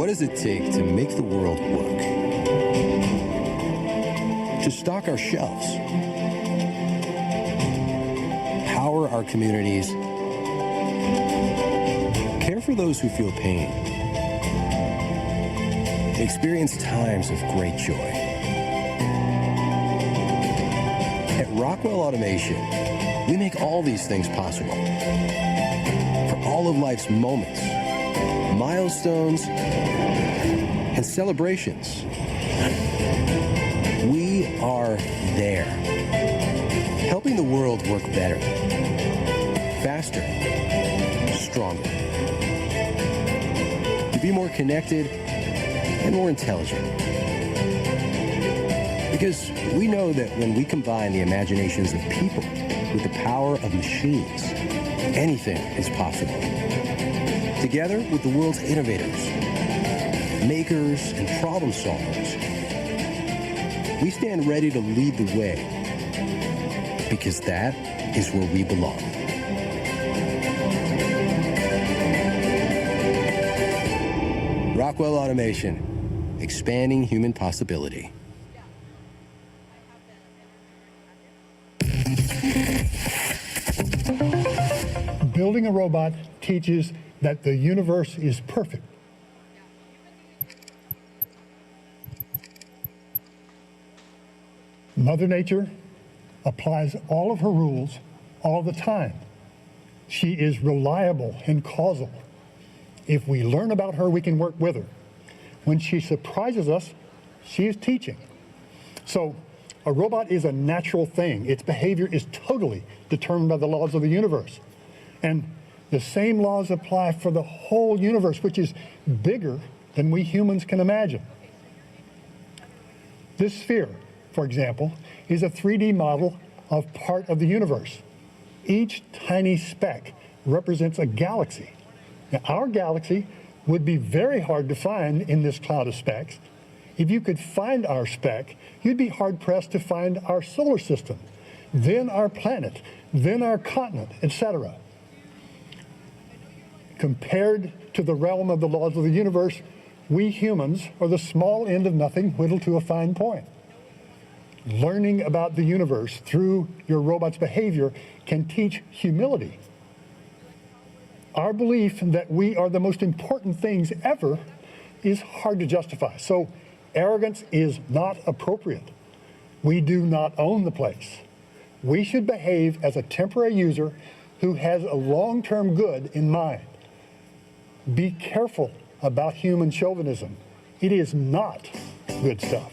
What does it take to make the world work? To stock our shelves, power our communities, care for those who feel pain, experience times of great joy. At Rockwell Automation, we make all these things possible. For all of life's moments, milestones, and celebrations, we are there, helping the world work better, faster, stronger, to be more connected and more intelligent. Because we know that when we combine the imaginations of people with the power of machines, anything is possible. Together with the world's innovators, makers, and problem solvers, we stand ready to lead the way, because that is where we belong. Rockwell Automation, expanding human possibility. Building a robot teaches that the universe is perfect. Mother Nature applies all of her rules all the time. She is reliable and causal. If we learn about her, we can work with her. When she surprises us, she is teaching. So a robot is a natural thing. Its behavior is totally determined by the laws of the universe. And the same laws apply for the whole universe, which is bigger than we humans can imagine. This sphere, for example, is a 3D model of part of the universe. Each tiny speck represents a galaxy. Now, our galaxy would be very hard to find in this cloud of specks. If you could find our speck, you'd be hard-pressed to find our solar system, then our planet, then our continent, etc. Compared to the realm of the laws of the universe, we humans are the small end of nothing whittled to a fine point. Learning about the universe through your robot's behavior can teach humility. Our belief that we are the most important things ever is hard to justify. So arrogance is not appropriate. We do not own the place. We should behave as a temporary user who has a long-term good in mind. Be careful about human chauvinism. It is not good stuff.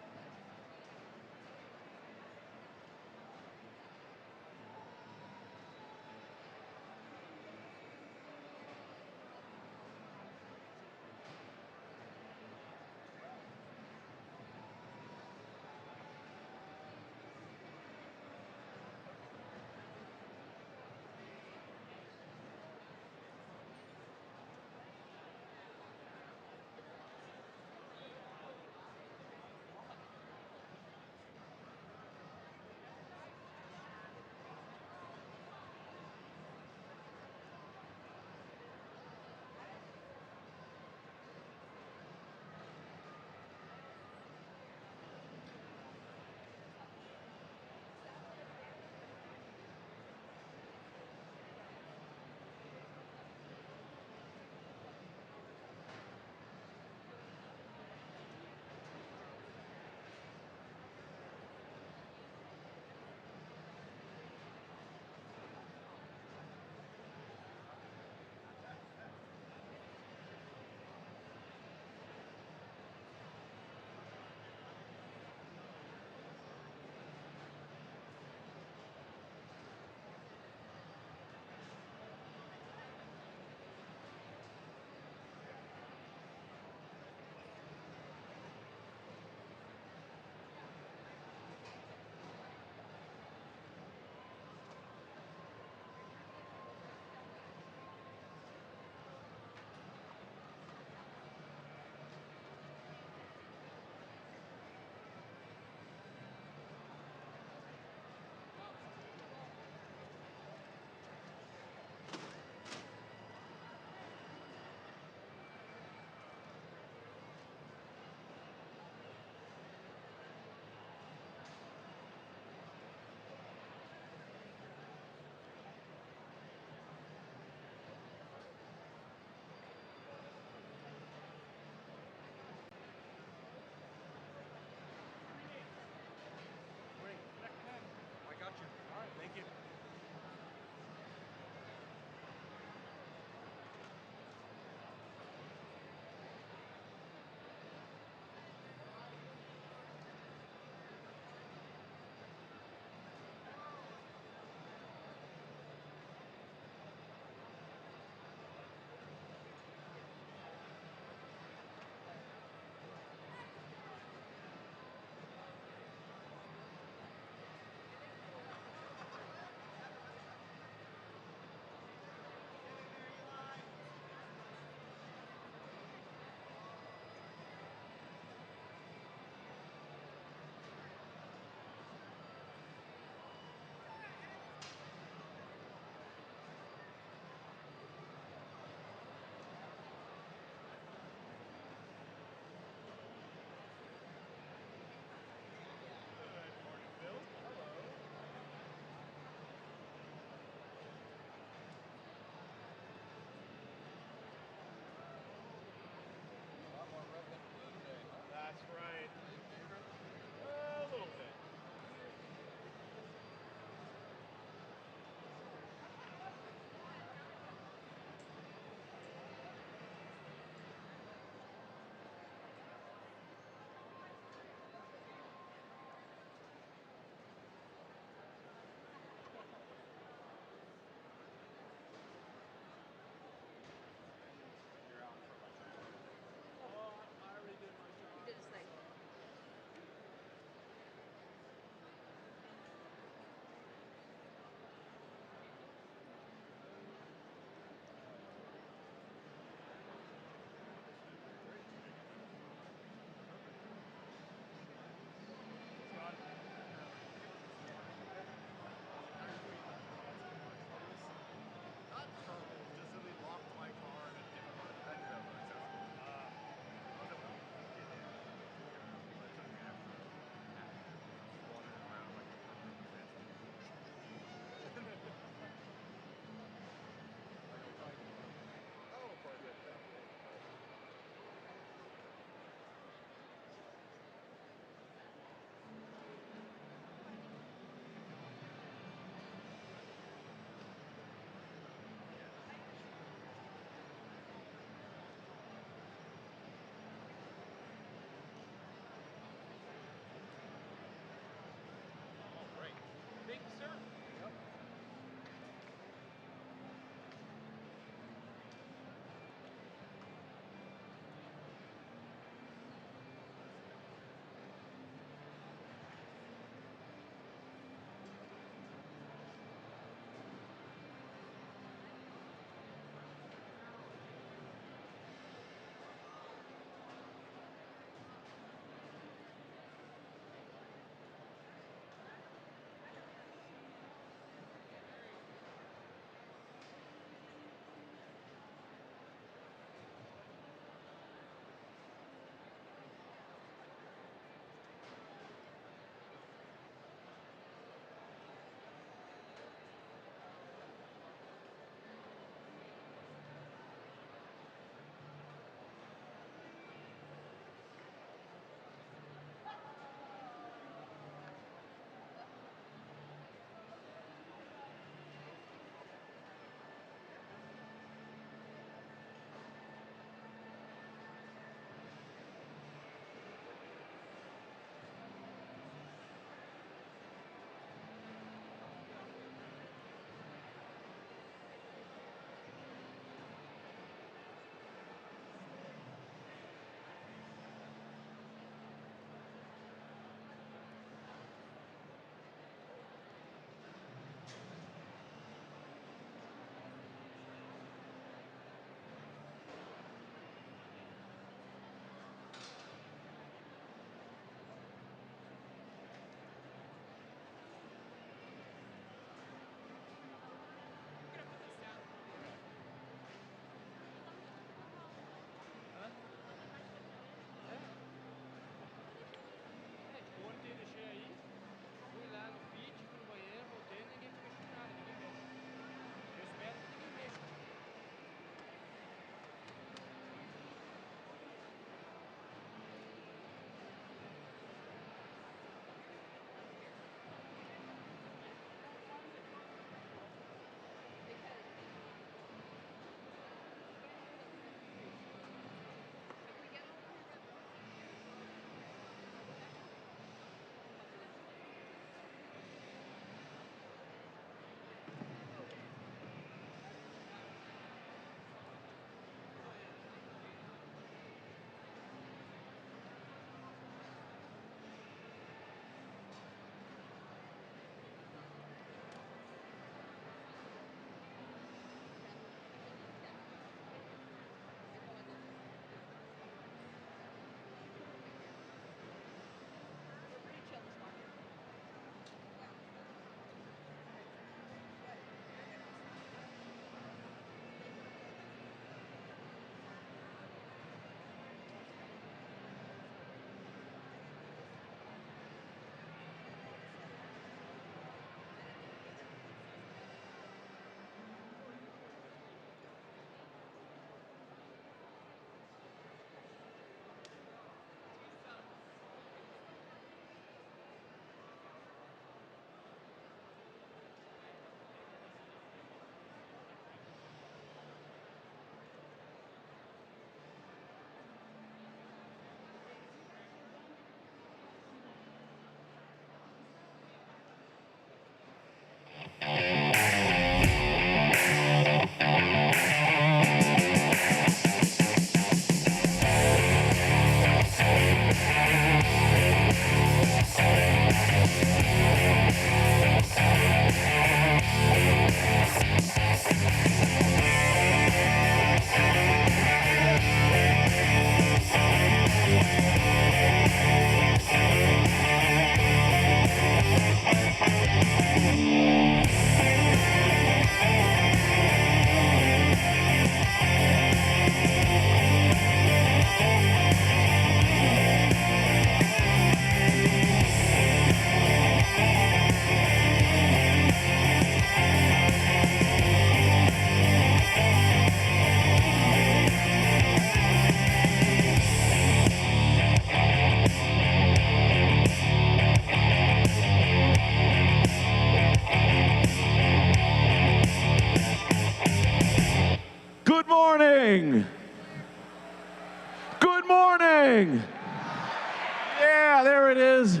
Yeah, there it is.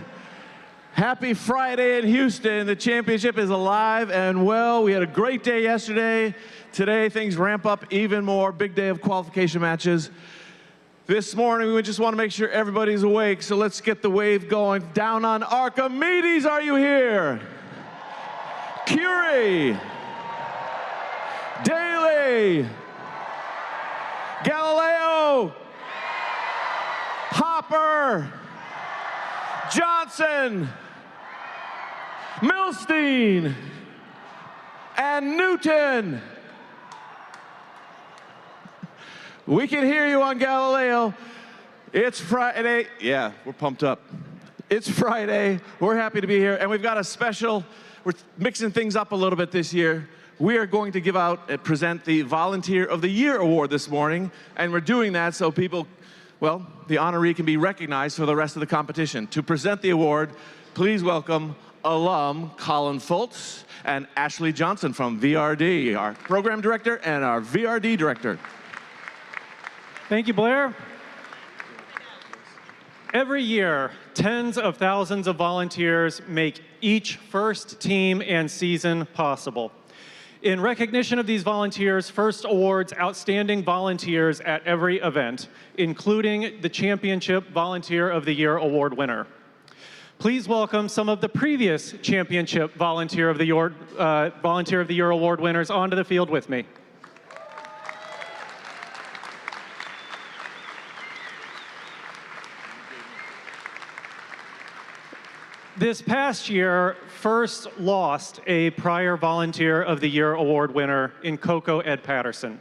Happy Friday in Houston. The championship is alive and well. We had a great day yesterday. Today, things ramp up even more. Big day of qualification matches. This morning, we just want to make sure everybody's awake, so let's get the wave going. Down on Archimedes, are you here? Curie. Daly. Galileo. Hopper. Johnson. Milstein. And Newton. We can hear you on Galileo. It's Friday. Yeah, we're pumped up. It's Friday. We're happy to be here. And we've got a special, we're mixing things up a little bit this year. We are going to give out and present the Volunteer of the Year Award this morning. And we're doing that so people, well, the honoree can be recognized for the rest of the competition. To present the award, please welcome alum Colin Fultz and Ashley Johnson from VRD, our program director and our VRD director. Thank you, Blair. Every year, tens of thousands of volunteers make each first team and season possible. In recognition of these volunteers, FIRST awards outstanding volunteers at every event, including the Championship Volunteer of the Year Award winner. Please welcome some of the previous Championship Volunteer of the Year Award winners onto the field with me. This past year, FIRST lost a prior Volunteer of the Year Award winner in Coco Ed Patterson.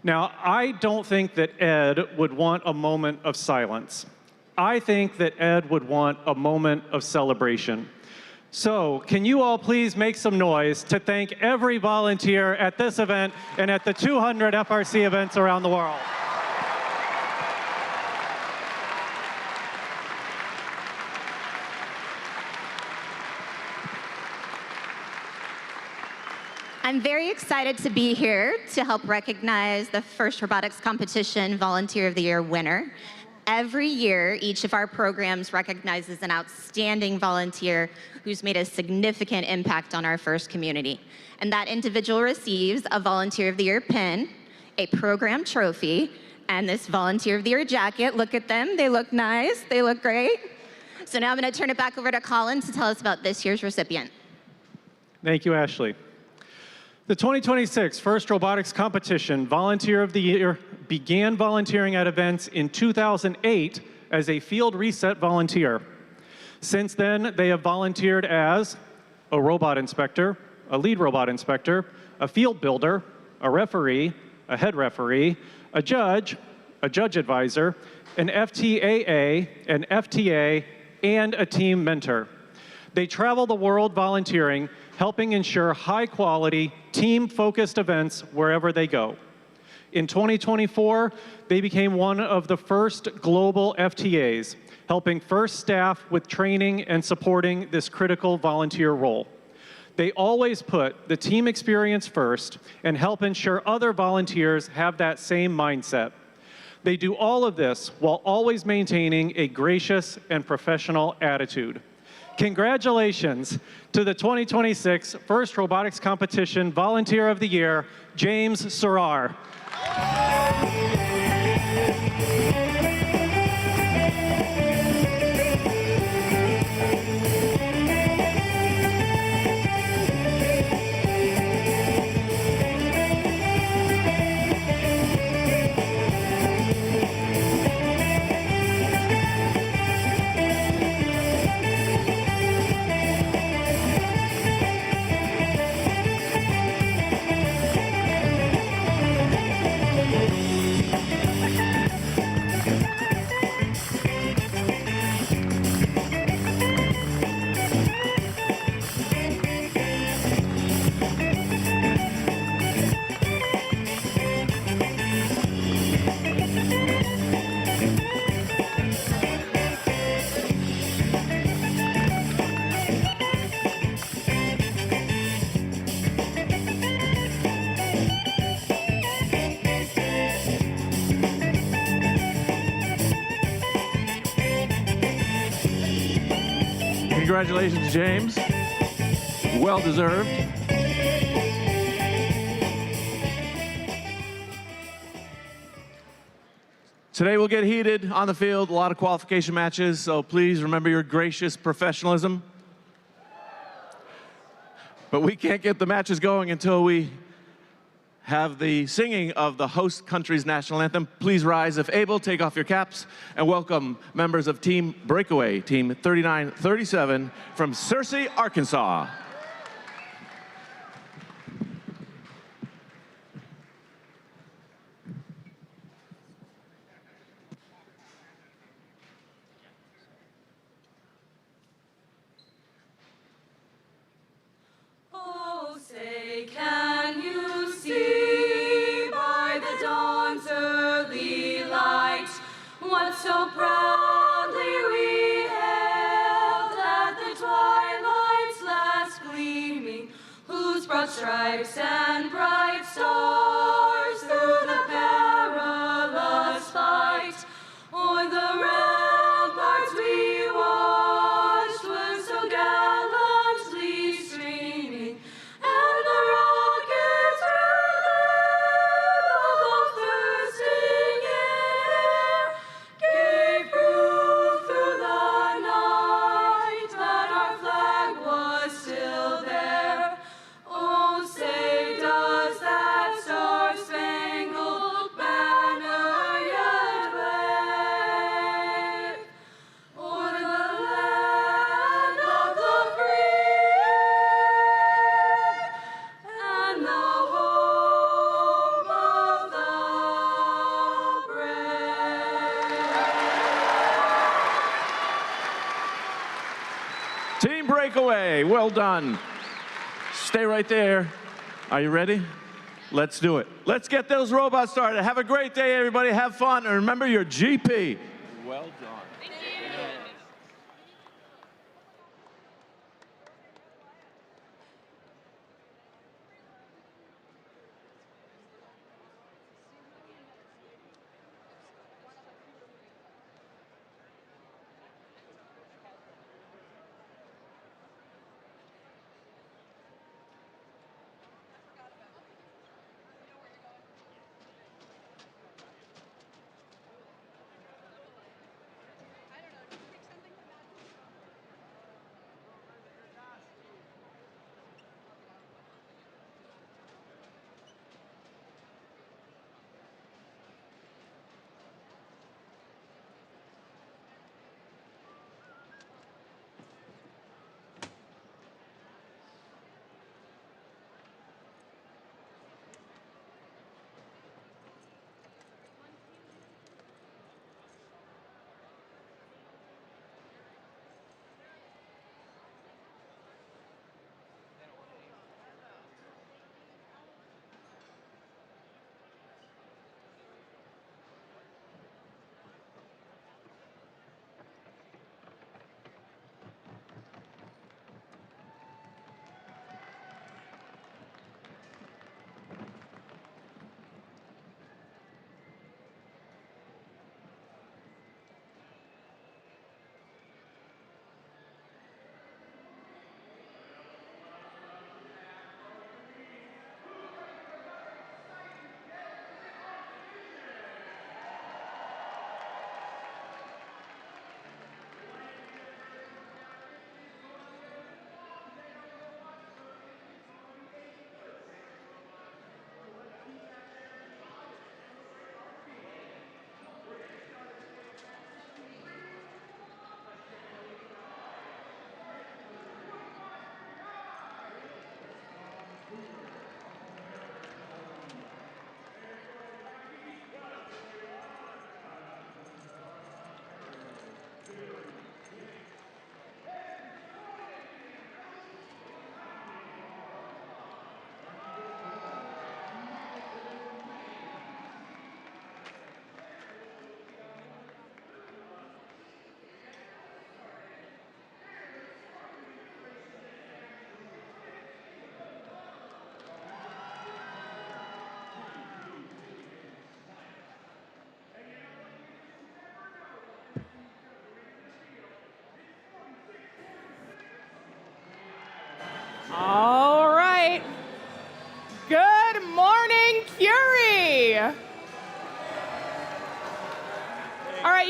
Now, I don't think that Ed would want a moment of silence. I think that Ed would want a moment of celebration. So, can you all please make some noise to thank every volunteer at this event and at the 200 FRC events around the world? I'm very excited to be here to help recognize the FIRST Robotics Competition Volunteer of the Year winner. Every year, each of our programs recognizes an outstanding volunteer who's made a significant impact on our FIRST community. And that individual receives a Volunteer of the Year pin, a program trophy, and this Volunteer of the Year jacket. Look at them, they look nice, they look great. So now I'm gonna turn it back over to Colin to tell us about this year's recipient. Thank you, Ashley. The 2026 FIRST Robotics Competition Volunteer of the Year began volunteering at events in 2008 as a field reset volunteer. Since then, they have volunteered as a robot inspector, a lead robot inspector, a field builder, a referee, a head referee, a judge advisor, an FTAA, an FTA, and a team mentor. They travel the world volunteering, helping ensure high-quality, team-focused events wherever they go. In 2024, they became one of the first global FTAs, helping FIRST staff with training and supporting this critical volunteer role. They always put the team experience first and help ensure other volunteers have that same mindset. They do all of this while always maintaining a gracious and professional attitude. Congratulations to the 2026 FIRST Robotics Competition Volunteer of the Year, James Serrar. Congratulations, James. Well deserved. Today we'll get heated on the field, a lot of qualification matches, so please remember your gracious professionalism. But we can't get the matches going until we have the singing of the host country's national anthem. Please rise if able, take off your caps, and welcome members of Team Breakaway, Team 3937 from Searcy, Arkansas. Oh, say, can you see by the dawn's early light what so proudly we hailed at the twilight's last gleaming, whose broad stripes and bright stars through the perilous fight o'er the ramparts we watched were so gallantly streaming, and the rockets above bursting air gave proof through the night that our flag was still there. Oh, say, does that star-spangled banner yet wave o'er the land of the free and the home of the brave? Team Breakaway, well done. Stay right there. Are you ready? Let's do it. Let's get those robots started. Have a great day, everybody. Have fun, and remember your GP. Well done.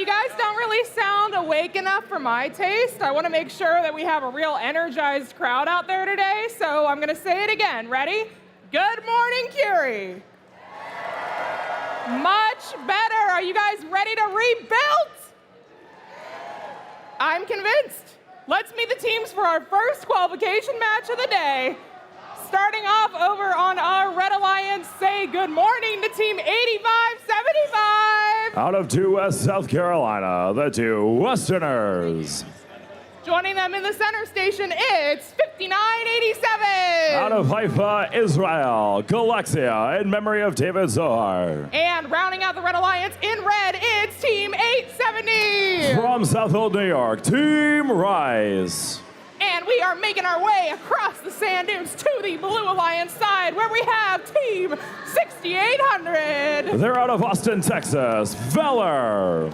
you guys don't really sound awake enough for my taste. I want to make sure that we have a real energized crowd out there today, so I'm going to say it again. Ready? Good morning, Curie. Much better. Are you guys ready to rebuild? I'm convinced. Let's meet the teams for our first qualification match of the day. Starting off over on our Red Alliance, say good morning to Team 8575. Out of 2 West South Carolina, the 2 Westerners. Joining them in the center station, it's 5987. Out of Haifa, Israel, Galaxia, in memory of David Zohar. And rounding out the Red Alliance in red, it's Team 870. From South Hill, New York, Team Rise. And we are making our way across the sand dunes to the Blue Alliance side, where we have Team 6800. They're out of Austin, Texas, Valor.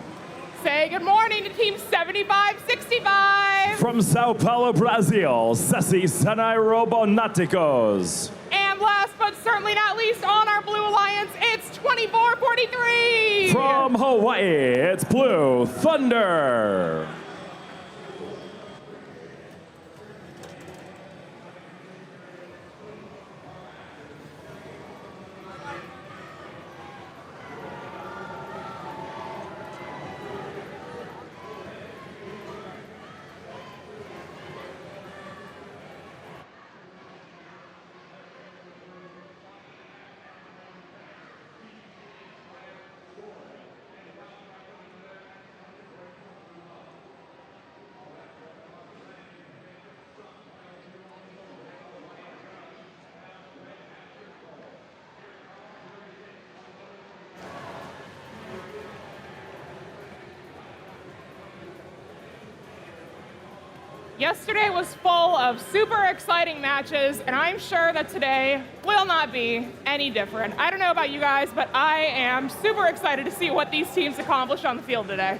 Say good morning to Team 7565. From Sao Paulo, Brazil, Ceci Senai Roboticos. And last but certainly not least on our Blue Alliance, it's 2443. From Hawaii, it's Blue Thunder. Yesterday was full of super exciting matches, and I'm sure that today will not be any different. I don't know about you guys, but I am super excited to see what these teams accomplish on the field today.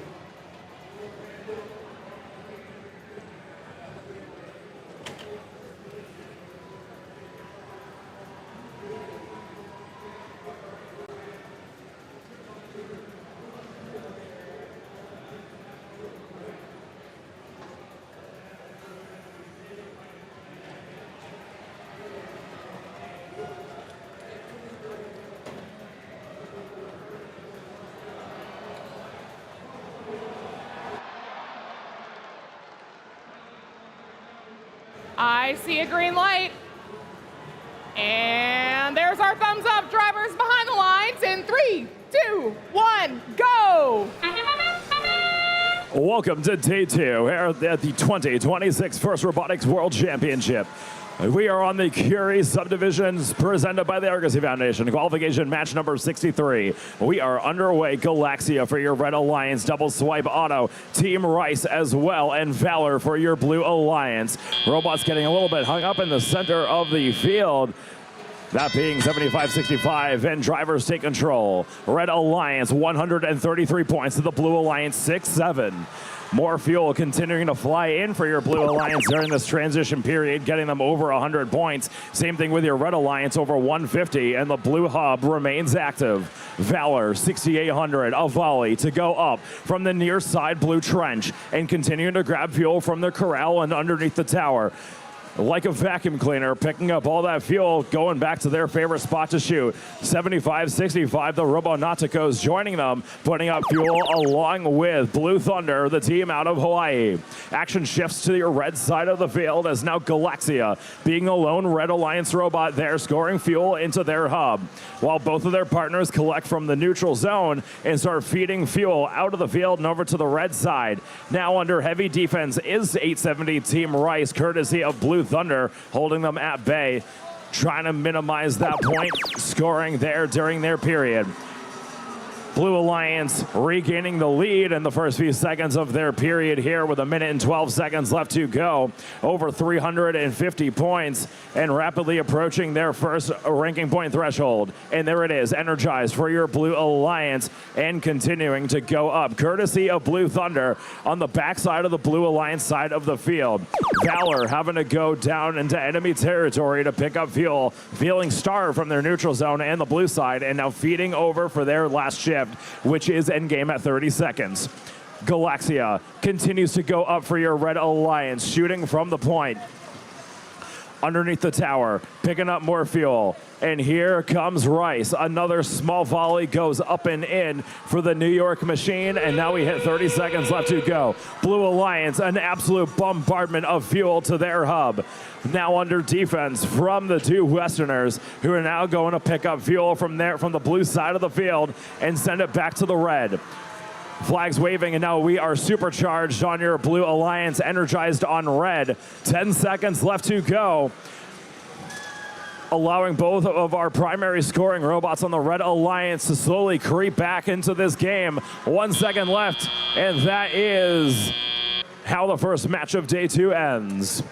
I see a green light. And there's our thumbs up. Drivers behind the lines in 3, 2, 1, go! Welcome to day 2 here at the 2026 First Robotics World Championship. We are on the Curie subdivisions presented by the Argosy Foundation. Qualification match number 63. We are underway. Galaxia for your Red Alliance. Double swipe auto. Team Rice as well. And Valor for your Blue Alliance. Robots getting a little bit hung up in the center of the field. That being 75-65, and drivers take control. Red Alliance, 133 points to the Blue Alliance, 6-7. More fuel continuing to fly in for your Blue Alliance during this transition period, getting them over 100 points. Same thing with your Red Alliance, over 150, and the Blue Hub remains active. Valor, 6,800, a volley to go up from the near side Blue Trench, and continuing to grab fuel from the corral and underneath the tower. Like a vacuum cleaner, picking up all that fuel, going back to their favorite spot to shoot. 75-65, the Roboticos joining them, putting up fuel along with Blue Thunder, the team out of Hawaii. Action shifts to your red side of the field as now Galaxia, being the lone Red Alliance robot there, scoring fuel into their hub, while both of their partners collect from the neutral zone and start feeding fuel out of the field and over to the red side. Now under heavy defense is 870 Team Rice, courtesy of Blue Thunder, holding them at bay, trying to minimize that point scoring there during their period. Blue Alliance regaining the lead in the first few seconds of their period here with 1 minute and 12 seconds left to go. Over 350 points and rapidly approaching their first ranking point threshold. And there it is, energized for your Blue Alliance and continuing to go up, courtesy of Blue Thunder on the backside of the Blue Alliance side of the field. Valor having to go down into enemy territory to pick up fuel, feeling starved from their neutral zone and the blue side, and now feeding over for their last shift, which is endgame at 30 seconds. Galaxia continues to go up for your Red Alliance, shooting from the point. Underneath the tower, picking up more fuel. And here comes Rice. Another small volley goes up and in for the New York machine, and now we hit 30 seconds left to go. Blue Alliance, an absolute bombardment of fuel to their hub. Now under defense from the two Westerners, who are now going to pick up fuel from the blue side of the field and send it back to the red. Flags waving, and now we are supercharged on your Blue Alliance, energized on red. 10 seconds left to go, allowing both of our primary scoring robots on the Red Alliance to slowly creep back into this game. 1 second left, and that is how the first match of day 2 ends.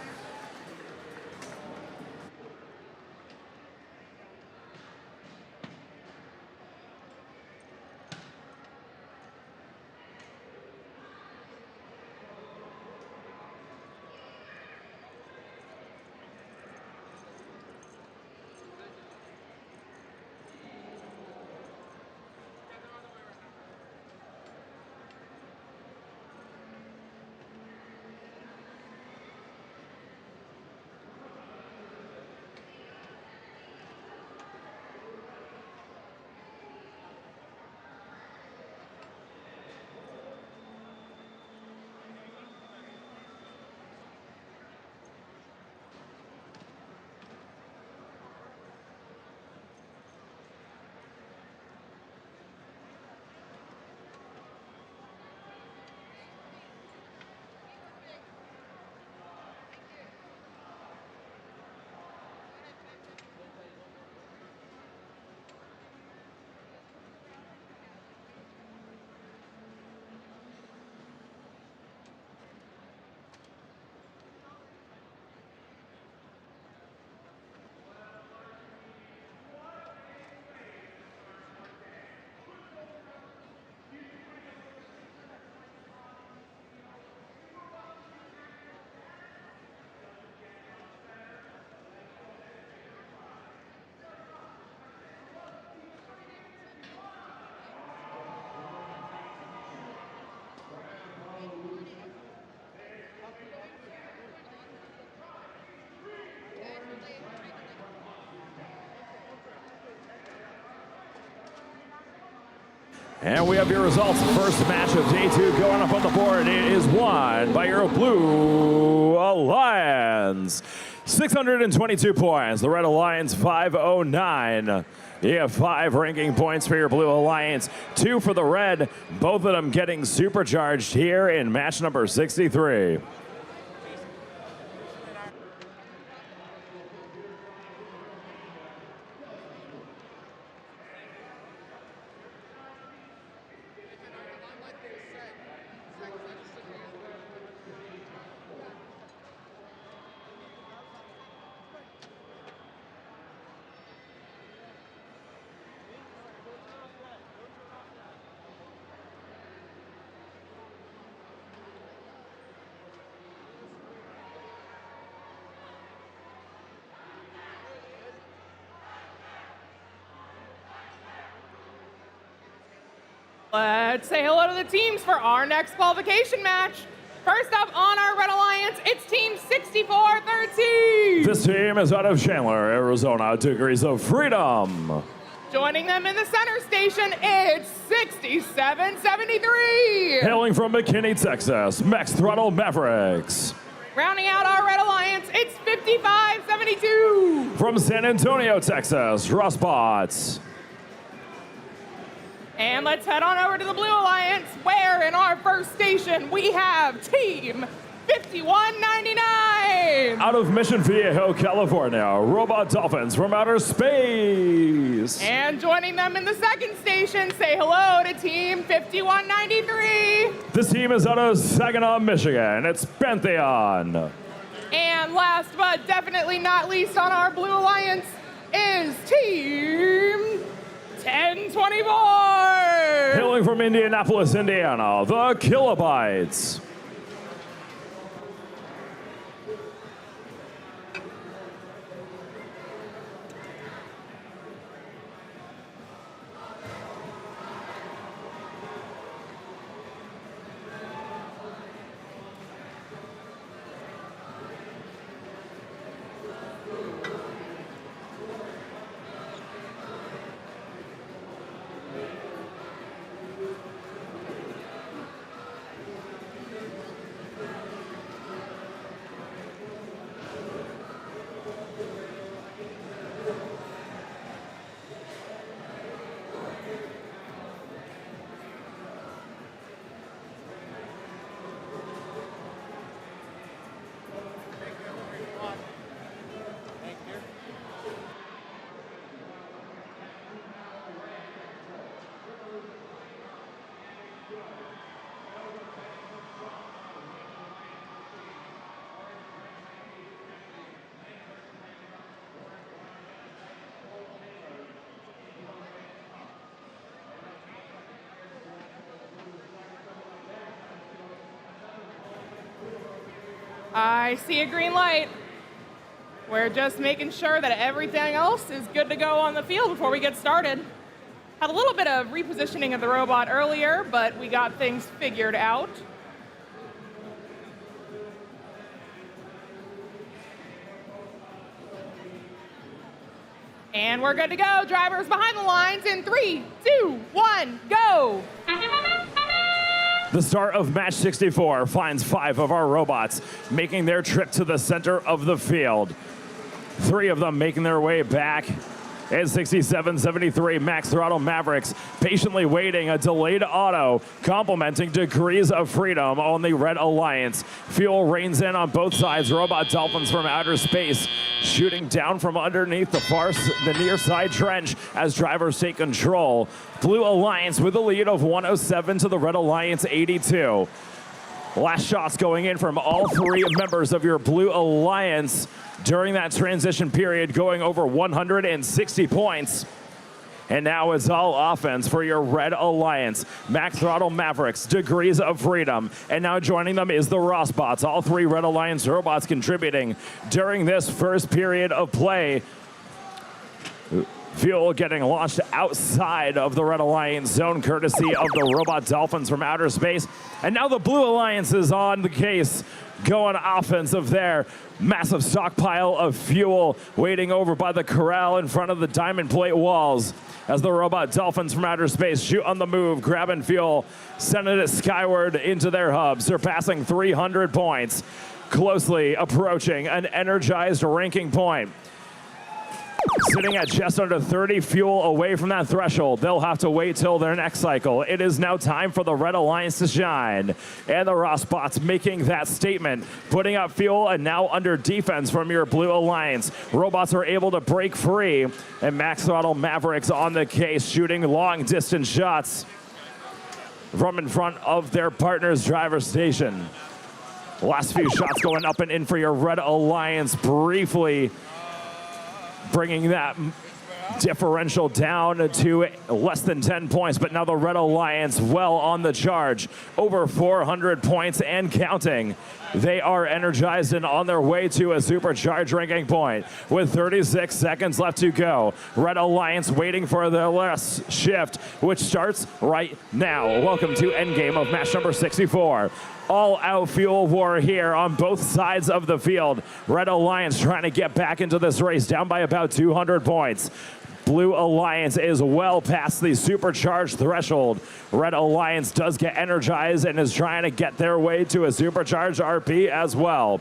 And we have your results. First match of day 2 going up on the board. It is won by your Blue Alliance. 622 points. The Red Alliance 509. You have 5 ranking points for your Blue Alliance, 2 for the Red. Both of them getting supercharged here in match number 63. Let's say hello to the teams for our next qualification match. First up on our Red Alliance, it's Team 6413. This team is out of Chandler, Arizona, Degrees of Freedom. Joining them in the center station, it's 6773. Hailing from McKinney, Texas, Max Throttle Mavericks. Rounding out our Red Alliance, it's 5572. From San Antonio, Texas, Rustbots. And let's head on over to the Blue Alliance, where in our first station we have Team 5199. Out of Mission Viejo, California, Robot Dolphins from outer space. And joining them in the second station, say hello to Team 5193. This team is out of Saginaw, Michigan. It's Pantheon. And last but definitely not least on our Blue Alliance is Team 1024. Hailing from Indianapolis, Indiana, the Kilobytes. I see a green light. We're just making sure that everything else is good to go on the field before we get started. Had a little bit of repositioning of the robot earlier, but we got things figured out. And we're good to go. Drivers behind the lines in 3, 2, 1, go! The start of match 64 finds 5 of our robots making their trip to the center of the field. 3 of them making their way back. And 67-73 Max Throttle Mavericks patiently waiting a delayed auto, complimenting degrees of freedom on the Red Alliance. Fuel rains in on both sides. Robot Dolphins from outer space shooting down from underneath the near side trench as drivers take control. Blue Alliance with a lead of 107 to the Red Alliance 82. Last shots going in from all 3 members of your Blue Alliance during that transition period, going over 160 points. And now it's all offense for your Red Alliance. Max Throttle Mavericks, degrees of freedom. And now joining them is the Rossbots. All 3 Red Alliance robots contributing during this first period of play. Fuel getting launched outside of the Red Alliance zone, courtesy of the Robot Dolphins from outer space. And now the Blue Alliance is on the case, going offensive there. Massive stockpile of fuel waiting over by the corral in front of the diamond plate walls as the Robot Dolphins from outer space shoot on the move, grabbing fuel, sending it skyward into their hub, surpassing 300 points, closely approaching an energized ranking point. Sitting at just under 30 fuel away from that threshold. They'll have to wait till their next cycle. It is now time for the Red Alliance to shine. And the Rossbots making that statement, putting up fuel and now under defense from your Blue Alliance. Robots are able to break free, and Max Throttle Mavericks on the case, shooting long distance shots from in front of their partner's driver station. Last few shots going up and in for your Red Alliance, briefly bringing that differential down to less than 10 points, but now the Red Alliance well on the charge, over 400 points and counting. They are energized and on their way to a supercharged ranking point with 36 seconds left to go. Red Alliance waiting for their last shift, which starts right now. Welcome to endgame of match number 64. All-out fuel war here on both sides of the field. Red Alliance trying to get back into this race, down by about 200 points. Blue Alliance is well past the supercharged threshold. Red Alliance does get energized and is trying to get their way to a supercharged RP as well.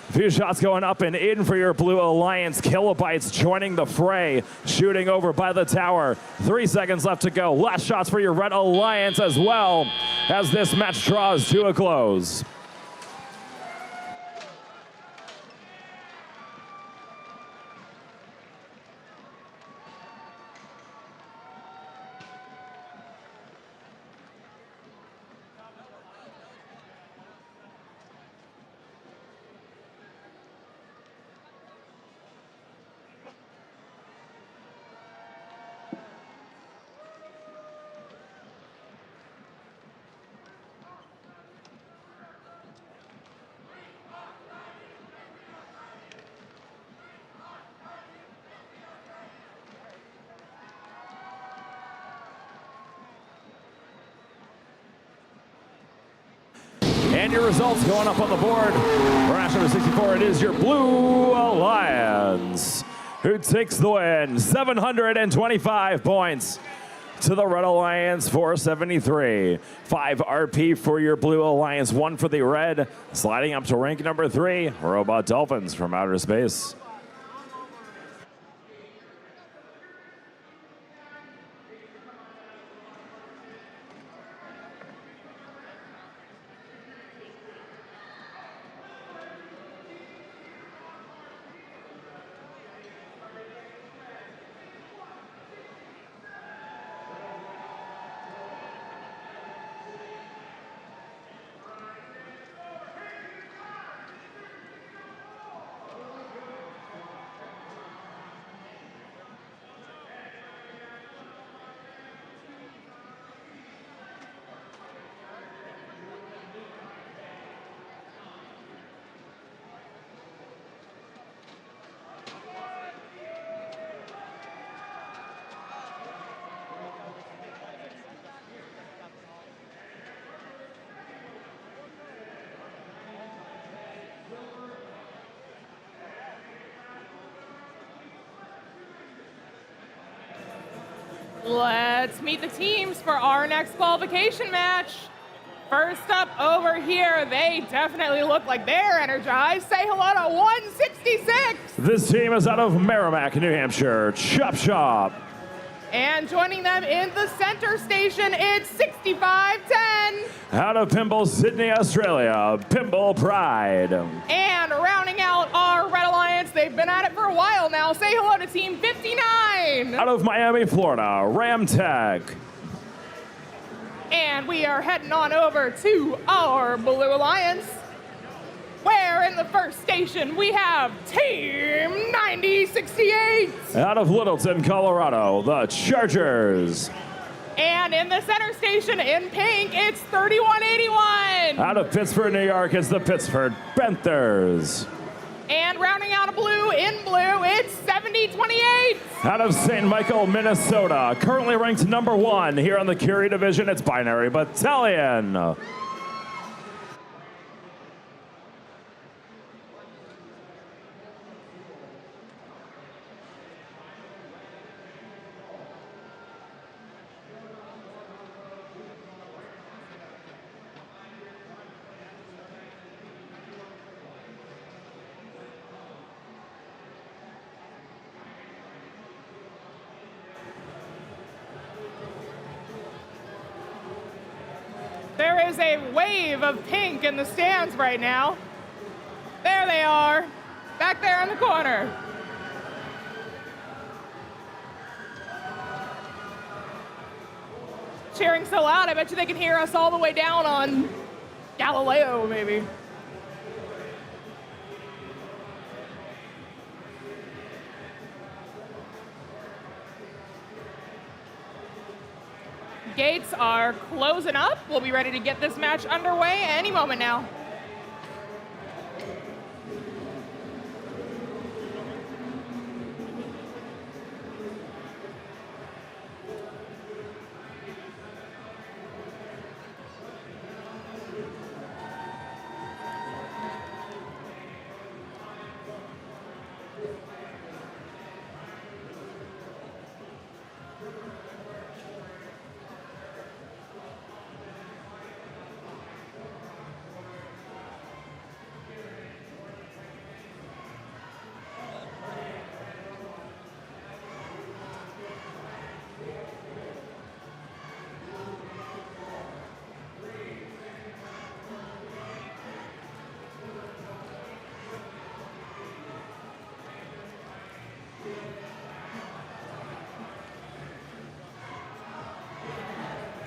A few shots going up and in for your Blue Alliance. Kilobytes joining the fray, shooting over by the tower. 3 seconds left to go. Last shots for your Red Alliance as well as this match draws to a close. And your results going up on the board. For match number 64, it is your Blue Alliance who takes the win. 725 points to the Red Alliance, 473. 5 RP for your Blue Alliance, 1 for the Red. Sliding up to rank number 3, Robot Dolphins from outer space. Let's meet the teams for our next qualification match. First up over here, they definitely look like they're energized. Say hello to 166. This team is out of Merrimack, New Hampshire, Chop Shop. And joining them in the center station, it's 6510. Out of Pimble, Sydney, Australia, Pimble Pride. And rounding out our Red Alliance, they've been at it for a while now. Say hello to Team 59. Out of Miami, Florida, Ram Tech. And we are heading on over to our Blue Alliance, where in the first station we have Team 9068. Out of Littleton, Colorado, the Chargers. And in the center station in pink, it's 3181. Out of Pittsburgh, New York, it's the Pittsburgh Panthers. And rounding out a blue, in blue, it's 7028. Out of St. Michael, Minnesota, currently ranked number 1 here on the Curie division, it's Binary Battalion. There is a wave of pink in the stands right now. There they are, back there in the corner. Cheering so loud, I bet you they can hear us all the way down on Galileo, maybe. Gates are closing up. We'll be ready to get this match underway any moment now.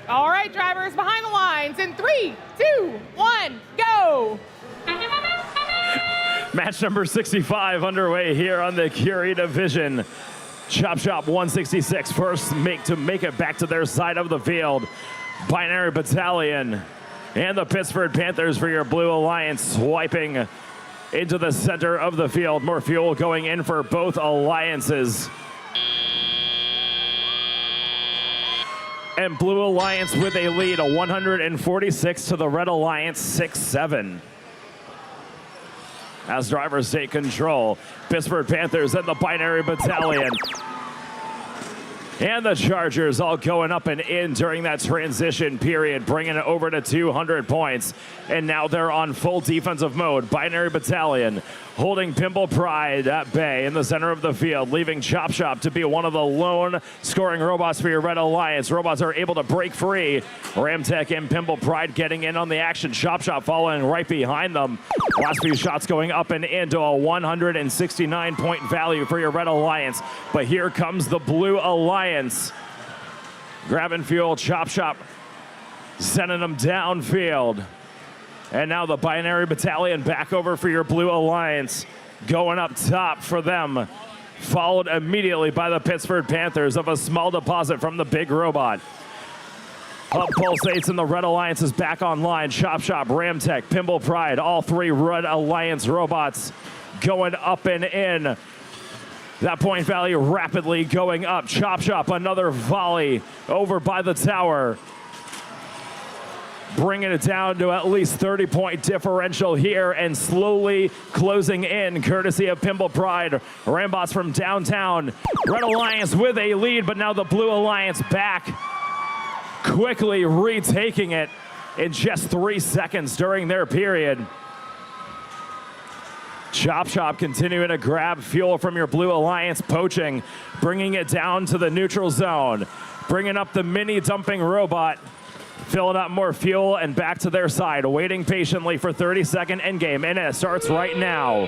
All right, drivers, behind the lines in 3, 2, 1, go! Match number 65 underway here on the Curie division. Chop Shop 166 first to make it back to their side of the field. Binary Battalion and the Pittsburgh Panthers for your Blue Alliance swiping into the center of the field. More fuel going in for both alliances. And Blue Alliance with a lead, a 146 to the Red Alliance 6-7. As drivers take control, Pittsburgh Panthers and the Binary Battalion and the Chargers all going up and in during that transition period, bringing it over to 200 points. And now they're on full defensive mode. Binary Battalion holding Pimble Pride at bay in the center of the field, leaving Chop Shop to be one of the lone scoring robots for your Red Alliance. Robots are able to break free. Ramtech and Pimble Pride getting in on the action. Chop Shop following right behind them. Last few shots going up and into a 169-point value for your Red Alliance. But here comes the Blue Alliance. Grabbing fuel, Chop Shop sending them downfield. And now the Binary Battalion back over for your Blue Alliance. Going up top for them. Followed immediately by the Pittsburgh Panthers of a small deposit from the big robot. Hub pulsates and the Red Alliance is back online. Chop Shop, Ramtech, Pimble Pride, all three Red Alliance robots going up and in. That point value rapidly going up. Chop Shop, another volley over by the tower. bringing it down to at least 30-point differential here and slowly closing in, courtesy of Pimple Pride. Rambots from downtown. Red Alliance with a lead, but now the Blue Alliance back, quickly retaking it in just 3 seconds during their period. Chop Chop continuing to grab fuel from your Blue Alliance, poaching, bringing it down to the neutral zone, bringing up the mini dumping robot, filling up more fuel and back to their side, waiting patiently for 30-second endgame, and it starts right now.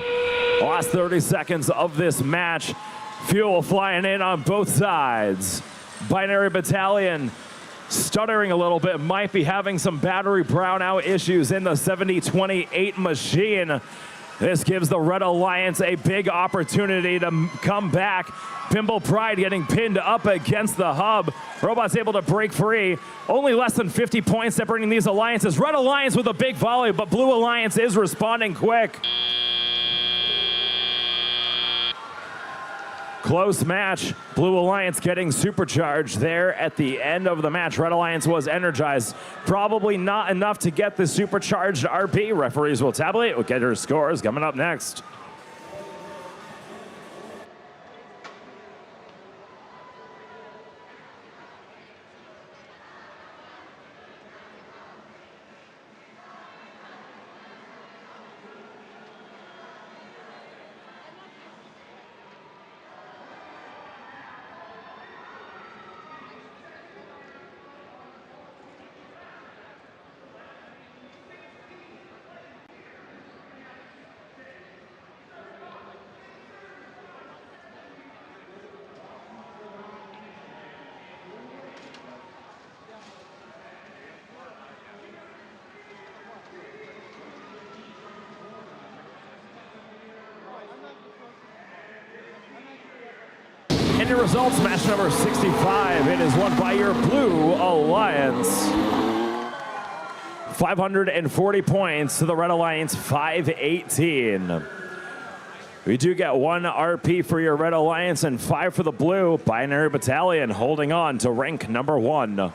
Last 30 seconds of this match. Fuel flying in on both sides. Binary Battalion stuttering a little bit, might be having some battery brownout issues in the 7028 machine. This gives the Red Alliance a big opportunity to come back. Pimple Pride getting pinned up against the hub. Robot's able to break free. Only less than 50 points separating these alliances. Red Alliance with a big volley, but Blue Alliance is responding quick. Close match. Blue Alliance getting supercharged there at the end of the match. Red Alliance was energized. Probably not enough to get the supercharged RP. Referees will tabulate. We'll get her scores coming up next. And your results, match number 65. It is won by your Blue Alliance. 540 points to the Red Alliance, 518. We do get 1 RP for your Red Alliance and 5 for the Blue. Binary Battalion holding on to rank number 1.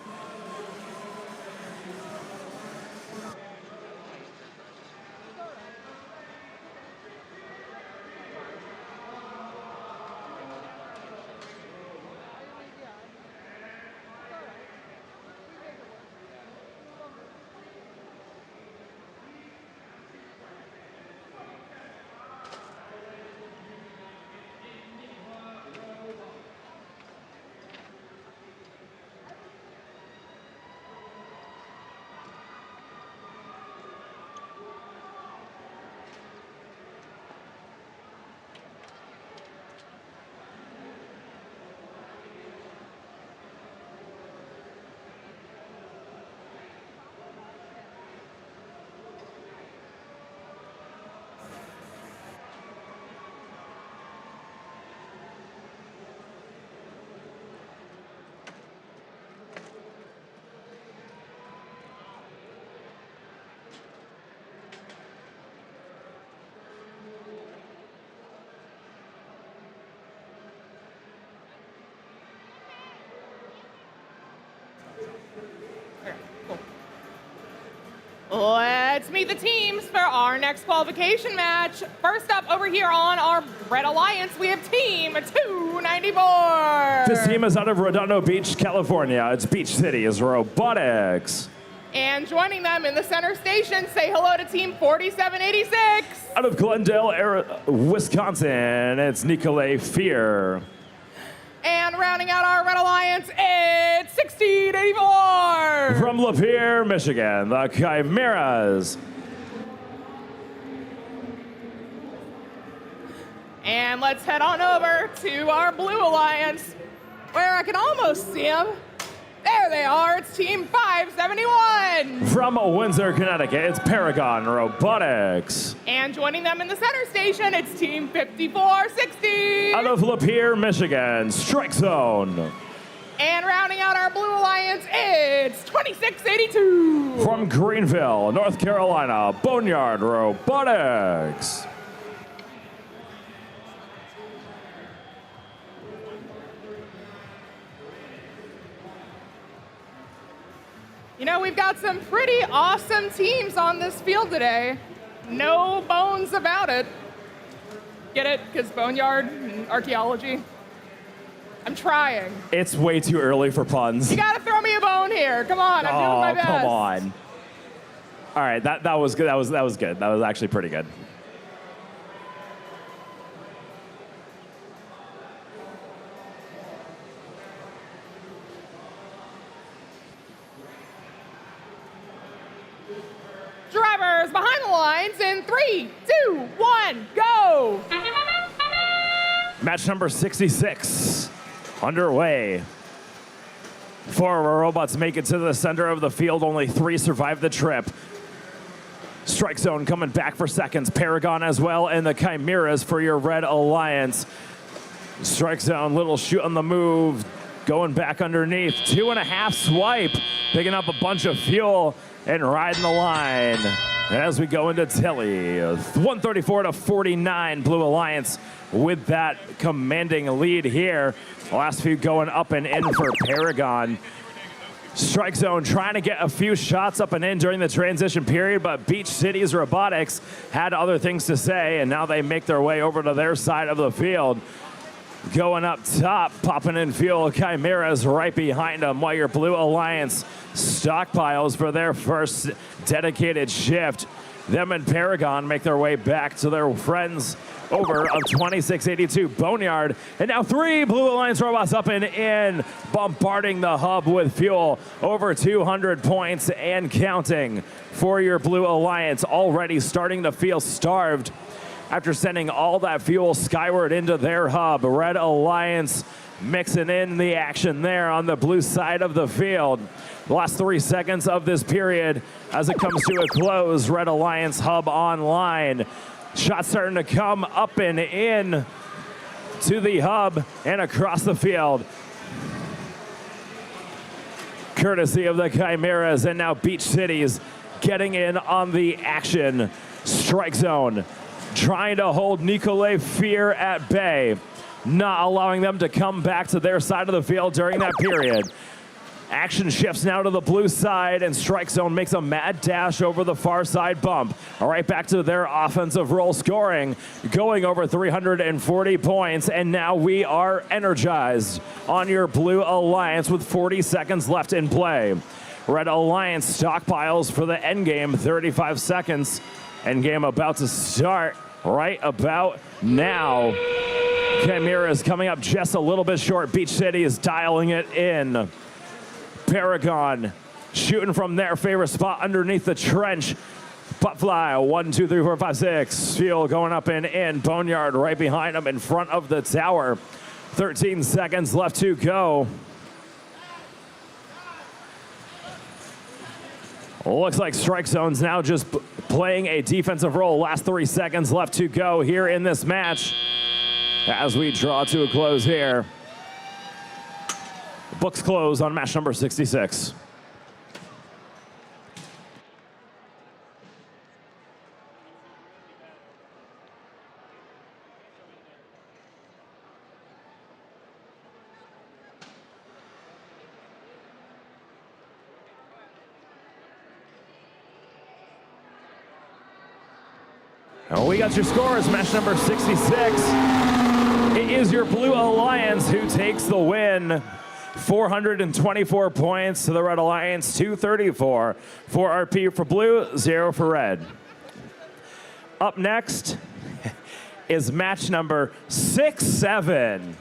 Let's meet the teams for our next qualification match. First up over here on our Red Alliance, we have Team 294. This team is out of Redondo Beach, California. Its beach city is Robotics. And joining them in the center station, say hello to Team 4786. Out of Glendale, Wisconsin, it's Nicolay Fear. And rounding out our Red Alliance, it's 1684. From Lapeer, Michigan, the Chimeras. And let's head on over to our Blue Alliance, where I can almost see them. There they are, it's Team 571. From Windsor, Connecticut, it's Paragon Robotics. And joining them in the center station, it's Team 5460. Out of Lapeer, Michigan, Strike Zone. And rounding out our Blue Alliance, it's 2682. From Greenville, North Carolina, Boneyard Robotics. You know, we've got some pretty awesome teams on this field today. No bones about it. Get it? Because boneyard and archaeology. I'm trying. It's way too early for puns. You gotta throw me a bone here. Come on, I'm doing my best. Come on. All right, that was good. That was good. That was actually pretty good. Drivers behind the lines in 3, 2, 1, go! Match number 66 underway. 4 of our robots make it to the center of the field. Only 3 survive the trip. Strike Zone coming back for seconds. Paragon as well, and the Chimeras for your Red Alliance. Strike Zone, little shoot on the move. Going back underneath. 2.5 swipe. Picking up a bunch of fuel and riding the line. As we go into Tilly, 134 to 49, Blue Alliance with that commanding lead here. The last few going up and in for Paragon. Strike Zone trying to get a few shots up and in during the transition period, but Beach City's Robotics had other things to say, and now they make their way over to their side of the field. Going up top, popping in fuel, Chimeras right behind them, while your Blue Alliance stockpiles for their first dedicated shift. Them and Paragon make their way back to their friends over of 2682 Boneyard. And now 3 Blue Alliance robots up and in, bombarding the hub with fuel. Over 200 points and counting for your Blue Alliance, already starting to feel starved after sending all that fuel skyward into their hub. Red Alliance mixing in the action there on the blue side of the field. The last 3 seconds of this period as it comes to a close. Red Alliance hub online. Shots starting to come up and in to the hub and across the field. Courtesy of the Chimeras, and now Beach Cities getting in on the action. Strike Zone trying to hold Nicolay Fear at bay, not allowing them to come back to their side of the field during that period. Action shifts now to the blue side, and Strike Zone makes a mad dash over the far side bump. All right, back to their offensive role, scoring, going over 340 points, and now we are energized on your Blue Alliance with 40 seconds left in play. Red Alliance stockpiles for the end game, 35 seconds. End game about to start right about now. Chimera is coming up just a little bit short. Beach City is dialing it in. Paragon shooting from their favorite spot underneath the trench. Buttfly, 1, 2, 3, 4, 5, 6. Fuel going up and in. Boneyard right behind them in front of the tower. 13 seconds left to go. Looks like Strike Zone's now just playing a defensive role. Last 3 seconds left to go here in this match as we draw to a close here. Books close on match number 66. We got your scores. Match number 66. It is your Blue Alliance who takes the win. 424 points to the Red Alliance, 234. 4 RP for Blue, 0 for Red. Up next is match number 6-7.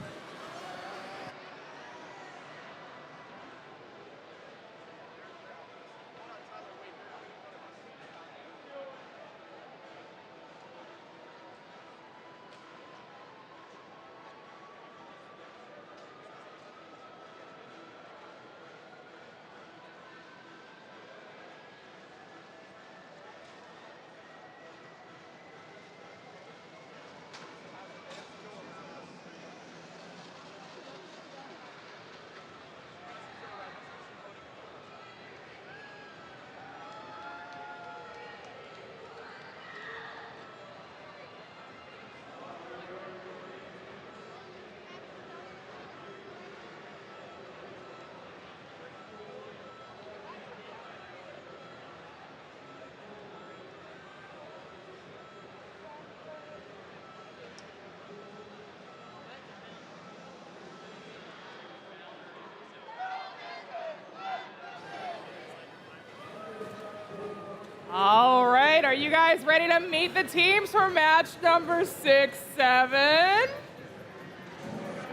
are you guys ready to meet the teams for match number 6, 7?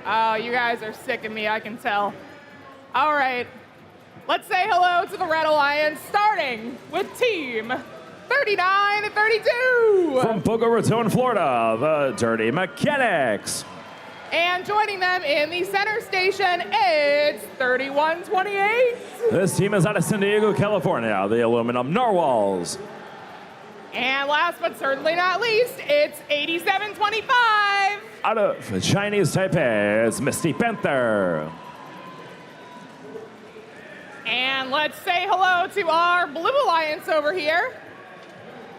Oh, you guys are sick of me, I can tell. All right, let's say hello to the Red Alliance, starting with team 39 and 32. From Boca Raton, Florida, the Dirty Mechanics. And joining them in the center station, it's 3128. This team is out of San Diego, California, the Aluminum Narwhals. And last but certainly not least, it's 8725. Out of Chinese Taipei, it's Misty Panther. And let's say hello to our Blue Alliance over here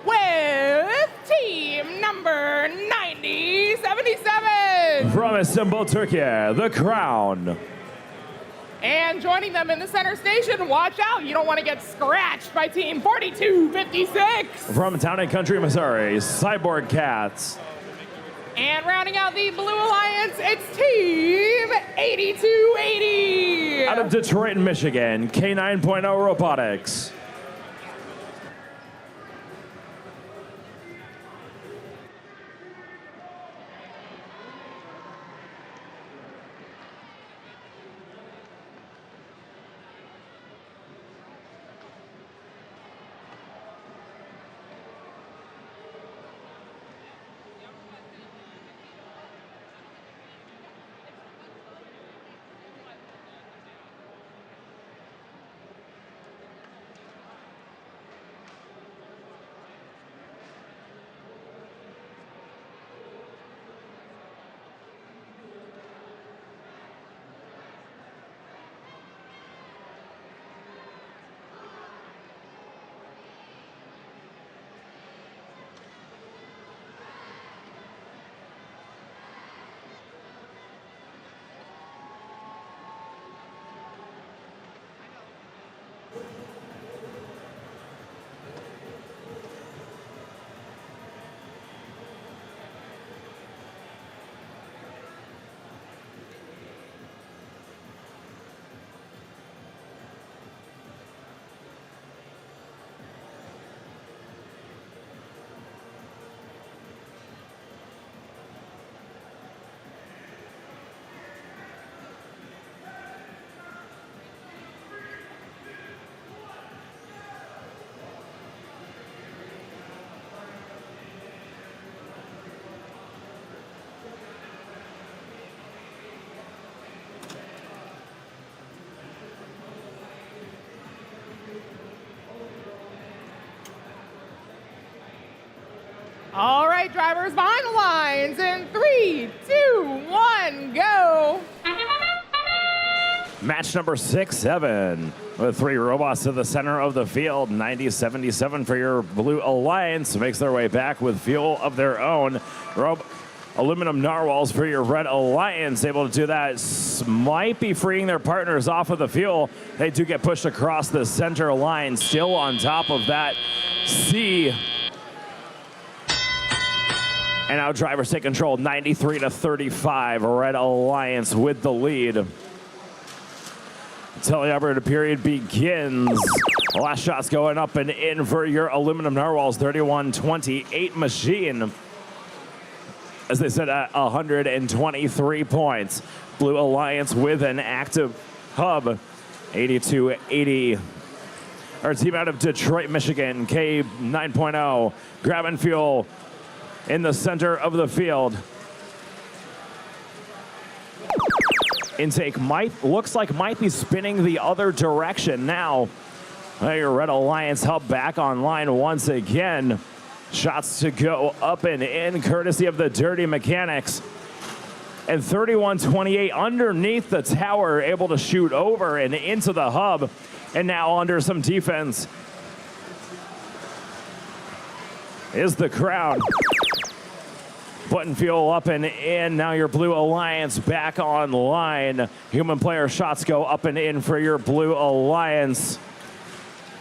with team number 9077. From Istanbul, Turkey, the Crown. And joining them in the center station, watch out, you don't want to get scratched by team 4256. From Town and Country, Missouri, Cyborg Cats. And rounding out the Blue Alliance, it's team 8280. Out of Detroit, Michigan, K9.0 Robotics. All right, drivers behind the lines in 3, 2, 1, go. Match number 6, 7. With 3 robots to the center of the field. 90-77 for your Blue Alliance. Makes their way back with fuel of their own. Aluminum Narwhals for your Red Alliance. Able to do that. Might be freeing their partners off of the fuel. They do get pushed across the center line. Still on top of that C. And now drivers take control, 93-35. Red Alliance with the lead. Teleoperator period begins. Last shots going up and in for your Aluminum Narwhals, 31-28 machine. As they said, at 123 points. Blue Alliance with an active hub, 82-80. Our team out of Detroit, Michigan, K9.0, grabbing fuel in the center of the field. Intake looks like might be spinning the other direction now. Your Red Alliance hub back online once again. Shots to go up and in, courtesy of the Dirty Mechanics. And 31-28 underneath the tower, able to shoot over and into the hub. And now under some defense is the Crown. Putting fuel up and in. Now your Blue Alliance back online. Human player shots go up and in for your Blue Alliance.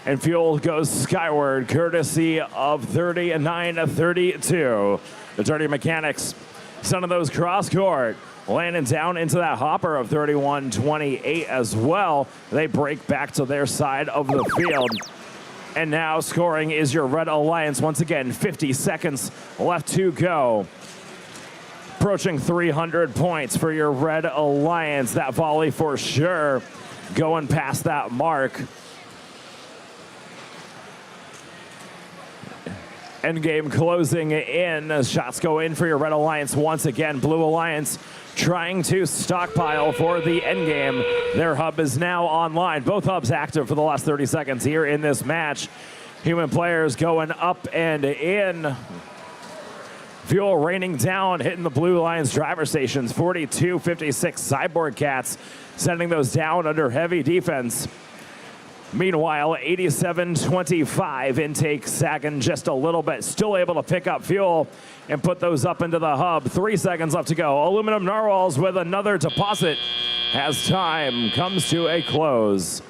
And fuel goes skyward, courtesy of 39-32. The Dirty Mechanics, some of those cross court, landing down into that hopper of 31-28 as well. They break back to their side of the field. And now scoring is your Red Alliance. Once again, 50 seconds left to go. Approaching 300 points for your Red Alliance. That volley for sure going past that mark. Endgame closing in as shots go in for your Red Alliance once again. Blue Alliance trying to stockpile for the endgame. Their hub is now online. Both hubs active for the last 30 seconds here in this match. Human players going up and in. Fuel raining down, hitting the Blue Alliance driver stations. 42-56 Cyborg Cats sending those down under heavy defense. Meanwhile, 87-25 intake sagging just a little bit. Still able to pick up fuel and put those up into the hub. 3 seconds left to go. Aluminum Narwhals with another deposit as time comes to a close.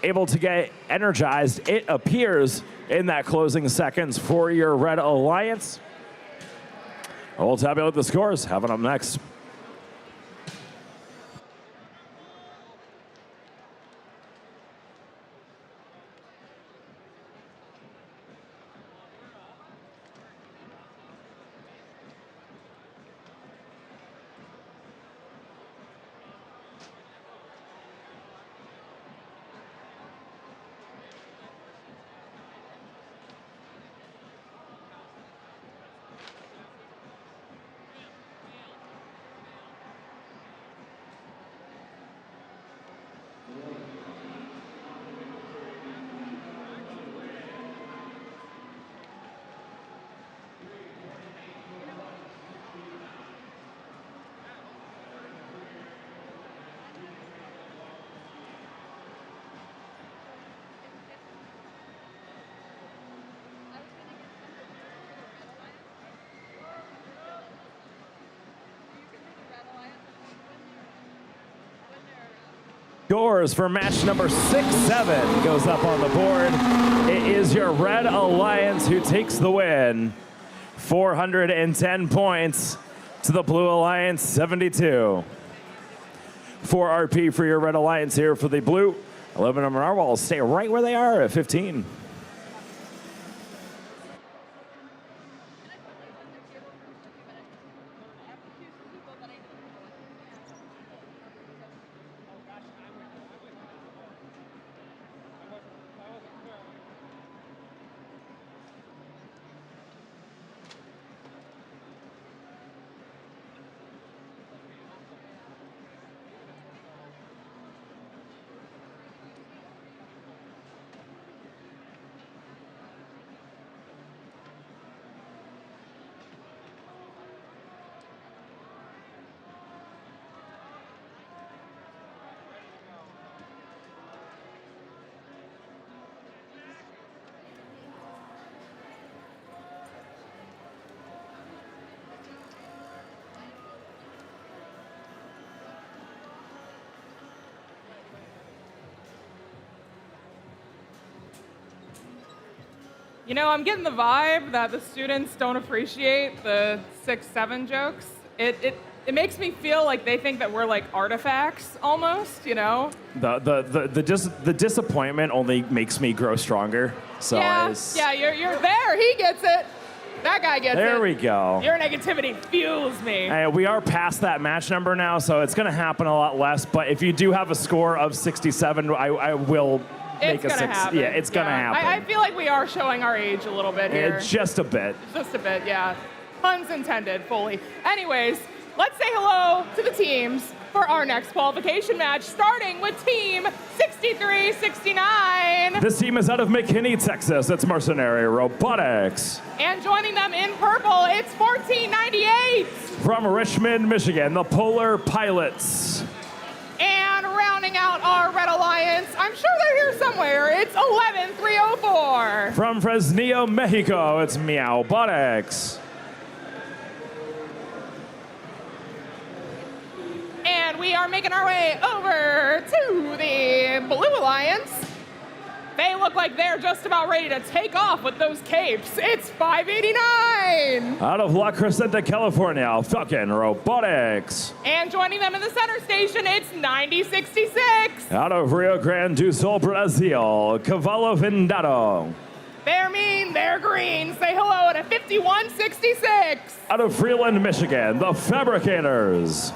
Able to get energized, it appears, in that closing seconds for your Red Alliance. We'll tabulate the scores. Having up next. Scores for match number 6-7 goes up on the board. It is your Red Alliance who takes the win. 410 points to the Blue Alliance 72. 4 RP for your Red Alliance here for the Blue. Aluminum Narwhals stay right where they are at 15. You know, I'm getting the vibe that the students don't appreciate the 6-7 jokes. It makes me feel like they think that we're like artifacts almost, you know? The disappointment only makes me grow stronger. So yeah, you're there. He gets it. That guy gets it. There we go. Your negativity fuels me. We are past that match number now, so it's going to happen a lot less. But if you do have a score of 67, I will make a 6. Happen. Yeah, it's going to happen. I feel like we are showing our age a little bit here. Just a bit. Just a bit, yeah. Puns intended, fully. Anyways, let's say hello to the teams for our next qualification match, starting with Team 6369. This team is out of McKinney, Texas. It's Mercenary Robotics. And joining them in purple, it's 1498. From Richmond, Michigan, the Polar Pilots. And rounding out our Red Alliance, I'm sure they're here somewhere, it's 11304. From Fresnillo, Mexico, it's Meowbotics. And we are making our way over to the Blue Alliance. They look like they're just about ready to take off with those capes. It's 589. Out of La Crescenta, California, Falcon Robotics. And joining them in the center station, it's 9066. Out of Rio Grande do Sul, Brazil, Cavalo Vendado. They're mean, they're green. Say hello at a 5166. Out of Freeland, Michigan, the Fabricators.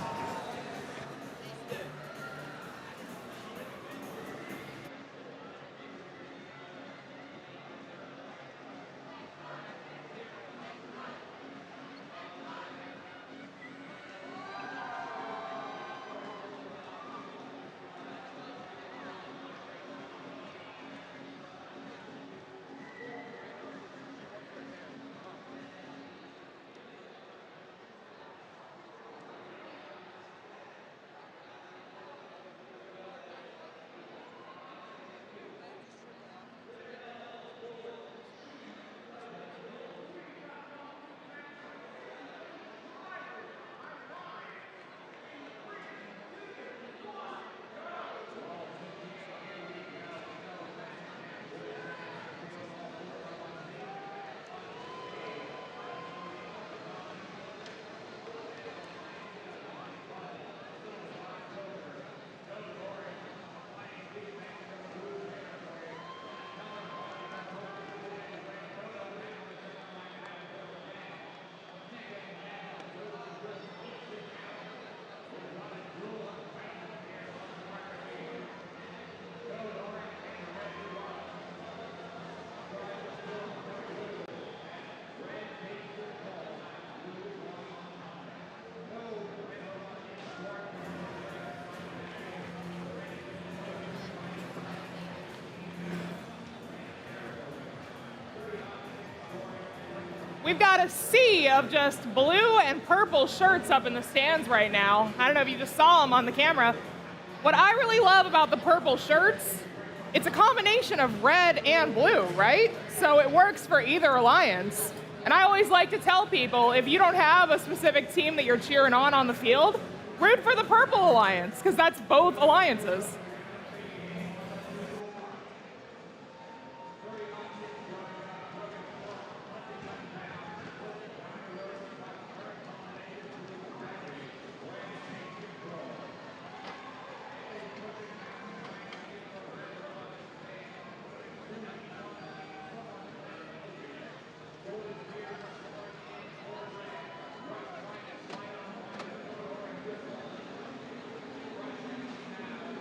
We've got a sea of just blue and purple shirts up in the stands right now. I don't know if you just saw them on the camera. What I really love about the purple shirts, it's a combination of red and blue, right? So it works for either alliance. And I always like to tell people, if you don't have a specific team that you're cheering on the field, root for the purple alliance, because that's both alliances.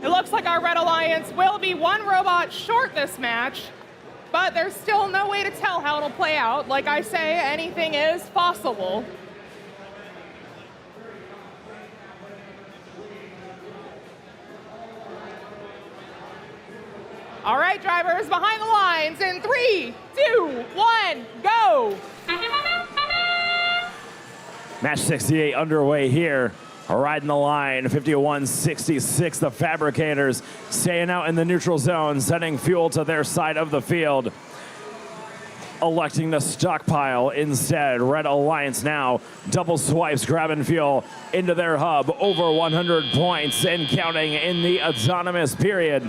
It looks like our Red Alliance will be one robot short this match, but there's still no way to tell how it'll play out. Like I say, anything is possible. All right, drivers, behind the lines in 3, 2, 1, go! Match 68 underway here. Riding the line, 51-66, the Fabricators staying out in the neutral zone, sending fuel to their side of the field. Electing to stockpile instead. Red Alliance now, double swipes, grabbing fuel into their hub. Over 100 points and counting in the autonomous period.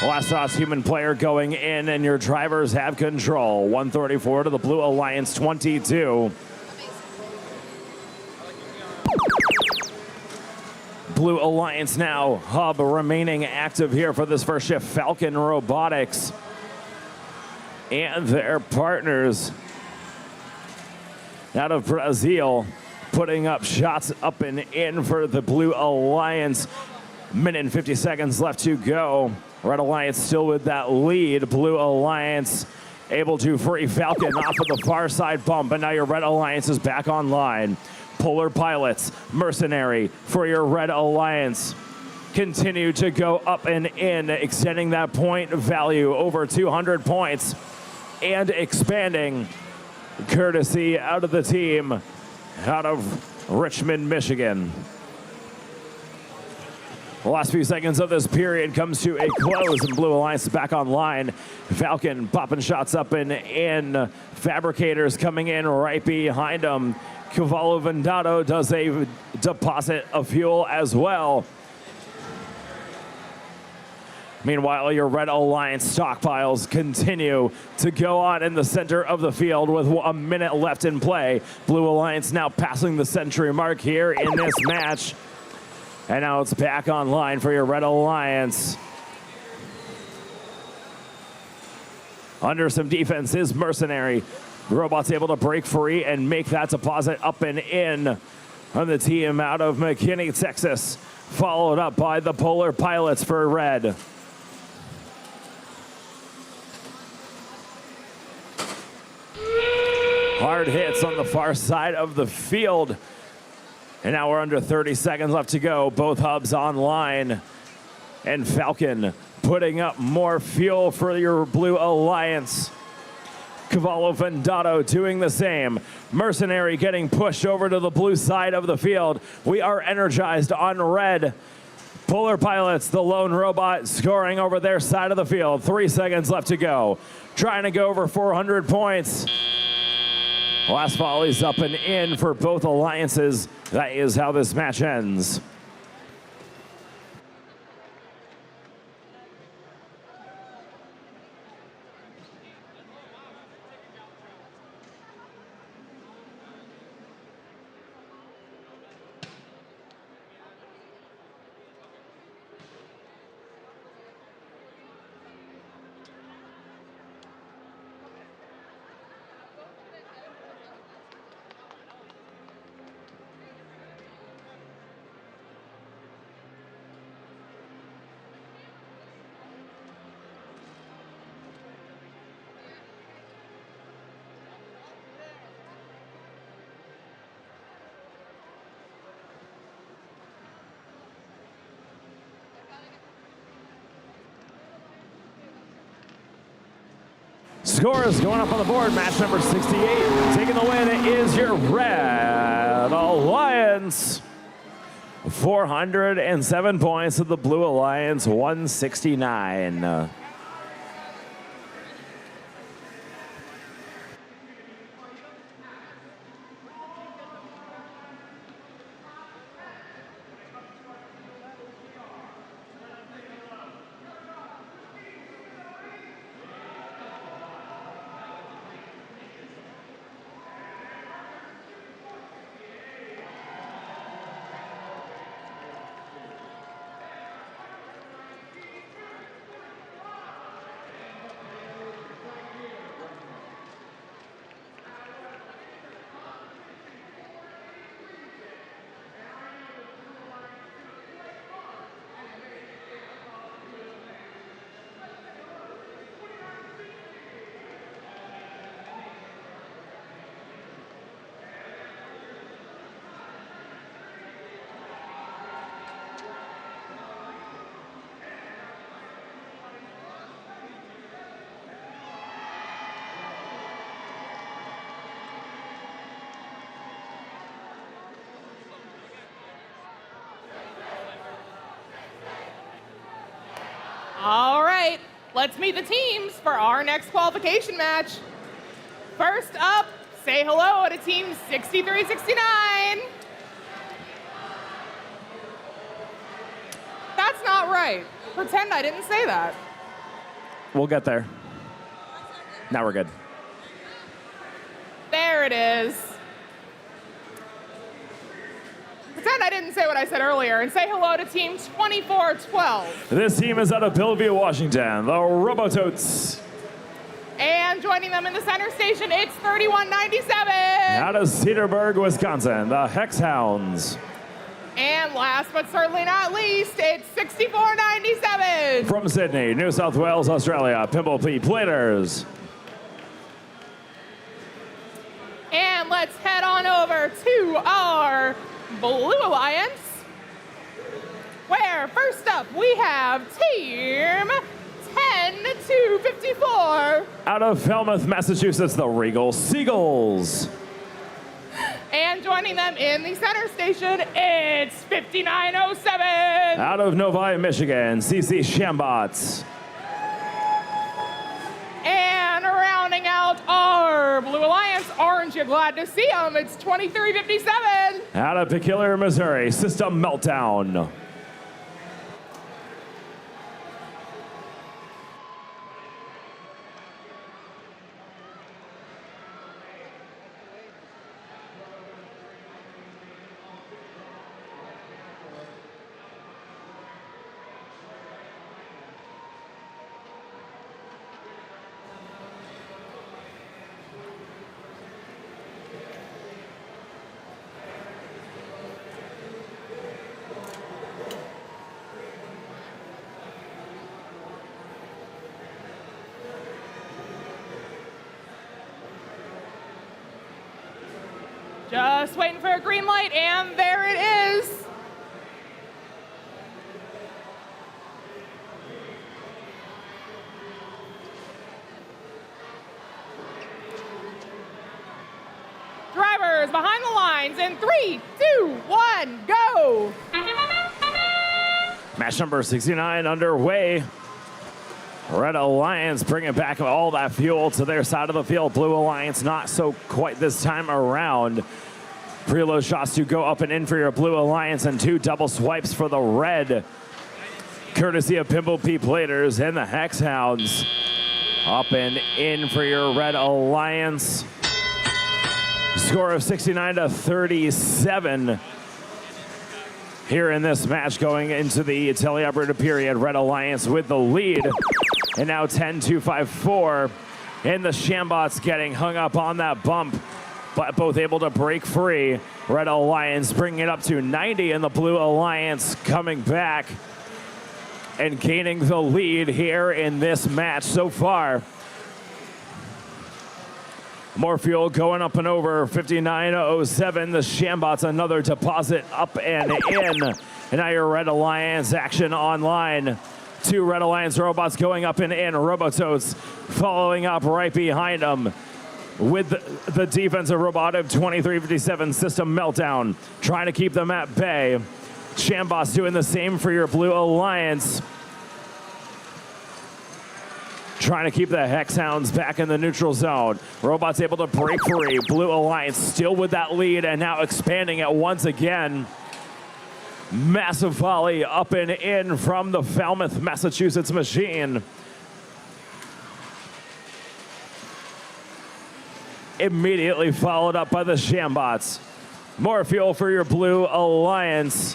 Last sauce human player going in, and your drivers have control. 134 to the Blue Alliance 22. Blue Alliance now, hub remaining active here for this first shift. Falcon Robotics and their partners out of Brazil putting up shots up and in for the Blue Alliance. Minute and 50 seconds left to go. Red Alliance still with that lead. Blue Alliance able to free Falcon off of the far side bump, and now your Red Alliance is back online. Polar Pilots, Mercenary for your Red Alliance. Continue to go up and in, extending that point value over 200 points and expanding, courtesy out of the team out of Richmond, Michigan. The last few seconds of this period comes to a close, and Blue Alliance is back online. Falcon popping shots up and in. Fabricators coming in right behind them. Cavallo Vendado does a deposit of fuel as well. Meanwhile, your Red Alliance stockpiles continue to go on in the center of the field with a minute left in play. Blue Alliance now passing the century mark here in this match. And now it's back online for your Red Alliance. Under some defense is Mercenary. The Robot's able to break free and make that deposit up and in on the team out of McKinney, Texas. Followed up by the Polar Pilots for Red. Hard hits on the far side of the field. And now we're under 30 seconds left to go. Both hubs online. And Falcon putting up more fuel for your Blue Alliance. Cavallo Vendato doing the same. Mercenary getting pushed over to the blue side of the field. We are energized on red. Polar Pilots, the lone robot, scoring over their side of the field. 3 seconds left to go. Trying to go over 400 points. Last volley's up and in for both alliances. That is how this match ends. Scores going up on the board. Match number 68. Taking the win is your Red Alliance. 407 points to the Blue Alliance, 169. All right, let's meet the teams for our next qualification match. First up, say hello to Team 6369. That's not right. Pretend I didn't say that. We'll get there. Now we're good. There it is. Pretend I didn't say what I said earlier and say hello to Team 2412. This team is out of Bellevue, Washington, the Robototes. And joining them in the center station, it's 3197. Out of Cedarburg, Wisconsin, the Hex Hounds. And last but certainly not least, it's 6497. From Sydney, New South Wales, Australia, Pimbleby Platers. And let's head on over to our Blue Alliance, where first up we have Team 10254. Out of Falmouth, Massachusetts, the Regal Seagulls. And joining them in the center station, it's 5907. Out of Novi, Michigan, CC Shambots. And rounding out our Blue Alliance, aren't you glad to see them? It's 2357. Out of Peculiar, Missouri, System Meltdown. Just waiting for a green light, and there it is. Drivers behind the lines in 3, 2, 1, go! Match number 69 underway. Red Alliance bringing back all that fuel to their side of the field. Blue Alliance not so quite this time around. Preload shots to go up and in for your Blue Alliance and 2 double swipes for the red. Courtesy of Pimple P Platers and the Hex Hounds. Up and in for your Red Alliance. Score of 69 to 37. Here in this match going into the teleoperative period. Red Alliance with the lead. And now 10-2-5-4. And the Shambots getting hung up on that bump, but both able to break free. Red Alliance bringing it up to 90, and the Blue Alliance coming back and gaining the lead here in this match so far. More fuel going up and over, 59.07. The Shambots, another deposit up and in. And now your Red Alliance action online. 2 Red Alliance robots going up and in. Robototes following up right behind them with the defensive Robotic 2357 system meltdown, trying to keep them at bay. Shambots doing the same for your Blue Alliance. Trying to keep the Hex Hounds back in the neutral zone. Robots able to break free. Blue Alliance still with that lead and now expanding it once again. Massive volley up and in from the Falmouth, Massachusetts machine. Immediately followed up by the Shambots. More fuel for your Blue Alliance.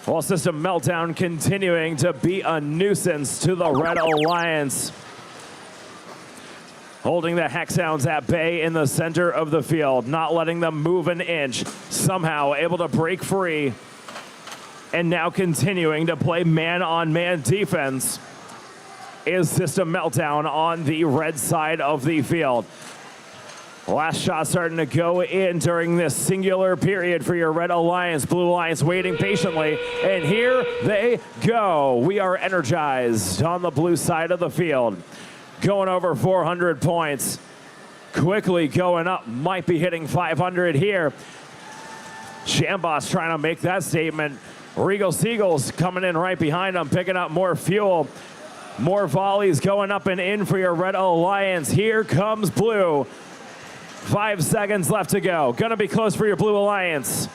While System Meltdown continuing to be a nuisance to the Red Alliance. Holding the Hex Hounds at bay in the center of the field, not letting them move an inch. Somehow able to break free. And now continuing to play man-on-man defense is System Meltdown on the red side of the field. Last shot starting to go in during this singular period for your Red Alliance. Blue Alliance waiting patiently, and here they go. We are energized on the blue side of the field. Going over 400 points. Quickly going up, might be hitting 500 here. Shambots trying to make that statement. Regal Seagulls coming in right behind them, picking up more fuel. More volleys going up and in for your Red Alliance. Here comes Blue. 5 seconds left to go. Gonna be close for your Blue Alliance.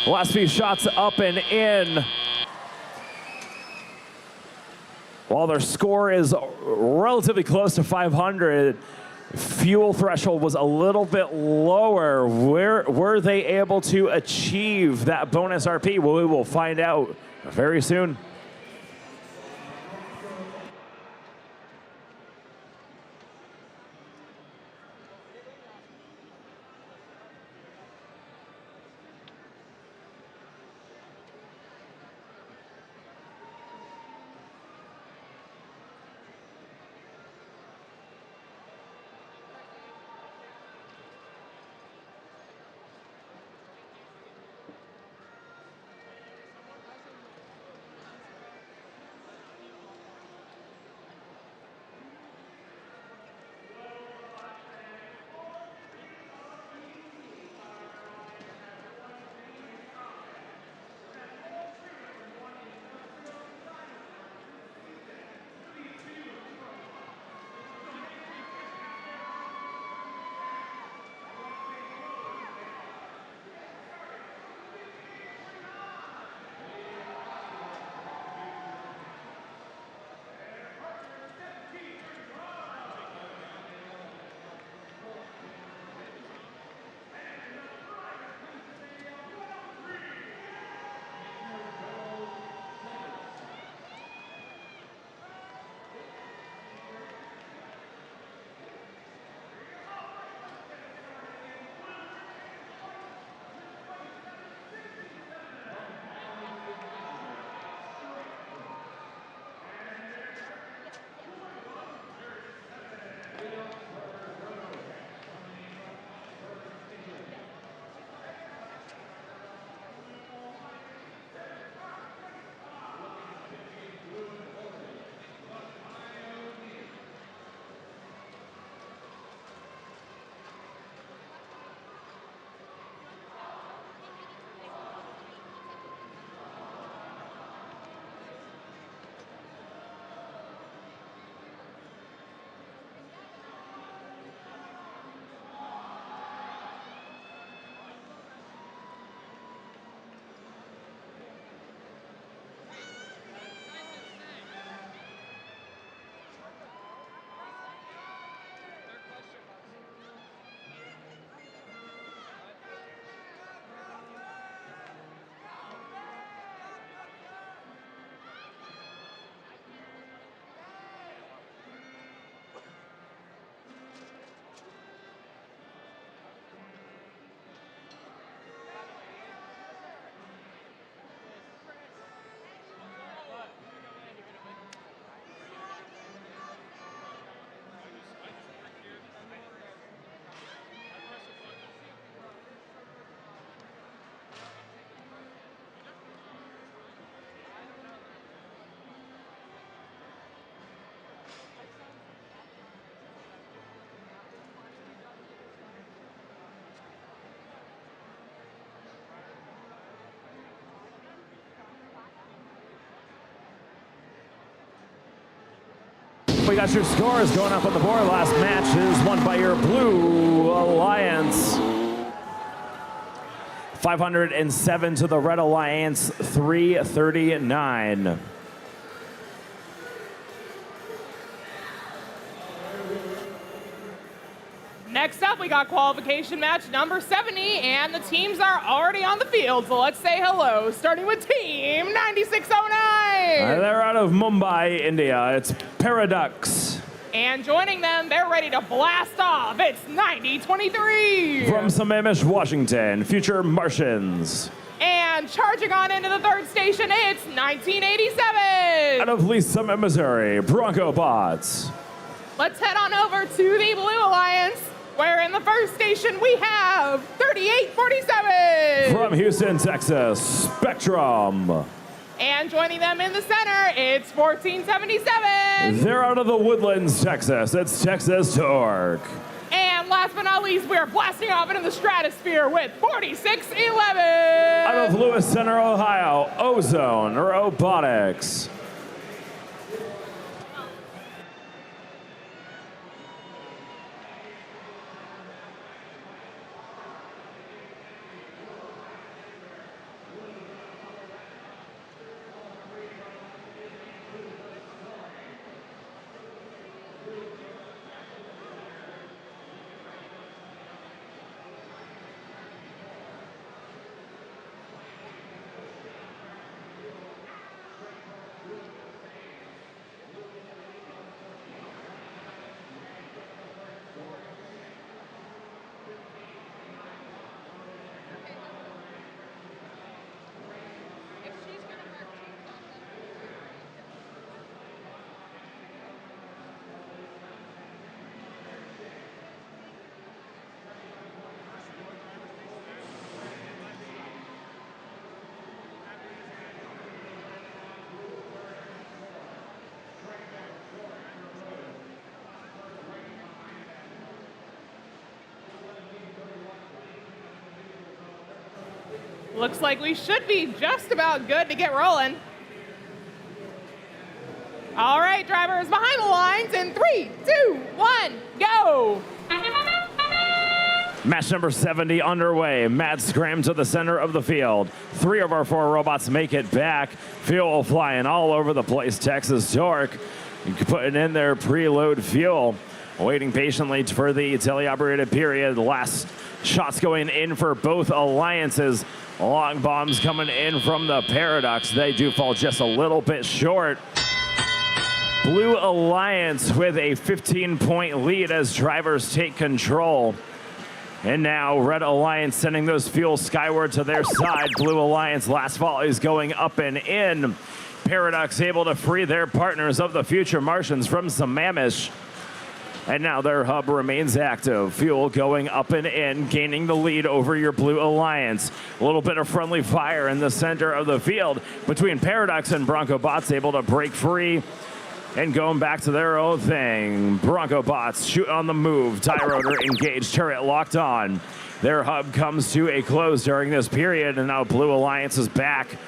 Last few shots up and in. While their score is relatively close to 500, fuel threshold was a little bit lower. Were they able to achieve that bonus RP? Well, we will find out very soon. we got your scores going up on the board. Last match is won by your Blue Alliance. 507 to the Red Alliance, 339. Next up, we got qualification match number 70, and the teams are already on the field, so let's say hello, starting with Team 9609. They're out of Mumbai, India. It's Paradox. And joining them, they're ready to blast off. It's 9023. From Sammamish, Washington, Future Martians. And charging on into the third station, it's 1987. Out of Lee Summit, Missouri, Bronco Bots. Let's head on over to the Blue Alliance, where in the first station we have 3847. From Houston, Texas, Spectrum. And joining them in the center, it's 1477. They're out of the Woodlands, Texas. It's Texas Torque. And last but not least, we're blasting off into the stratosphere with 4611. Out of Lewis Center, Ohio, Ozone Robotics. Looks like we should be just about good to get rolling. All right, drivers behind the lines in 3, 2, 1, go. Match number 70 underway. Mad scram to the center of the field. 3 of our 4 robots make it back. Fuel flying all over the place. Texas Torque putting in their preload fuel. Waiting patiently for the teleoperated period. Last shots going in for both alliances. Long bombs coming in from the Paradox. They do fall just a little bit short. Blue Alliance with a 15-point lead as drivers take control. And now Red Alliance sending those fuels skyward to their side. Blue Alliance last volley is going up and in. Paradox able to free their partners of the Future Martians from Sammamish. And now their hub remains active. Fuel going up and in, gaining the lead over your Blue Alliance. A little bit of friendly fire in the center of the field between Paradox and Bronco Bots, able to break free and going back to their own thing. Bronco Bots shoot on the move. Tie rotor engaged, turret locked on. Their hub comes to a close during this period, and now Blue Alliance is back.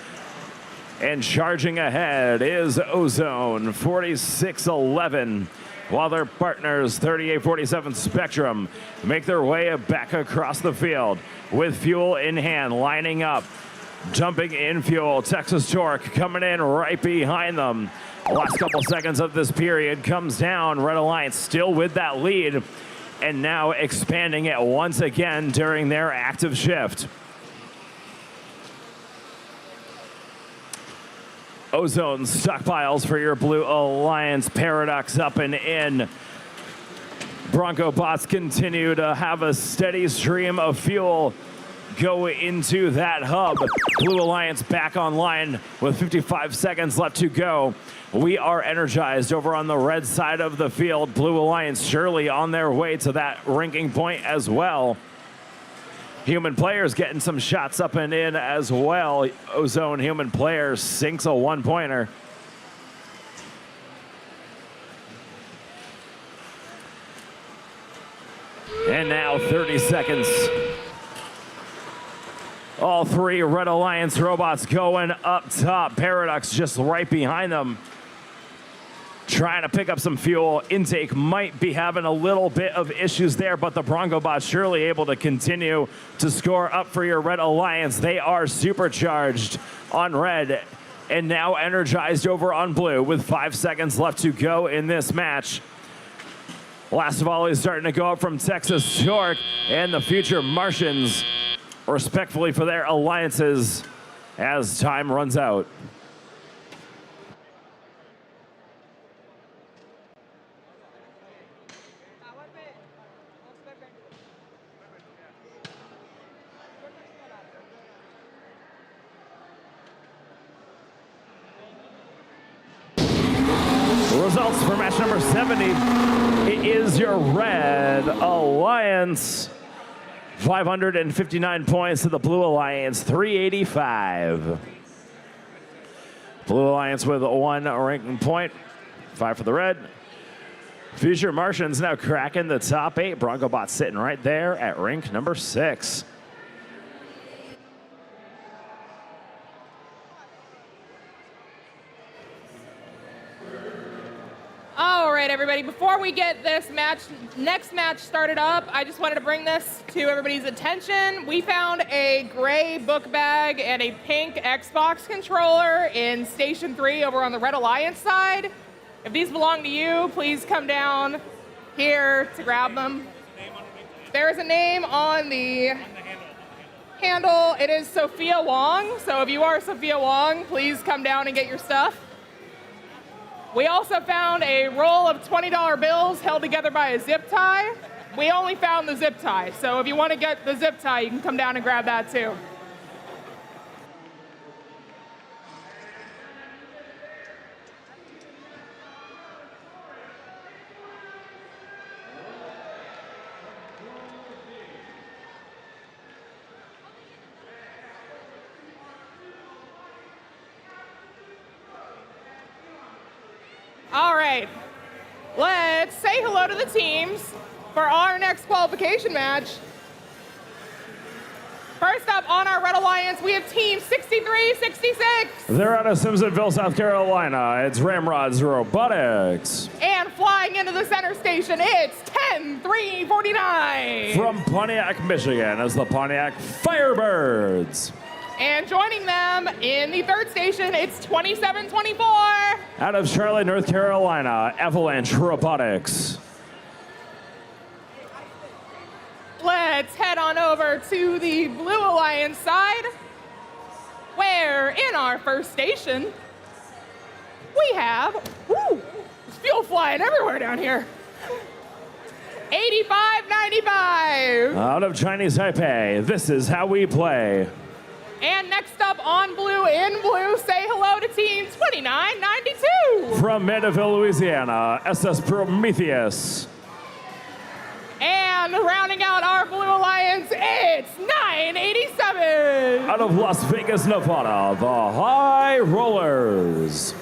And charging ahead is Ozone, 4611. While their partners, 3847 Spectrum, make their way back across the field with fuel in hand, lining up, jumping in fuel. Texas Torque coming in right behind them. Last couple seconds of this period comes down. Red Alliance still with that lead, and now expanding it once again during their active shift. Ozone stockpiles for your Blue Alliance. Paradox up and in. Bronco Bots continue to have a steady stream of fuel go into that hub. Blue Alliance back online with 55 seconds left to go. We are energized over on the red side of the field. Blue Alliance surely on their way to that ranking point as well. Human Players getting some shots up and in as well. Ozone Human Players sinks a 1-pointer. And now 30 seconds. All 3 Red Alliance robots going up top. Paradox just right behind them. trying to pick up some fuel. Intake might be having a little bit of issues there, but the Bronco bots surely able to continue to score up for your Red Alliance. They are supercharged on red and now energized over on blue with 5 seconds left to go in this match. Last volley is starting to go up from Texas Torque and the future Martians, respectfully for their alliances as time runs out. Results for match number 70. It is your Red Alliance. 559 points to the Blue Alliance, 385. Blue Alliance with 1 ranking point, 5 for the Red. Future Martians now cracking the top 8. Bronco Bots sitting right there at rank number 6. All right, everybody, before we get this next match started up, I just wanted to bring this to everybody's attention. We found a gray book bag and a pink Xbox controller in Station 3 over on the Red Alliance side. If these belong to you, please come down here to grab them. There is a name on the handle. It is Sophia Wong, so if you are Sophia Wong, please come down and get your stuff. We also found a roll of $20 bills held together by a zip tie. We only found the zip tie, so if you want to get the zip tie, you can come down and grab that too. All right, let's say hello to the teams for our next qualification match. First up on our Red Alliance, we have Team 6366. They're out of Simpsonville, South Carolina. It's Ramrod's Robotics. And flying into the center station, it's 10349. From Pontiac, Michigan, as the Pontiac Firebirds. And joining them in the third station, it's 2724. Out of Charlotte, North Carolina, Avalanche Robotics. Let's head on over to the Blue Alliance side, where in our first station, we have, there's fuel flying everywhere down here, 8595. Out of Chinese Taipei, this is how we play. And next up on blue, in blue, say hello to Team 2992. From Mandeville, Louisiana, SS Prometheus. And rounding out our Blue Alliance, it's 987. Out of Las Vegas, Nevada, the High Rollers.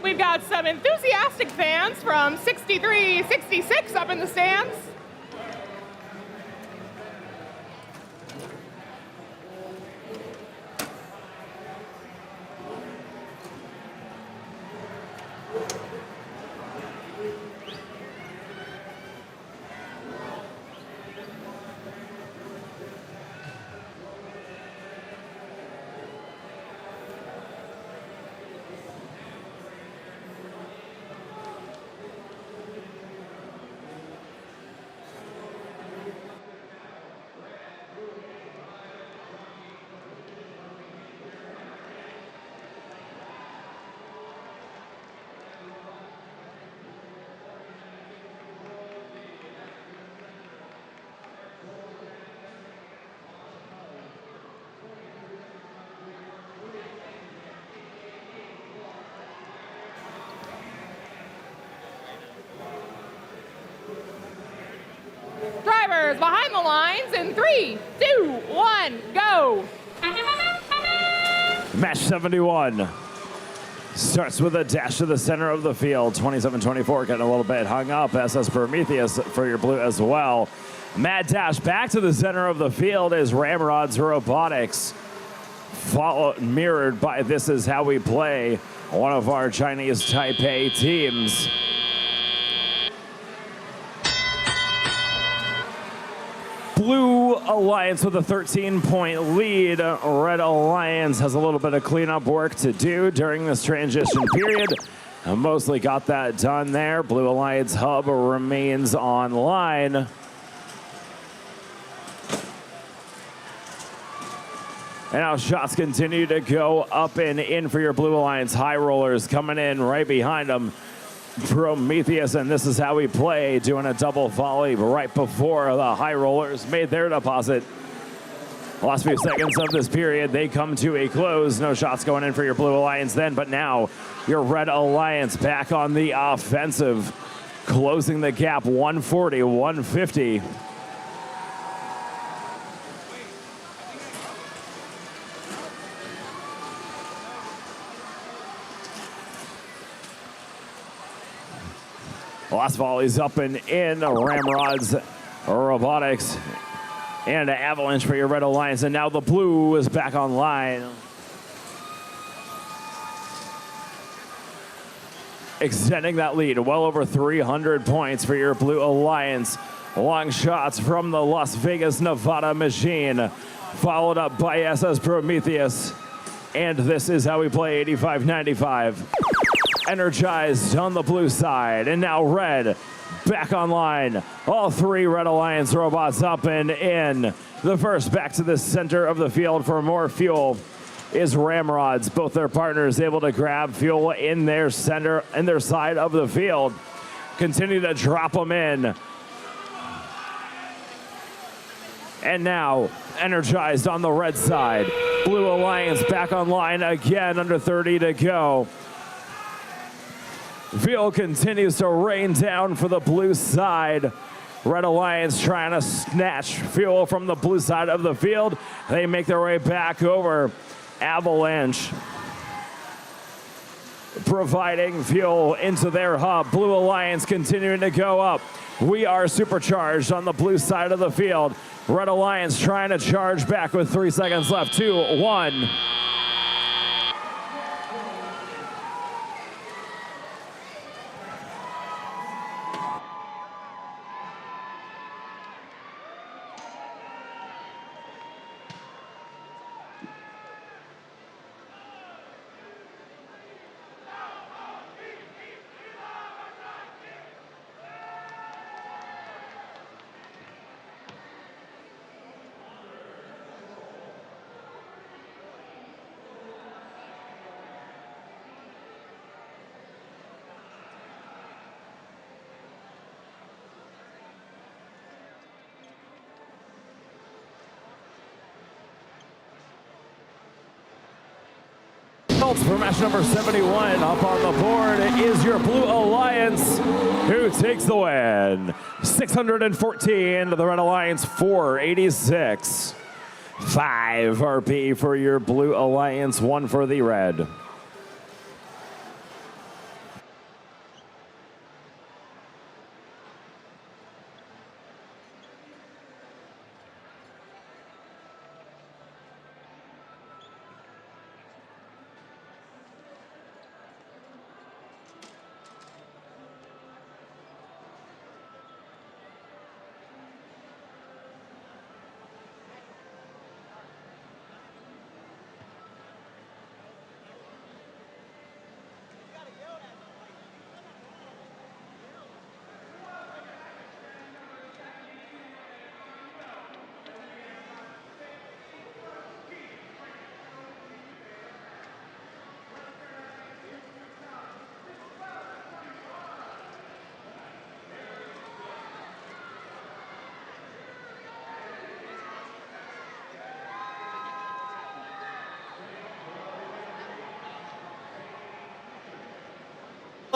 We've got some enthusiastic fans from 6366 up in the stands. Drivers behind the lines in 3, 2, 1, go. Match 71 starts with a dash to the center of the field. 27-24 getting a little bit hung up. SS Prometheus for your blue as well. Mad dash back to the center of the field is Ramrod's Robotics. Mirrored by This Is How We Play, one of our Chinese Taipei teams. Blue Alliance with a 13-point lead. Red Alliance has a little bit of cleanup work to do during this transition period. Mostly got that done there. Blue Alliance hub remains online. And now shots continue to go up and in for your Blue Alliance. High rollers coming in right behind them. Prometheus and This Is How We Play doing a double volley right before the high rollers made their deposit. Last few seconds of this period, they come to a close. No shots going in for your Blue Alliance then, but now your Red Alliance back on the offensive, closing the gap 140-150. Last volley's up and in. Ramrod's Robotics and an Avalanche for your Red Alliance. And now the blue is back online. Extending that lead, well over 300 points for your Blue Alliance. Long shots from the Las Vegas, Nevada machine, followed up by SS Prometheus. And This Is How We Play 85-95. Energized on the blue side, and now red back online. All three Red Alliance robots up and in. The first back to the center of the field for more fuel is Ramrods. Both their partners able to grab fuel in their center and their side of the field. Continue to drop them in. And now energized on the red side. Blue Alliance back online again, under 30 to go. Fuel continues to rain down for the blue side. Red Alliance trying to snatch fuel from the blue side of the field. They make their way back over. Avalanche providing fuel into their hub. Blue Alliance continuing to go up. We are supercharged on the blue side of the field. Red Alliance trying to charge back with 3 seconds left. 2, 1. For match number 71, up on the board is your Blue Alliance, who takes the win. 614 to the Red Alliance, 486. 5 RP for your Blue Alliance, 1 for the Red.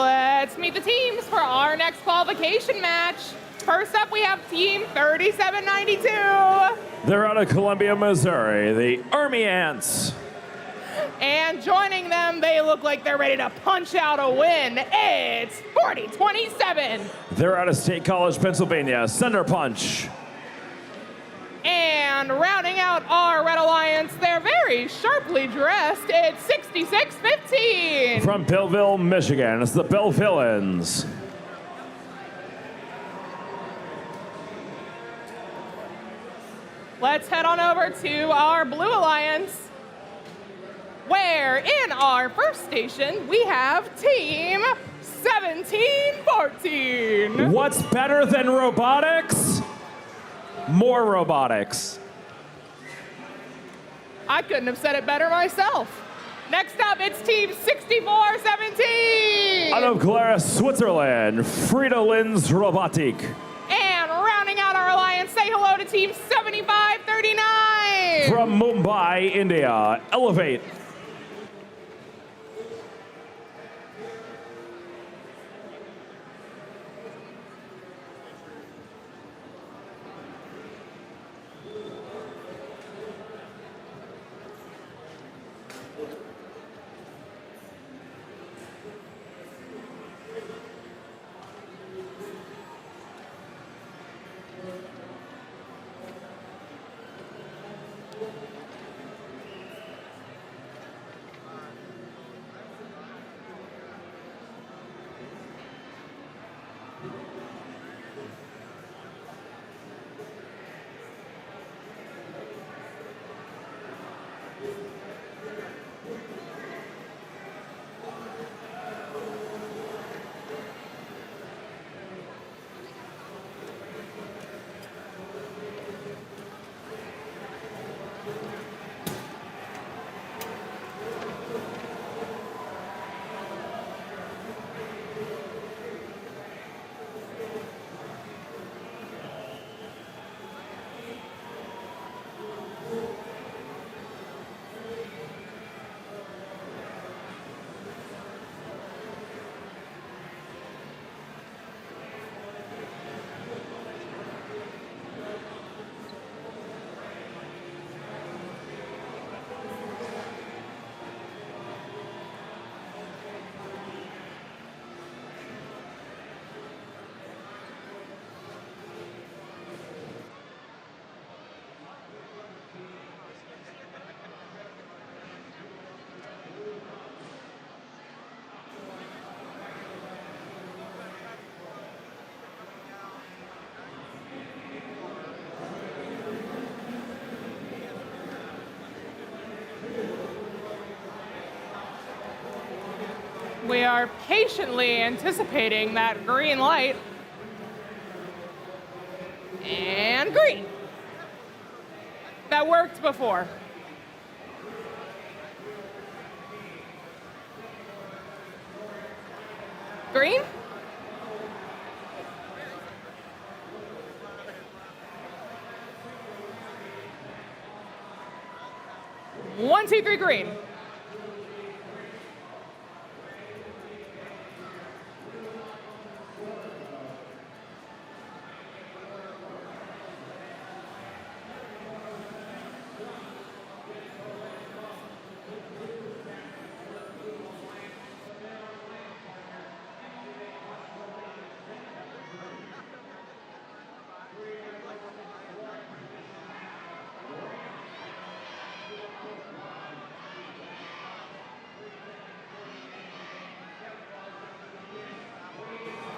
Let's meet the teams for our next qualification match. First up, we have Team 3792. They're out of Columbia, Missouri, the Army Ants. And joining them, they look like they're ready to punch out a win. It's 4027. They're out of State College, Pennsylvania, Center Punch. And rounding out our Red Alliance, they're very sharply dressed. It's 6615. From Belleville, Michigan, it's the Bell Villains. Let's head on over to our Blue Alliance, where in our first station, we have Team 1714. What's better than robotics? More robotics. I couldn't have said it better myself. Next up, it's Team 6417. Out of Glarus, Switzerland, Fridolins Robotik. And rounding out our alliance, say hello to Team 7539. From Mumbai, India, Elevate. We are patiently anticipating that green light. And green. That worked before. Green? One, two, three, green.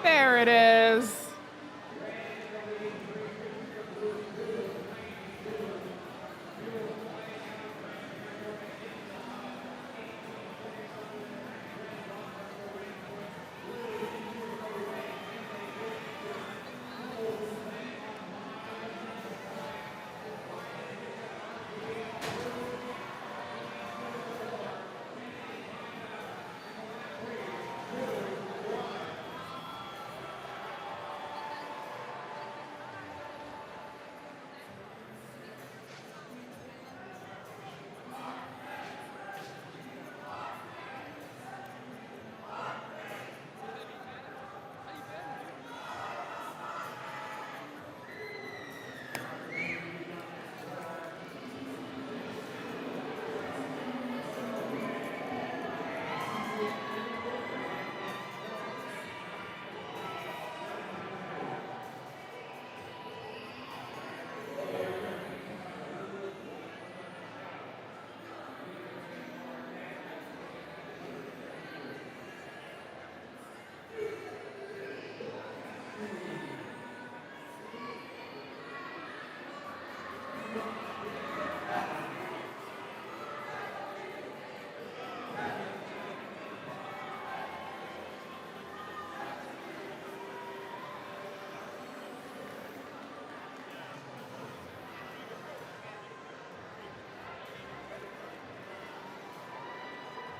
There it is.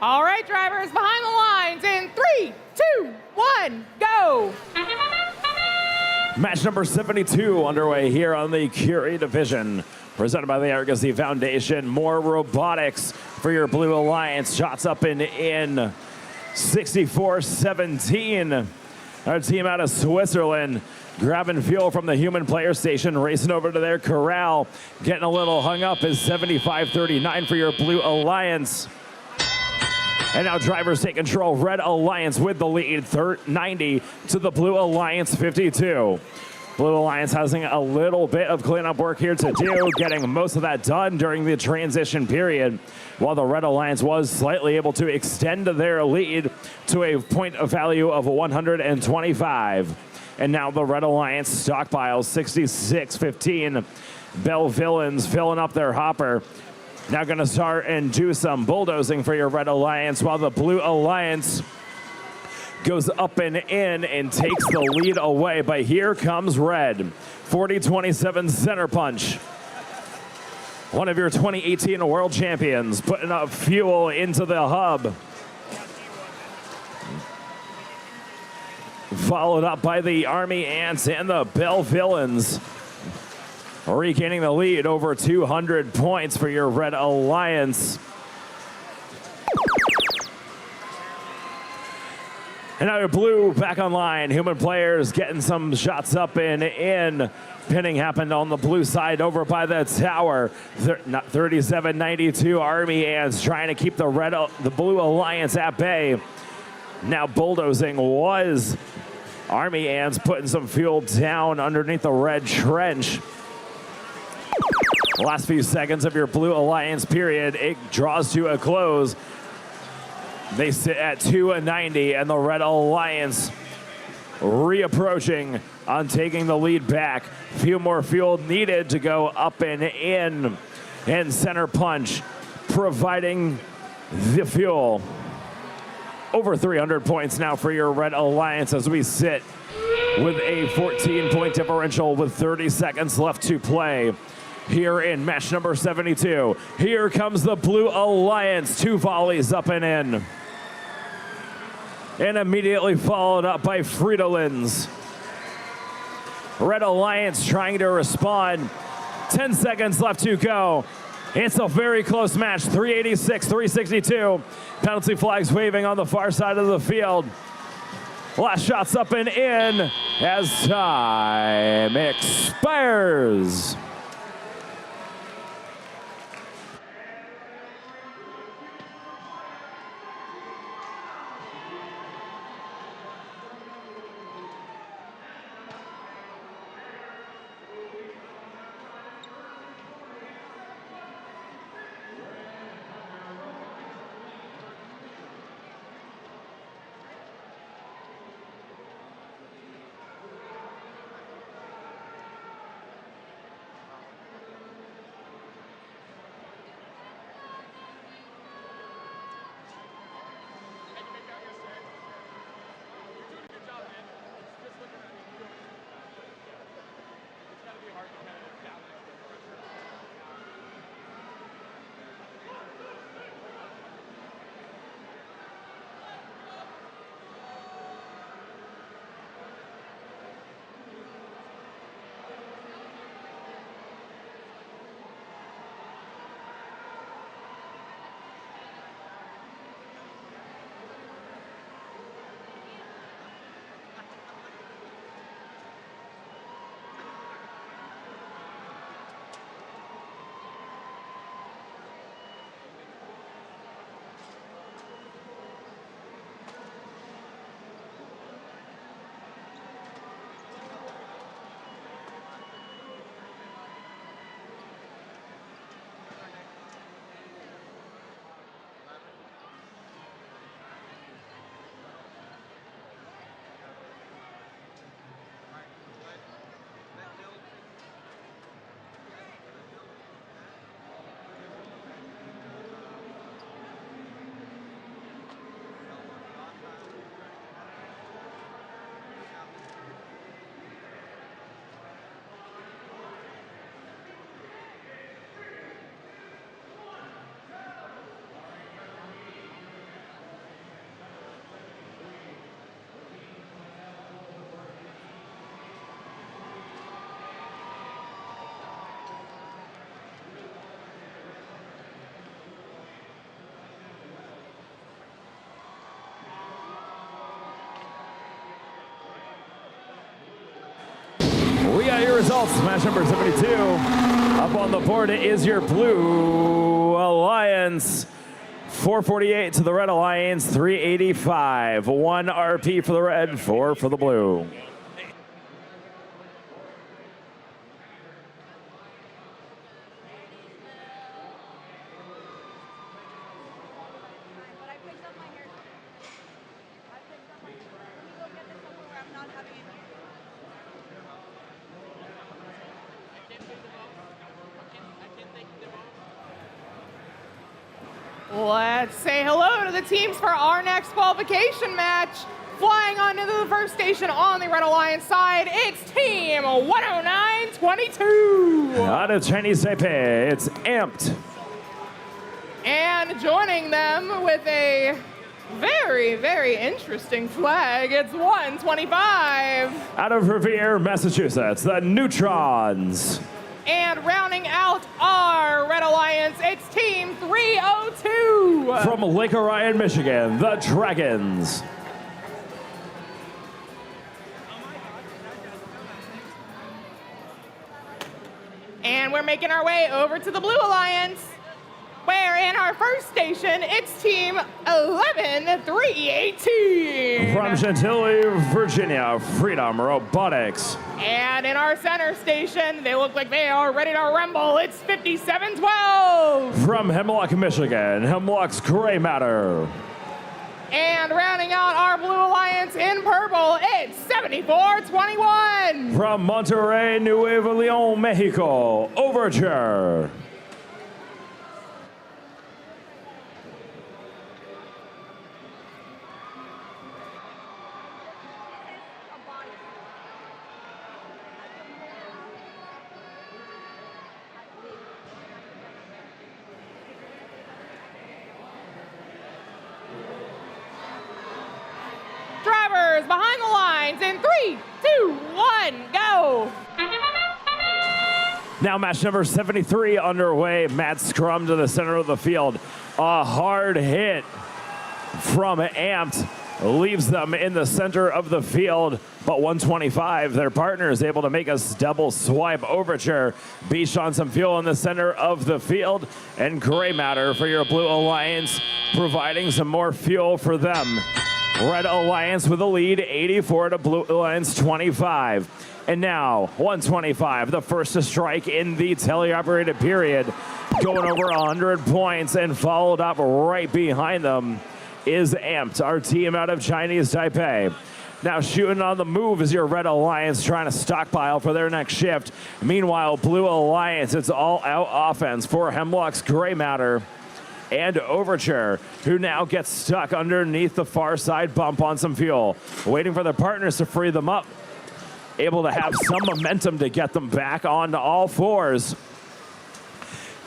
All right, drivers, behind the lines in 3, 2, 1, go. Match number 72 underway here on the Curie division. Presented by the Legacy Foundation. More robotics for your Blue Alliance. Shots up and in 64-17. Our team out of Switzerland grabbing fuel from the human player station, racing over to their corral. Getting a little hung up is 75-39 for your Blue Alliance. And now drivers take control. Red Alliance with the lead, 90 to the Blue Alliance 52. Blue Alliance having a little bit of cleanup work here to do, getting most of that done during the transition period, while the Red Alliance was slightly able to extend their lead to a point of value of 125. And now the Red Alliance stockpiles 66-15. Bell Villains filling up their hopper. Now going to start and do some bulldozing for your Red Alliance, while the Blue Alliance goes up and in and takes the lead away. But here comes Red. 40-27 center punch. One of your 2018 world champions putting up fuel into the hub. Followed up by the Army Ants and the Bell Villains. Regaining the lead, over 200 points for your Red Alliance. And now your Blue back online. Human players getting some shots up and in. Pinning happened on the Blue side over by the tower. 37-92 Army Ants trying to keep the Blue Alliance at bay. Now bulldozing was Army Ants putting some fuel down underneath the red trench. Last few seconds of your Blue Alliance period, it draws to a close. They sit at 2-90, and the Red Alliance reapproaching on taking the lead back. Few more fuel needed to go up and in. And center punch providing the fuel. Over 300 points now for your Red Alliance as we sit with a 14-point differential with 30 seconds left to play. Here in match number 72. Here comes the Blue Alliance. 2 volleys up and in. And immediately followed up by Fridolins. Red Alliance trying to respond. 10 seconds left to go. It's a very close match. 386-362. Penalty flags waving on the far side of the field. Last shots up and in as time expires. got your results. Match number 72. Up on the board is your Blue Alliance. 448 to the Red Alliance, 385. 1 RP for the Red, 4 for the Blue. Let's say hello to the teams for our next qualification match. Flying onto the first station on the Red Alliance side, it's Team 10922. Out of Chinese Taipei, it's Amped. And joining them with a very, very interesting flag, it's 125. Out of Revere, Massachusetts, the Neutrons. And rounding out our Red Alliance, it's Team 302. From Lake Orion, Michigan, the Dragons. And we're making our way over to the Blue Alliance, where in our first station, it's Team 11318. From Chantilly, Virginia, Freedom Robotics. And in our center station, they look like they are ready to rumble. It's 5712. From Hemlock, Michigan, Hemlock's Gray Matter. And rounding out our Blue Alliance in purple, it's 7421. From Monterrey, Nuevo León, Mexico, Overture. Drivers behind the lines in 3, 2, 1, go. Now match number 73 underway. Mad scrum to the center of the field. A hard hit from Amped leaves them in the center of the field, but 125, their partner is able to make a double swipe. Overture beached on some fuel in the center of the field, and Gray Matter for your Blue Alliance, providing some more fuel for them. Red Alliance with a lead, 84 to Blue Alliance 25. And now, 125, the first to strike in the teleoperated period, going over 100 points, and followed up right behind them is Amped, our team out of Chinese Taipei. Now shooting on the move is your Red Alliance, trying to stockpile for their next shift. Meanwhile, Blue Alliance, it's all-out offense for Hemlock's Gray Matter and Overture, who now gets stuck underneath the far side bump on some fuel, waiting for their partners to free them up, able to have some momentum to get them back onto all fours.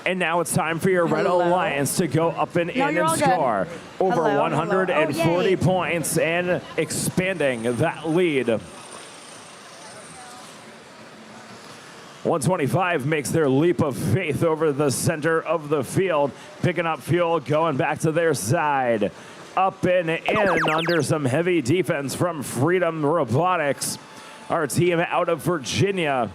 And now it's time for your Red Alliance to go up and in and score over 140 points and expanding that lead. 125 makes their leap of faith over the center of the field, picking up fuel, going back to their side. Up and in under some heavy defense from Freedom Robotics, our team out of Virginia.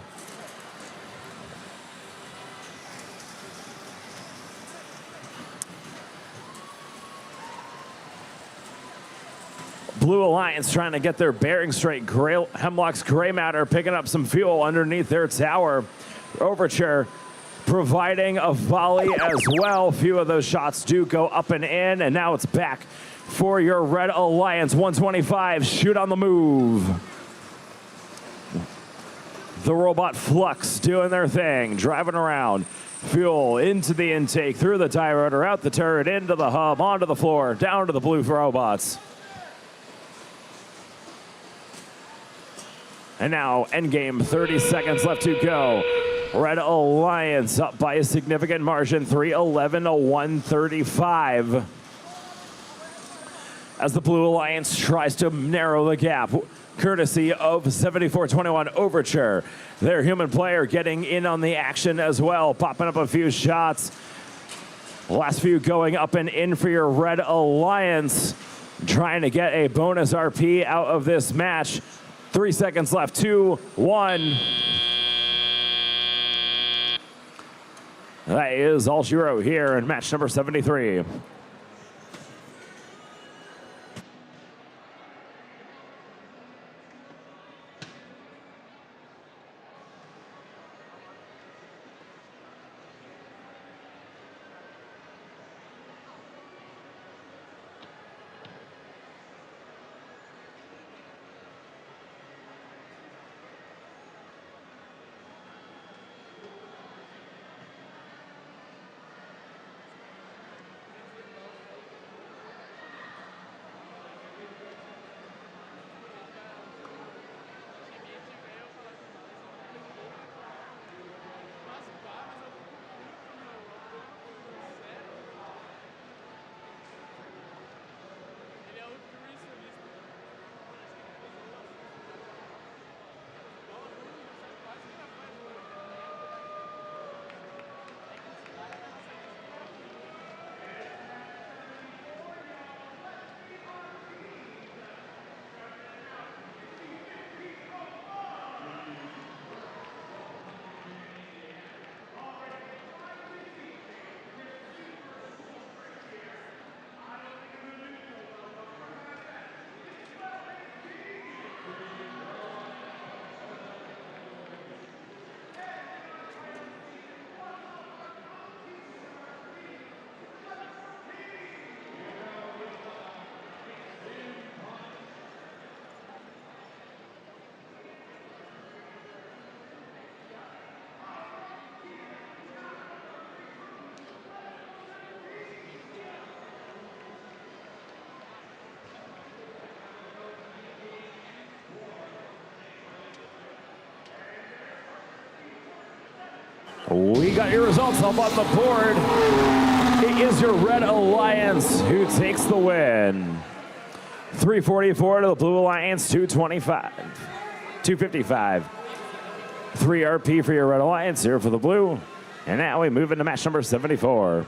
Blue Alliance trying to get their bearing straight. Hemlock's Gray Matter picking up some fuel underneath their tower. Overture providing a volley as well. Few of those shots do go up and in, and now it's back for your Red Alliance. 125, shoot on the move. The robot Flux doing their thing, driving around. Fuel into the intake, through the tie rotor, out the turret, into the hub, onto the floor, down to the blue robots. And now, endgame, 30 seconds left to go. Red Alliance up by a significant margin, 311 to 135. As the Blue Alliance tries to narrow the gap, courtesy of 7421 Overture. Their human player getting in on the action as well, popping up a few shots. Last few going up and in for your Red Alliance, trying to get a bonus RP out of this match. 3 seconds left, 2, 1. That is all she wrote here in match number 73. We got your results up on the board. It is your Red Alliance who takes the win. 344 to the Blue Alliance, 255. 3 RP for your Red Alliance, 0 for the Blue. And now we move into match number 74.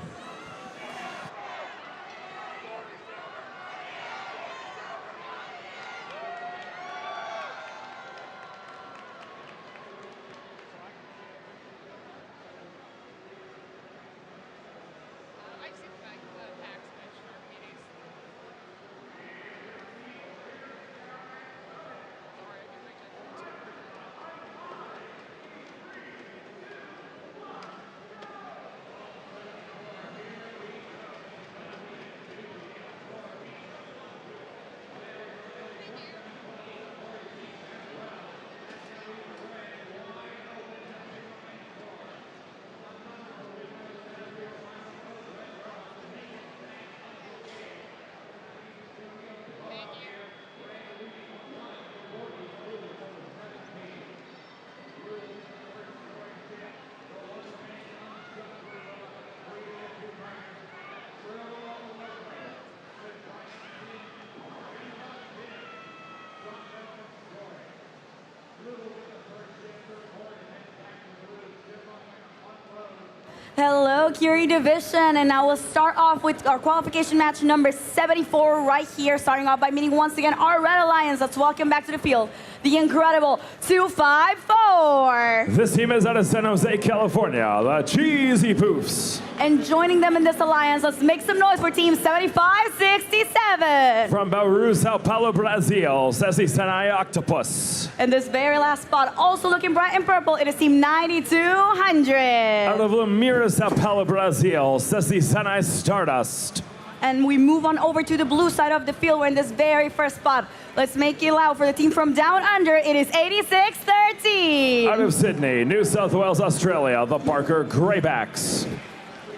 Hello, Curie Division, and now we'll start off with our qualification match number 74 right here, starting off by meeting once again our Red Alliance. Let's welcome back to the field the incredible 254. This team is out of San Jose, California, the Cheesy Poofs. And joining them in this alliance, let's make some noise for team 7567. From Bauru, Sao Paulo, Brazil, Ceci Sanai Octopus. And this very last spot, also looking bright in purple, it is team 9200. Out of Lamira, Sao Paulo, Brazil, Ceci Sanai Stardust. And we move on over to the blue side of the field. We're in this very first spot. Let's make it loud for the team from down under. It is 8613. Out of Sydney, New South Wales, Australia, the Barker Greybacks.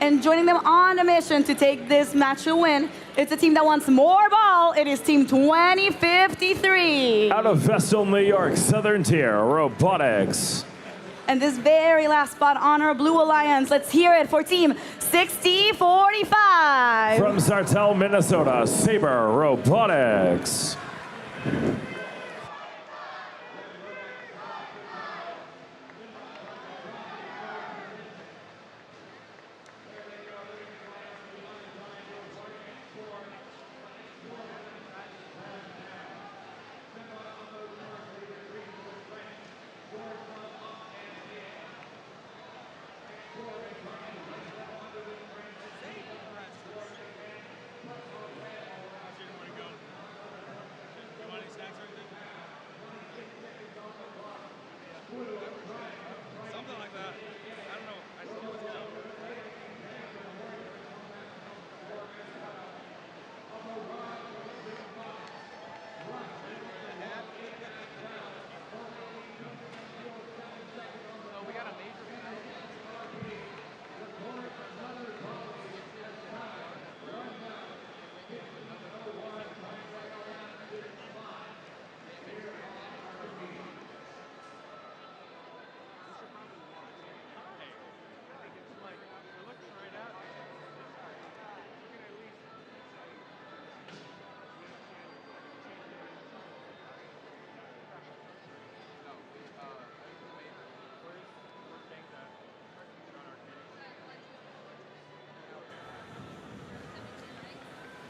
And joining them on a mission to take this match to win, it's a team that wants more ball. It is team 2053. Out of Vestal, New York, Southern Tier, Robotics. And this very last spot on our Blue Alliance, let's hear it for team 6045. From Sartell, Minnesota, Saber Robotics.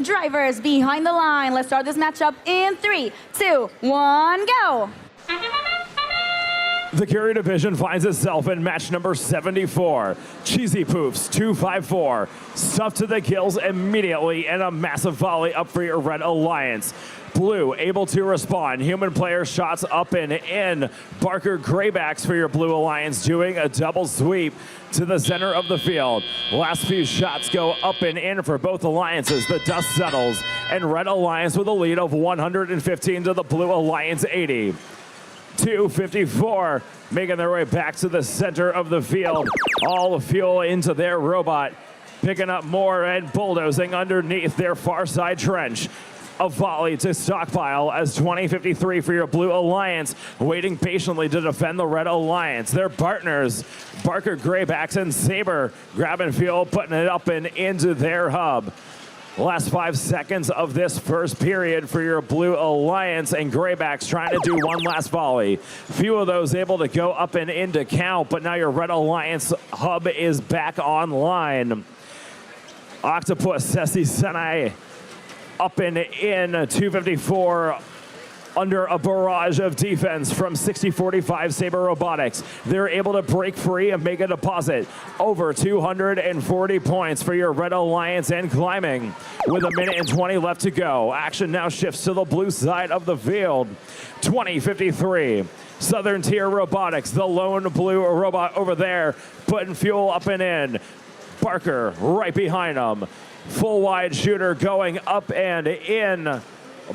Drivers behind the line. Let's start this matchup in 3, 2, 1, go. The Curie division finds itself in match number 74. Cheesy Poofs 254. Stuffed to the gills immediately and a massive volley up for your Red Alliance. Blue able to respond. Human player shots up and in. Barker Graybacks for your Blue Alliance doing a double sweep to the center of the field. Last few shots go up and in for both alliances. The dust settles and Red Alliance with a lead of 115 to the Blue Alliance 80. 254 making their way back to the center of the field. All the fuel into their robot, picking up more and bulldozing underneath their far side trench. A volley to stockpile as 2053 for your Blue Alliance, waiting patiently to defend the Red Alliance. Their partners, Barker Graybacks and Saber, grabbing fuel, putting it up and into their hub. Last 5 seconds of this first period for your Blue Alliance, and Graybacks trying to do one last volley. Few of those able to go up and into count, but now your Red Alliance hub is back online. Octopus, Sessi Senai, up and in, 254 under a barrage of defense from 6045 Saber Robotics. They're able to break free and make a deposit. Over 240 points for your Red Alliance and climbing. With a minute and 20 left to go. Action now shifts to the blue side of the field. 2053. Southern Tier Robotics, the lone blue robot over there, putting fuel up and in. Barker right behind them. Full wide shooter going up and in,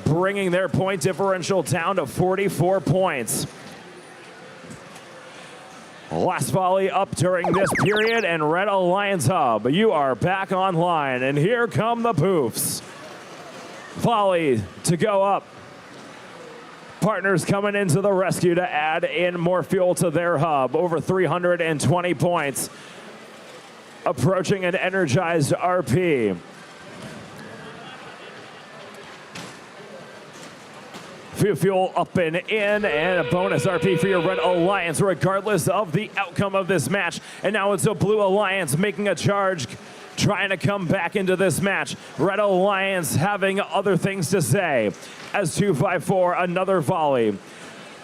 bringing their point differential down to 44 points. Last volley up during this period, and Red Alliance Hub, you are back online, and here come the Poofs. Volley to go up. Partners coming into the rescue to add in more fuel to their hub, over 320 points. Approaching an energized RP. Fuel up and in, and a bonus RP for your Red Alliance, regardless of the outcome of this match. And now it's a Blue Alliance making a charge, trying to come back into this match. Red Alliance having other things to say. As 254, another volley.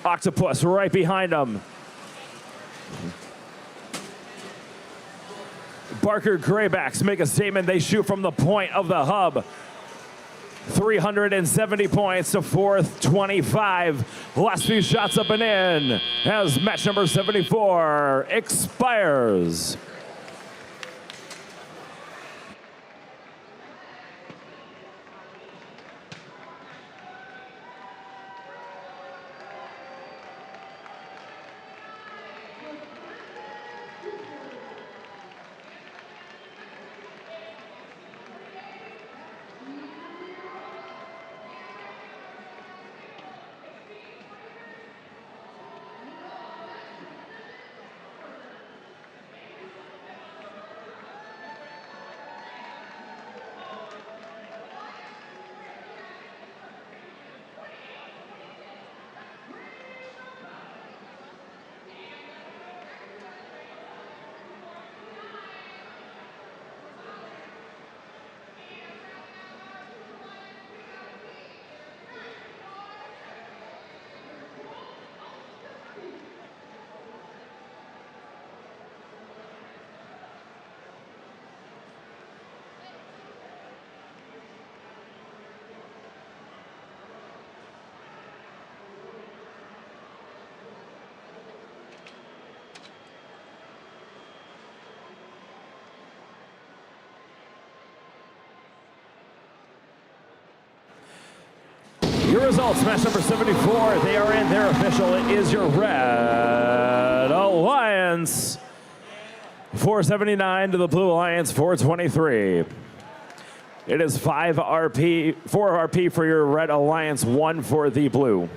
Octopus right behind them. Barker Graybacks make a statement. They shoot from the point of the hub. 370 points to 425. Last few shots up and in as match number 74 expires. Your results, match number 74, they are in. Their official is your Red Alliance. 479 to the Blue Alliance, 423. It is 4 RP for your Red Alliance, 1 for the Blue.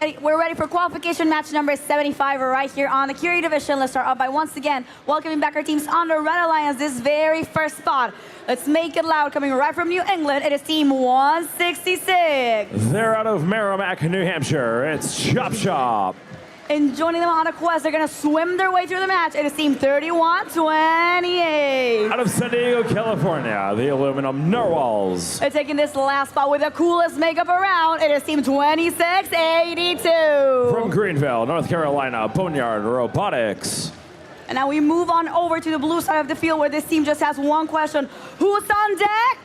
We're ready for qualification match number 75 right here on the Curie division. Let's start off by once again welcoming back our teams on the Red Alliance, this very first spot. Let's make it loud, coming right from New England. It is team 166. They're out of Merrimack, New Hampshire. It's Chop Chop. And joining them on a quest, they're going to swim their way through the match. It is team 3128. Out of San Diego, California, the aluminum narwhals. They're taking this last spot with the coolest makeup around. It is team 2682. From Greenville, North Carolina, Boneyard Robotics. And now we move on over to the blue side of the field where this team just has one question. Who's on deck?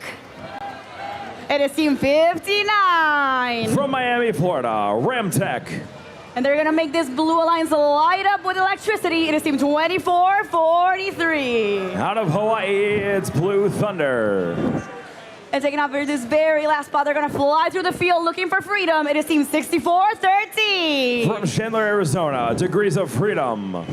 It is team 59. From Miami, Florida, Ramtech. And they're gonna make this blue alliance light up with electricity. It is team 2443. Out of Hawaii, it's Blue Thunder. And taking off for this very last spot, they're gonna fly through the field looking for freedom. It is team 6413. From Chandler, Arizona, Degrees of Freedom.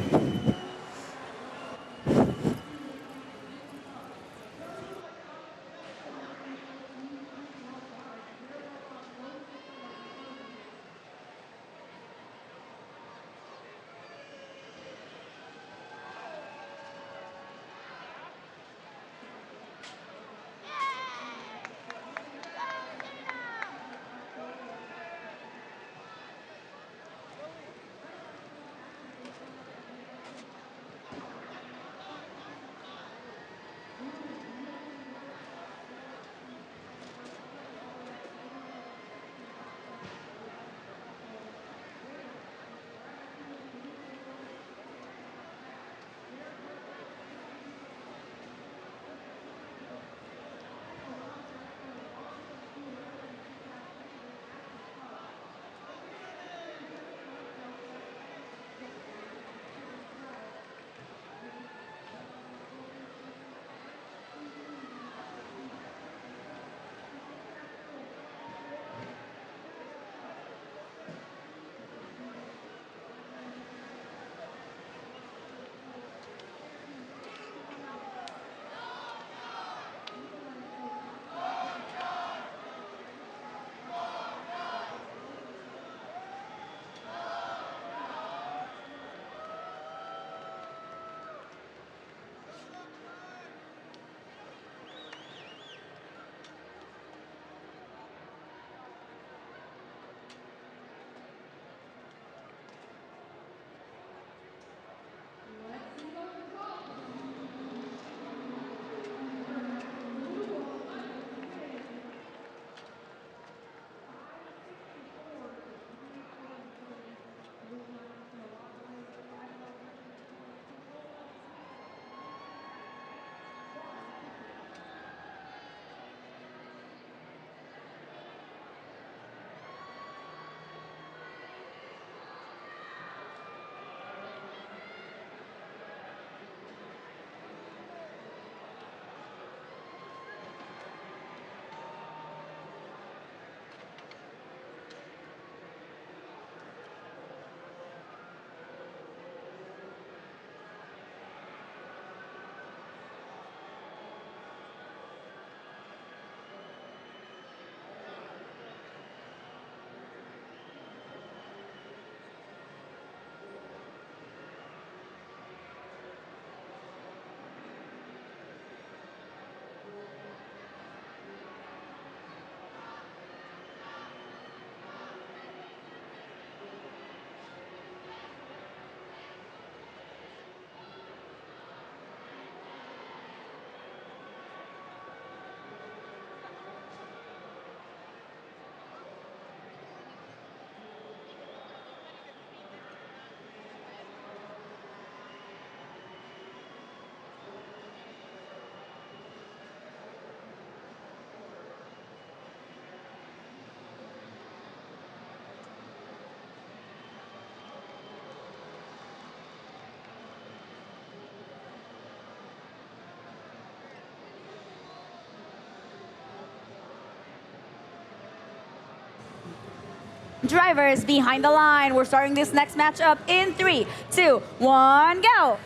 Drivers behind the line. We're starting this next matchup in 3, 2, 1, go.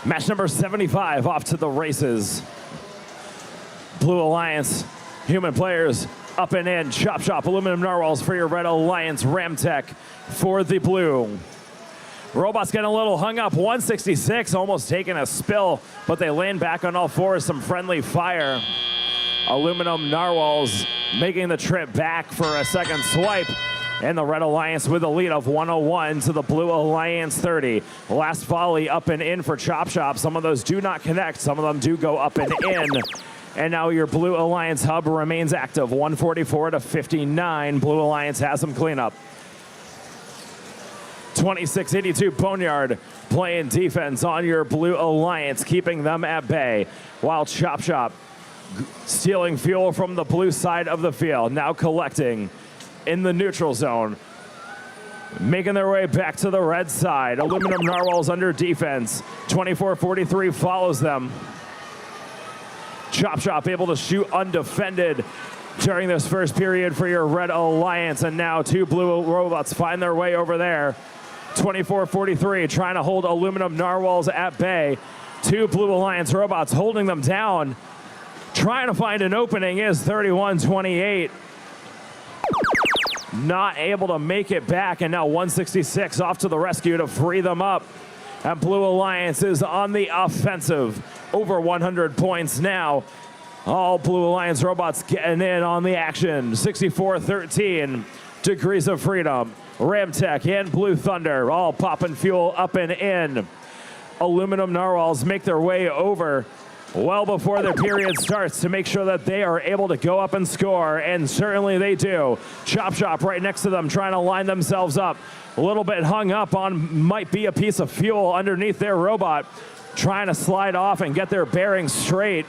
Match number 75 off to the races. Blue Alliance, human players up and in. Chop Chop, aluminum narwhals for your Red Alliance. Ramtech for the blue. Robots getting a little hung up. 166, almost taking a spill, but they land back on all fours. Some friendly fire. Aluminum narwhals making the trip back for a second swipe. And the Red Alliance with a lead of 101 to the Blue Alliance 30. Last volley up and in for Chop Chop. Some of those do not connect. Some of them do go up and in. And now your Blue Alliance hub remains active. 144 to 59. Blue Alliance has some cleanup. 26-82 Boneyard playing defense on your Blue Alliance, keeping them at bay. While Chop Chop stealing fuel from the blue side of the field. Now collecting in the neutral zone. Making their way back to the red side. Aluminum narwhals under defense. 24-43 follows them. Chop Chop able to shoot undefended during this first period for your Red Alliance. And now two blue robots find their way over there. 24-43 trying to hold aluminum narwhals at bay. Two Blue Alliance robots holding them down. Trying to find an opening is 31-28. Not able to make it back, and now 166 off to the rescue to free them up. And Blue Alliance is on the offensive. Over 100 points now. All Blue Alliance robots getting in on the action. 64-13. Degrees of Freedom. Ramtech and Blue Thunder all popping fuel up and in. Aluminum narwhals make their way over well before their period starts to make sure that they are able to go up and score, and certainly they do. Chop Chop right next to them trying to line themselves up. A little bit hung up on might be a piece of fuel underneath their robot, trying to slide off and get their bearings straight.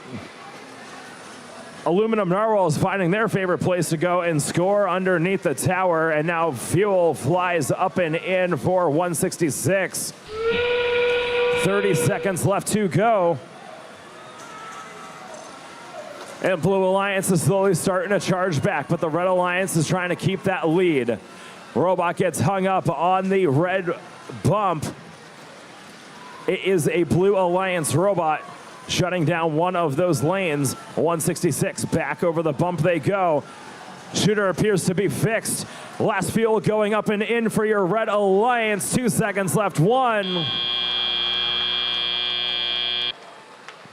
Aluminum narwhals finding their favorite place to go and score underneath the tower, and now fuel flies up and in for 166. 30 seconds left to go. And Blue Alliance is slowly starting to charge back, but the Red Alliance is trying to keep that lead. Robot gets hung up on the red bump. It is a Blue Alliance robot shutting down one of those lanes. 166 back over the bump they go. Shooter appears to be fixed. Last fuel going up and in for your Red Alliance. 2 seconds left. One.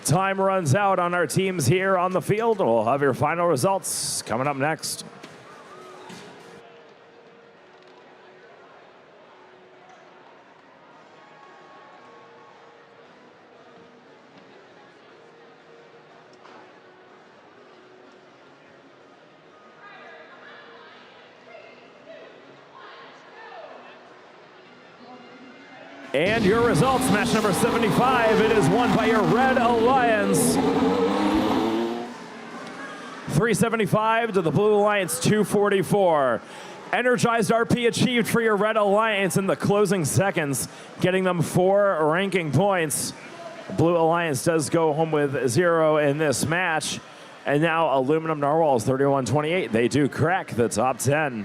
Time runs out on our teams here on the field. We'll have your final results coming up next. And your results, match number 75, it is won by your Red Alliance. 375 to the Blue Alliance 244. Energized RP achieved for your Red Alliance in the closing seconds, getting them 4 ranking points. Blue Alliance does go home with 0 in this match. And now Aluminum Narwhals 31-28. They do crack the top 10.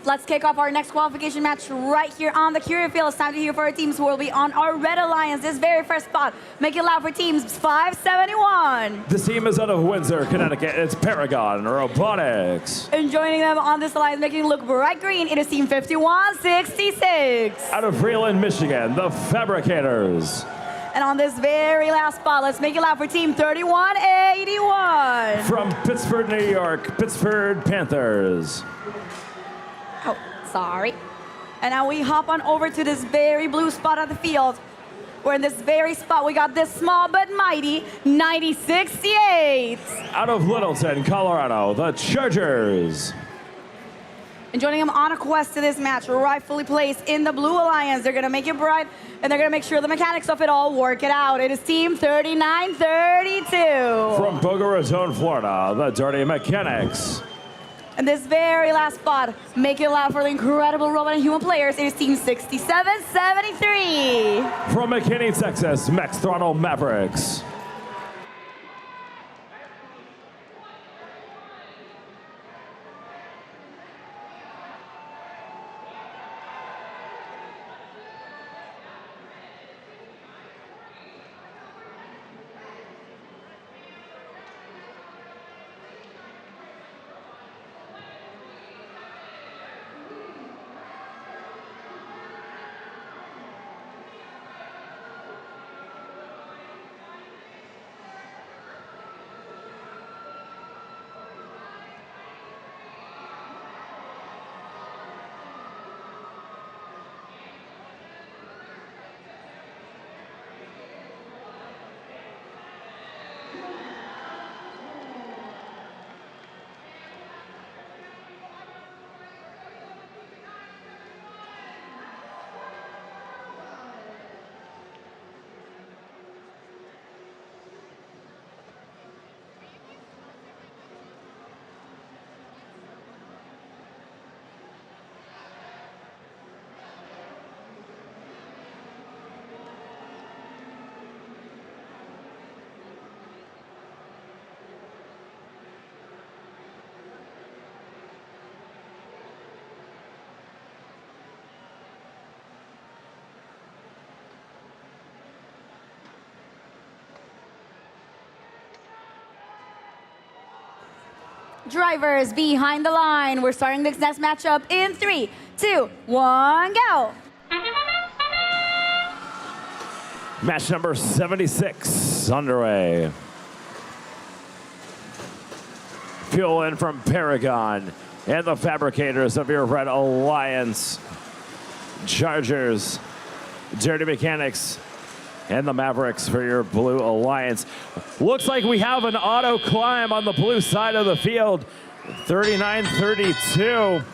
Let's kick off our next qualification match right here on the Curie field. It's time to hear for our teams who will be on our Red Alliance. This very first spot. Make it loud for teams 571. This team is out of Windsor, Connecticut. It's Paragon Robotics. And joining them on this alliance, making it look bright green, it is team 5166. Out of Freeland, Michigan, the Fabricators. And on this very last spot, let's make it loud for team 3181. From Pittsburgh, New York, Pittsburgh Panthers. Oh, sorry. And now we hop on over to this very blue spot of the field. Where in this very spot, we got this small but mighty 9068. Out of Littleton, Colorado, the Chargers. And joining them on a quest to this match, rightfully placed in the Blue Alliance. They're going to make it bright, and they're going to make sure the mechanics of it all work it out. It is Team 3932. From Boca Raton, Florida, the Dirty Mechanics. And this very last spot, make it loud for the incredible robot and human players. It is Team 6773. From McKinney, Texas, Max Throttle Mavericks. Drivers behind the line. We're starting this next matchup in 3, 2, 1, go. Match number 76 underway. Fuel in from Paragon and the Fabricators of your Red Alliance. Chargers, Dirty Mechanics, and the Mavericks for your Blue Alliance. Looks like we have an auto climb on the blue side of the field. 39-32.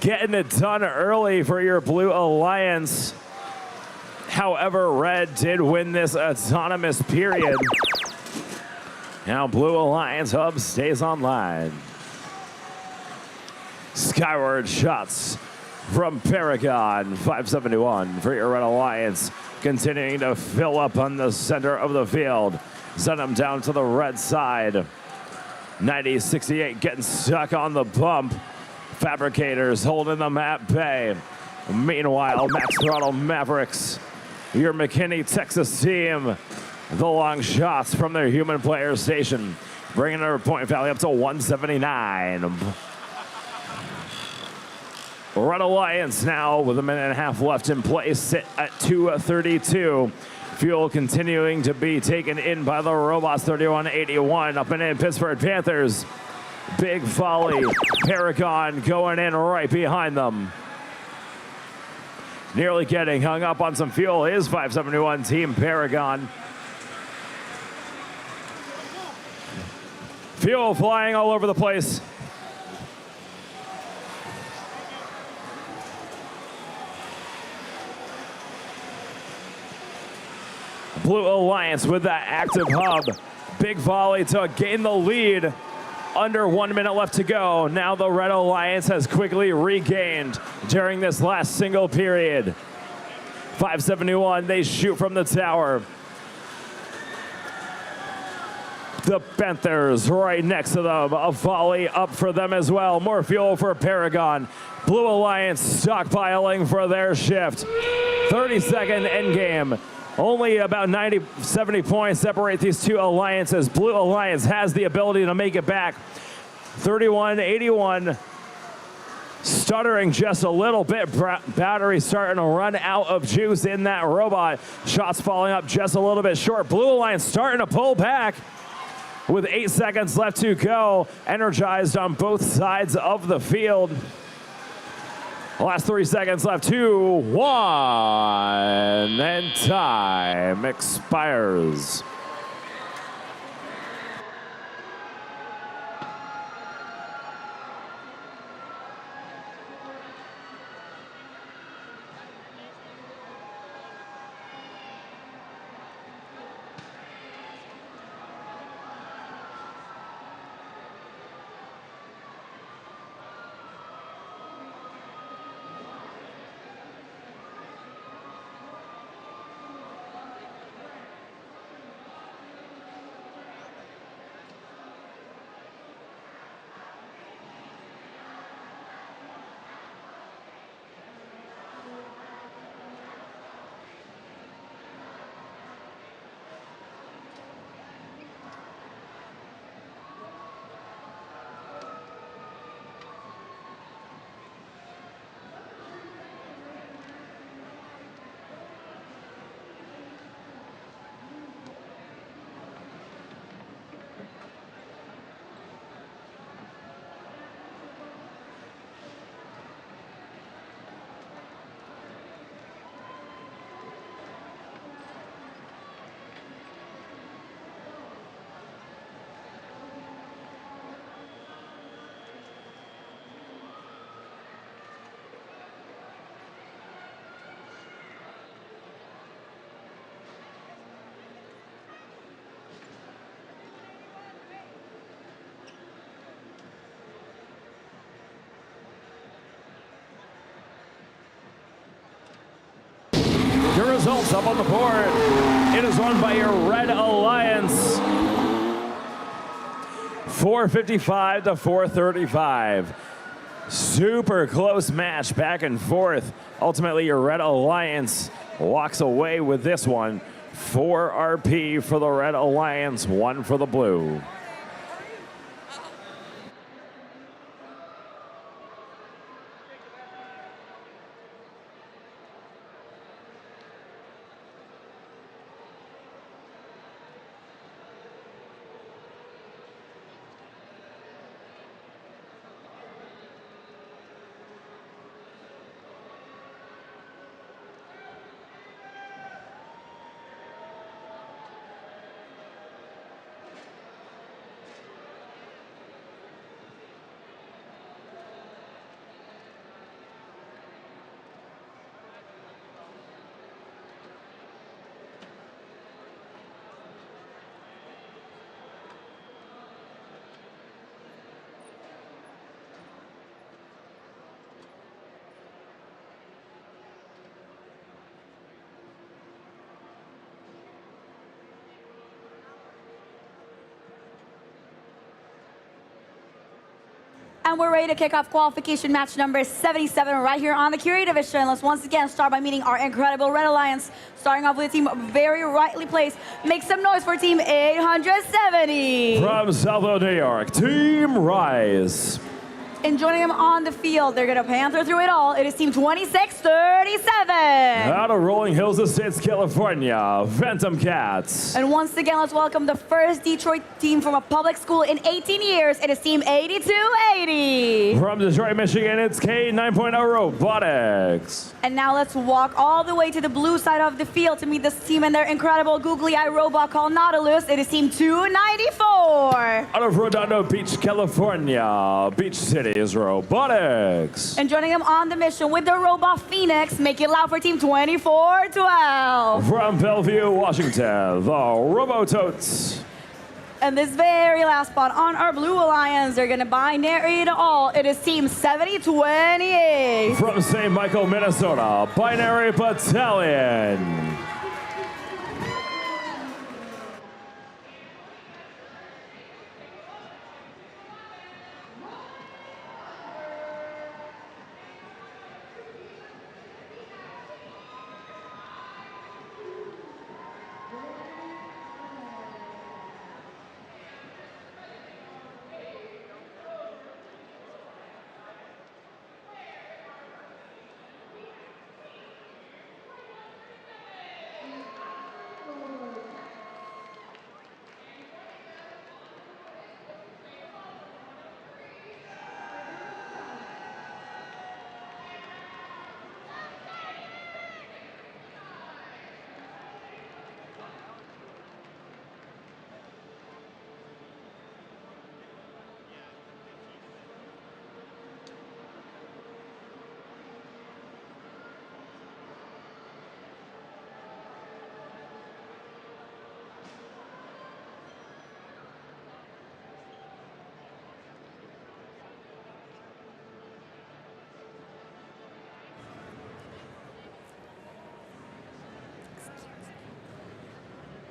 Getting it done early for your Blue Alliance. However, Red did win this autonomous period. Now Blue Alliance Hub stays online. Skyward shots from Paragon, 571 for your Red Alliance. Continuing to fill up on the center of the field. Send them down to the red side. 90-68 getting stuck on the bump. Fabricators holding them at bay. Meanwhile, Max Throttle Mavericks, your McKinney, Texas team. The long shots from their human player station, bringing their point value up to 179. Red Alliance now with a minute and a half left in play, sit at 232. Fuel continuing to be taken in by the Robots, 31-81 up and in Pittsburgh Panthers. Big volley, Paragon going in right behind them. Nearly getting hung up on some fuel is 571 Team Paragon. Fuel flying all over the place. Blue Alliance with that active hub. Big volley to gain the lead. Under 1 minute left to go. Now the Red Alliance has quickly regained during this last single period. 571, they shoot from the tower. The Panthers right next to them. A volley up for them as well. More fuel for Paragon. Blue Alliance stockpiling for their shift. 30-second endgame. Only about 70 points separate these two alliances. Blue Alliance has the ability to make it back. 31-81. Stuttering just a little bit. Battery starting to run out of juice in that robot. Shots falling up just a little bit short. Blue Alliance starting to pull back with 8 seconds left to go. Energized on both sides of the field. Last 3 seconds left. 2, 1, and time expires. Your results up on the board. It is won by your Red Alliance. 455 to 435. Super close match back and forth. Ultimately, your Red Alliance walks away with this one. 4 RP for the Red Alliance, 1 for the Blue. And we're ready to kick off qualification match number 77 right here on the Curie division. Let's once again start by meeting our incredible Red Alliance. Starting off with a team very rightly placed. Make some noise for team 870. From Southern New York, Team Rise. And joining them on the field, they're going to panther through it all. It is team 2637. Out of Rolling Hills Estates, California, Phantom Cats. And once again, let's welcome the first Detroit team from a public school in 18 years. It is team 8280. From Detroit, Michigan, it's K9.0 Robotics. And now let's walk all the way to the blue side of the field to meet this team and their incredible googly eye robot called Nautilus. It is team 294. Out of Redondo Beach, California, Beach City is Robotics. And joining them on the mission with the robot Phoenix, make it loud for team 2412. From Bellevue, Washington, the Robototes. And this very last spot on our Blue Alliance, they're gonna binary it all. It is team 7028. From St. Michael, Minnesota, Binary Battalion.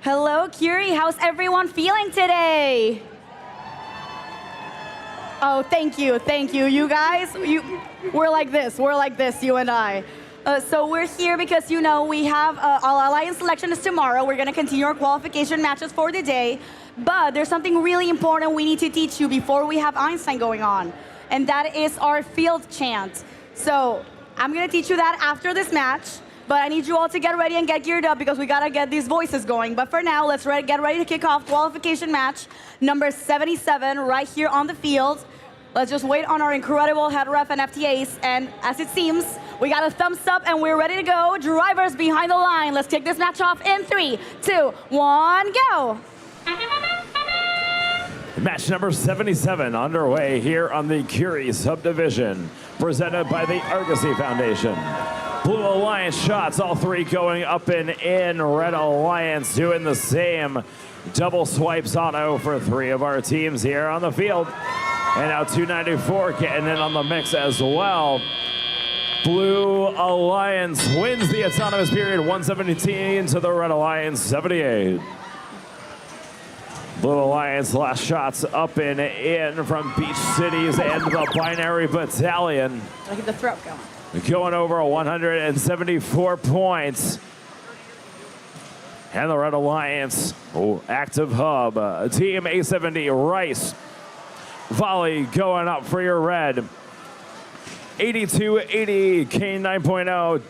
Hello, Curie. How's everyone feeling today? Oh, thank you, thank you. You guys, we're like this, you and I. So we're here because, you know, we have our alliance selection is tomorrow. We're going to continue our qualification matches for the day. But there's something really important we need to teach you before we have Einstein going on. And that is our field chant. So I'm going to teach you that after this match. But I need you all to get ready and get geared up because we got to get these voices going. But for now, let's get ready to kick off qualification match number 77 right here on the field. Let's just wait on our incredible head ref and FTAs. And as it seems, we got a thumbs up and we're ready to go. Drivers behind the line. Let's kick this match off in 3, 2, 1, go. Match number 77 underway here on the Curie subdivision, presented by the Argosy Foundation. Blue Alliance shots, all three going up and in. Red Alliance doing the same. Double swipes auto for three of our teams here on the field. And now 294 getting in on the mix as well. Blue Alliance wins the autonomous period, 117 to the Red Alliance, 78. Blue Alliance last shots up and in from Beach Cities and the Binary Battalion. I'll get the throat going. Going over 174 points. And the Red Alliance, active hub, Team A70, Rice. Volley going up for your red. 82-80, Kane 9.0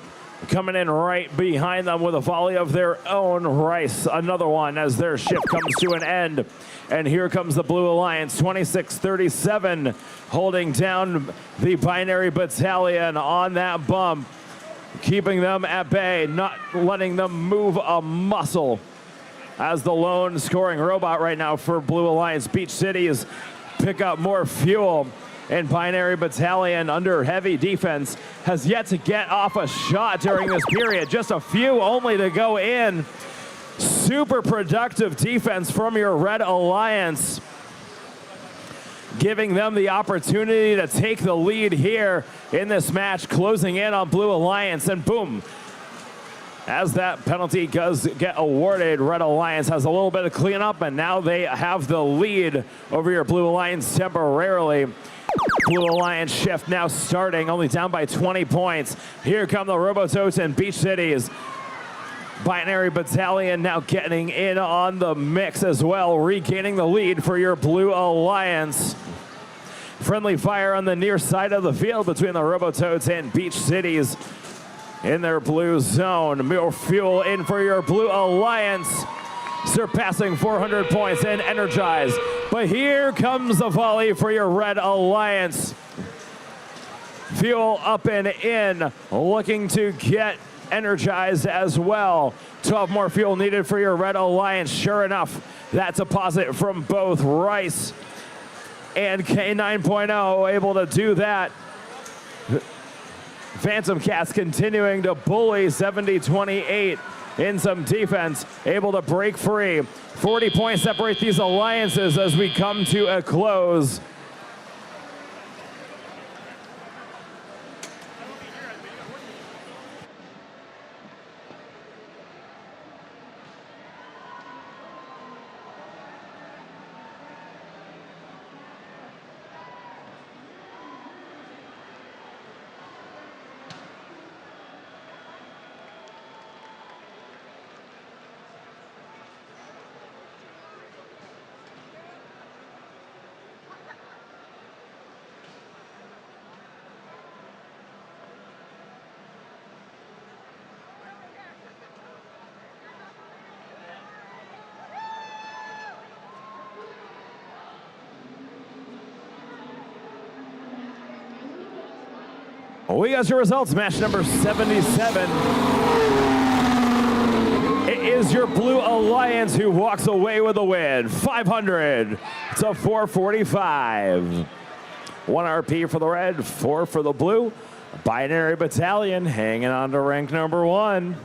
coming in right behind them with a volley of their own. Rice, another one as their shift comes to an end. And here comes the Blue Alliance, 26-37, holding down the Binary Battalion on that bump, keeping them at bay, not letting them move a muscle. As the lone scoring robot right now for Blue Alliance, Beach Cities pick up more fuel. And Binary Battalion, under heavy defense, has yet to get off a shot during this period. Just a few only to go in. Super productive defense from your Red Alliance, giving them the opportunity to take the lead here in this match, closing in on Blue Alliance, and boom. As that penalty does get awarded, Red Alliance has a little bit of cleanup, and now they have the lead over your Blue Alliance temporarily. Blue Alliance shift now starting, only down by 20 points. Here come the Robototes and Beach Cities. Binary Battalion now getting in on the mix as well, regaining the lead for your Blue Alliance. Friendly fire on the near side of the field between the Robototes and Beach Cities in their blue zone. More fuel in for your Blue Alliance, surpassing 400 points and energized. But here comes the volley for your Red Alliance. Fuel up and in, looking to get energized as well. 12 more fuel needed for your Red Alliance. Sure enough, that's a deposit from both Rice and K 9.0, able to do that. Phantom Cats continuing to bully 70-28 in some defense, able to break free. 40 points separate these alliances as we come to a close. We got your results. Match number 77. It is your Blue Alliance who walks away with a win. 500 to 445. 1 RP for the red, 4 for the blue. Binary Battalion hanging on to rank number 1.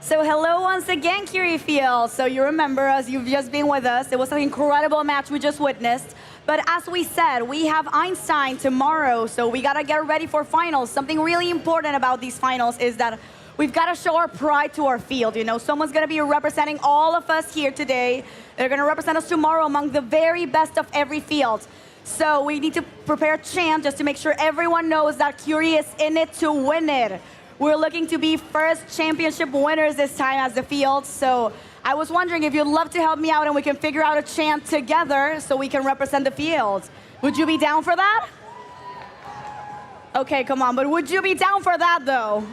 So hello once again, Curie Field. So you remember us, you've just been with us. It was an incredible match we just witnessed. But as we said, we have Einstein tomorrow, so we gotta get ready for finals. Something really important about these finals is that we've gotta show our pride to our field. You know, someone's gonna be representing all of us here today. They're gonna represent us tomorrow among the very best of every field. So we need to prepare a chant just to make sure everyone knows that Curie is in it to win it. We're looking to be first championship winners this time as the field. So I was wondering if you'd love to help me out and we can figure out a chant together so we can represent the field. Would you be down for that? Okay, come on, but would you be down for that though?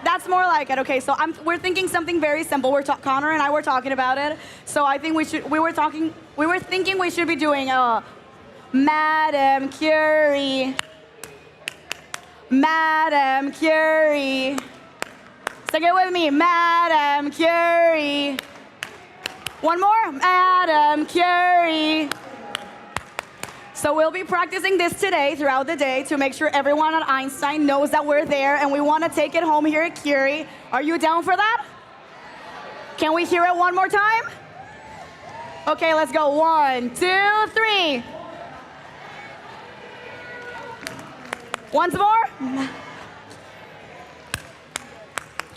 That's more like it. Okay, so we're thinking something very simple. Connor and I were talking about it. So I think we were thinking we should be doing Madam Curie. Madam Curie. Sing it with me, Madam Curie. One more, Madam Curie. So we'll be practicing this today, throughout the day, to make sure everyone at Einstein knows that we're there and we want to take it home here at Curie. Are you down for that? Can we hear it one more time? Okay, let's go. 1, 2, 3. Once more.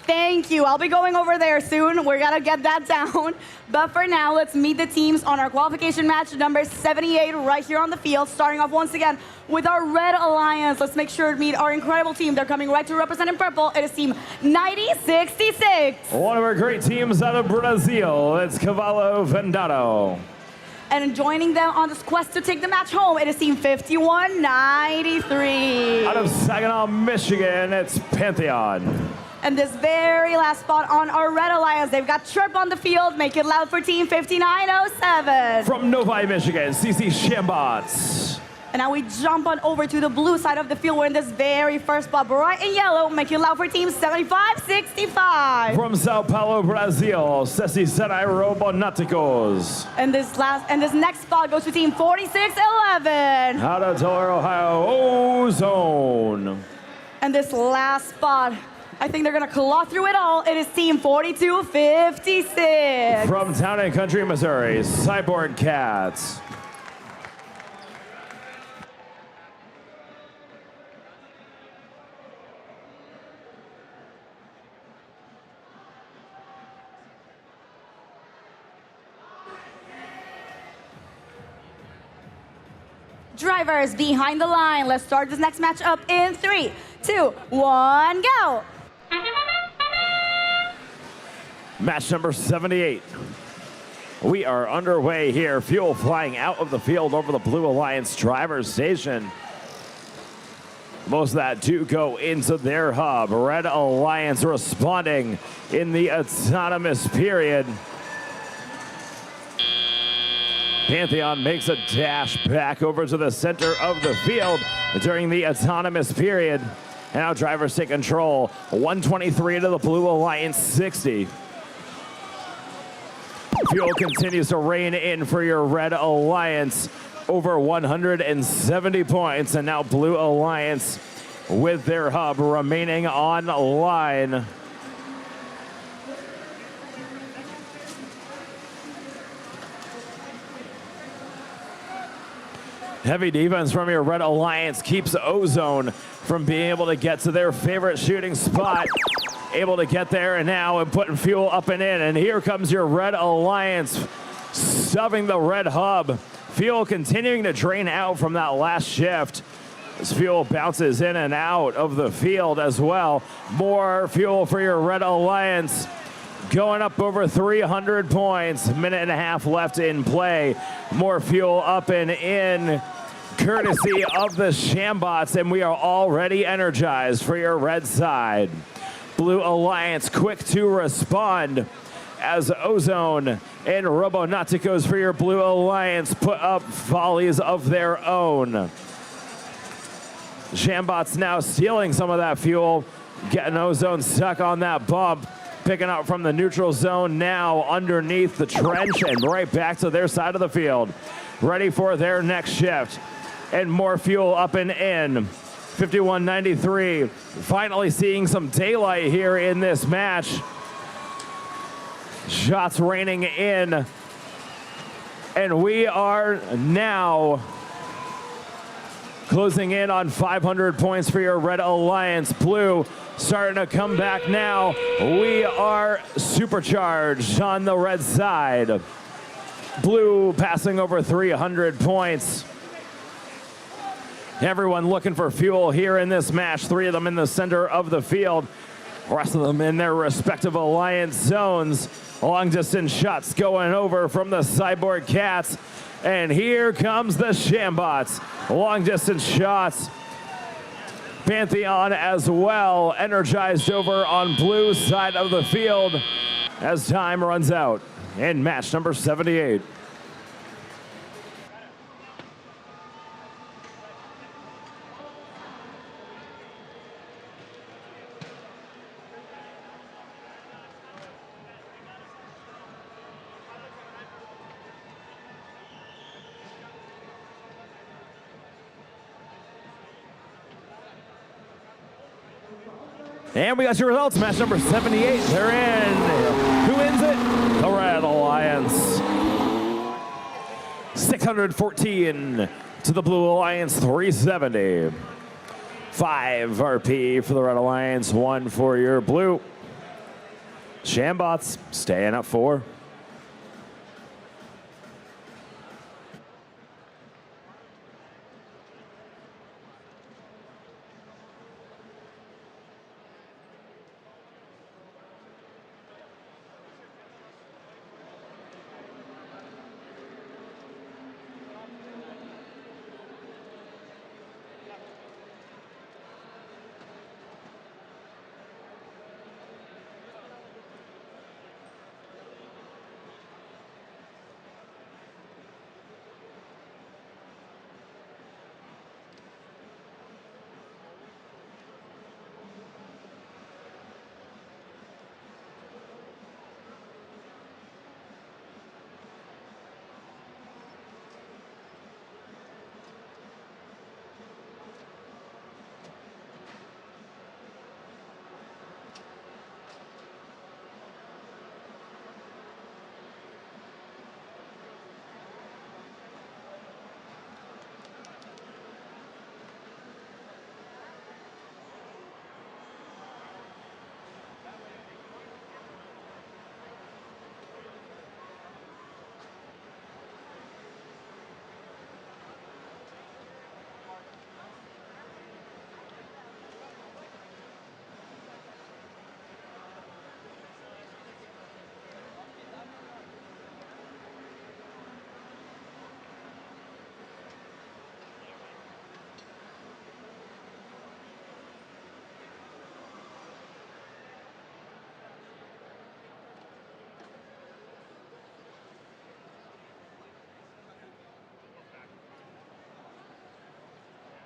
Thank you. I'll be going over there soon. We're gonna get that down. But for now, let's meet the teams on our qualification match number 78 right here on the field. Starting off once again with our Red Alliance. Let's make sure to meet our incredible team. They're coming right to represent in purple. It is team 9066. One of our great teams out of Brazil. It's Cavallo Vendado. And joining them on this quest to take the match home, it is team 5193. Out of Saginaw, Michigan, it's Pantheon. And this very last spot on our Red Alliance, they've got Chirp on the field. Make it loud for team 5907. From Novi, Michigan, CC Shambots. And now we jump on over to the blue side of the field. We're in this very first spot, bright in yellow. Make it loud for team 7565. From Sao Paulo, Brazil, Ceci Senai Robotics. And this next spot goes to team 4611. Out of Tulare, Ohio, Ozone. And this last spot, I think they're gonna claw through it all. It is team 4256. From Town and Country, Missouri, Cyborg Cats. Drivers behind the line. Let's start this next match up in 3, 2, 1, go. Match number 78. We are underway here. Fuel flying out of the field over the Blue Alliance driver's station. Most of that do go into their hub. Red Alliance responding in the autonomous period. Pantheon makes a dash back over to the center of the field during the autonomous period. And now drivers take control. 123 to the Blue Alliance 60. Fuel continues to rein in for your Red Alliance. Over 170 points. And now Blue Alliance with their hub remaining online. Heavy defense from your Red Alliance keeps Ozone from being able to get to their favorite shooting spot. Able to get there and now and putting fuel up and in. And here comes your Red Alliance stuffing the red hub. Fuel continuing to drain out from that last shift. As fuel bounces in and out of the field as well. More fuel for your Red Alliance. Going up over 300 points. Minute and a half left in play. More fuel up and in, courtesy of the Shambots, and we are already energized for your red side. Blue Alliance quick to respond as Ozone and Robonautics for your Blue Alliance put up volleys of their own. Shambots now stealing some of that fuel, getting Ozone stuck on that bump. Picking up from the neutral zone now underneath the trench and right back to their side of the field. Ready for their next shift. And more fuel up and in. 51-93. Finally seeing some daylight here in this match. Shots raining in. And we are now closing in on 500 points for your Red Alliance. Blue starting to come back now. We are supercharged on the red side. Blue passing over 300 points. Everyone looking for fuel here in this match. 3 of them in the center of the field. The rest of them in their respective alliance zones. Long distance shots going over from the Cyborg Cats. And here comes the Shambots. Long distance shots. Pantheon as well, energized over on blue side of the field as time runs out in match number 78. And we got your results. Match number 78. They're in. Who wins it? The Red Alliance. 614 to the Blue Alliance, 370. 5 RP for the Red Alliance, 1 for your Blue. Shambots staying at 4.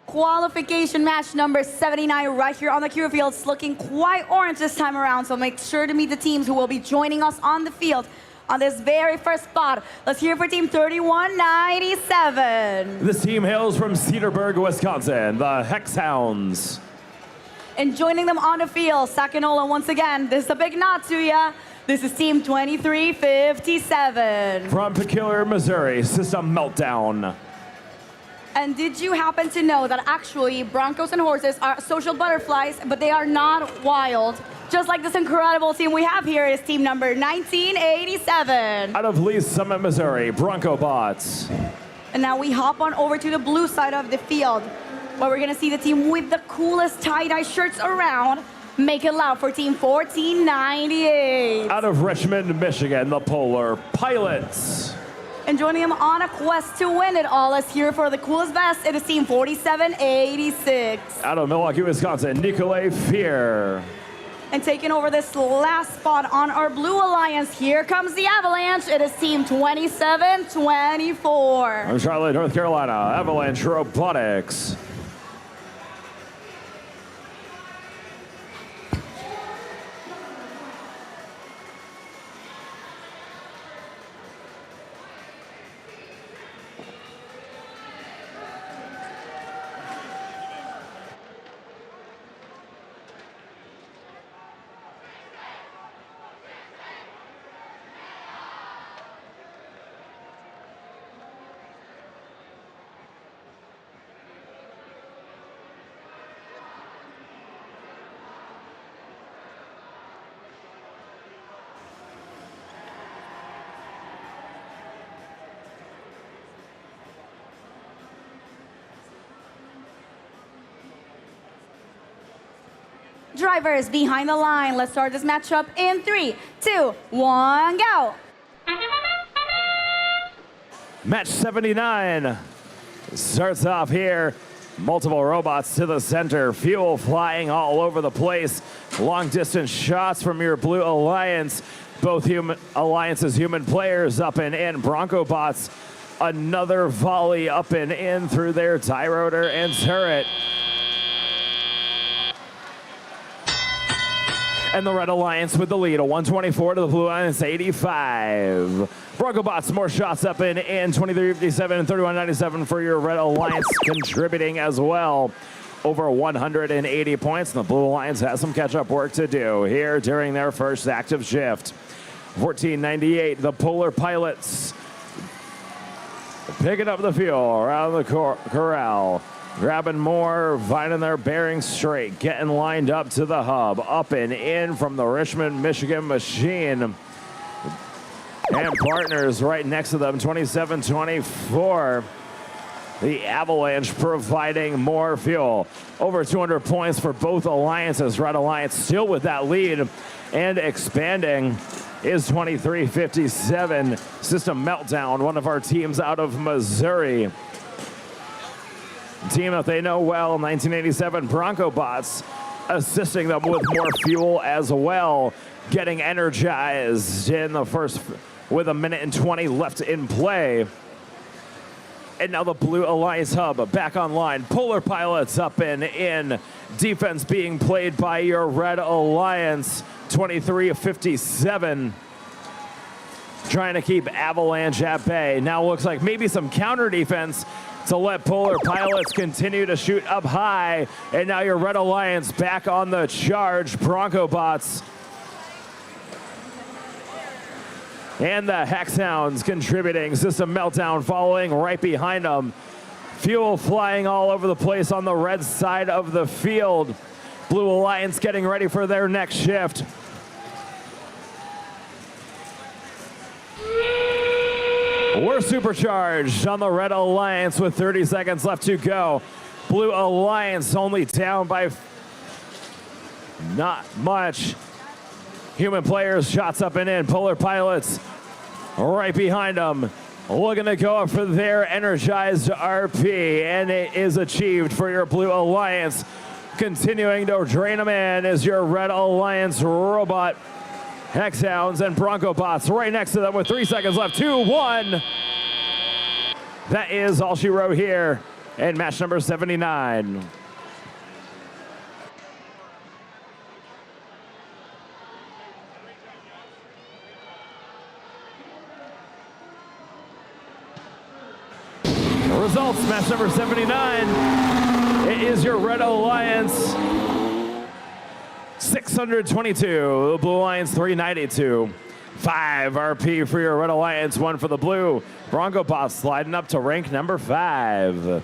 Qualification match number 79 right here on the Curie field. It's looking quite orange this time around, so make sure to meet the teams who will be joining us on the field on this very first spot. Let's hear for team 3197. This team hails from Cedarburg, Wisconsin, the Hexhounds. And joining them on the field, Sakinola once again. This is a big nod to ya. This is team 2357. From Peculiar, Missouri, System Meltdown. And did you happen to know that actually Broncos and horses are social butterflies, but they are not wild? Just like this incredible team we have here is team number 1987. Out of Lee's Summit, Missouri, Bronco Bots. And now we hop on over to the blue side of the field, where we're gonna see the team with the coolest tie-dye shirts around. Make it loud for team 1498. Out of Richmond, Michigan, the Polar Pilots. And joining them on a quest to win it all, let's hear for the coolest vest. It is team 4786. Out of Milwaukee, Wisconsin, Nicolay Fear. And taking over this last spot on our Blue Alliance, here comes the Avalanche. It is team 2724. From Charlotte, North Carolina, Avalanche Robotics. Drivers behind the line. Let's start this matchup in 3, 2, 1, go. Match 79 starts off here. Multiple robots to the center, fuel flying all over the place. Long distance shots from your Blue Alliance. Both Alliance's human players up and in. Bronco bots, another volley up and in through their tie rotor and turret. And the Red Alliance with the lead, a 124 to the Blue Alliance 85. Bronco bots, more shots up in 2357 and 3197 for your Red Alliance, contributing as well. Over 180 points, and the Blue Alliance has some catch-up work to do here during their first active shift. 1498, the Polar Pilots picking up the fuel around the corral. Grabbing more, finding their bearings straight, getting lined up to the hub. Up and in from the Richmond, Michigan machine. And partners right next to them, 27-24. The Avalanche providing more fuel. Over 200 points for both alliances. Red Alliance still with that lead and expanding is 23-57. System Meltdown, one of our teams out of Missouri. Team that they know well, 1987 Bronco bots, assisting them with more fuel as well, getting energized in the first with 1:20 left in play. And now the Blue Alliance hub back online. Polar Pilots up and in. Defense being played by your Red Alliance, 23-57. Trying to keep Avalanche at bay. Now looks like maybe some counter defense to let Polar Pilots continue to shoot up high. And now your Red Alliance back on the charge. Bronco bots and the Hexhounds contributing. System Meltdown following right behind them. Fuel flying all over the place on the red side of the field. Blue Alliance getting ready for their next shift. We're supercharged on the Red Alliance with 30 seconds left to go. Blue Alliance only down by not much. Human players, shots up and in. Polar Pilots right behind them. Looking to go up for their energized RP, and it is achieved for your Blue Alliance. Continuing to drain them in is your Red Alliance robot. Hexhounds and Bronco bots right next to them with 3 seconds left. 2-1. That is all she wrote here in match number 79. Results, match number 79. It is your Red Alliance 622, the Blue Alliance 392. 5 RP for your Red Alliance, 1 for the Blue. Bronco bots sliding up to rank number 5.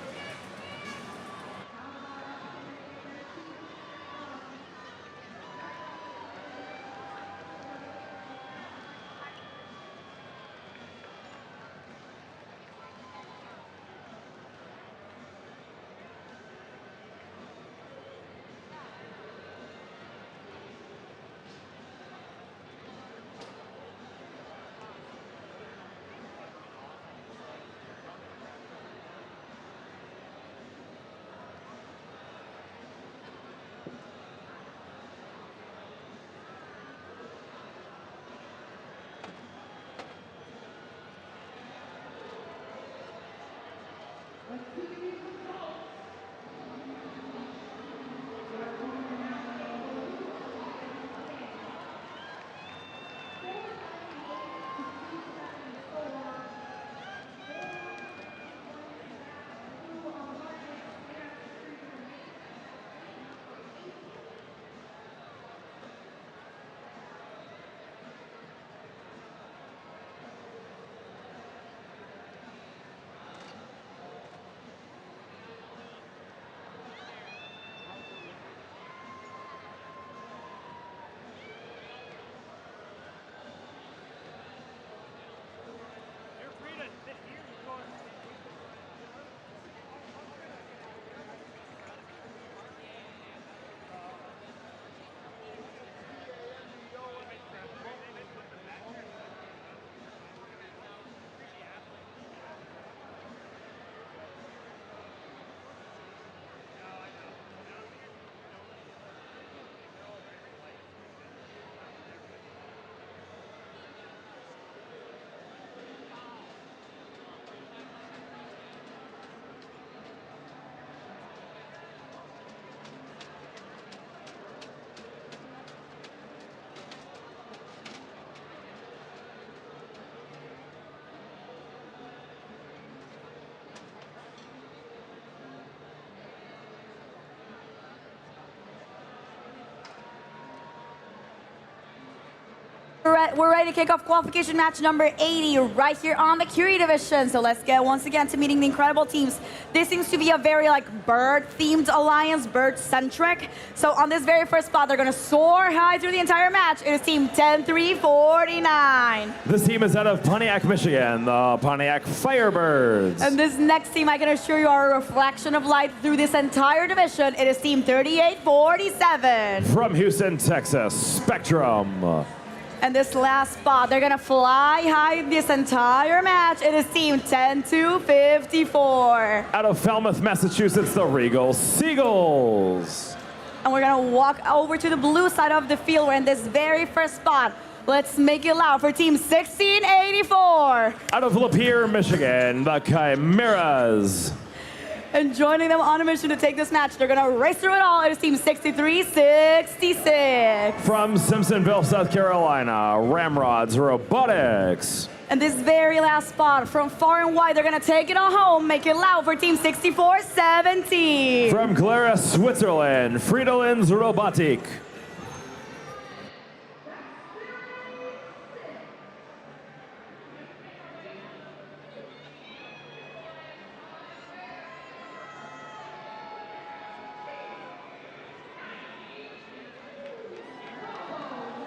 we're ready to kick off qualification match number 80 right here on the Curie division. So let's get once again to meeting the incredible teams. This seems to be a very bird-themed alliance, bird-centric. So on this very first spot, they're gonna soar high through the entire match. It is team 10-3-49. This team is out of Pontiac, Michigan, the Pontiac Firebirds. And this next team, I can assure you, are a reflection of light through this entire division. It is team 38-47. From Houston, Texas, Spectrum. And this last spot, they're gonna fly high this entire match. It is team 10-54. Out of Falmouth, Massachusetts, the Regal Seagulls. And we're gonna walk over to the blue side of the field. We're in this very first spot. Let's make it loud for team 1684. Out of Lapeer, Michigan, the Chimeras. And joining them on a mission to take this match, they're gonna race through it all. It is team 63-66. From Simpsonville, South Carolina, Ramrods Robotics. And this very last spot, from far and wide, they're gonna take it all home. Make it loud for team 64-17. From Glarus, Switzerland, Fridolins Robotic.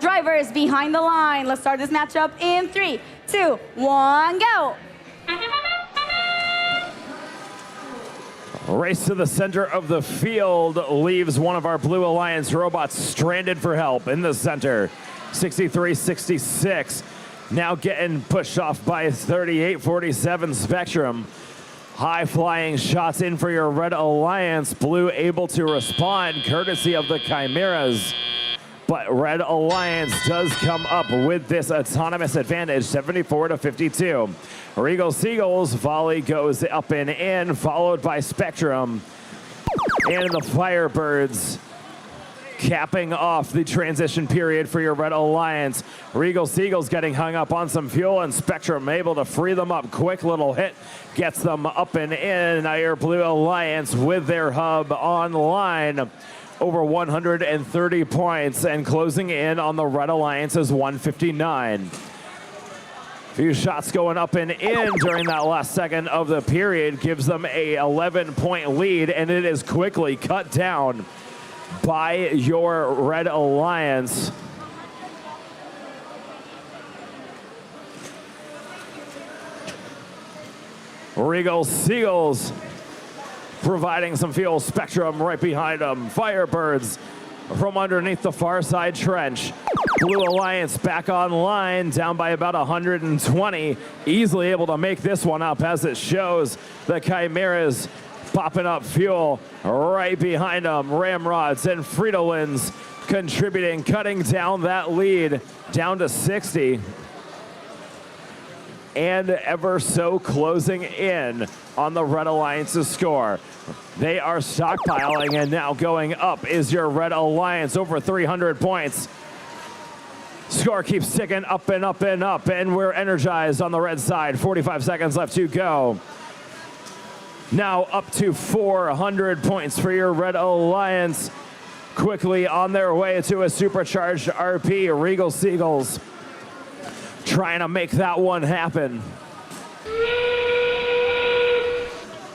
Drivers behind the line. Let's start this matchup in 3, 2, 1, go. Race to the center of the field leaves one of our Blue Alliance robots stranded for help in the center. 63-66. Now getting pushed off by 38-47 Spectrum. High flying shots in for your Red Alliance. Blue able to respond courtesy of the Chimeras. But Red Alliance does come up with this autonomous advantage, 74-52. Regal Seagulls volley goes up and in, followed by Spectrum. And the Firebirds capping off the transition period for your Red Alliance. Regal Seagulls getting hung up on some fuel, and Spectrum able to free them up. Quick little hit gets them up and in. Now your Blue Alliance with their hub online. Over 130 points, and closing in on the Red Alliance's 159. Few shots going up and in during that last second of the period gives them a 11-point lead, and it is quickly cut down by your Red Alliance. Regal Seagulls providing some fuel. Spectrum right behind them. Firebirds from underneath the far side trench. Blue Alliance back online, down by about 120. Easily able to make this one up as it shows. The Chimeras popping up fuel right behind them. Ramrods and Fridolins contributing, cutting down that lead down to 60. And ever so closing in on the Red Alliance's score. They are stockpiling, and now going up is your Red Alliance, over 300 points. Score keeps ticking up and up and up, and we're energized on the red side. 45 seconds left to go. Now up to 400 points for your Red Alliance. Quickly on their way to a supercharged RP. Regal Seagulls trying to make that one happen.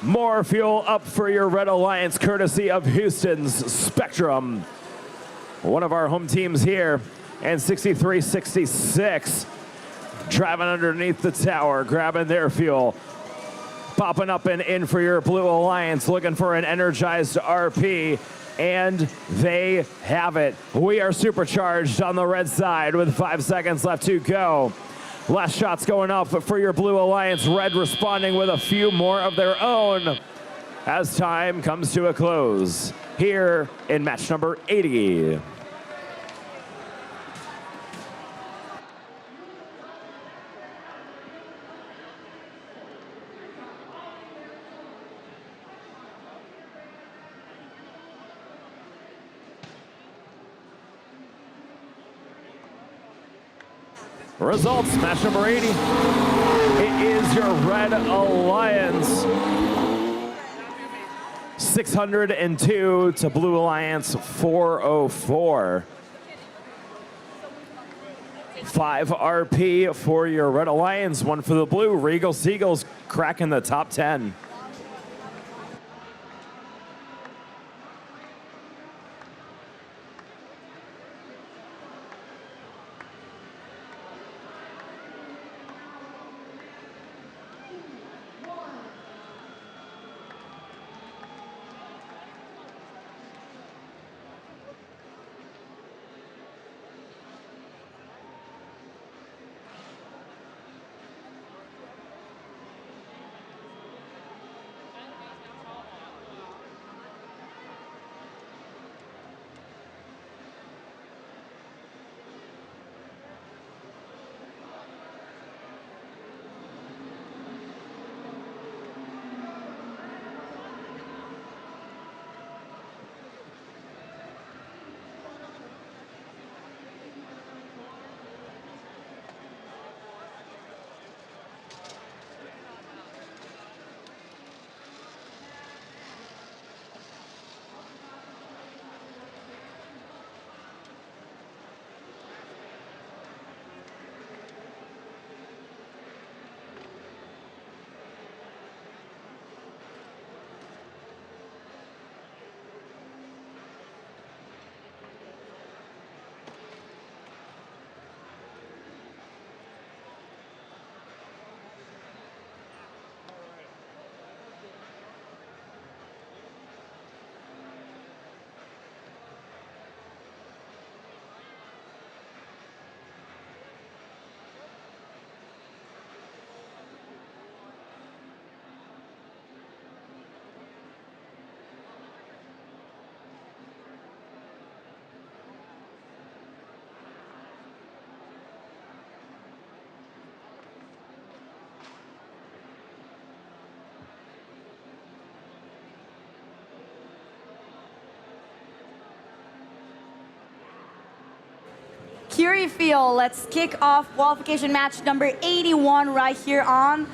More fuel up for your Red Alliance, courtesy of Houston's Spectrum. One of our home teams here, and 63-66. Driving underneath the tower, grabbing their fuel. Popping up and in for your Blue Alliance, looking for an energized RP. And they have it. We are supercharged on the red side with 5 seconds left to go. Last shots going off for your Blue Alliance. Red responding with a few more of their own as time comes to a close here in match number 80. Results, match number 80. It is your Red Alliance. 602 to Blue Alliance 404. 5 RP for your Red Alliance, 1 for the blue. Regal Seagulls cracking the top 10. Curie field, let's kick off qualification match number 81 right here on,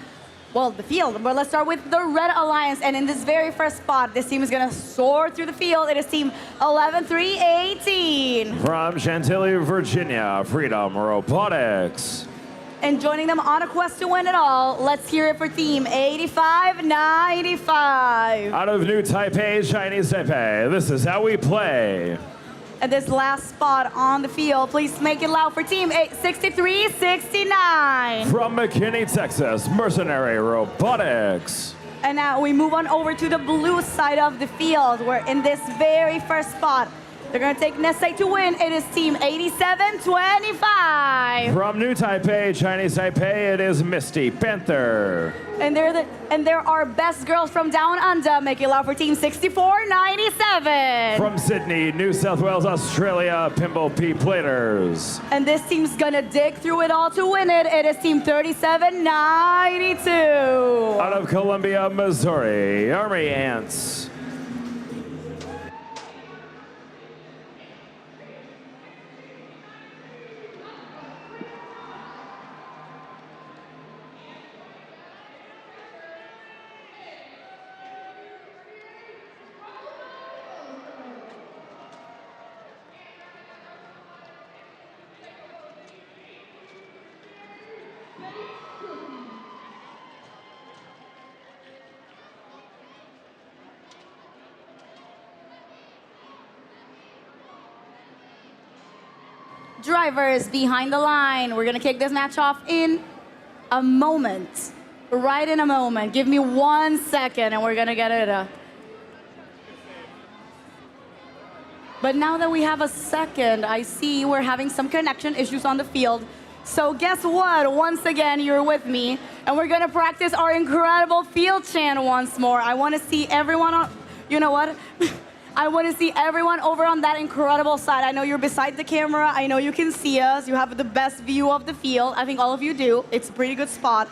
well, the field. But let's start with the Red Alliance. And in this very first spot, this team is going to soar through the field. It is team 11-3-18. From Chantilly, Virginia, Freedom Robotics. And joining them on a quest to win it all, let's hear it for team 85-95. Out of New Taipei, Chinese Taipei, this is how we play. At this last spot on the field, please make it loud for team 63-69. From McKinney, Texas, Mercenary Robotics. And now we move on over to the blue side of the field, where in this very first spot, they're going to take Nessie to win. It is team 87-25. From New Taipei, Chinese Taipei, it is Misty Panther. And they're our best girls from down under. Make it loud for team 64-97. From Sydney, New South Wales, Australia, Pimble P Platers. And this team's going to dig through it all to win it. It is team 37-92. Out of Columbia, Missouri, Army Ants. Drivers behind the line. We're going to kick this match off in a moment. Right in a moment. Give me 1 second and we're going to get it. But now that we have a second, I see we're having some connection issues on the field. So guess what? Once again, you're with me. And we're going to practice our incredible field chant once more. I want to see everyone on... You know what? I want to see everyone over on that incredible side. I know you're beside the camera. I know you can see us. You have the best view of the field. I think all of you do. It's a pretty good spot.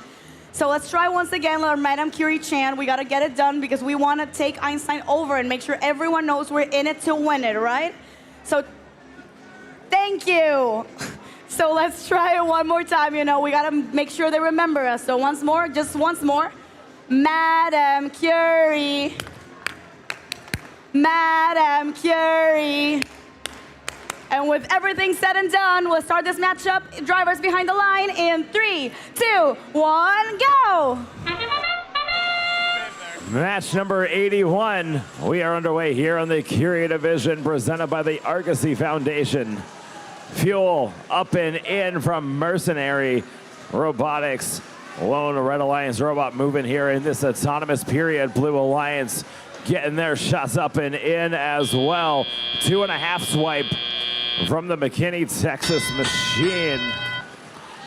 So let's try once again our Madame Curie chant. We got to get it done because we want to take Einstein over and make sure everyone knows we're in it to win it, right? So thank you. So let's try it one more time. You know, we got to make sure they remember us. So once more, just once more. Madame Curie. Madame Curie. And with everything said and done, we'll start this matchup. Drivers behind the line in 3, 2, 1, go! Match number 81. We are underway here on the Curie division presented by the Argosy Foundation. Fuel up and in from Mercenary Robotics. Lone Red Alliance robot moving here in this autonomous period. Blue Alliance getting their shots up and in as well. 2.5 swipe from the McKinney, Texas machine.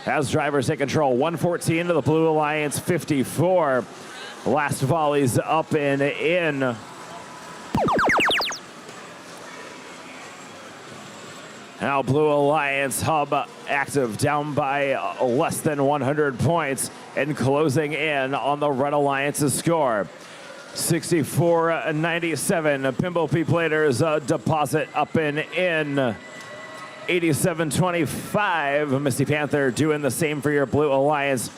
As drivers take control, 114 to the Blue Alliance, 54. Last volleys up and in. Now Blue Alliance hub active, down by less than 100 points and closing in on the Red Alliance's score. 64-97. Pimble P Platers deposit up and in. 87-25. Misty Panther doing the same for your Blue Alliance.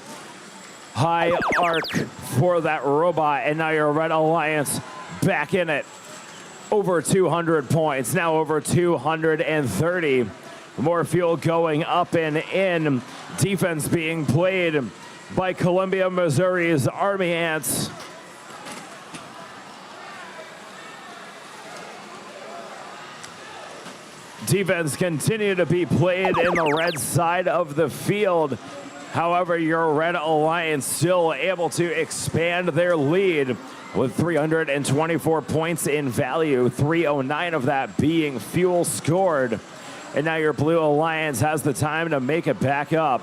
High arc for that robot, and now your Red Alliance back in it. Over 200 points, now over 230. More fuel going up and in. Defense being played by Columbia, Missouri's Army Ants. Defense continue to be played in the red side of the field. However, your Red Alliance still able to expand their lead with 324 points in value, 309 of that being fuel scored. And now your Blue Alliance has the time to make it back up,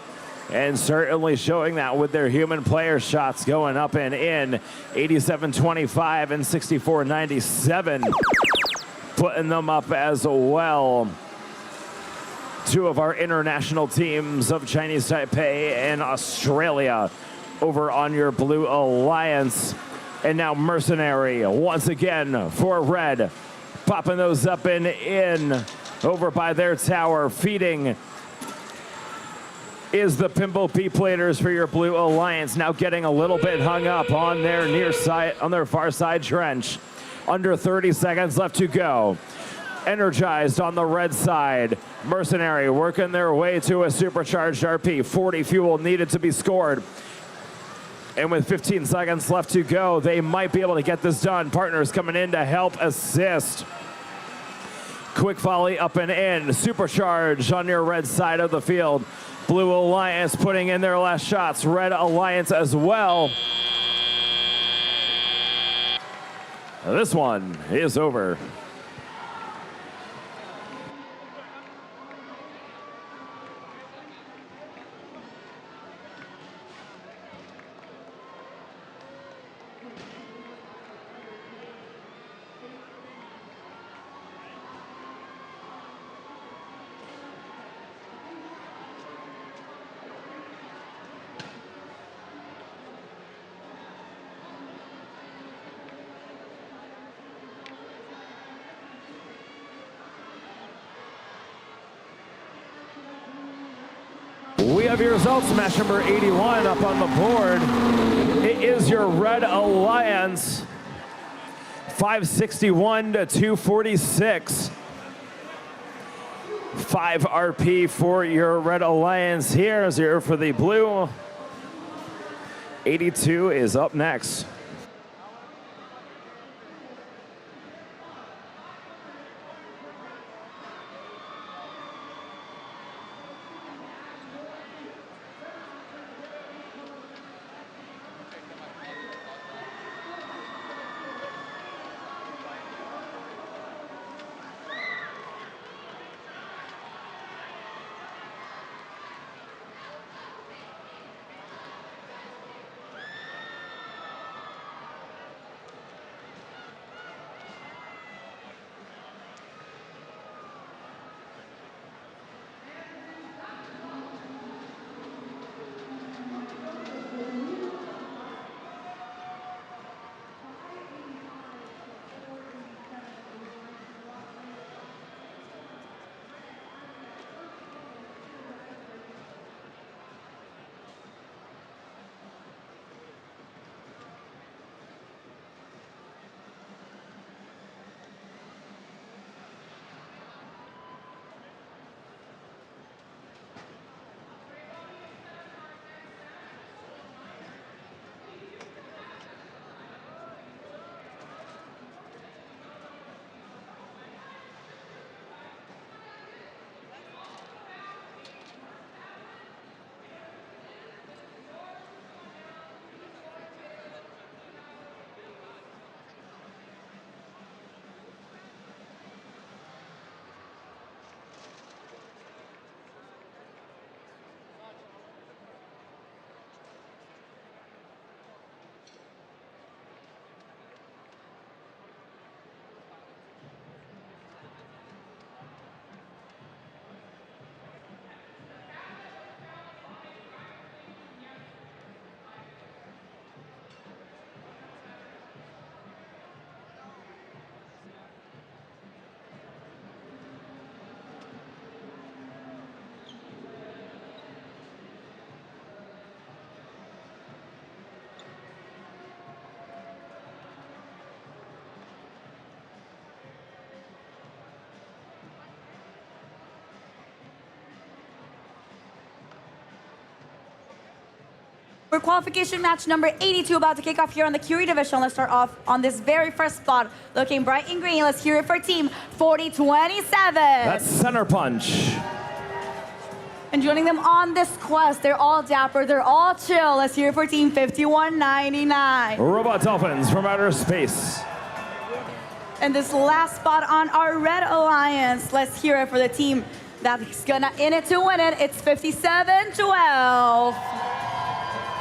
and certainly showing that with their human player shots going up and in. 87-25 and 64-97, putting them up as well. Two of our international teams of Chinese Taipei and Australia over on your Blue Alliance. And now Mercenary once again for Red, popping those up and in over by their tower. Feeding is the Pimble P Platers for your Blue Alliance, now getting a little bit hung up on their near side, on their far side trench. Under 30 seconds left to go. Energized on the red side. Mercenary working their way to a supercharged RP. 40 fuel needed to be scored. And with 15 seconds left to go, they might be able to get this done. Partners coming in to help assist. Quick volley up and in. Supercharge on your red side of the field. Blue Alliance putting in their last shots. Red Alliance as well. This one is over. We have your results. Match number 81 up on the board. It is your Red Alliance, 561 to 246. 5 RP for your Red Alliance here. 0 for the Blue. 82 is up next. For qualification match number 82 about to kick off here on the Curie division. Let's start off on this very first spot. Looking bright in green. Let's hear it for team 4027. That's center punch. And joining them on this quest, they're all dapper, they're all chill. Let's hear it for team 5199. Robot Dolphins from outer space. And this last spot on our Red Alliance, let's hear it for the team that's gonna in it to win it. It's 5712.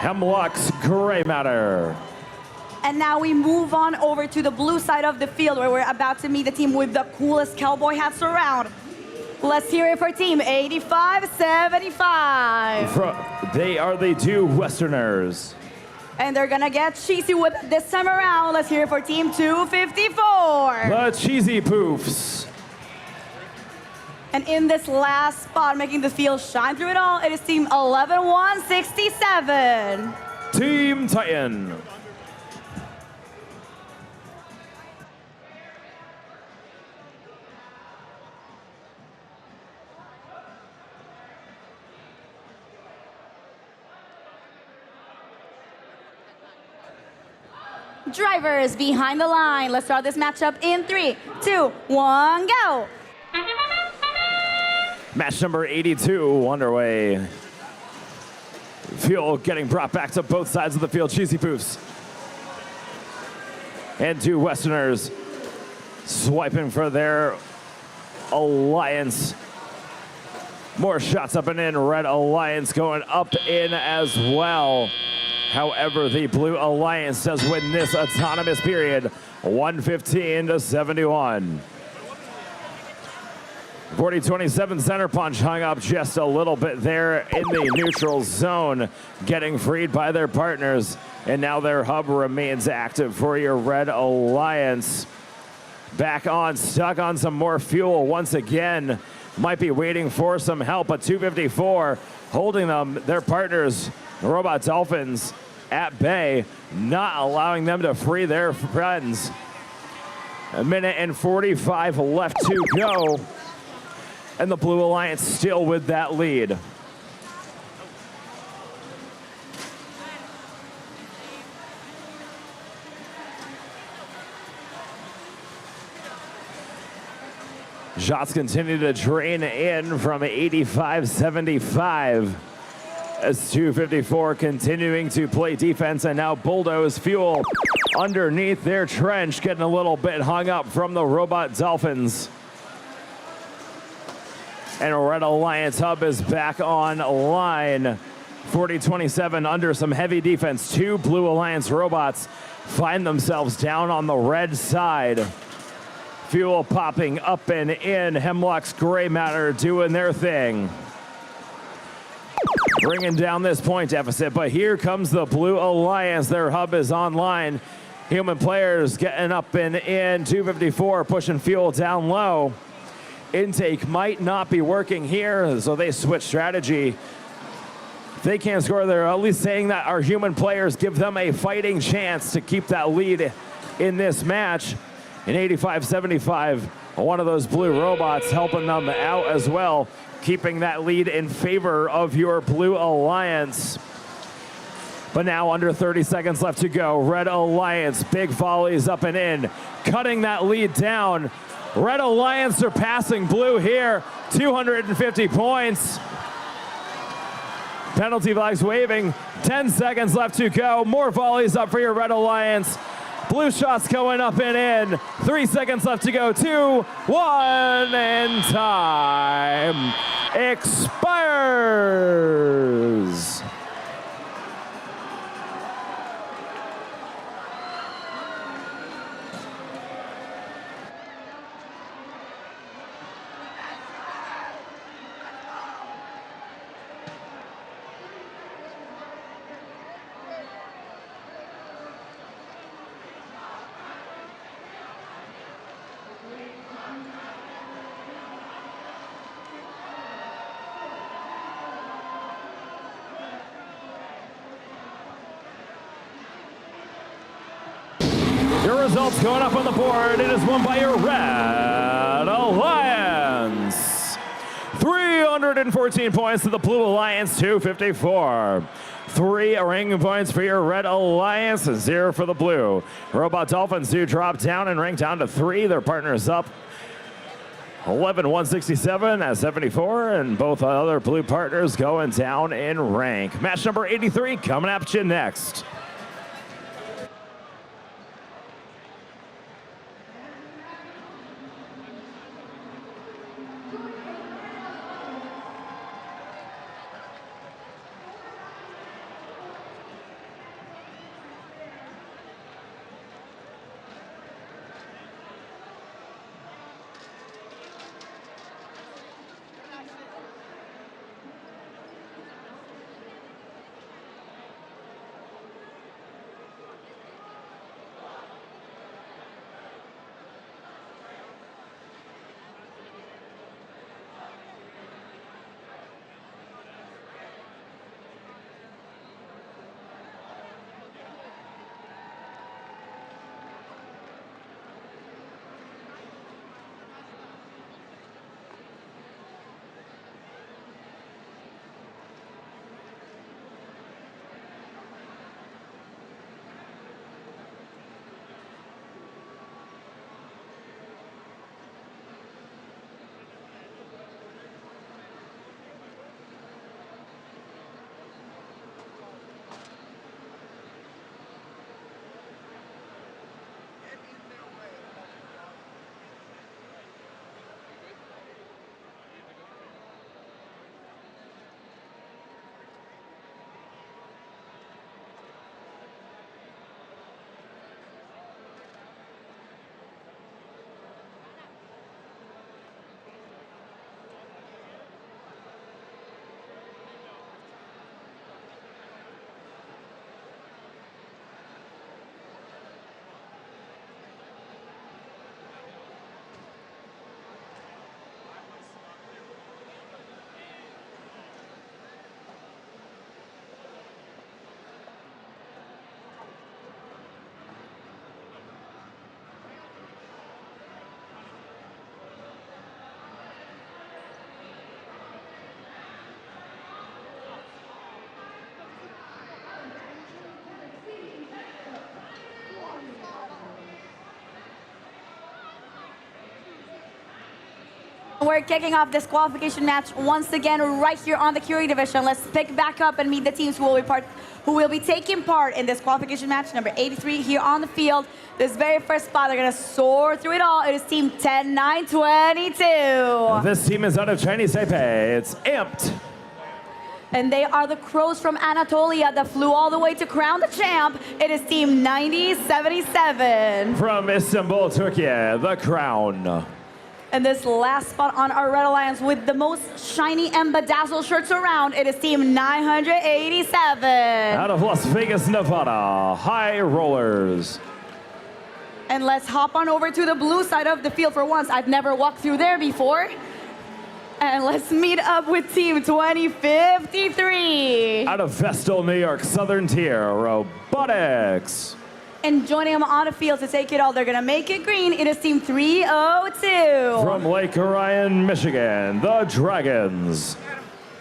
Hemlock's Gray Matter. And now we move on over to the blue side of the field where we're about to meet the team with the coolest cowboy hats around. Let's hear it for team 8575. They are the two Westerners. And they're gonna get cheesy with it this time around. Let's hear it for team 254. The Cheesy Poofs. And in this last spot, making the field shine through it all, it is team 11167. Team Titan. Drivers behind the line. Let's start this matchup in 3, 2, 1, go. Match number 82 underway. Fuel getting brought back to both sides of the field. Cheesy Poofs and two Westerners swiping for their alliance. More shots up and in. Red Alliance going up in as well. However, the Blue Alliance does win this autonomous period, 115-71. 4027 center punch hung up just a little bit there in the neutral zone, getting freed by their partners, and now their hub remains active for your Red Alliance. Back on, stuck on some more fuel once again. Might be waiting for some help, but 254 holding them, their partners, Robot Dolphins, at bay, not allowing them to free their friends. A minute and 45 left to go. And the Blue Alliance still with that lead. Shots continue to drain in from 85-75. As 254 continuing to play defense and now bulldoze fuel underneath their trench, getting a little bit hung up from the Robot Dolphins. And Red Alliance hub is back online. 4027 under some heavy defense. Two Blue Alliance robots find themselves down on the red side. Fuel popping up and in. Hemlock's Gray Matter doing their thing. Bringing down this point deficit, but here comes the Blue Alliance. Their hub is online. Human players getting up and in. 254 pushing fuel down low. Intake might not be working here, so they switch strategy. If they can't score, they're at least saying that our human players give them a fighting chance to keep that lead in this match. In 85-75, one of those blue robots helping them out as well, keeping that lead in favor of your Blue Alliance. But now under 30 seconds left to go. Red Alliance, big volleys up and in, cutting that lead down. Red Alliance surpassing Blue here, 250 points. Penalty flags waving, 10 seconds left to go. More volleys up for your Red Alliance. Blue shots going up and in. 3 seconds left to go. 2, 1, and time expires. Your results going up on the board. It is won by your Red Alliance. 314 points to the Blue Alliance, 254. 3 ranking points for your Red Alliance, 0 for the blue. Robot Dolphins do drop down and rank down to 3. Their partners up 11-167 at 74, and both other blue partners going down in rank. Match number 83 coming at you next. We're kicking off this qualification match once again right here on the Curie division. Let's pick back up and meet the teams who will be taking part in this qualification match number 83 here on the field. This very first spot, they're gonna soar through it all. It is team 10-9-22. This team is out of Chinese Taipei. It's Amped. And they are the Crows from Anatolia that flew all the way to crown the champ. It is team 90-77. From Istanbul, Turkey, the Crown. And this last spot on our Red Alliance with the most shiny and bedazzled shirts around, it is team 987. Out of Las Vegas, Nevada, High Rollers. And let's hop on over to the blue side of the field for once. I've never walked through there before. And let's meet up with team 2053. Out of Vestal, New York, Southern Tier, Robotics. And joining them on the field to take it all, they're gonna make it green. It is team 302. From Lake Orion, Michigan, the Dragons.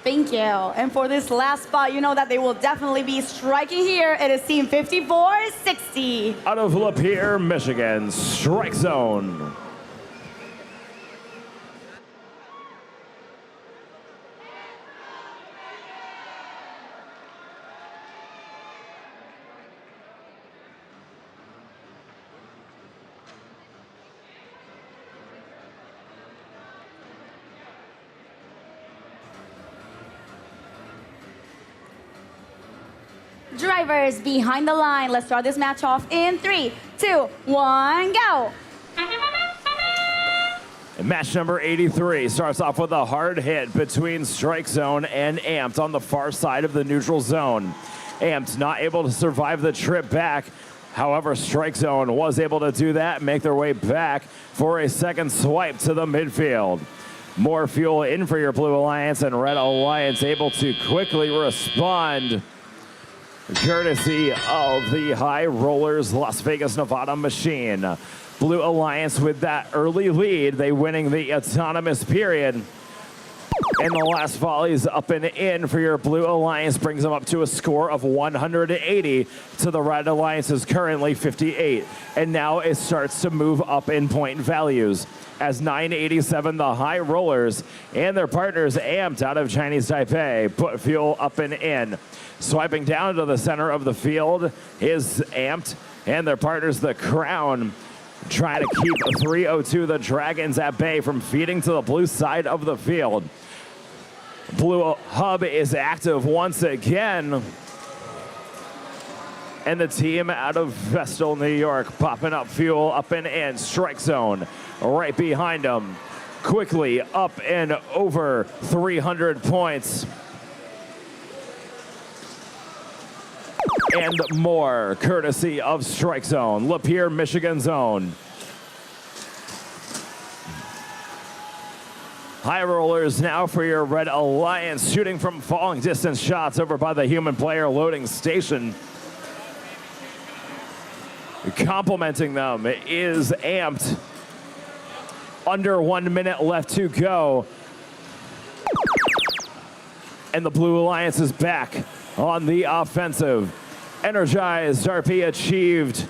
Thank you. And for this last spot, you know that they will definitely be striking here. It is team 5460. Out of Lapeer, Michigan, Strike Zone. Drivers behind the line. Let's start this match off in 3, 2, 1, go. Match number 83 starts off with a hard hit between Strike Zone and Amped on the far side of the neutral zone. Amped not able to survive the trip back. However, Strike Zone was able to do that and make their way back for a second swipe to the midfield. More fuel in for your Blue Alliance, and Red Alliance able to quickly respond courtesy of the High Rollers Las Vegas, Nevada machine. Blue Alliance with that early lead, they winning the autonomous period. And the last volley is up and in for your Blue Alliance, brings them up to a score of 180 to the Red Alliance's currently 58. And now it starts to move up in point values as 987, the High Rollers and their partners Amped out of Chinese Taipei put fuel up and in. Swiping down to the center of the field is Amped and their partners, the Crown, try to keep 302 the Dragons at bay from feeding to the blue side of the field. Blue Hub is active once again. And the team out of Vestal, New York, popping up fuel up and in. Strike zone right behind them. Quickly up and over 300 points. And more, courtesy of Strike Zone, Lapeer, Michigan zone. High Rollers now for your Red Alliance, shooting from falling distance shots over by the human player loading station. Complimenting them is Amped. Under 1 minute left to go. And the Blue Alliance is back on the offensive. Energized RP achieved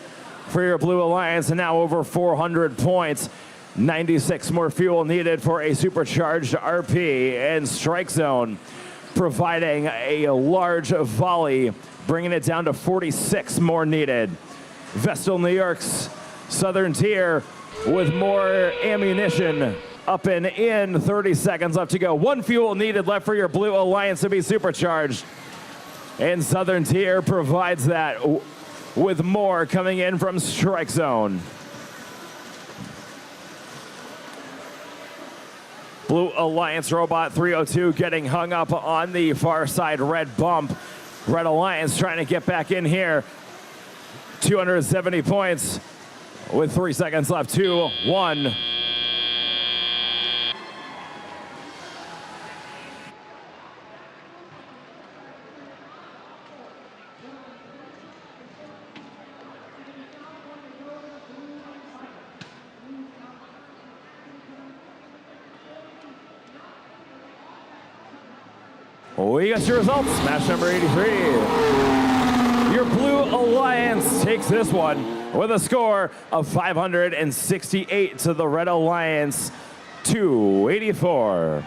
for your Blue Alliance, and now over 400 points. 96 more fuel needed for a supercharged RP, and Strike Zone providing a large volley, bringing it down to 46 more needed. Vestal, New York's Southern Tier with more ammunition up and in. 30 seconds left to go. 1 fuel needed left for your Blue Alliance to be supercharged. And Southern Tier provides that with more coming in from Strike Zone. Blue Alliance Robot 302 getting hung up on the far side red bump. Red Alliance trying to get back in here. 270 points with 3 seconds left. 2, 1. We got your results. Match number 83. Your Blue Alliance takes this one with a score of 568 to the Red Alliance 284.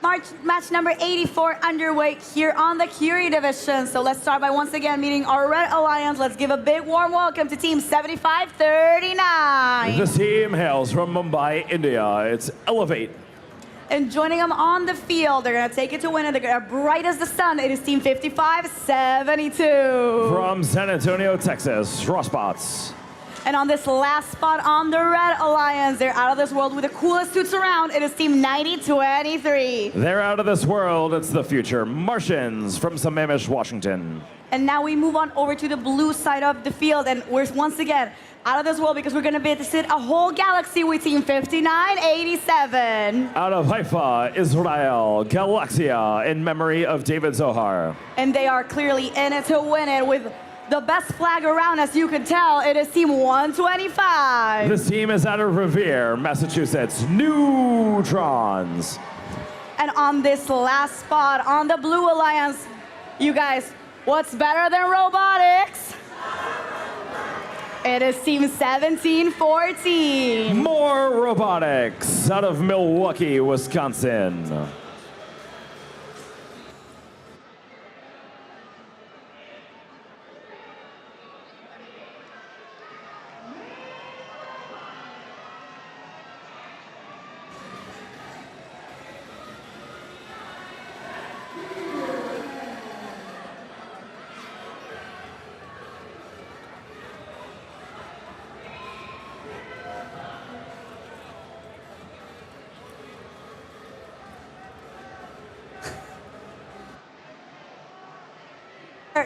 Match number 84 underway here on the Curie division. So let's start by once again meeting our Red Alliance. Let's give a big warm welcome to team 7539. This team hails from Mumbai, India. It's Elevate. And joining them on the field, they're going to take it to win it. They're gonna bright as the sun. It is team 5572. From San Antonio, Texas, Robotics. And on this last spot on the Red Alliance, they're out of this world with the coolest suits around. It is team 9023. They're out of this world. It's the future Martians from Sammamish, Washington. And now we move on over to the blue side of the field. And we're once again out of this world because we're going to visit a whole galaxy with team 5987. Out of Haifa, Israel, Galaxia, in memory of David Zohar. And they are clearly in it to win it with the best flag around, as you can tell. It is team 125. This team is out of Revere, Massachusetts, Neutrons. And on this last spot on the Blue Alliance, you guys, what's better than robotics? It is team 1714. More Robotics out of Milwaukee, Wisconsin.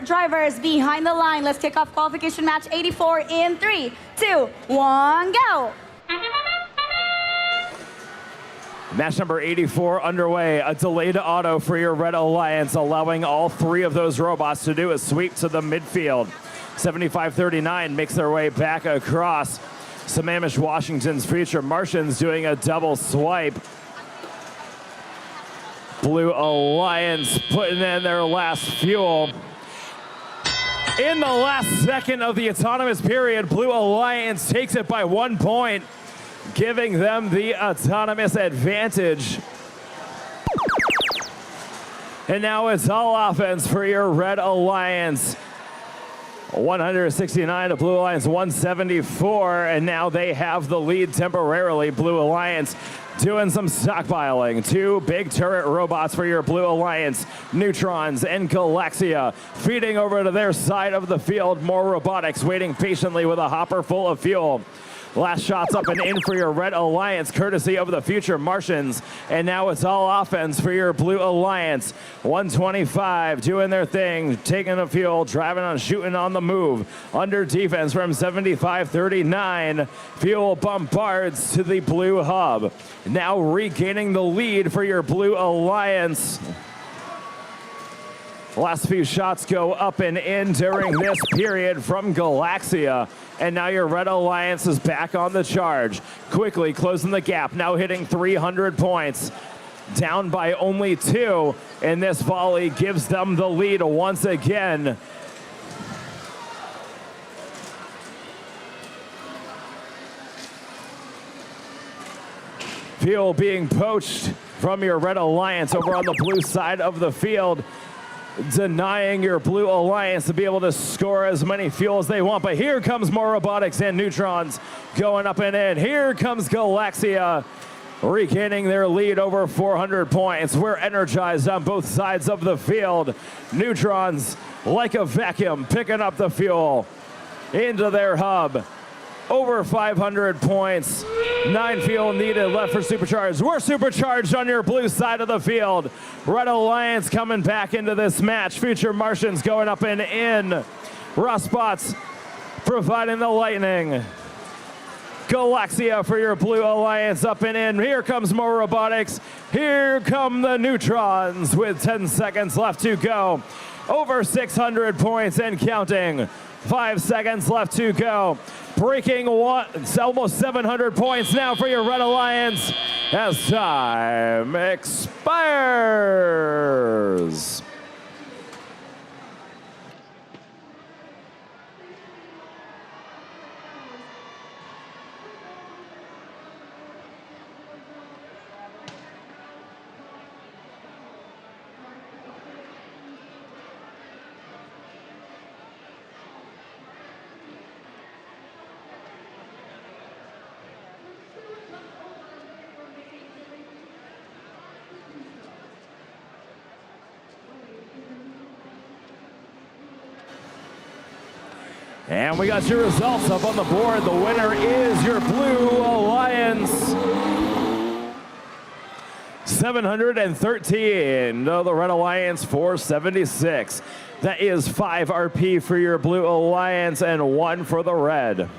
Drivers behind the line. Let's kick off qualification match 84 in 3, 2, 1, go. Match number 84 underway. A delayed auto for your Red Alliance, allowing all three of those robots to do a sweep to the midfield. 7539 makes their way back across. Sammamish, Washington's future Martians doing a double swipe. Blue Alliance putting in their last fuel. In the last second of the autonomous period, Blue Alliance takes it by 1 point, giving them the autonomous advantage. And now it's all offense for your Red Alliance. 169 to Blue Alliance 174, and now they have the lead temporarily. Blue Alliance doing some stockpiling. Two big turret robots for your Blue Alliance, Neutrons and Galaxia, feeding over to their side of the field. More robotics waiting patiently with a hopper full of fuel. Last shots up and in for your Red Alliance, courtesy of the future Martians. And now it's all offense for your Blue Alliance. 125 doing their thing, taking the fuel, driving on, shooting on the move. Under defense from 7539. Fuel bombards to the blue hub. Now regaining the lead for your Blue Alliance. Last few shots go up and in during this period from Galaxia. And now your Red Alliance is back on the charge. Quickly closing the gap, now hitting 300 points. Down by only 2, and this volley gives them the lead once again. Fuel being poached from your Red Alliance over on the blue side of the field, denying your Blue Alliance to be able to score as many fuel as they want. But here comes more robotics and Neutrons going up and in. Here comes Galaxia regaining their lead over 400 points. We're energized on both sides of the field. Neutrons, like a vacuum, picking up the fuel into their hub. Over 500 points. 9 fuel needed left for supercharged. We're supercharged on your blue side of the field. Red Alliance coming back into this match. Future Martians going up and in. Robots providing the lightning. Galaxia for your Blue Alliance up and in. Here comes more robotics. Here come the Neutrons with 10 seconds left to go. Over 600 points and counting. 5 seconds left to go. Breaking one, it's almost 700 points now for your Red Alliance as time expires. And we got your results up on the board. The winner is your Blue Alliance. 713. No, the Red Alliance 476. That is 5 RP for your Blue Alliance and 1 for the Red.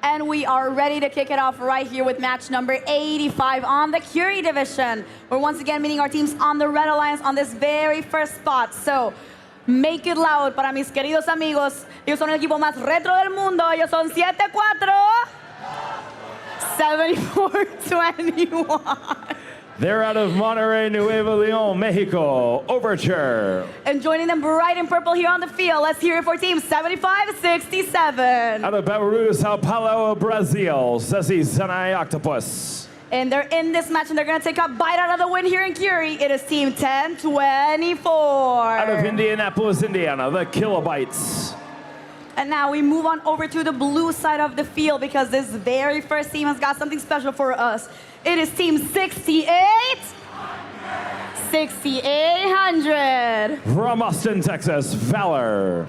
And we are ready to kick it off right here with match number 85 on the Curie division. We're once again meeting our teams on the Red Alliance on this very first spot. So, make it loud para mis queridos amigos. Ellos son el equipo más retro del mundo. Ellos son 7-4, 74-21. They're out of Monterrey, Nuevo León, Mexico. Overture. And joining them bright in purple here on the field, let's hear it for team 75-67. Out of Bauru, Sao Paulo, Brazil, Ceci Sanai Octopus. And they're in this match and they're gonna take a bite out of the win here in Curie. It is team 10-24. Out of Indianapolis, Indiana, the Kilobytes. And now we move on over to the blue side of the field because this very first team has got something special for us. It is team 6800. From Austin, Texas, Valor.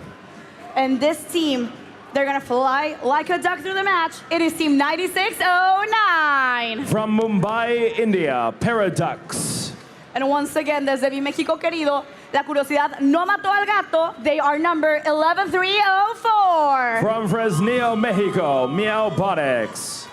And this team, they're gonna fly like a duck through the match. It is team 9609. From Mumbai, India, Paradox. And once again, desde mi México querido, la curiosidad no mató al gato. They are number 11304. From Fresnillo, Mexico, Robotics.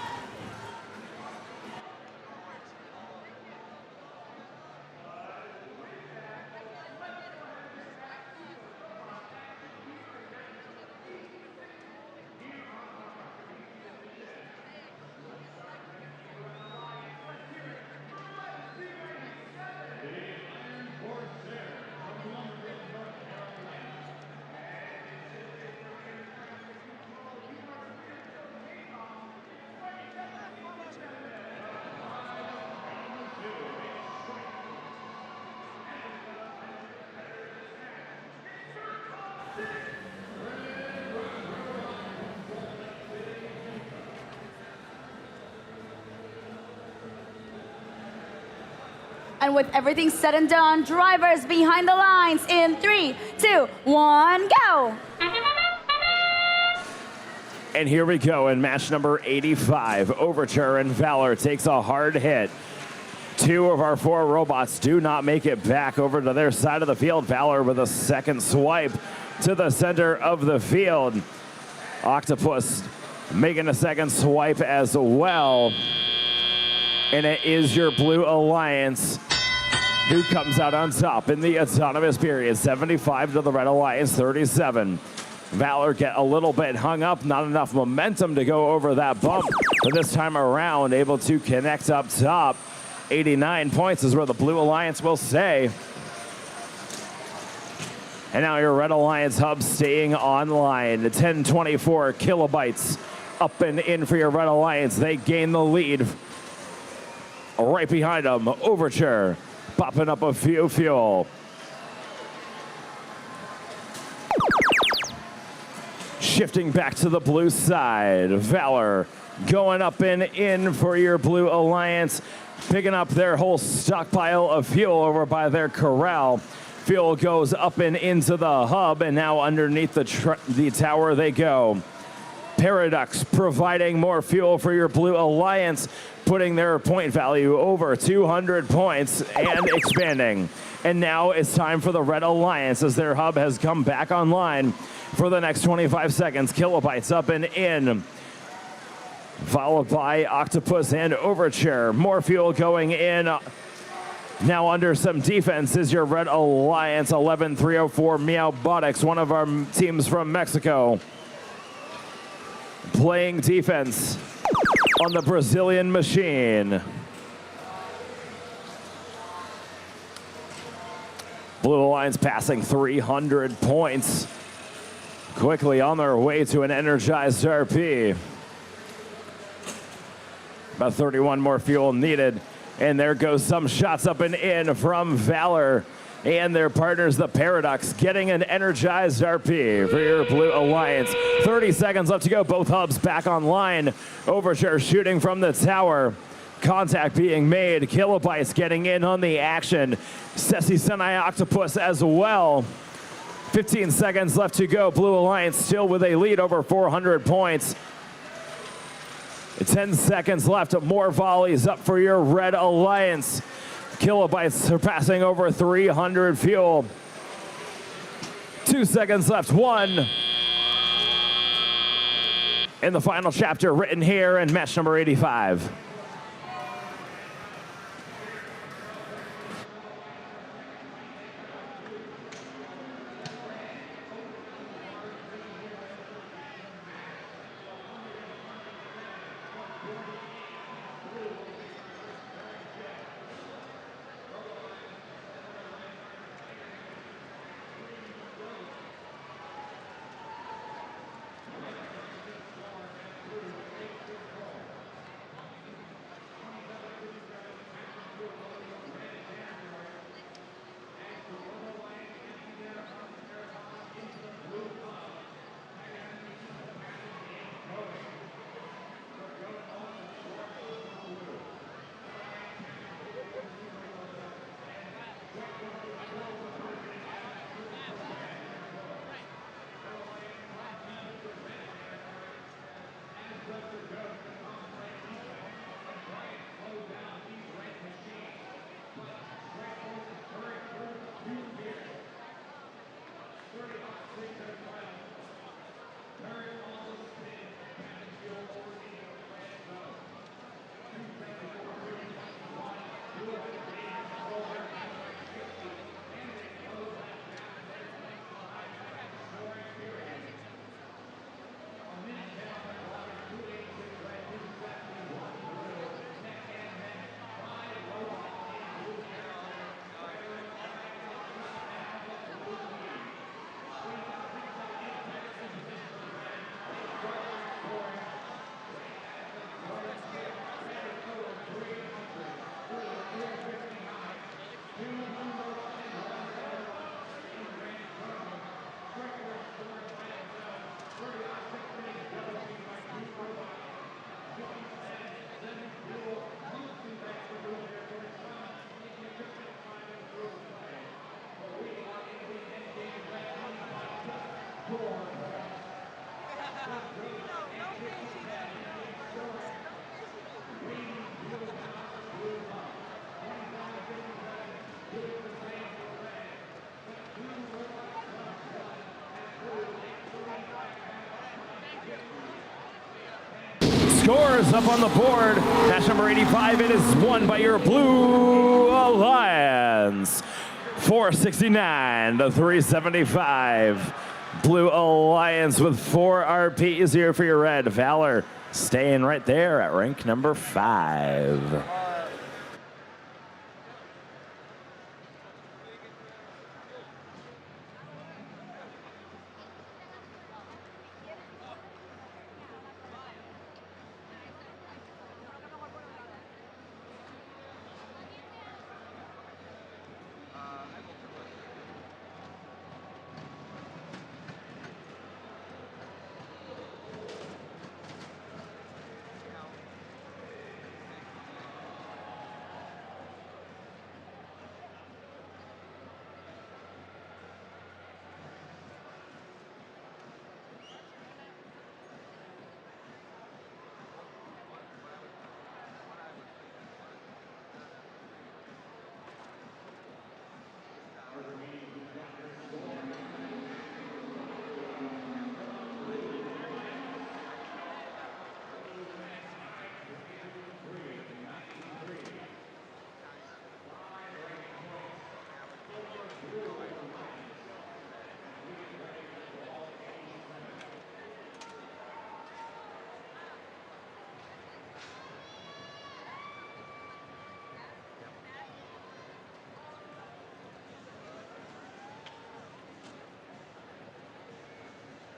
And with everything said and done, drivers behind the lines in 3, 2, 1, go! And here we go in match number 85. Overture and Valor takes a hard hit to 2 of our 4 robots do not make it back over to their side of the field. Valor with a second swipe to the center of the field. Octopus making a second swipe as well. And it is your Blue Alliance who comes out on top in the autonomous period. 75 to the Red Alliance, 37. Valor get a little bit hung up, not enough momentum to go over that bump, but this time around able to connect up top. 89 points is where the Blue Alliance will stay. And now your Red Alliance hub staying online. 1024 kilobytes up and in for your Red Alliance. They gain the lead. Right behind them, Overture popping up a few fuel. Shifting back to the blue side, Valor going up and in for your Blue Alliance, picking up their whole stockpile of fuel over by their corral. Fuel goes up and into the hub, and now underneath the tower they go. Paradox providing more fuel for your Blue Alliance, putting their point value over 200 points and expanding. And now it's time for the Red Alliance as their hub has come back online for the next 25 seconds. Kilobytes up and in, followed by Octopus and Overture. More fuel going in. Now under some defense is your Red Alliance. 11304 Robotics, one of our teams from Mexico, playing defense on the Brazilian machine. Blue Alliance passing 300 points. Quickly on their way to an energized RP. About 31 more fuel needed. And there goes some shots up and in from Valor and their partners, the Paradox, getting an energized RP for your Blue Alliance. 30 seconds left to go. Both hubs back online. Overture shooting from the tower. Contact being made. Kilobytes getting in on the action. Sessi Senai Octopus as well. 15 seconds left to go. Blue Alliance still with a lead over 400 points. 10 seconds left. More volleys up for your Red Alliance. Kilobytes surpassing over 300 fuel. 2 seconds left. 1. In the final chapter written here in match number 85. up on the board. Match number 85, it is won by your Blue Alliance. 469 to 375. Blue Alliance with 4 RPs here for your red. Valor staying right there at rank number 5.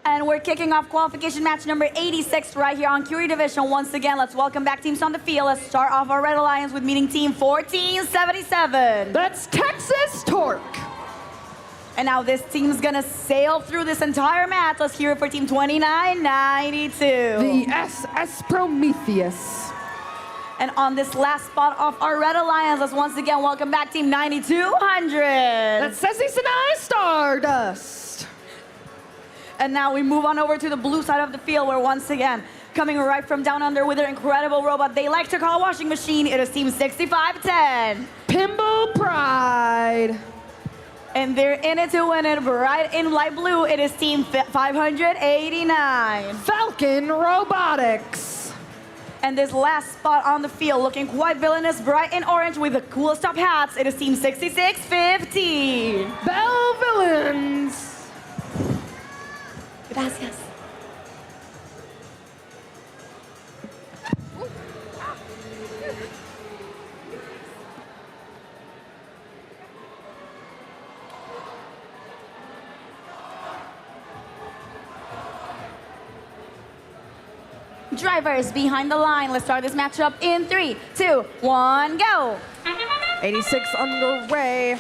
And we're kicking off qualification match number 86 right here on Curie Division. Once again, let's welcome back teams on the field. Let's start off our Red Alliance with meeting team 1477. That's Texas Torque. And now this team's gonna sail through this entire match. Let's hear it for team 2992. The SS Prometheus. And on this last spot of our Red Alliance, let's once again welcome back team 9200. That's Sassy Sinai Stardust. And now we move on over to the blue side of the field, where once again, coming right from down under with their incredible robot they like to call washing machine, it is team 6510. Pinball Pride. And they're in it to win it, right in light blue, it is team 589. Falcon Robotics. And this last spot on the field, looking quite villainous, bright in orange with the coolest top hats, it is team 6650. Bell Villains. Gracias. Drivers behind the line. Let's start this matchup in 3, 2, 1, go. 86 underway.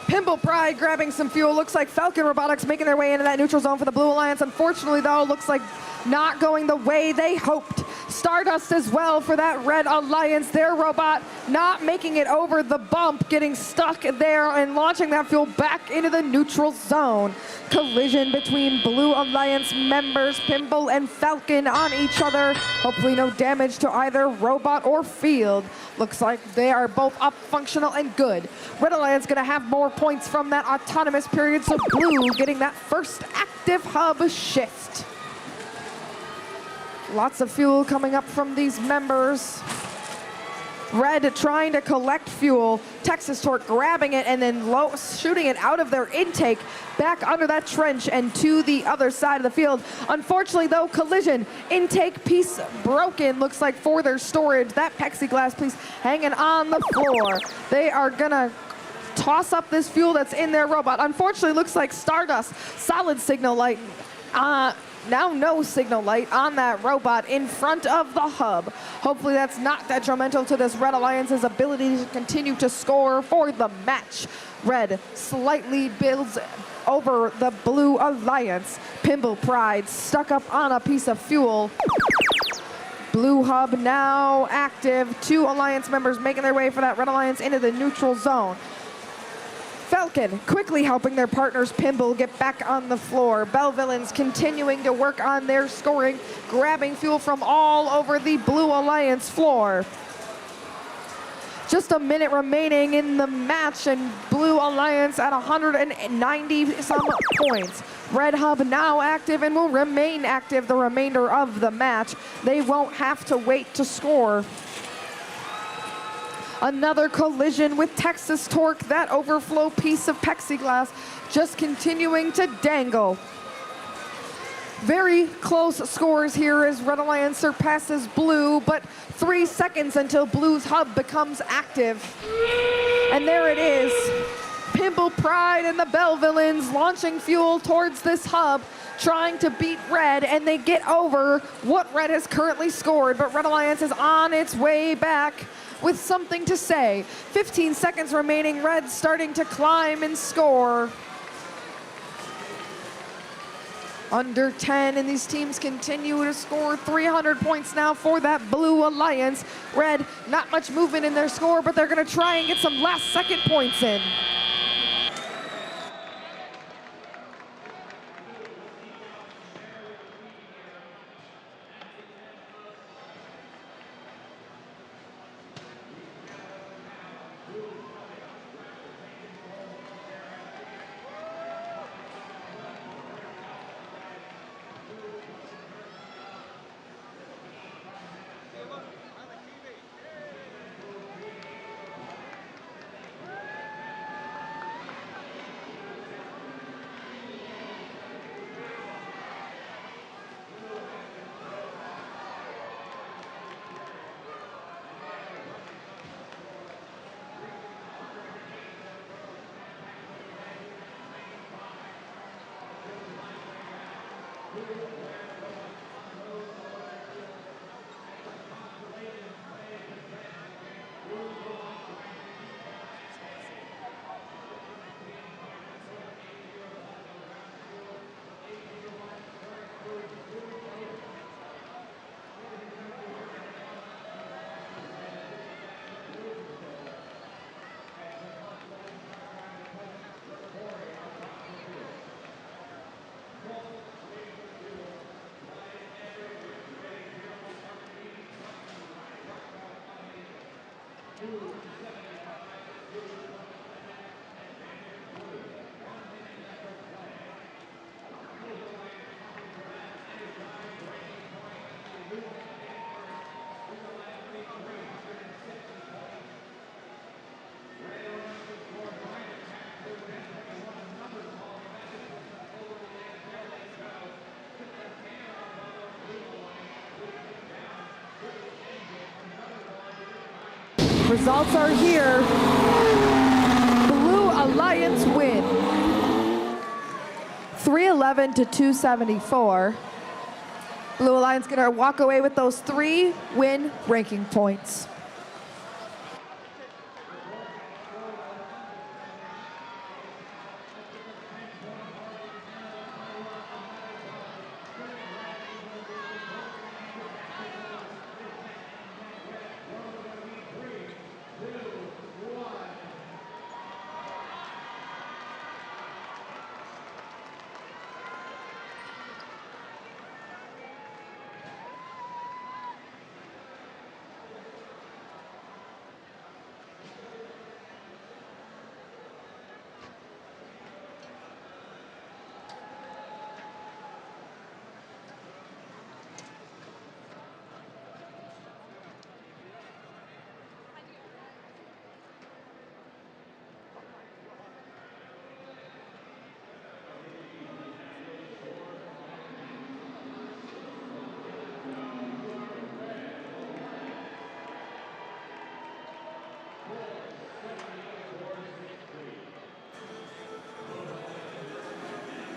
Pinball Pride grabbing some fuel. Looks like Falcon Robotics making their way into that neutral zone for the Blue Alliance. Unfortunately, though, looks like not going the way they hoped. Stardust as well for that Red Alliance. Their robot not making it over the bump, getting stuck there and launching that fuel back into the neutral zone. Collision between Blue Alliance members, Pinball and Falcon on each other. Hopefully no damage to either robot or field. Looks like they are both up, functional, and good. Red Alliance gonna have more points from that autonomous period, so Blue getting that first active hub shift. Lots of fuel coming up from these members. Red trying to collect fuel. Texas Torque grabbing it and then shooting it out of their intake back under that trench and to the other side of the field. Unfortunately, though, collision. Intake piece broken, looks like, for their storage. That plexiglass piece hanging on the floor. They are gonna toss up this fuel that's in their robot. Unfortunately, looks like Stardust, solid signal light. Now no signal light on that robot in front of the hub. Hopefully that's not detrimental to this Red Alliance's ability to continue to score for the match. Red slightly builds over the Blue Alliance. Pinball Pride stuck up on a piece of fuel. Blue hub now active. 2 Alliance members making their way for that Red Alliance into the neutral zone. Falcon quickly helping their partners Pinball get back on the floor. Bell Villains continuing to work on their scoring, grabbing fuel from all over the Blue Alliance floor. Just a minute remaining in the match, and Blue Alliance at 190 some points. Red hub now active and will remain active the remainder of the match. They won't have to wait to score. Another collision with Texas Torque, that overflow piece of plexiglass just continuing to dangle. Very close scores here as Red Alliance surpasses Blue, but 3 seconds until Blue's hub becomes active. And there it is. Pimple Pride and the Bellvillains launching fuel towards this hub, trying to beat Red, and they get over what Red has currently scored, but Red Alliance is on its way back with something to say. 15 seconds remaining, Red starting to climb and score. Under 10, and these teams continue to score 300 points now for that Blue Alliance. Red, not much movement in their score, but they're gonna try and get some last second points in. Results are here. Blue Alliance win. 311 to 274. Blue Alliance gonna walk away with those 3 win ranking points.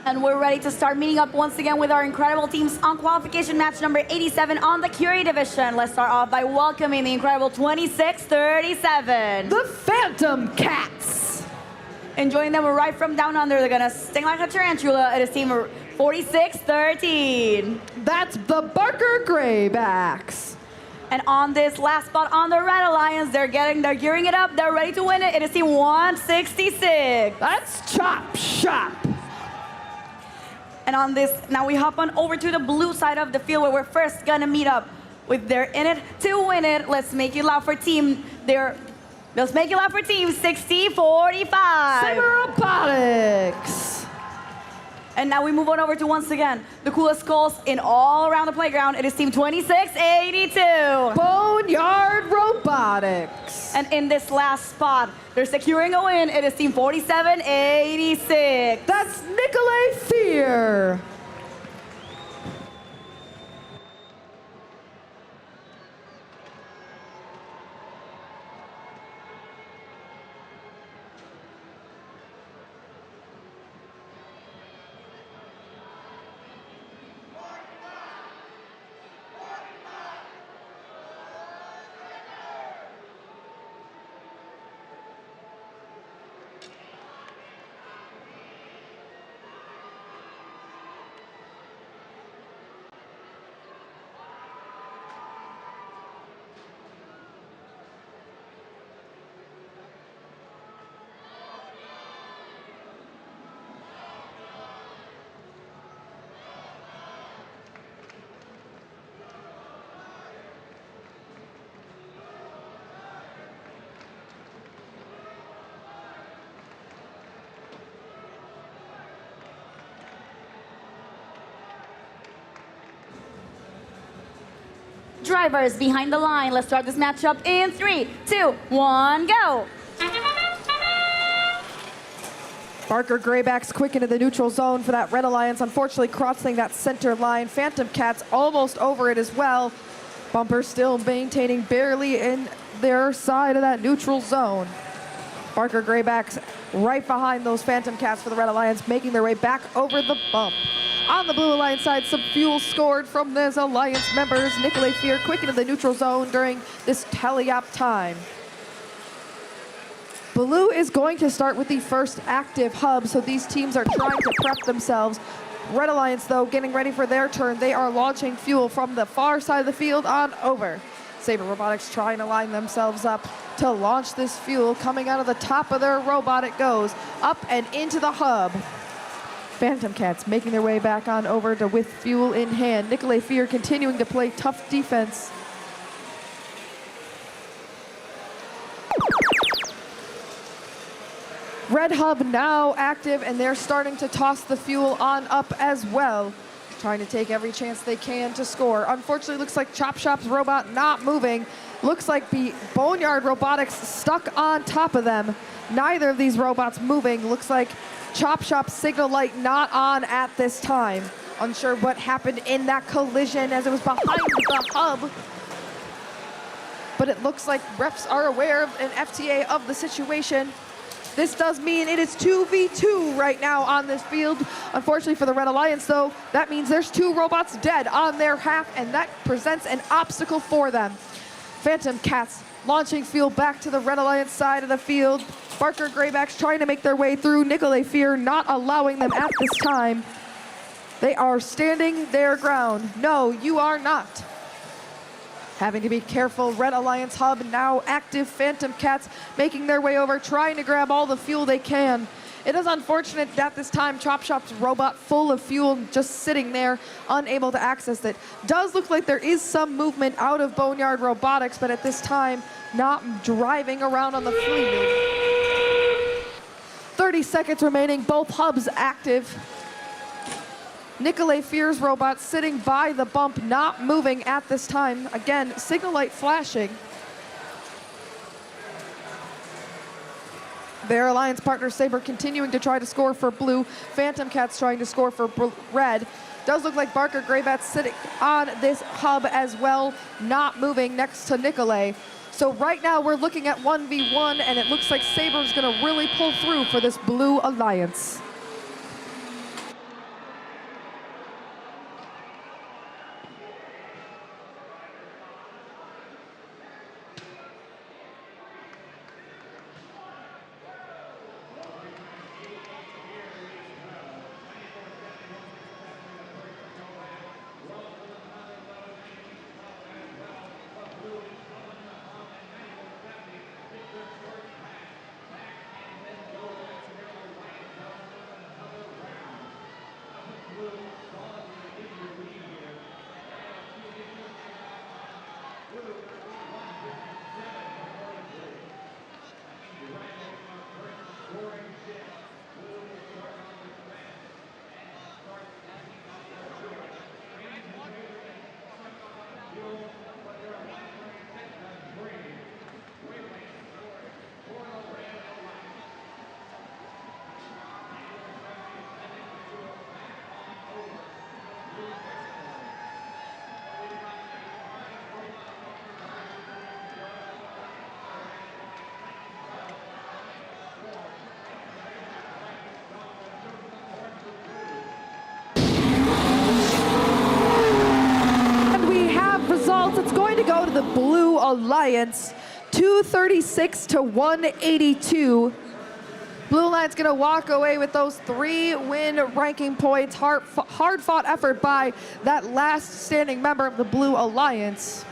And we're ready to start meeting up once again with our incredible teams on qualification match number 87 on the Curie division. Let's start off by welcoming the incredible 2637. The Phantom Cats. Enjoying them right from down under. They're gonna sting like a tarantula. It is team 4613. That's the Barker Graybacks. And on this last spot on the Red Alliance, they're gearing it up. They're ready to win it. It is team 166. That's Chop Shop. And on this, now we hop on over to the blue side of the field where we're first gonna meet up with their In It to Win It. Let's make it loud for team. Let's make it loud for team 6045. Robotics. And now we move on over to, once again, the coolest skulls in all around the playground. It is Team 2682. Boneyard Robotics. And in this last spot, they're securing a win. It is Team 4786. That's Nicolay Fear. Drivers behind the line. Let's start this matchup in 3, 2, 1, go. Barker Graybacks quick into the neutral zone for that Red Alliance, unfortunately crossing that center line. Phantom Cats almost over it as well. Bumper still maintaining barely in their side of that neutral zone. Barker Graybacks right behind those Phantom Cats for the Red Alliance, making their way back over the bump. On the Blue Alliance side, some fuel scored from those Alliance members. Nicolay Fear quick into the neutral zone during this tally-up time. Blue is going to start with the first active hub, so these teams are trying to prep themselves. Red Alliance, though, getting ready for their turn. They are launching fuel from the far side of the field on over. Saber Robotics trying to line themselves up to launch this fuel. Coming out of the top of their robot, it goes up and into the hub. Phantom Cats making their way back on over to with fuel in hand. Nicolay Fear continuing to play tough defense. Red Hub now active, and they're starting to toss the fuel on up as well. Trying to take every chance they can to score. Unfortunately, looks like Chop Shop's robot not moving. Looks like the Boneyard Robotics stuck on top of them. Neither of these robots moving. Looks like Chop Shop's signal light not on at this time. Unsure what happened in that collision as it was behind the hub. But it looks like refs are aware of an FTA of the situation. This does mean it is 2v2 right now on this field. Unfortunately for the Red Alliance, though, that means there's 2 robots dead on their half, and that presents an obstacle for them. Phantom Cats launching fuel back to the Red Alliance side of the field. Barker Graybacks trying to make their way through. Nicolay Fear not allowing them at this time. They are standing their ground. No, you are not. Having to be careful. Red Alliance hub now active. Phantom Cats making their way over, trying to grab all the fuel they can. It is unfortunate that this time Chop Shop's robot full of fuel just sitting there, unable to access it. Does look like there is some movement out of Boneyard Robotics, but at this time not driving around on the field. 30 seconds remaining, both hubs active. Nicolay Fear's robot sitting by the bump, not moving at this time. Again, signal light flashing. Their alliance partner Saber continuing to try to score for blue. Phantom Cats trying to score for red. Does look like Barker Graybats sitting on this hub as well, not moving next to Nicolay. So right now we're looking at 1v1, and it looks like Saber's gonna really pull through for this blue alliance. the Blue Alliance, 236 to 182. Blue Alliance gonna walk away with those 3 win ranking points. Hard fought effort by that last standing member of the Blue Alliance.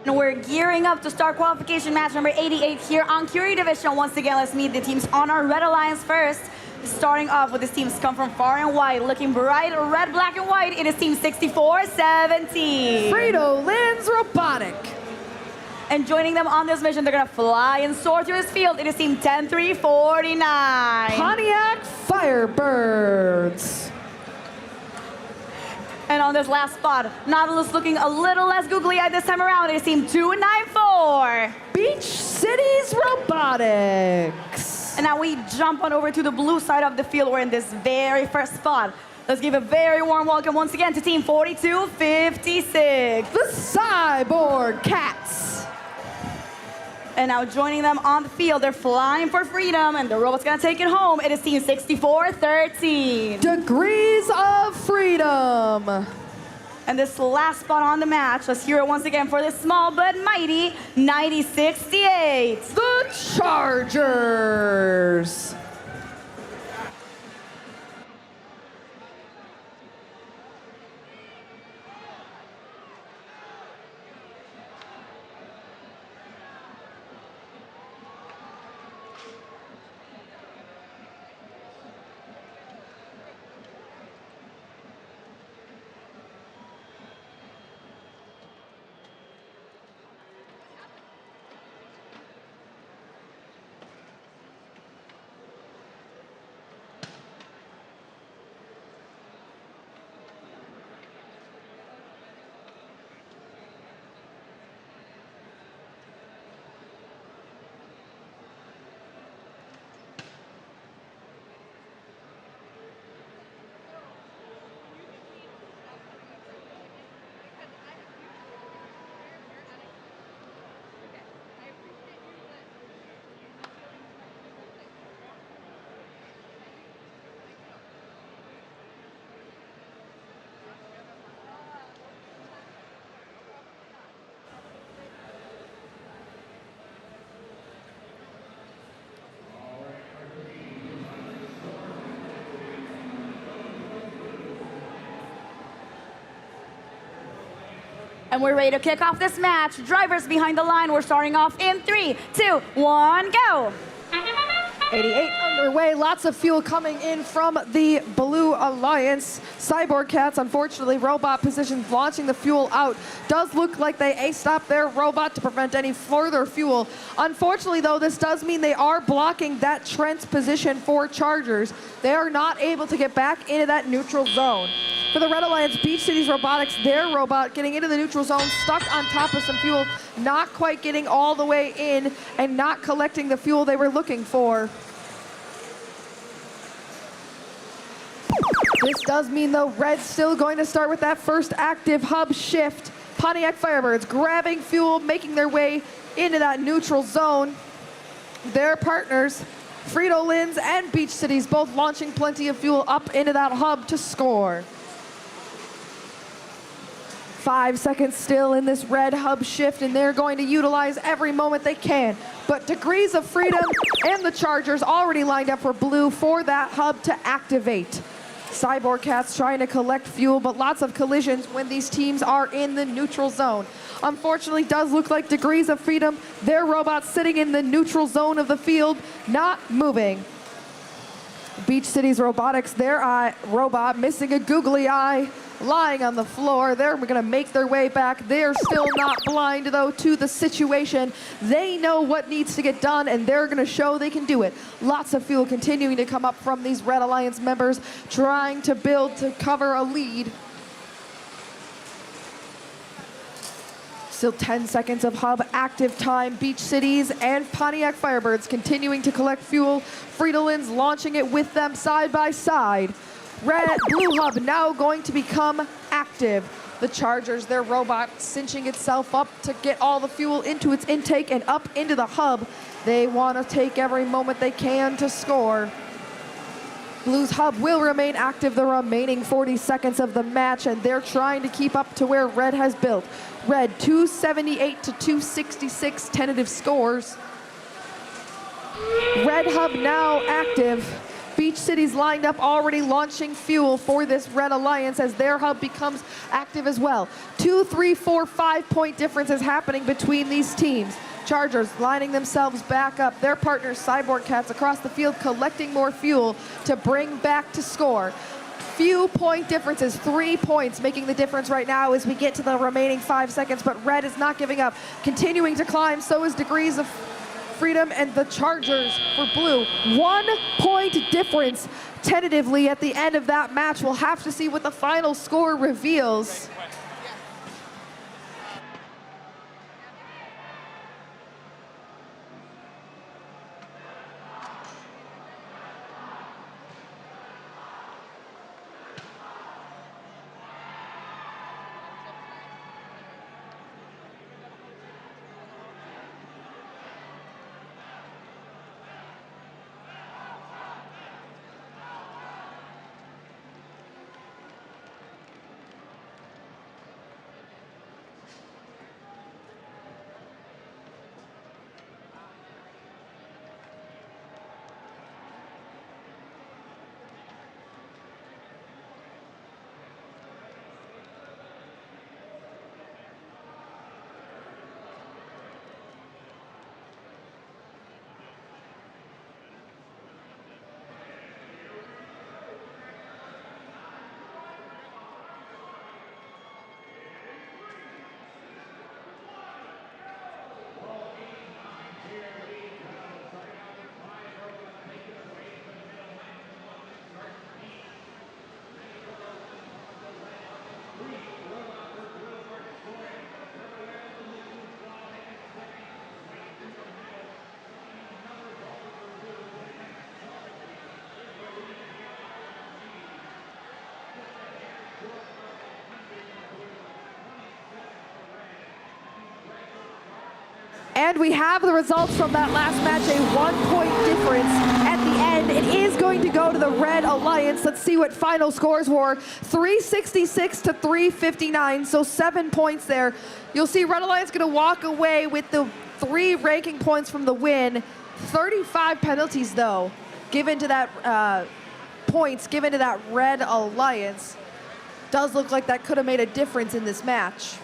We're gearing up to start qualification match number 88 here on Curie Division. Once again, let's meet the teams on our Red Alliance first. Starting off with these teams come from far and wide, looking bright, red, black, and white. It is team 64-17. Frito-Lin's Robotic. And joining them on this mission, they're gonna fly and soar through this field. It is team 10-3-49. Pontiac Firebirds. And on this last spot, Nautilus looking a little less googly-eyed this time around. It is team 294. Beach Cities Robotics. And now we jump on over to the blue side of the field. We're in this very first spot. Let's give a very warm welcome once again to team 4256. The Cyborg Cats. And now joining them on the field, they're flying for freedom, and the robot's gonna take it home. It is team 64-13. Degrees of Freedom. And this last spot on the match, let's hear it once again for this small but mighty 9068. The Chargers. And we're ready to kick off this match. Drivers behind the line, we're starting off in 3, 2, 1, go. 88 underway, lots of fuel coming in from the Blue Alliance. Cyborg Cats, unfortunately, robot positions launching the fuel out. Does look like they A-stopped their robot to prevent any further fuel. Unfortunately, though, this does mean they are blocking that Trent's position for Chargers. They are not able to get back into that neutral zone. For the Red Alliance, Beach Cities Robotics, their robot getting into the neutral zone, stuck on top of some fuel, not quite getting all the way in and not collecting the fuel they were looking for. This does mean, though, Red's still going to start with that first active hub shift. Pontiac Firebirds grabbing fuel, making their way into that neutral zone. Their partners, Frito-Lin's and Beach Cities, both launching plenty of fuel up into that hub to score. 5 seconds still in this red hub shift, and they're going to utilize every moment they can. But Degrees of Freedom and the Chargers already lined up for blue for that hub to activate. Cyborg Cats trying to collect fuel, but lots of collisions when these teams are in the neutral zone. Unfortunately, does look like Degrees of Freedom, their robot sitting in the neutral zone of the field, not moving. Beach Cities Robotics, their robot missing a googly eye. lying on the floor. They're going to make their way back. They're still not blind, though, to the situation. They know what needs to get done, and they're going to show they can do it. Lots of fuel continuing to come up from these Red Alliance members, trying to build to cover a lead. Still 10 seconds of hub active time. Beach Cities and Pontiac Firebirds continuing to collect fuel. Friedelin's launching it with them side by side. Blue Hub now going to become active. The Chargers, their robot, cinching itself up to get all the fuel into its intake and up into the hub. They want to take every moment they can to score. Blue's hub will remain active the remaining 40 seconds of the match, and they're trying to keep up to where Red has built. Red 278 to 266 tentative scores. Red hub now active. Beach Cities lined up, already launching fuel for this Red Alliance as their hub becomes active as well. 2, 3, 4, 5 point differences happening between these teams. Chargers lining themselves back up. Their partners, Cyborg Cats, across the field collecting more fuel to bring back to score. Few point differences, 3 points making the difference right now as we get to the remaining 5 seconds, but Red is not giving up. Continuing to climb, so is Degrees of Freedom and the Chargers for Blue. 1 point difference tentatively at the end of that match. We'll have to see what the final score reveals. And we have the results from that last match, a 1 point difference at the end. It is going to go to the Red Alliance. Let's see what final scores were. 366 to 359, so 7 points there. You'll see Red Alliance going to walk away with the 3 ranking points from the win. 35 penalties, though, given to that points given to that Red Alliance. Does look like that could have made a difference in this match.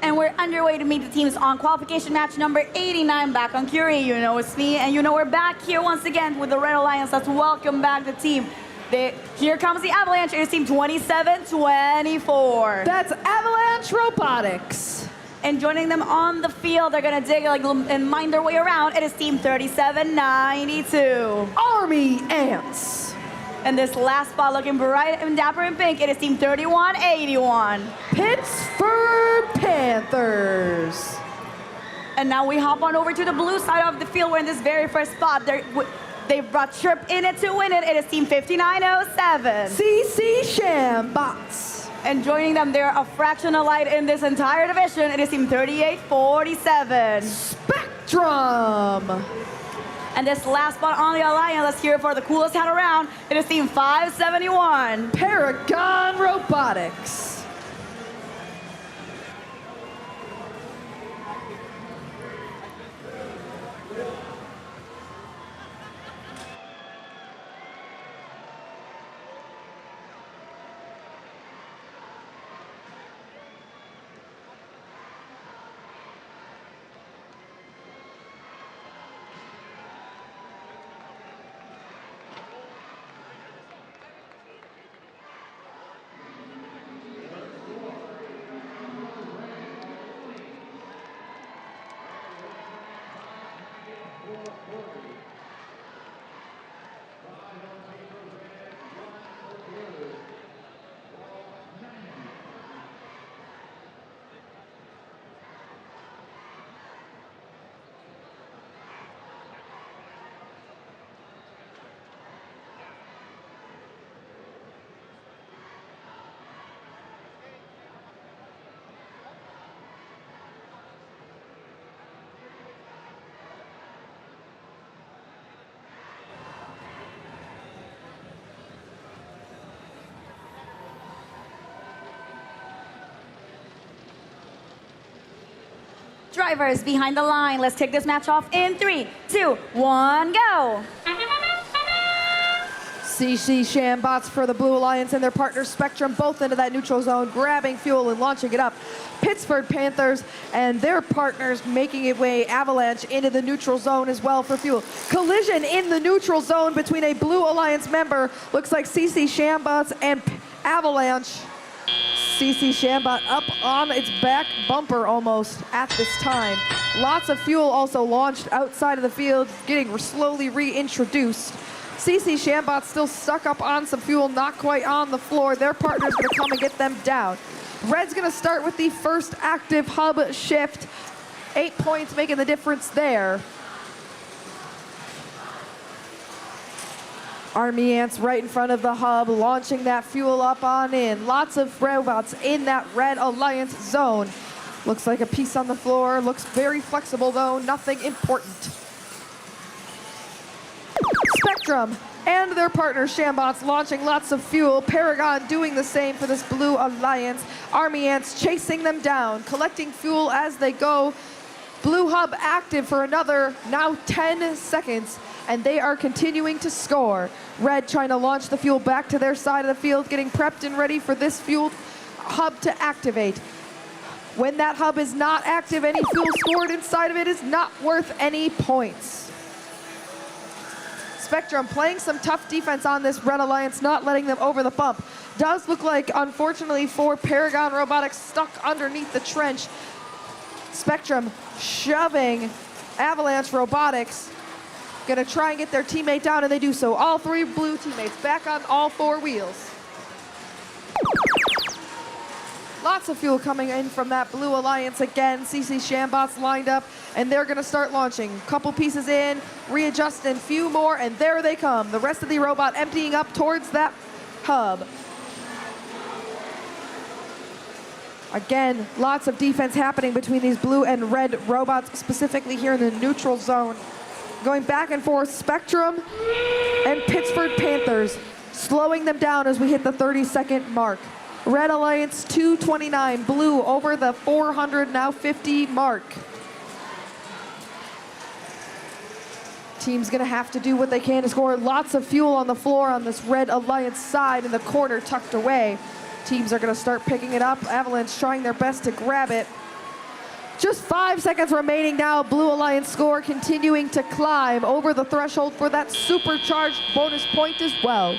And we're underway to meet the teams on qualification match number 89 back on Curie. You know it's me, and you know we're back here once again with the Red Alliance. Let's welcome back the team. Here comes the Avalanche. It is team 27-24. That's Avalanche Robotics. And joining them on the field, they're gonna dig and mind their way around. It is team 37-92. Army Ants. And this last spot looking bright and dapper in pink, it is team 31-81. Pittsburgh Panthers. And now we hop on over to the blue side of the field. We're in this very first spot. They've brought Chirp in it to win it. It is team 59-07. CC Shambots. And joining them, they're a fraction of light in this entire division. It is team 3847. Spectrum. And this last spot on the Alliance, let's hear it for the coolest hat around. It is team 571. Paragon Robotics. Drivers behind the line. Let's take this match off in 3, 2, 1, go. CC Shambots for the Blue Alliance and their partner Spectrum both into that neutral zone, grabbing fuel and launching it up. Pittsburgh Panthers and their partners making it way Avalanche into the neutral zone as well for fuel. Collision in the neutral zone between a Blue Alliance member. Looks like CC Shambots and Avalanche. CC Shambot up on its back bumper almost at this time. Lots of fuel also launched outside of the field, getting slowly reintroduced. CC Shambot still stuck up on some fuel, not quite on the floor. Their partner's gonna come and get them down. Red's gonna start with the first active hub shift. 8 points making the difference there. Army Ants right in front of the hub, launching that fuel up on in. Lots of robots in that Red Alliance zone. Looks like a piece on the floor. Looks very flexible though, nothing important. Spectrum and their partner Shambots launching lots of fuel. Paragon doing the same for this Blue Alliance. Army Ants chasing them down, collecting fuel as they go. Blue Hub active for another now 10 seconds. And they are continuing to score. Red trying to launch the fuel back to their side of the field, getting prepped and ready for this fuel hub to activate. When that hub is not active, any fuel stored inside of it is not worth any points. Spectrum playing some tough defense on this Red Alliance, not letting them over the bump. Does look like, unfortunately for Paragon Robotics, stuck underneath the trench. Spectrum shoving Avalanche Robotics. Gonna try and get their teammate down, and they do so. All three blue teammates back on all four wheels. Lots of fuel coming in from that Blue Alliance again. CC Shambots lined up, and they're gonna start launching. Couple pieces in, readjusting, few more, and there they come. The rest of the robot emptying up towards that hub. Again, lots of defense happening between these blue and red robots, specifically here in the neutral zone. Going back and forth, Spectrum and Pittsburgh Panthers, slowing them down as we hit the 30-second mark. Red Alliance 229, blue over the 400, now 50 mark. Team's gonna have to do what they can to score. Lots of fuel on the floor on this Red Alliance side in the corner tucked away. Teams are gonna start picking it up. Avalanche trying their best to grab it. Just 5 seconds remaining now. Blue Alliance score continuing to climb over the threshold for that supercharged bonus point as well.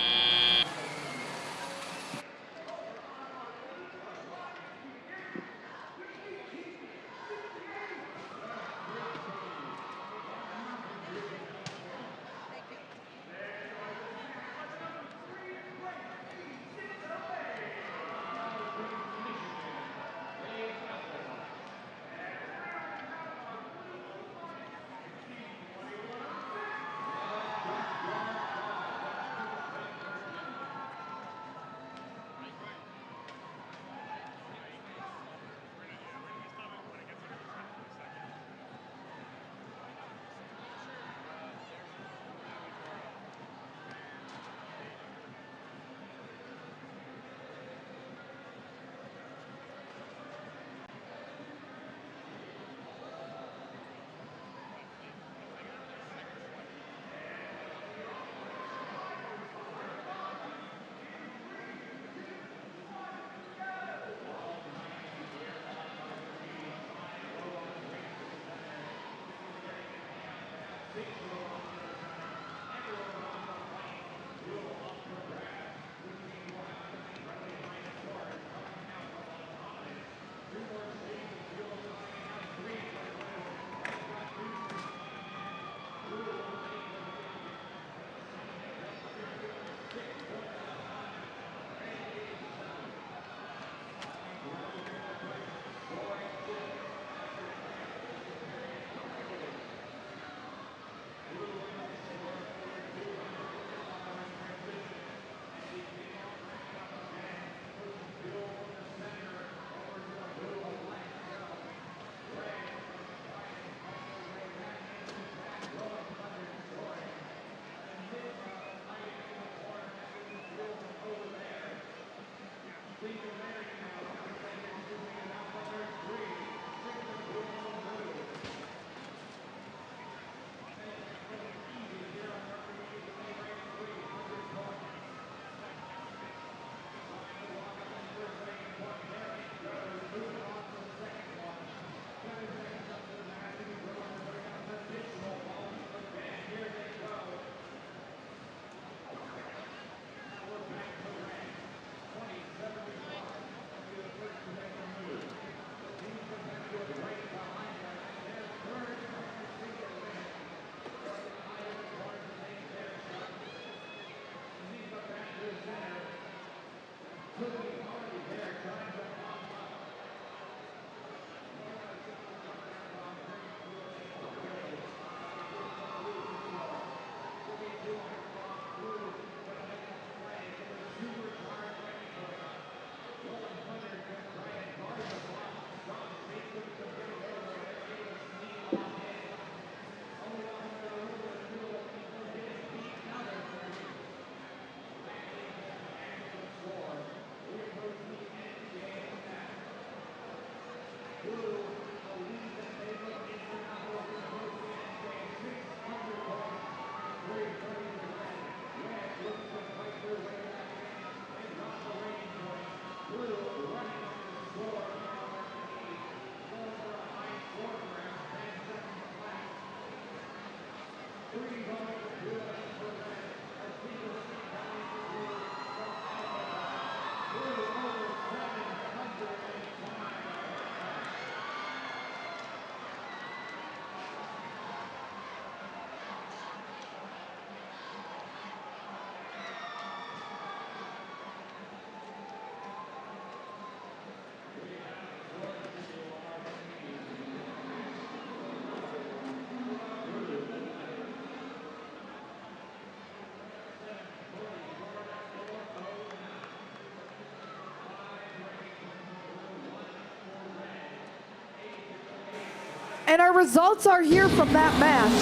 And our results are here from that match.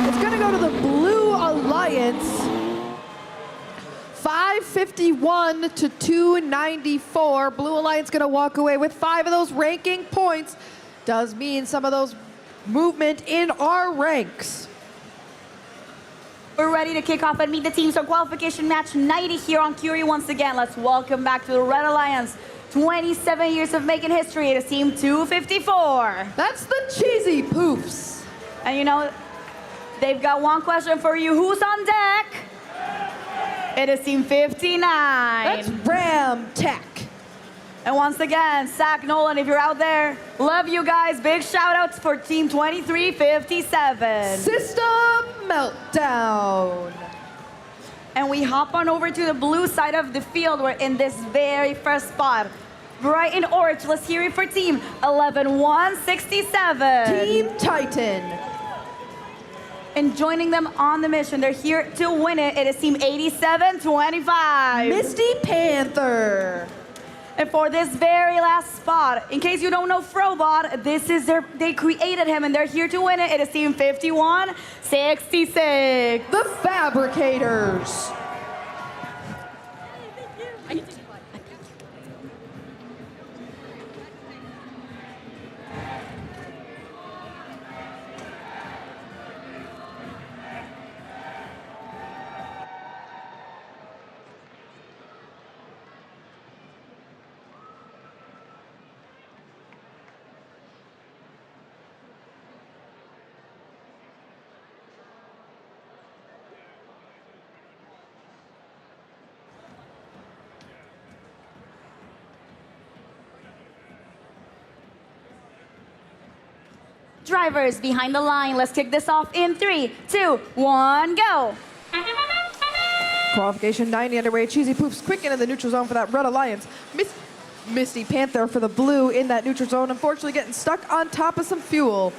It's going to go to the Blue Alliance. 551 to 294. Blue Alliance going to walk away with 5 of those ranking points. Does mean some of those movement in our ranks. We're ready to kick off and meet the teams for qualification match 90 here on Curie once again. Let's welcome back to the Red Alliance. 27 years of making history. It is team 254. That's the Cheesy Poofs. And you know, they've got one question for you. Who's on deck? It is team 59. That's Ram Tech. And once again, Zach Nolan, if you're out there, love you guys. Big shout outs for team 2357. System Meltdown. And we hop on over to the blue side of the field. We're in this very first spot. Bright in orange, let's hear it for team 11167. Team Titan. And joining them on the mission, they're here to win it. It is team 8725. Misty Panther. And for this very last spot, in case you don't know Frobot, this is they created him and they're here to win it. It is team 5166. The Fabricators. Drivers behind the line. Let's kick this off in 3, 2, 1, go. Qualification 90 underway. Cheesy Poofs quick into the neutral zone for that Red Alliance. Misty Panther for the blue in that neutral zone. Unfortunately getting stuck on top of some fuel.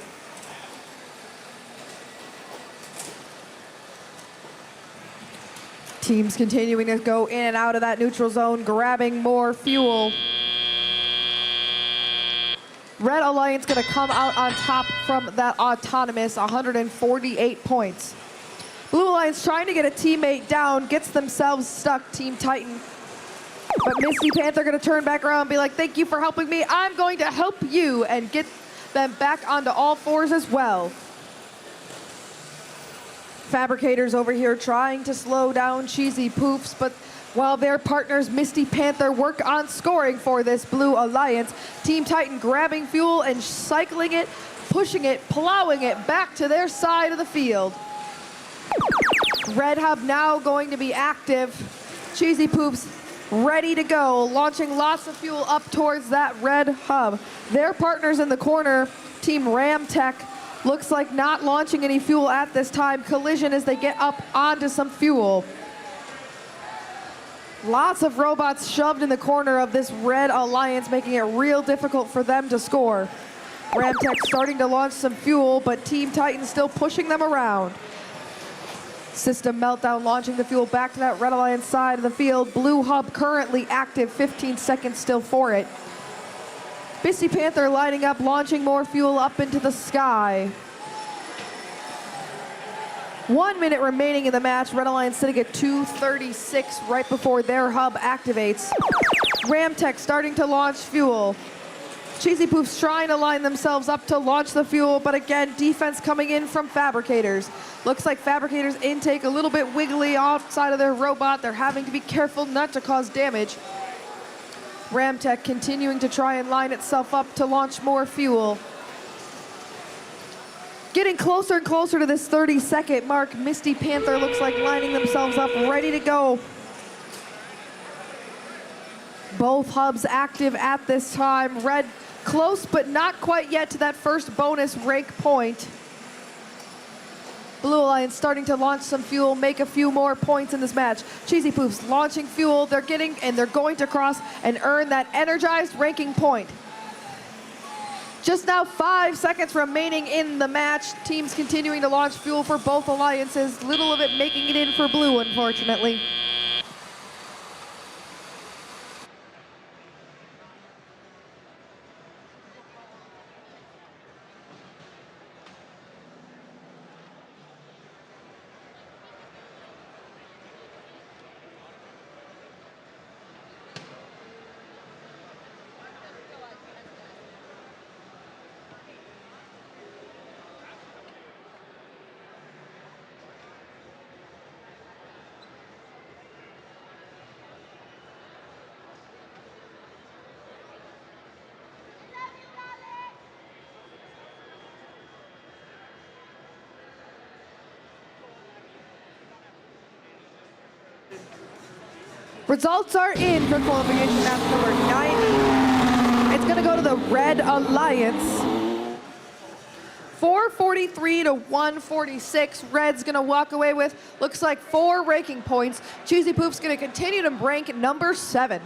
Teams continuing to go in and out of that neutral zone, grabbing more fuel. Red Alliance going to come out on top from that autonomous, 148 points. Blue Alliance trying to get a teammate down, gets themselves stuck, Team Titan. But Misty Panther going to turn back around and be like, thank you for helping me. I'm going to help you, and get them back onto all fours as well. Fabricators over here trying to slow down Cheesy Poofs, but while their partners Misty Panther work on scoring for this Blue Alliance, Team Titan grabbing fuel and cycling it, pushing it, plowing it back to their side of the field. Red Hub now going to be active. Cheesy Poofs ready to go, launching lots of fuel up towards that Red Hub. Their partners in the corner, Team Ram Tech, looks like not launching any fuel at this time. Collision as they get up onto some fuel. Lots of robots shoved in the corner of this Red Alliance, making it real difficult for them to score. Ramtech starting to launch some fuel, but Team Titan still pushing them around. System Meltdown launching the fuel back to that Red Alliance side of the field. Blue Hub currently active, 15 seconds still for it. Misty Panther lining up, launching more fuel up into the sky. 1 minute remaining in the match. Red Alliance sitting at 2:36 right before their hub activates. Ramtech starting to launch fuel. Cheesy Poofs trying to line themselves up to launch the fuel, but again, defense coming in from Fabricators. Looks like Fabricators' intake a little bit wiggly outside of their robot. They're having to be careful not to cause damage. Ramtech continuing to try and line itself up to launch more fuel. Getting closer and closer to this 30-second mark. Misty Panther looks like lining themselves up, ready to go. Both hubs active at this time. Red close, but not quite yet to that first bonus rank point. Blue Alliance starting to launch some fuel, make a few more points in this match. Cheesy Poofs launching fuel. They're getting, and they're going to cross and earn that energized ranking point. Just now 5 seconds remaining in the match. Teams continuing to launch fuel for both alliances. Little of it making it in for Blue, unfortunately. Results are in for qualification match number 90. It's going to go to the Red Alliance. 443 to 146. Red's going to walk away with, looks like 4 ranking points. Cheesy Poof's going to continue to rank number 7.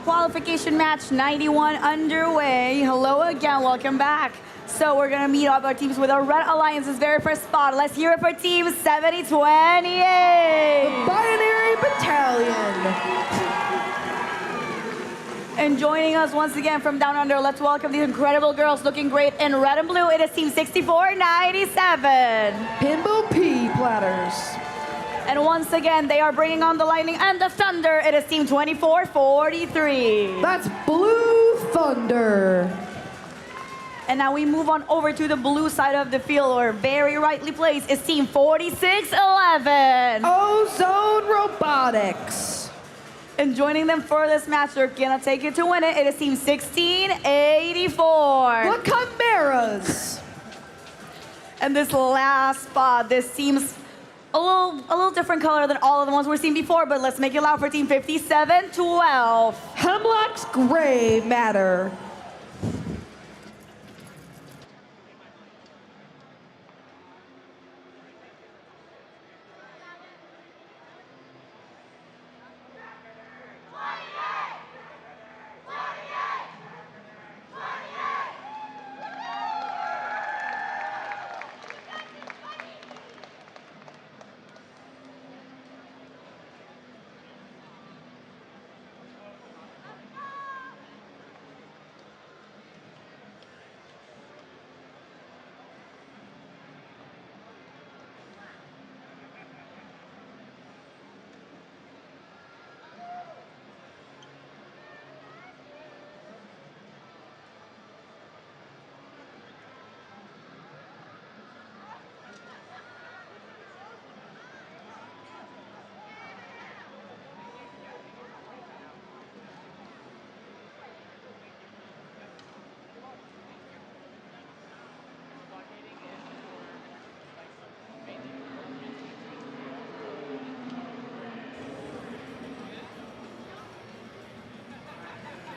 Qualification match 91 underway. Hello again, welcome back. So we're gonna meet up our teams with our Red Alliance's very first spot. Let's hear it for Team 7028. The Binary Battalion. And joining us once again from down under, let's welcome these incredible girls looking great in red and blue. It is Team 6497. Pinball P Platters. And once again, they are bringing on the lightning and the thunder. It is Team 2443. That's Blue Thunder. And now we move on over to the blue side of the field, where very rightly placed is team 4611. Ozone Robotics. And joining them for this match, they're gonna take it to win it. It is team 1684. The Chimeras. And this last spot, this seems a little different color than all of the ones we've seen before, but let's make it loud for team 5712. Hemlock's Gray Matter.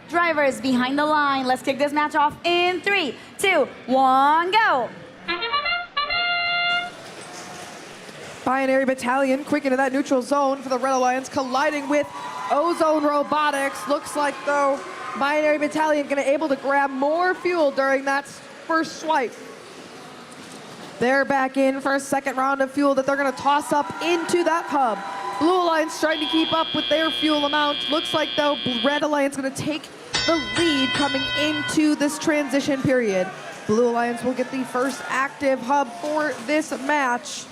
Drivers behind the line. Let's kick this match off in 3, 2, 1, go. Binary Battalion quick into that neutral zone for the Red Alliance, colliding with Ozone Robotics. Looks like, though, Binary Battalion gonna able to grab more fuel during that first swipe. They're back in for a second round of fuel that they're gonna toss up into that hub. Blue Alliance trying to keep up with their fuel amount. Looks like, though, Red Alliance gonna take the lead coming into this transition period. Blue Alliance will get the first active hub for this match.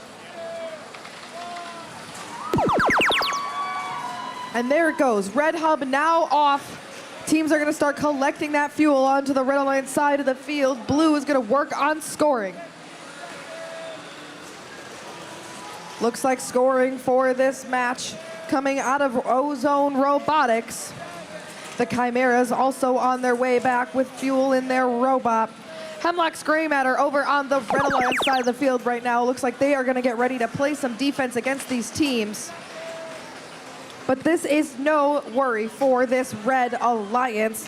And there it goes. Red hub now off. Teams are going to start collecting that fuel onto the Red Alliance side of the field. Blue is going to work on scoring. Looks like scoring for this match coming out of Ozone Robotics. The Chimeras also on their way back with fuel in their robot. Hemlock's Gray Matter over on the Red Alliance side of the field right now. Looks like they are going to get ready to play some defense against these teams. But this is no worry for this Red Alliance.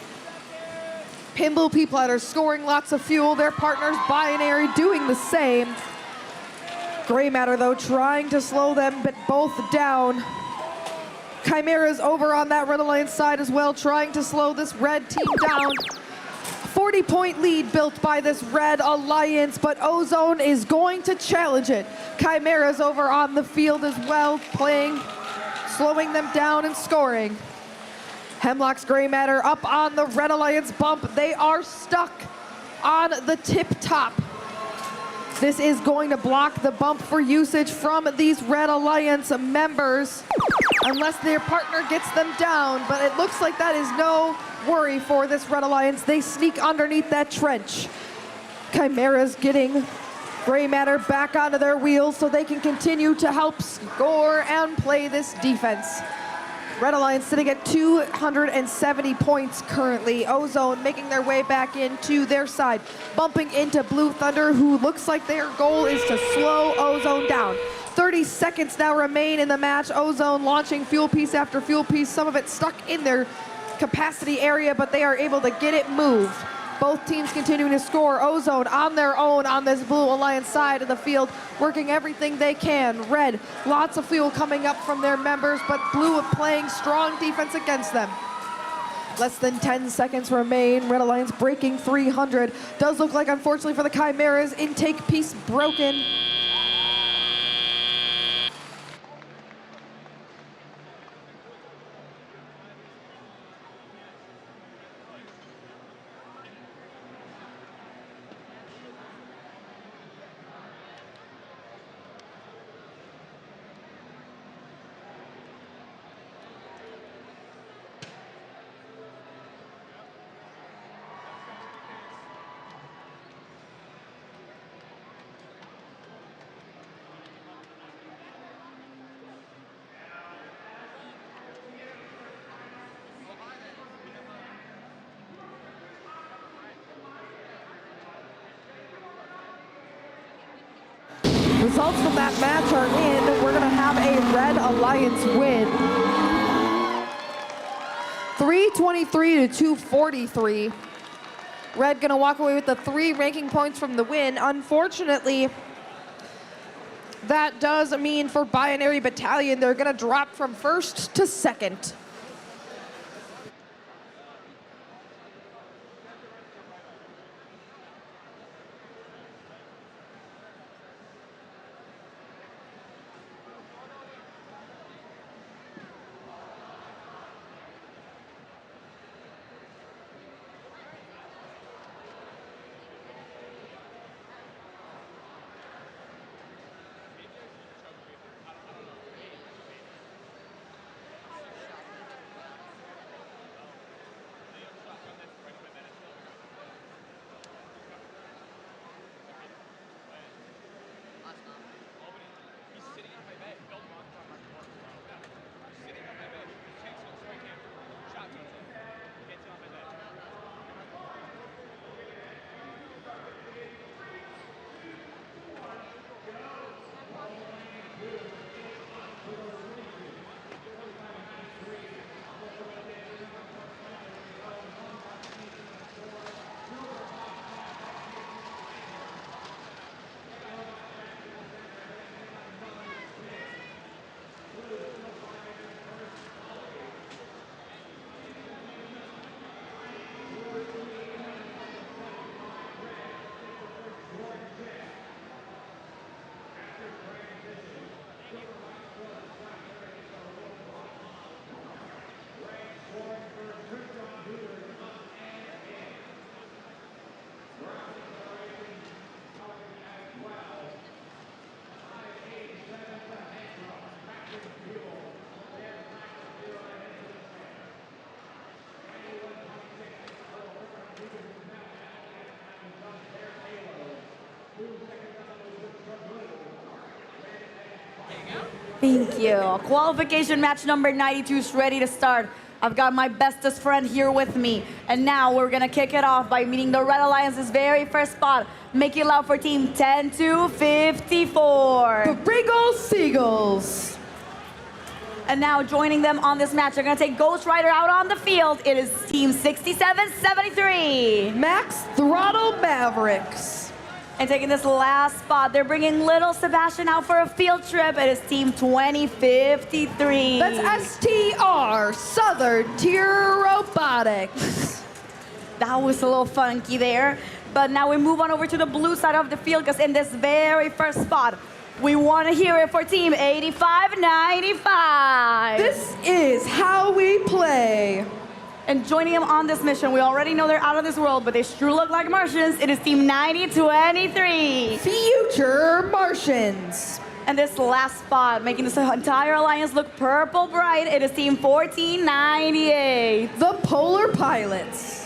Pinball P-Platters scoring lots of fuel. Their partners Binary doing the same. Gray Matter, though, trying to slow them, but both down. Chimeras over on that Red Alliance side as well, trying to slow this red team down. 40-point lead built by this Red Alliance, but Ozone is going to challenge it. Chimeras over on the field as well, playing, slowing them down and scoring. Hemlock's Gray Matter up on the Red Alliance bump. They are stuck on the tip top. This is going to block the bump for usage from these Red Alliance members unless their partner gets them down, but it looks like that is no worry for this Red Alliance. They sneak underneath that trench. Chimeras getting Gray Matter back onto their wheels so they can continue to help score and play this defense. Red Alliance sitting at 270 points currently. Ozone making their way back into their side, bumping into Blue Thunder, who looks like their goal is to slow Ozone down. 30 seconds now remain in the match. Ozone launching fuel piece after fuel piece, some of it stuck in their capacity area, but they are able to get it moved. Both teams continuing to score. Ozone on their own on this Blue Alliance side of the field, working everything they can. Red, lots of fuel coming up from their members, but Blue playing strong defense against them. Less than 10 seconds remain. Red Alliance breaking 300. Does look like, unfortunately for the Chimeras, intake piece broken. Results from that match are in. We're going to have a Red Alliance win. 323 to 243. Red going to walk away with the 3 ranking points from the win. Unfortunately, that does mean for Binary Battalion, they're going to drop from 1st to 2nd. Thank you. Qualification match number 92 is ready to start. I've got my bestest friend here with me. And now we're gonna kick it off by meeting the Red Alliance's very first spot. Make it loud for team 10-54. The Regal Seagulls. And now joining them on this match, they're gonna take Ghost Rider out on the field. It is team 67-73. Max Throttle Mavericks. And taking this last spot, they're bringing little Sebastian out for a field trip. It is team 2053. That's STR, Southern Tier Robotics. That was a little funky there. But now we move on over to the blue side of the field, because in this very first spot, we want to hear it for team 85-95. This is how we play. And joining them on this mission, we already know they're out of this world, but they sure look like Martians. It is team 90-23. Future Martians. And this last spot, making this entire alliance look purple bright, it is team 1498. The Polar Pilots.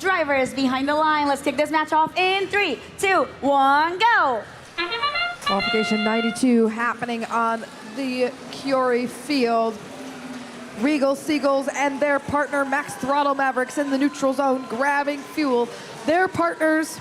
Drivers behind the line. Let's kick this match off in 3, 2, 1, go. Qualification 92 happening on the Curie field. Regal Seagulls and their partner Max Throttle Mavericks in the neutral zone grabbing fuel. Their partners,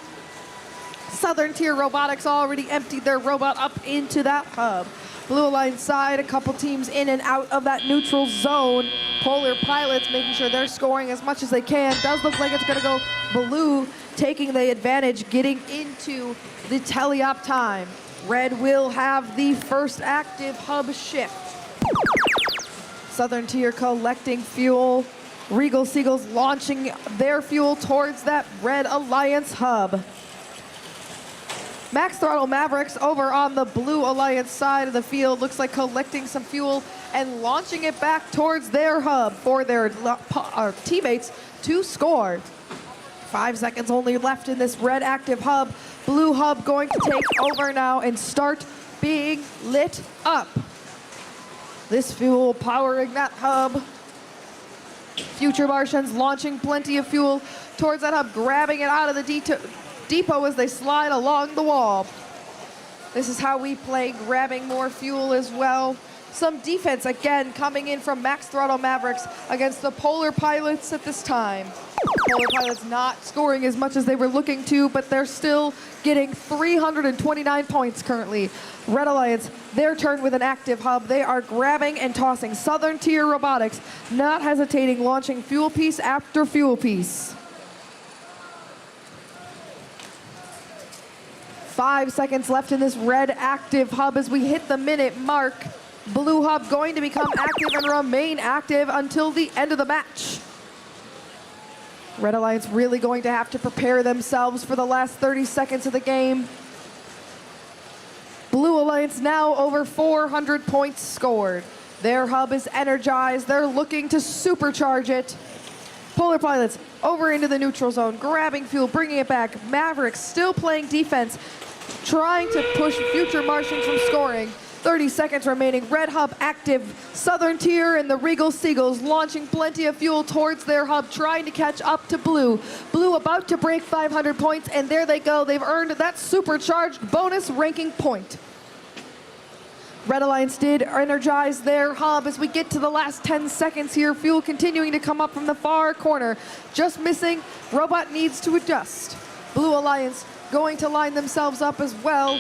Southern Tier Robotics, already emptied their robot up into that hub. Blue Alliance side, a couple teams in and out of that neutral zone. Polar Pilots making sure they're scoring as much as they can. Does look like it's going to go blue, taking the advantage, getting into the teleop time. Red will have the first active hub shift. Southern Tier collecting fuel. Regal Seagulls launching their fuel towards that Red Alliance hub. Max Throttle Mavericks over on the Blue Alliance side of the field looks like collecting some fuel and launching it back towards their hub for their teammates to score. 5 seconds only left in this red active hub. Blue hub going to take over now and start being lit up. This fuel powering that hub. Future Martians launching plenty of fuel towards that hub, grabbing it out of the depot as they slide along the wall. This is how we play, grabbing more fuel as well. Some defense again coming in from Max Throttle Mavericks against the Polar Pilots at this time. Polar Pilots not scoring as much as they were looking to, but they're still getting 329 points currently. Red Alliance, their turn with an active hub. They are grabbing and tossing. Southern Tier Robotics, not hesitating, launching fuel piece after fuel piece. 5 seconds left in this red active hub as we hit the minute mark. Blue hub going to become active and remain active until the end of the match. Red Alliance really going to have to prepare themselves for the last 30 seconds of the game. Blue Alliance now over 400 points scored. Their hub is energized. They're looking to supercharge it. Polar Pilots over into the neutral zone, grabbing fuel, bringing it back. Mavericks still playing defense, trying to push Future Martians from scoring. 30 seconds remaining. Red hub active. Southern Tier and the Regal Seagulls launching plenty of fuel towards their hub, trying to catch up to Blue. Blue about to break 500 points, and there they go. They've earned that supercharged bonus ranking point. Red Alliance did energize their hub as we get to the last 10 seconds here. Fuel continuing to come up from the far corner. Just missing. Robot needs to adjust. Blue Alliance going to line themselves up as well.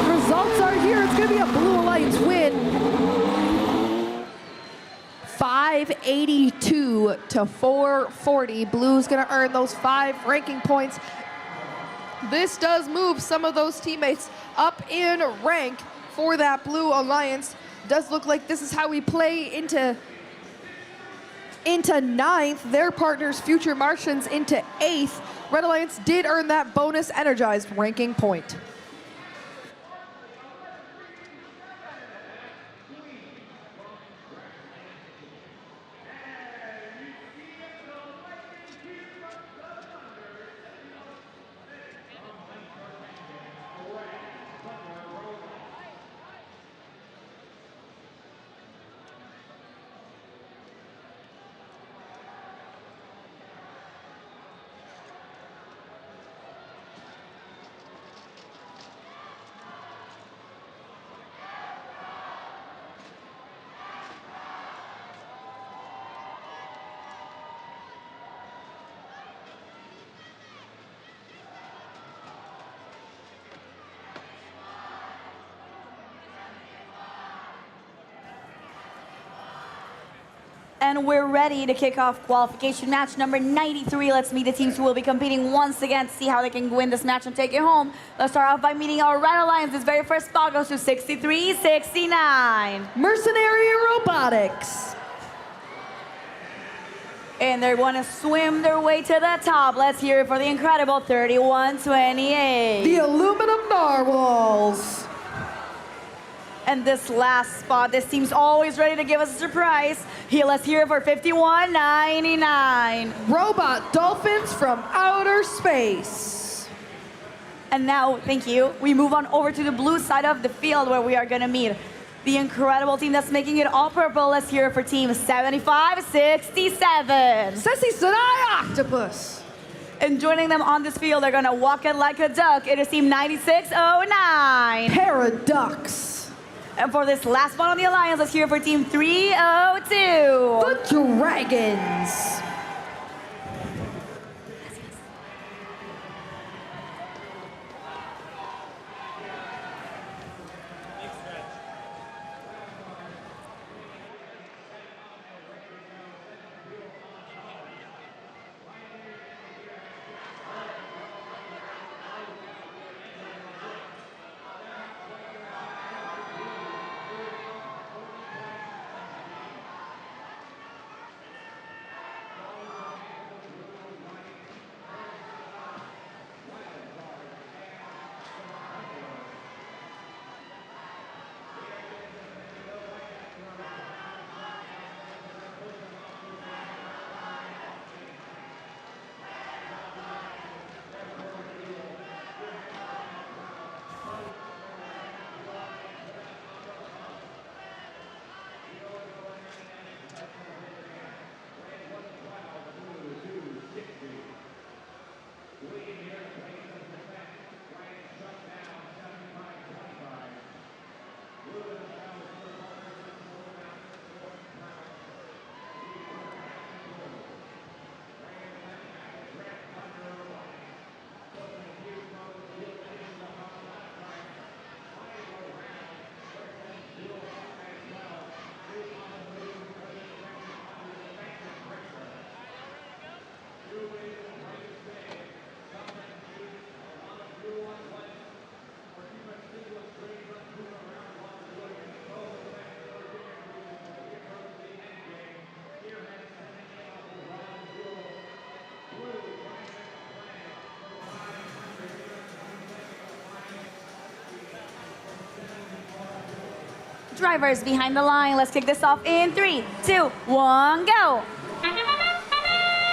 Results are here. It's going to be a Blue Alliance win. 582 to 440. Blue's going to earn those 5 ranking points. This does move some of those teammates up in rank for that Blue Alliance. Does look like this is how we play into 9th. Their partners, Future Martians, into 8th. Red Alliance did earn that bonus energized ranking point. And we're ready to kick off qualification match number 93. Let's meet the teams who will be competing once again to see how they can win this match and take it home. Let's start off by meeting our Red Alliance. This very first spot goes to 63-69. Mercenary Robotics. And they're going to swim their way to the top. Let's hear it for the incredible 31-28. The Aluminum Narwhals. And this last spot, this team's always ready to give us a surprise. Here, let's hear it for 51-99. Robot Dolphins from outer space. And now, thank you, we move on over to the blue side of the field where we are gonna meet the incredible team that's making it all purple. Let's hear it for team 75-67. Sessi Sedai Octopus. And joining them on this field, they're gonna walk it like a duck. It is team 9609. Paradox. And for this last one on the Alliance, let's hear it for team 302. The Dragons. Drivers behind the line. Let's kick this off in 3, 2, 1, go.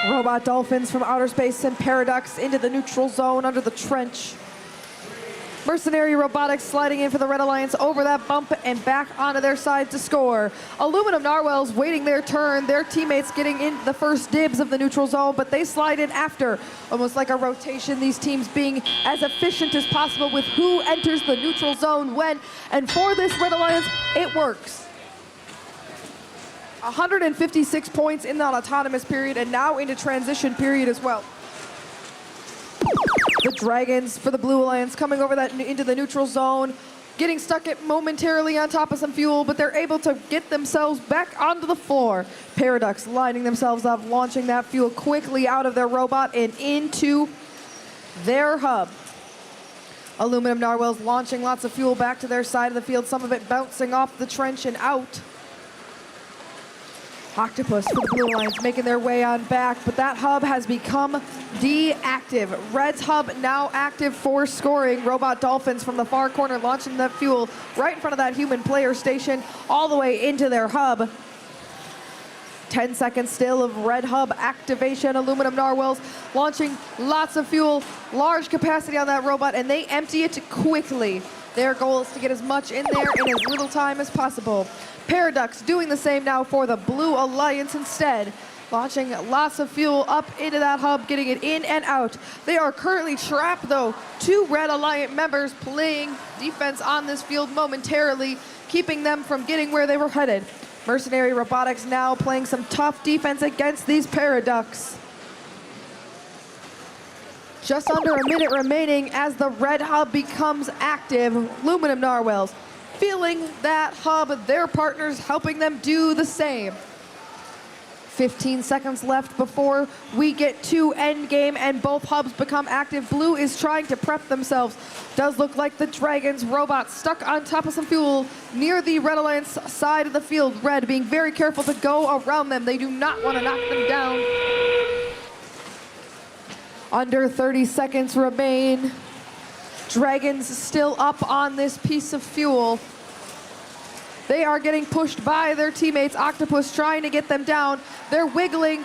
Robot Dolphins from outer space send Paradox into the neutral zone under the trench. Mercenary Robotics sliding in for the Red Alliance over that bump and back onto their side to score. Aluminum Narwhals waiting their turn. Their teammates getting in the first dibs of the neutral zone, but they slide in after. Almost like a rotation, these teams being as efficient as possible with who enters the neutral zone when. And for this Red Alliance, it works. 156 points in that autonomous period and now into transition period as well. The Dragons for the Blue Alliance coming over that into the neutral zone, getting stuck momentarily on top of some fuel, but they're able to get themselves back onto the floor. Paradox lining themselves up, launching that fuel quickly out of their robot and into their hub. Aluminum Narwhals launching lots of fuel back to their side of the field, some of it bouncing off the trench and out. Octopus for the Blue Alliance making their way on back, but that hub has become deactive. Red's hub now active for scoring. Robot Dolphins from the far corner launching that fuel right in front of that human player station all the way into their hub. 10 seconds still of Red hub activation. Aluminum Narwhals launching lots of fuel, large capacity on that robot, and they empty it quickly. Their goal is to get as much in there in as little time as possible. Paradox doing the same now for the Blue Alliance instead. Launching lots of fuel up into that hub, getting it in and out. They are currently trapped though. 2 Red Alliance members playing defense on this field momentarily, keeping them from getting where they were headed. Mercenary Robotics now playing some tough defense against these Paradox. Just under a minute remaining as the Red hub becomes active. Aluminum Narwhals feeling that hub, their partners helping them do the same. 15 seconds left before we get to end game and both hubs become active. Blue is trying to prep themselves. Does look like the Dragons robot stuck on top of some fuel near the Red Alliance side of the field. Red being very careful to go around them. They do not want to knock them down. Under 30 seconds remain. Dragons still up on this piece of fuel. They are getting pushed by their teammates. Octopus trying to get them down. They're wiggling.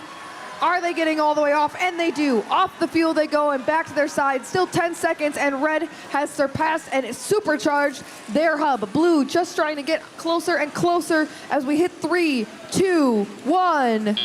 Are they getting all the way off? And they do. Off the fuel they go and back to their side. Still 10 seconds and Red has surpassed and supercharged their hub. Blue just trying to get closer and closer as we hit 3, 2, 1.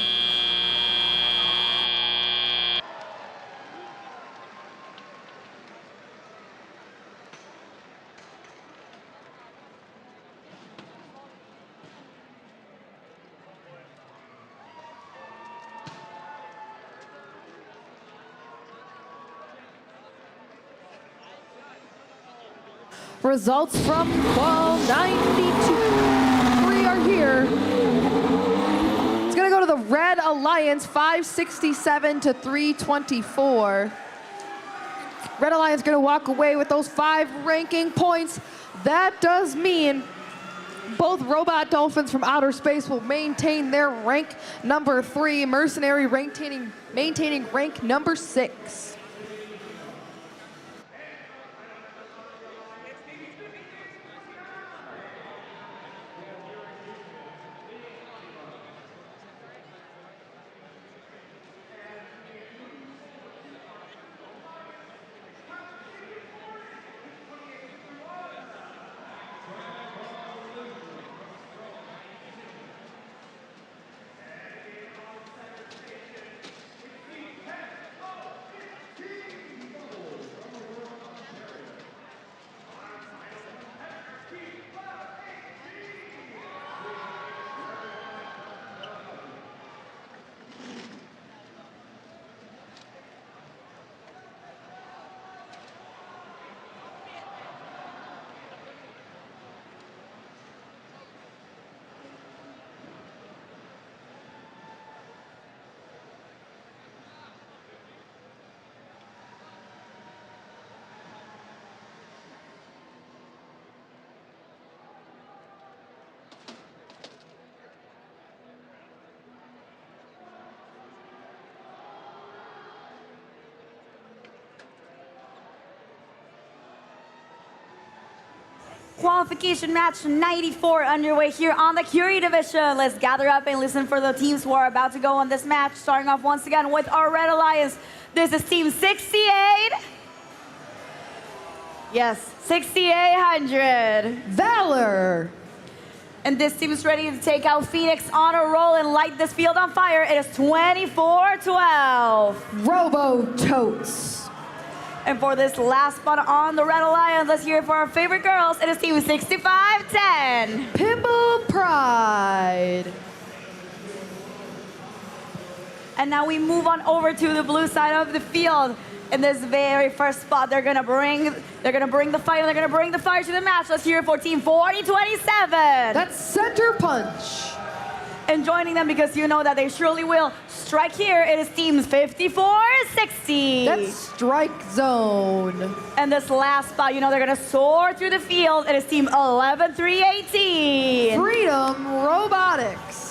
Results from Qual 92. 3 are here. It's going to go to the Red Alliance, 567 to 324. Red Alliance going to walk away with those 5 ranking points. That does mean both Robot Dolphins from outer space will maintain their rank number 3. Mercenary maintaining rank number 6. Qualification match 94 underway here on the Curie division. Let's gather up and listen for the teams who are about to go on this match. Starting off once again with our Red Alliance. This is Team 68. Yes, 6800. Valor. And this team is ready to take out Phoenix on a roll and light this field on fire. It is 24-12. Robototes. And for this last spot on the Red Alliance, let's hear it for our favorite girls. It is Team 6510. Pimple Pride. And now we move on over to the blue side of the field. In this very first spot, they're gonna bring the fight, and they're gonna bring the fire to the match. Let's hear it for Team 4027. That's Center Punch. And joining them, because you know that they surely will strike here, it is Team 5460. That's Strike Zone. And this last spot, you know they're gonna soar through the field. It is Team 11318. Freedom Robotics.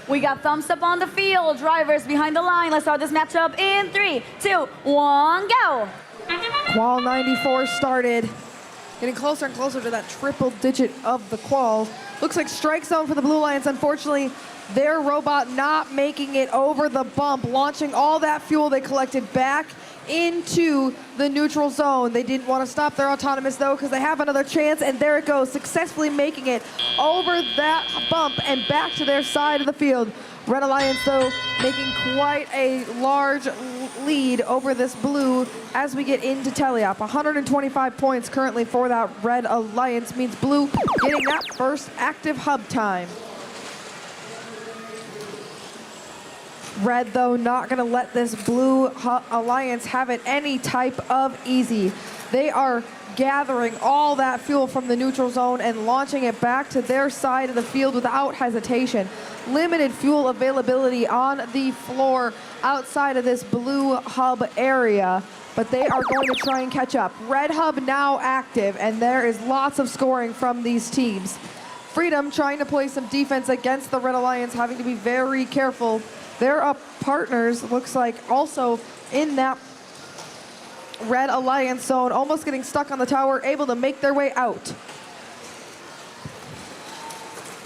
We got thumbs up on the field. Drivers behind the line. Let's start this matchup in 3, 2, 1, go. Qual 94 started. Getting closer and closer to that triple digit of the qual. Looks like strike zone for the Blue Lions. Unfortunately, their robot not making it over the bump, launching all that fuel they collected back into the neutral zone. They didn't want to stop their autonomous though, because they have another chance, and there it goes, successfully making it over that bump and back to their side of the field. Red Alliance though making quite a large lead over this blue as we get into teleop. 125 points currently for that Red Alliance, means blue getting that first active hub time. Red, though, not going to let this Blue Alliance have it any type of easy. They are gathering all that fuel from the neutral zone and launching it back to their side of the field without hesitation. Limited fuel availability on the floor outside of this blue hub area, but they are going to try and catch up. Red hub now active, and there is lots of scoring from these teams. Freedom trying to play some defense against the Red Alliance, having to be very careful. Their partners, looks like, also in that Red Alliance zone, almost getting stuck on the tower, able to make their way out.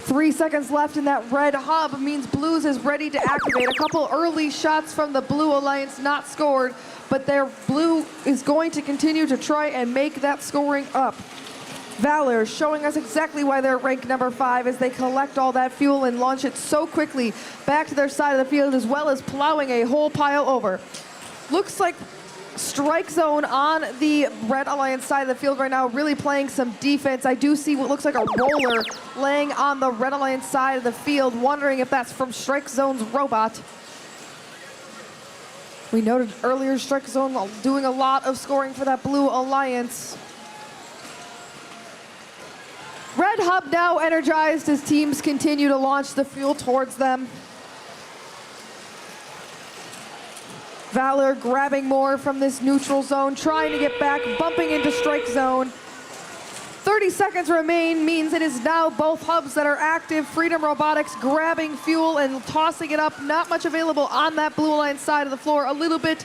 3 seconds left in that red hub means Blues is ready to activate. A couple early shots from the Blue Alliance not scored, but their Blue is going to continue to try and make that scoring up. Valor showing us exactly why they're ranked number 5 as they collect all that fuel and launch it so quickly back to their side of the field, as well as plowing a whole pile over. Looks like strike zone on the Red Alliance side of the field right now, really playing some defense. I do see what looks like a roller laying on the Red Alliance side of the field, wondering if that's from strike zone's robot. We noted earlier strike zone doing a lot of scoring for that Blue Alliance. Red hub now energized as teams continue to launch the fuel towards them. Valor grabbing more from this neutral zone, trying to get back, bumping into strike zone. 30 seconds remain means it is now both hubs that are active. Freedom Robotics grabbing fuel and tossing it up. Not much available on that Blue Alliance side of the floor. A little bit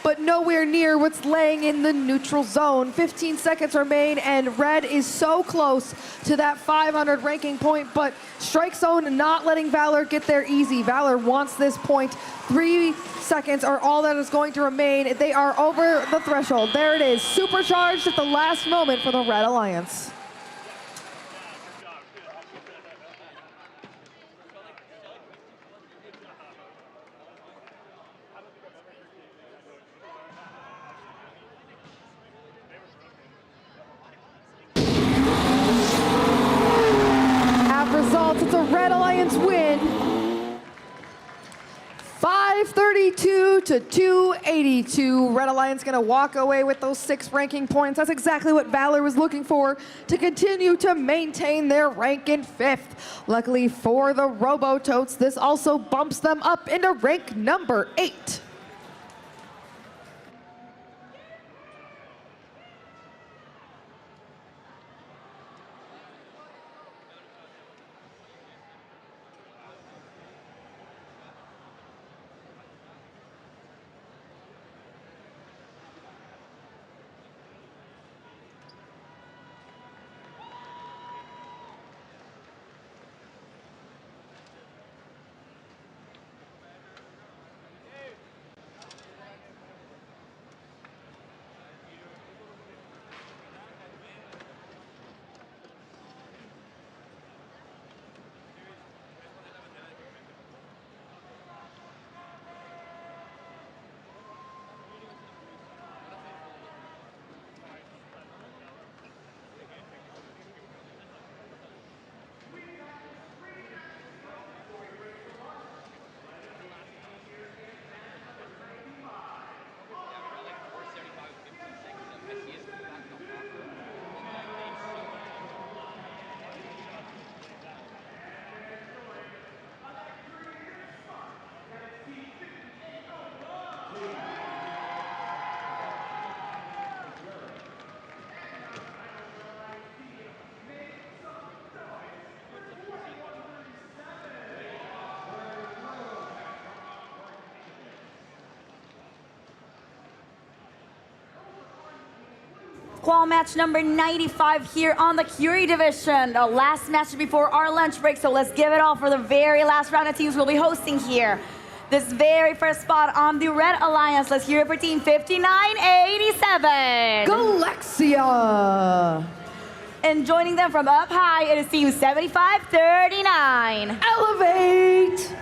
but nowhere near what's laying in the neutral zone. 15 seconds remain, and Red is so close to that 500 ranking point, but Strike Zone not letting Valor get there easy. Valor wants this point. 3 seconds are all that is going to remain. They are over the threshold. There it is, supercharged at the last moment for the Red Alliance. Results, it's a Red Alliance win. 532 to 282. Red Alliance gonna walk away with those 6 ranking points. That's exactly what Valor was looking for to continue to maintain their rank in 5th. Luckily for the Robototes, this also bumps them up into rank number 8. Qual match number 95 here on the Curie division. The last match before our lunch break, so let's give it all for the very last round of teams we'll be hosting here. This very first spot on the Red Alliance. Let's hear it for team 5987. Galexia. And joining them from up high, it is team 7539. Elevate.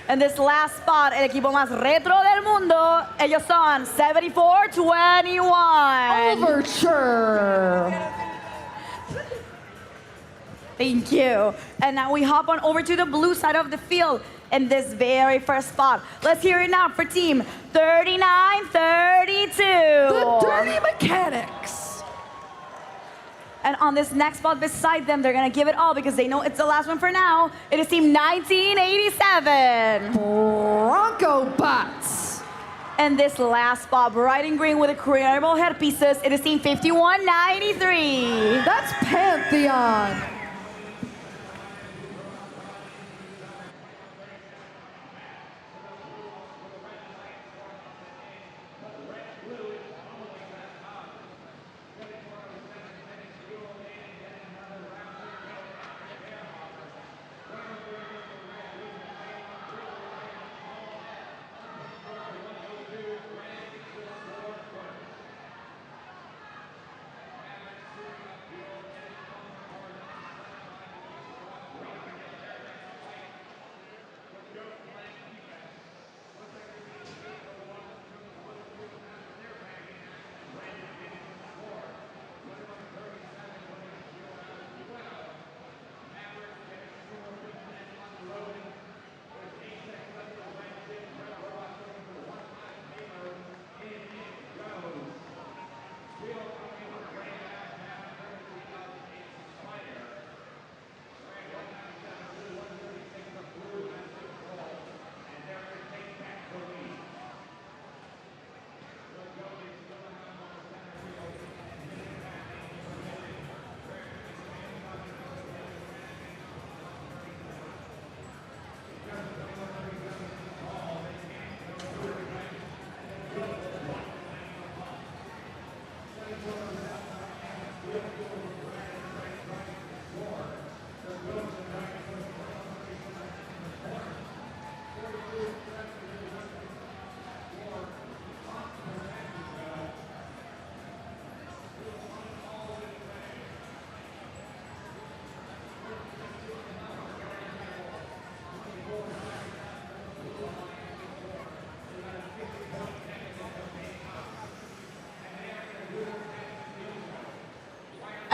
And this last spot, el equipo más retro del mundo, ellos son 7421. Overture. Thank you. And now we hop on over to the blue side of the field in this very first spot. Let's hear it now for team 3932. The Dirty Mechanics. And on this next spot beside them, they're gonna give it all because they know it's the last one for now. It is team 1987. Bronco Bots. And this last spot, bright and green with the incredible headpieces, it is team 5193. That's Pantheon.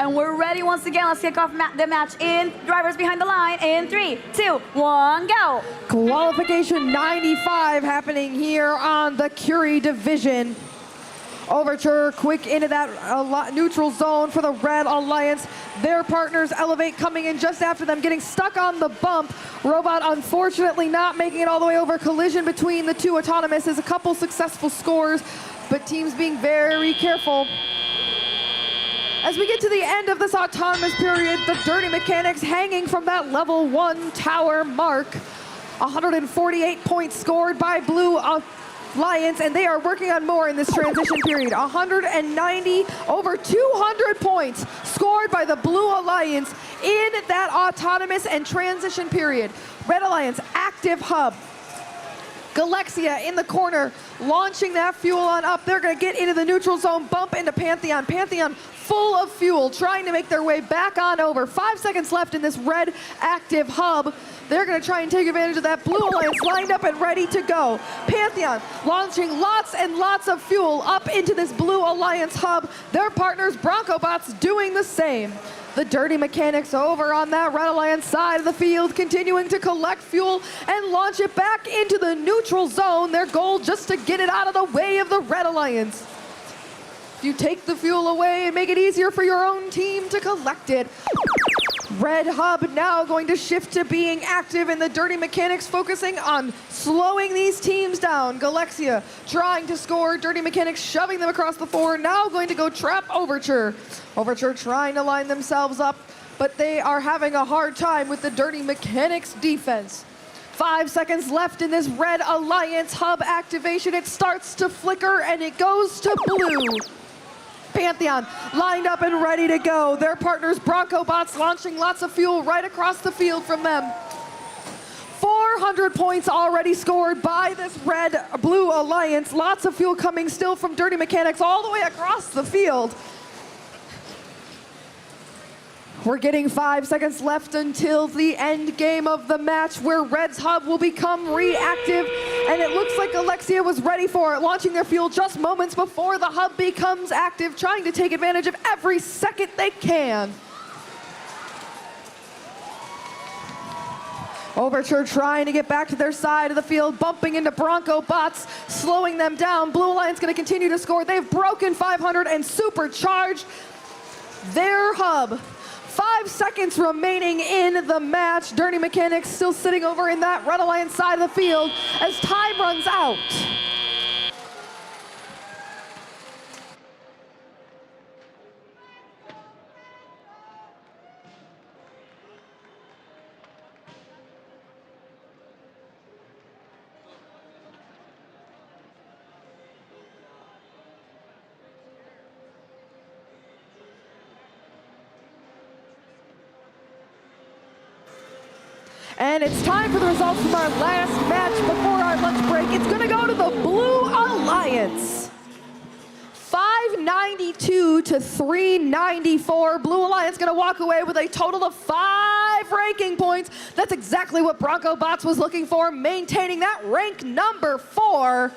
And we're ready once again. Let's kick off the match in drivers behind the line in 3, 2, 1, go. Qualification 95 happening here on the Curie division. Overture quick into that neutral zone for the Red Alliance. Their partners Elevate coming in just after them, getting stuck on the bump. Robot unfortunately not making it all the way over. Collision between the two autonomouses. A couple successful scores, but teams being very careful. As we get to the end of this autonomous period, the Dirty Mechanics hanging from that level 1 tower mark. 148 points scored by Blue Alliance, and they are working on more in this transition period. 190, over 200 points scored by the Blue Alliance in that autonomous and transition period. Red Alliance, active hub. Galaxia in the corner, launching that fuel on up. They're gonna get into the neutral zone, bump into Pantheon. Pantheon full of fuel, trying to make their way back on over. 5 seconds left in this red active hub. They're gonna try and take advantage of that. Blue Alliance lined up and ready to go. Pantheon launching lots and lots of fuel up into this Blue Alliance hub. Their partners, Bronco Bots, doing the same. The Dirty Mechanics over on that Red Alliance side of the field, continuing to collect fuel and launch it back into the neutral zone. Their goal just to get it out of the way of the Red Alliance. If you take the fuel away and make it easier for your own team to collect it. Red Hub now going to shift to being active, and the Dirty Mechanics focusing on slowing these teams down. Galaxia trying to score, Dirty Mechanics shoving them across the floor, now going to go trap Overture. Overture trying to line themselves up, but they are having a hard time with the Dirty Mechanics defense. 5 seconds left in this Red Alliance hub activation. It starts to flicker and it goes to blue. Pantheon lined up and ready to go. Their partners, Bronco Bots, launching lots of fuel right across the field from them. 400 points already scored by this Red-Blue Alliance. Lots of fuel coming still from Dirty Mechanics all the way across the field. We're getting 5 seconds left until the end game of the match, where Red's hub will become reactive, and it looks like Alexia was ready for it, launching their fuel just moments before the hub becomes active, trying to take advantage of every second they can. Overture trying to get back to their side of the field, bumping into Bronco Bots, slowing them down. Blue Alliance going to continue to score. They've broken 500 and supercharged their hub. 5 seconds remaining in the match. Dirty Mechanics still sitting over in that Red Alliance side of the field as time runs out. And it's time for the results from our last match before our lunch break. It's going to go to the Blue Alliance. 592 to 394. Blue Alliance going to walk away with a total of 5 ranking points. That's exactly what Bronco Bots was looking for, maintaining that rank number 4.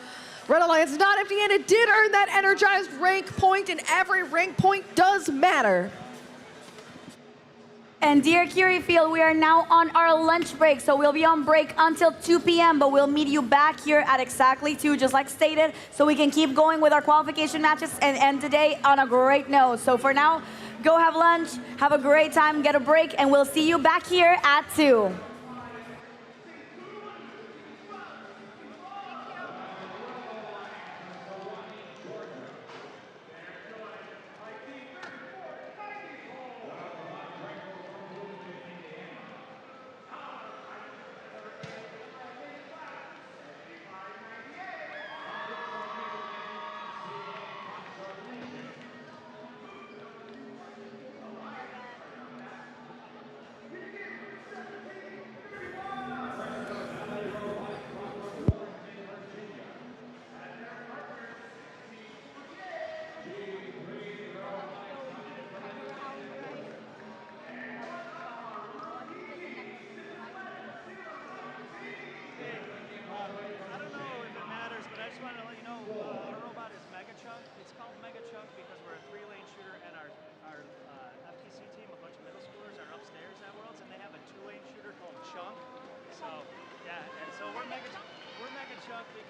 Red Alliance not empty-handed, did earn that energized rank point, and every rank point does matter. And dear Curie Field, we are now on our lunch break, so we'll be on break until 2 p.m., but we'll meet you back here at exactly 2, just like stated, so we can keep going with our qualification matches and end today on a great note. So for now, go have lunch, have a great time, get a break, and we'll see you back here at 2.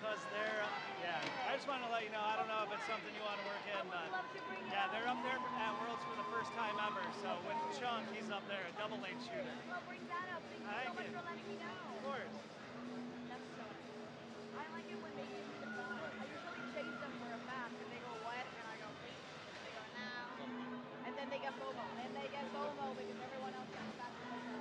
because they're, I just want to let you know, I don't know if it's something you want to work in, but yeah, they're up there at Worlds for the first time ever. So with Chunk, he's up there, a double lane shooter. Well, bring that up. Thank you so much for letting me know. Of course. That's so nice. I like it when they give me the phone. I usually chase them for a match, and they go, what? And I go, please. And they go, now. And then they get FOMO. And they get FOMO because everyone else comes back to FOMO.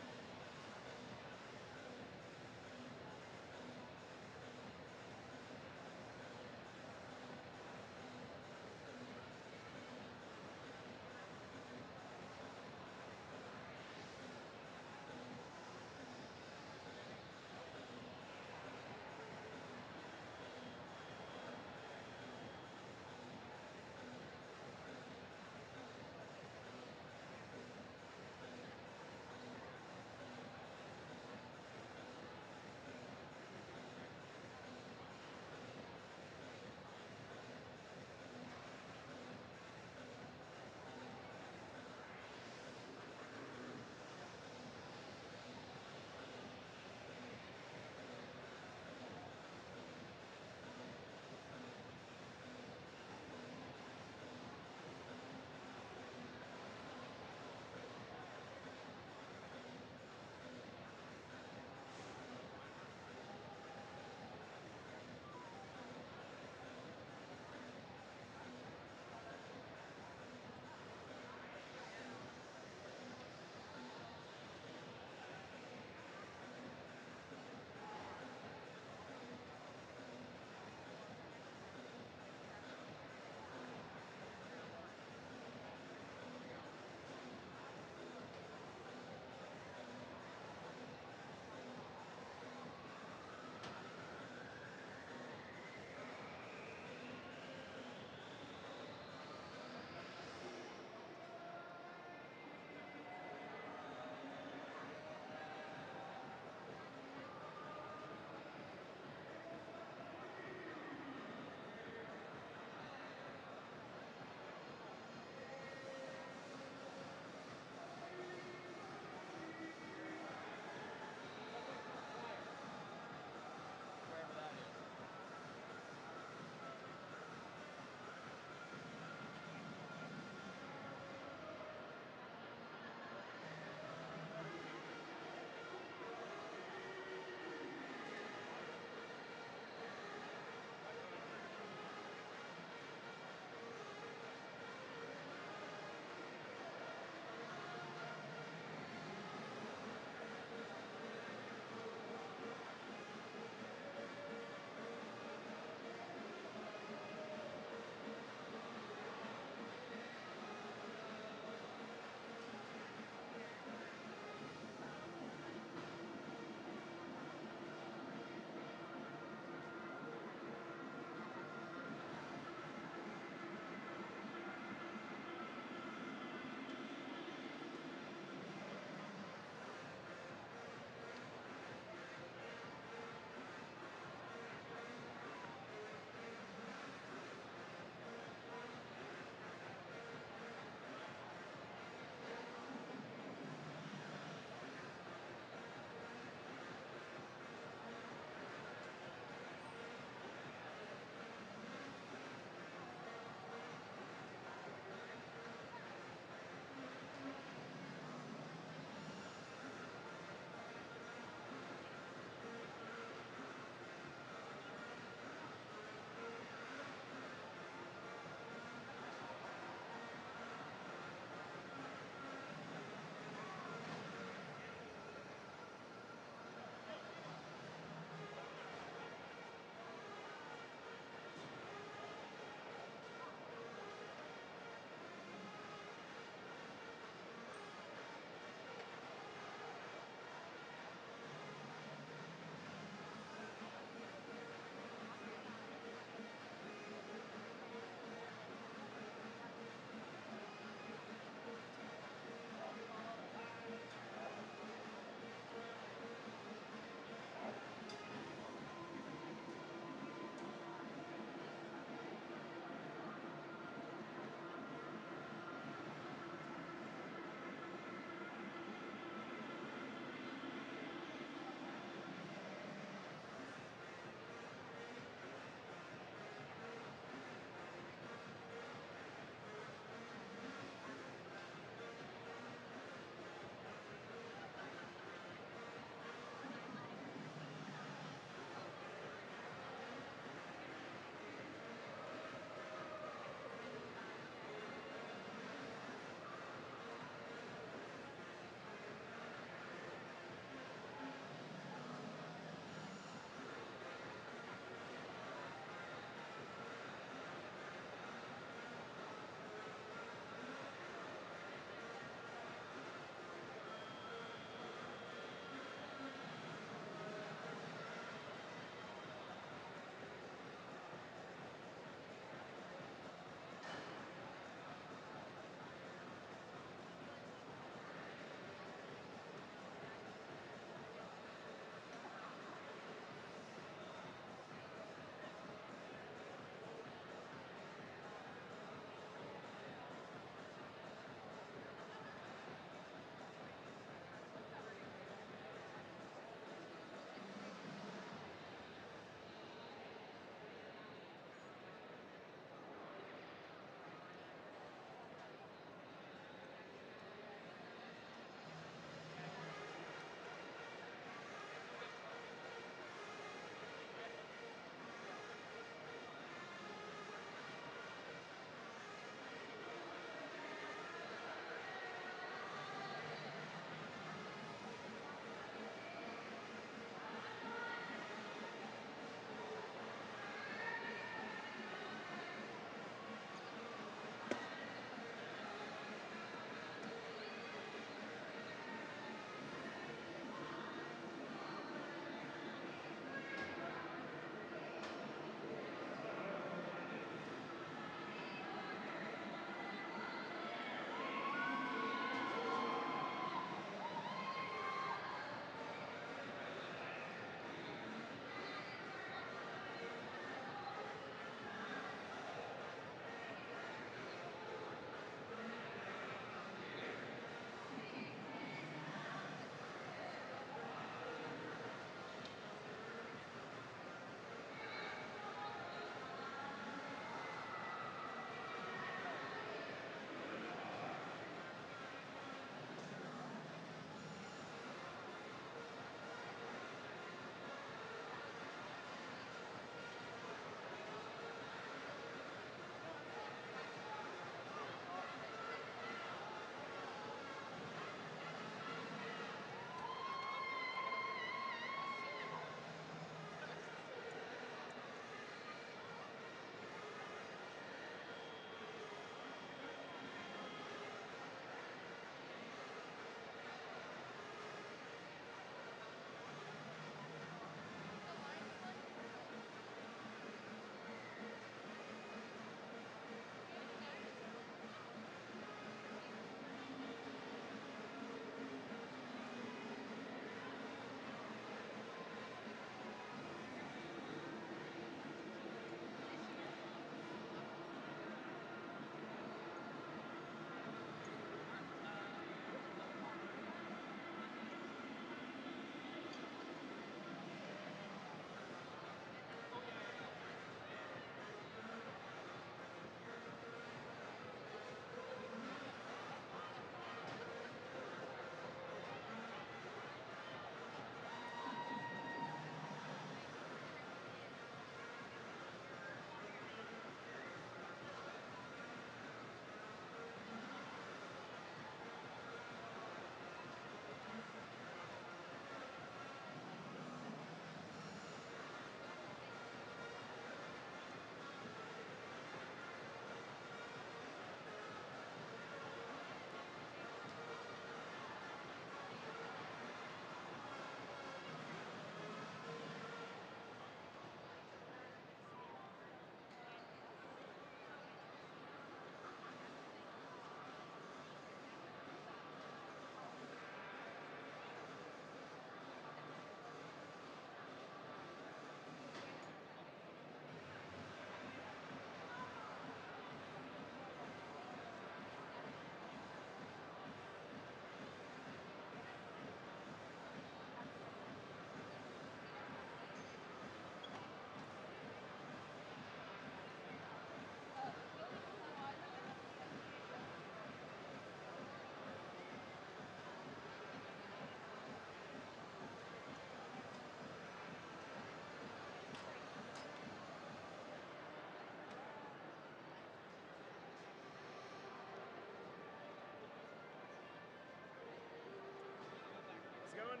doing?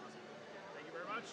Awesome. Thank you very much.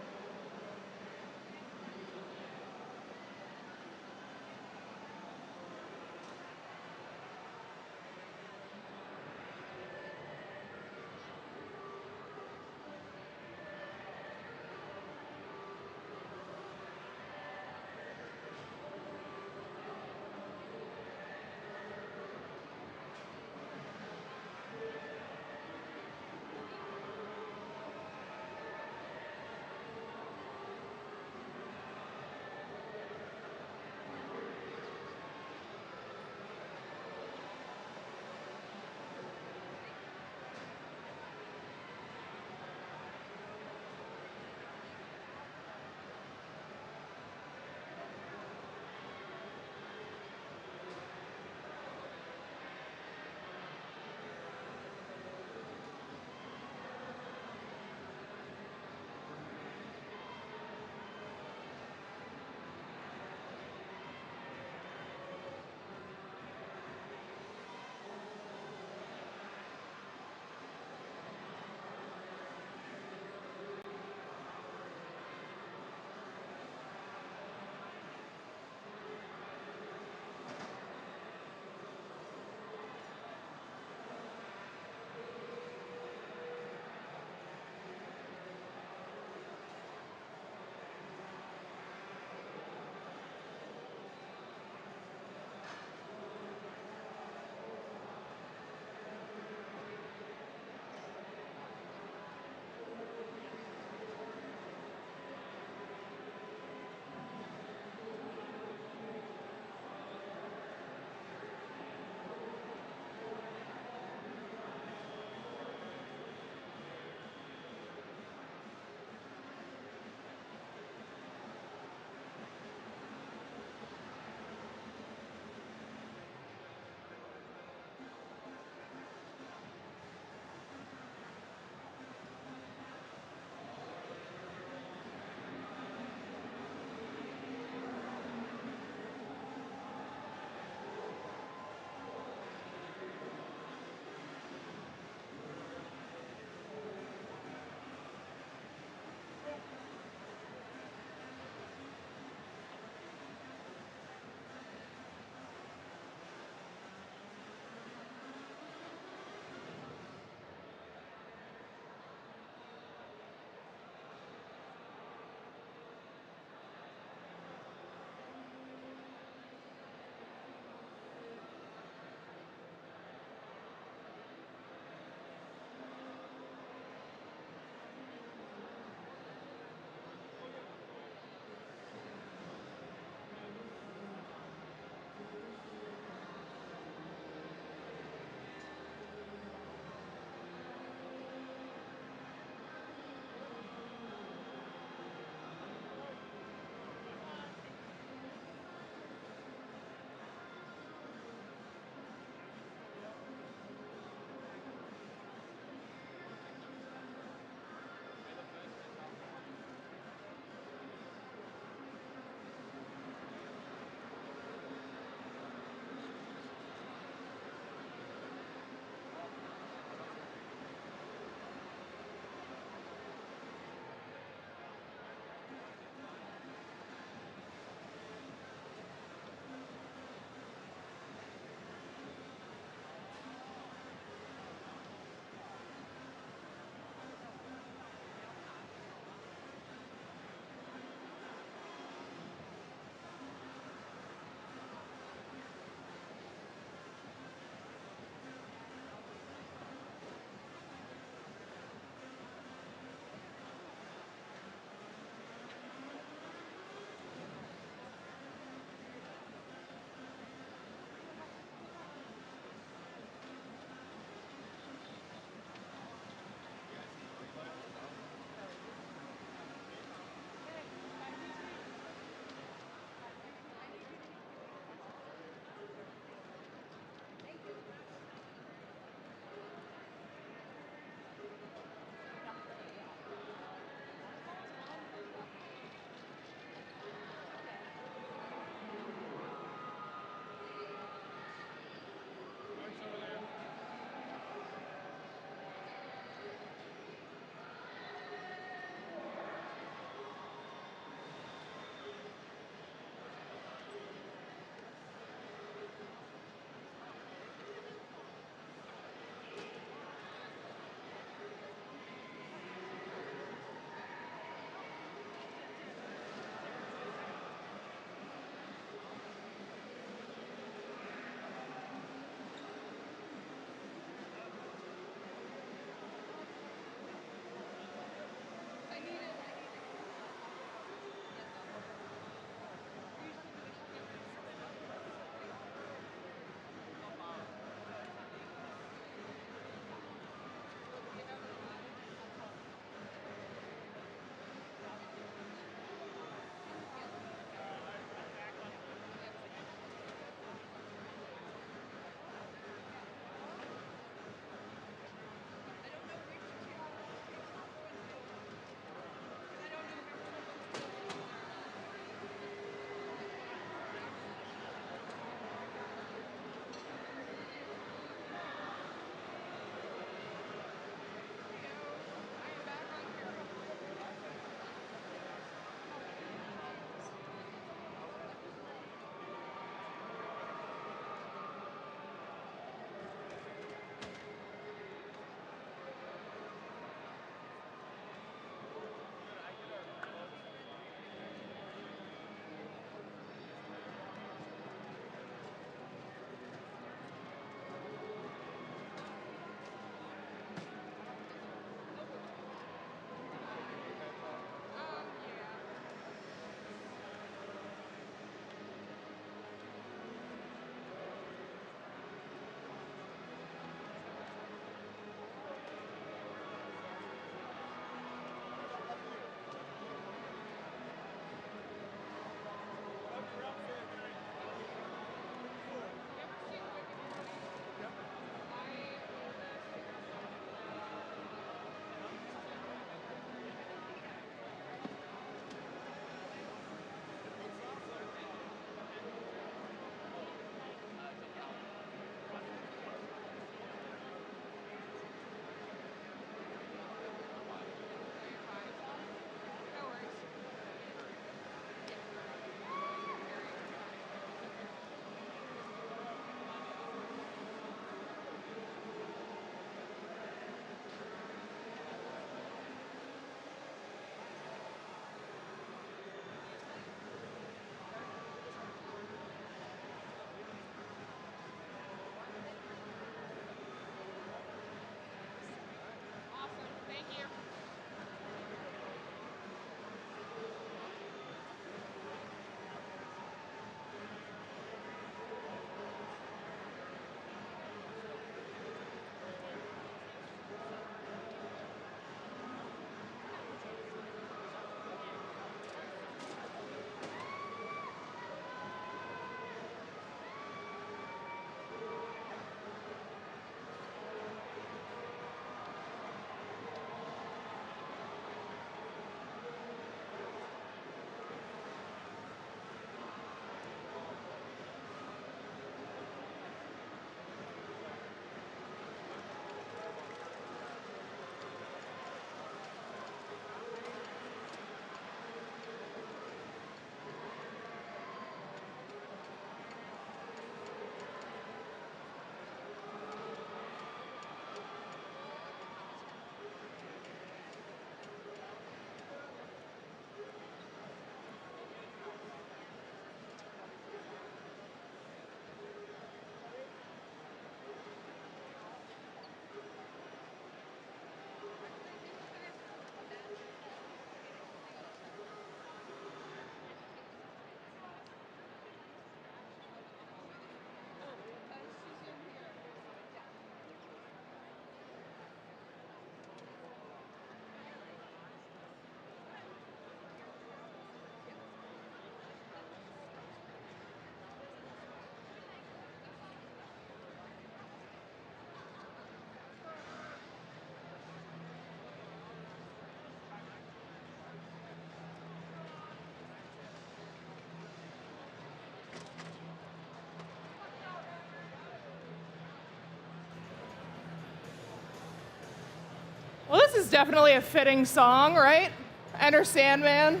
Well, this is definitely a fitting song, right? Enter Sandman,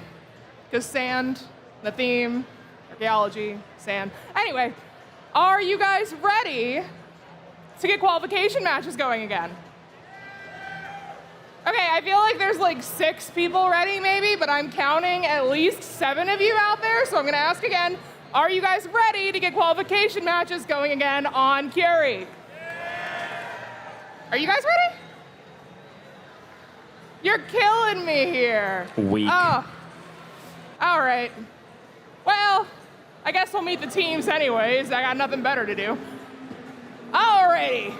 because sand, the theme, archaeology, sand. Anyway, are you guys ready to get qualification matches going again? Okay, I feel like there's like 6 people ready maybe, but I'm counting at least 7 of you out there, so I'm gonna ask again, are you guys ready to get qualification matches going again on Curie? Are you guys ready? You're killing me here. Weak. Oh, all right. Well, I guess we'll meet the teams anyways. I got nothing better to do. Alrighty.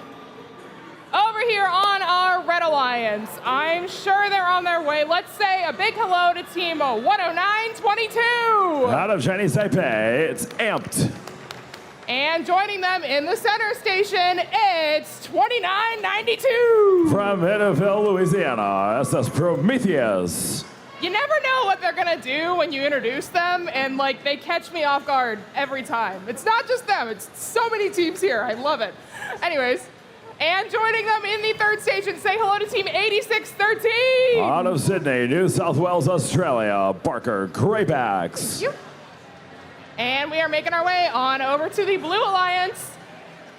Over here on our Red Alliance, I'm sure they're on their way. Let's say a big hello to Team 10922. Out of Chinese Taipei, it's Amped. And joining them in the center station, it's 2992. From Edaville, Louisiana, SS Prometheus. You never know what they're gonna do when you introduce them, and like they catch me off guard every time. It's not just them, it's so many teams here. I love it. Anyways, and joining them in the third station, say hello to Team 8613. Out of Sydney, New South Wales, Australia, Barker Greybacks. And we are making our way on over to the Blue Alliance,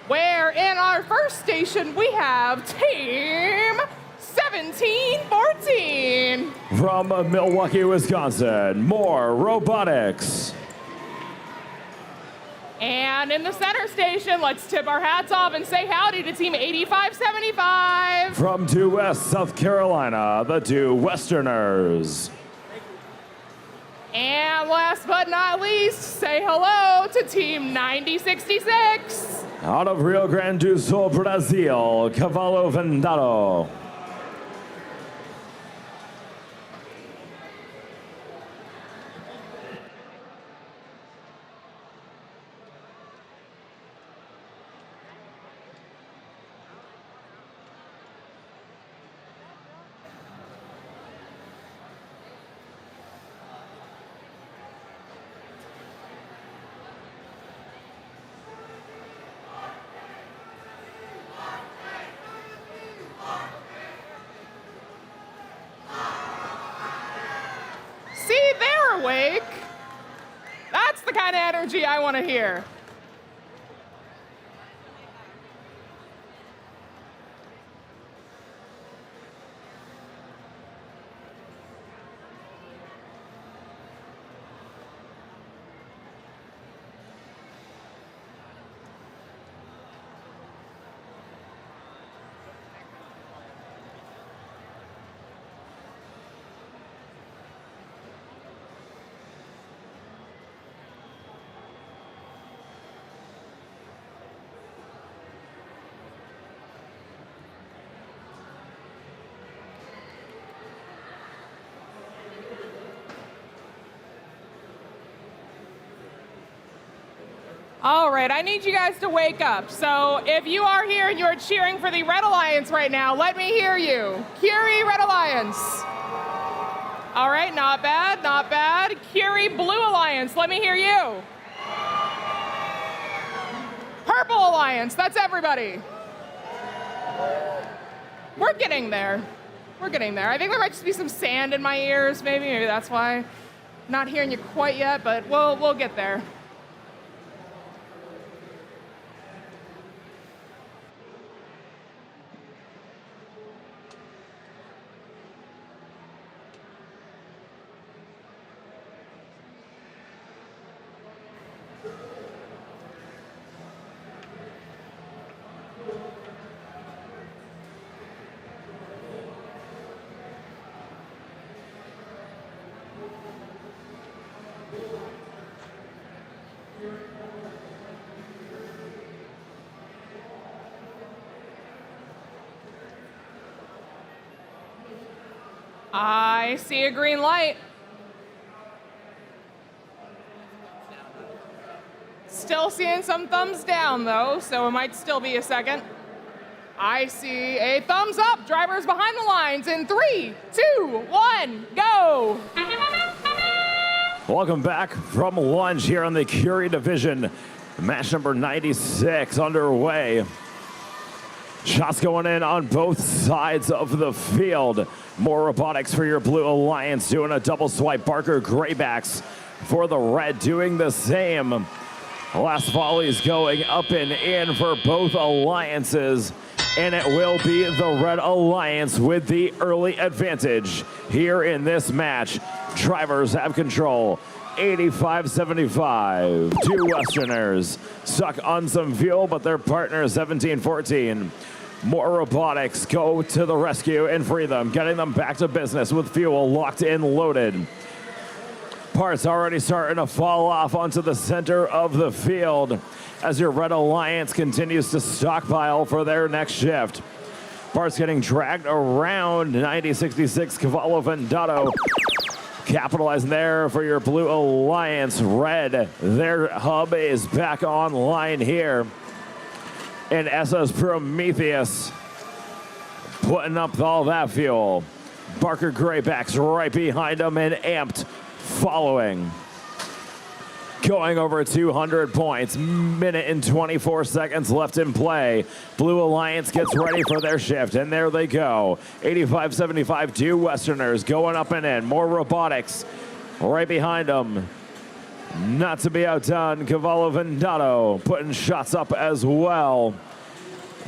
where in our first station we have Team 1714. From Milwaukee, Wisconsin, more Robotics. And in the center station, let's tip our hats off and say howdy to Team 8575. From Due West, South Carolina, the Due Westerners. And last but not least, say hello to Team 9066. Out of Rio Grande do Sul, Brazil, Cavalo Vendado. See, they're awake. That's the kind of energy I want to hear. All right, I need you guys to wake up. So if you are here and you're cheering for the Red Alliance right now, let me hear you. Curie, Red Alliance. All right, not bad, not bad. Curie, Blue Alliance, let me hear you. Purple Alliance, that's everybody. We're getting there. We're getting there. I think there might just be some sand in my ears, maybe. Maybe that's why I'm not hearing you quite yet, but we'll get there. I see a green light. Still seeing some thumbs down though, so it might still be a second. I see a thumbs up. Drivers behind the lines in 3, 2, 1, go. Welcome back from lunch here on the Curie division. Match number 96 underway. Shots going in on both sides of the field. More Robotics for your Blue Alliance doing a double swipe. Barker Graybacks for the red doing the same. Last volleys going up and in for both alliances. And it will be the Red Alliance with the early advantage here in this match. Drivers have control. 85-75. Two Westerners stuck on some fuel, but their partner 17-14. More Robotics go to the rescue and free them, getting them back to business with fuel locked in, loaded. Parts already starting to fall off onto the center of the field as your Red Alliance continues to stockpile for their next shift. Parts getting dragged around. 90-66 Cavallo Vendato capitalizing there for your Blue Alliance. Red, their hub is back online here. And SS Prometheus putting up all that fuel. Barker Graybacks right behind them and Amped following. Going over 200 points, minute and 24 seconds left in play. Blue Alliance gets ready for their shift, and there they go. 85-75, two Westerners going up and in. More Robotics right behind them. Not to be outdone, Cavallo Vendato putting shots up as well.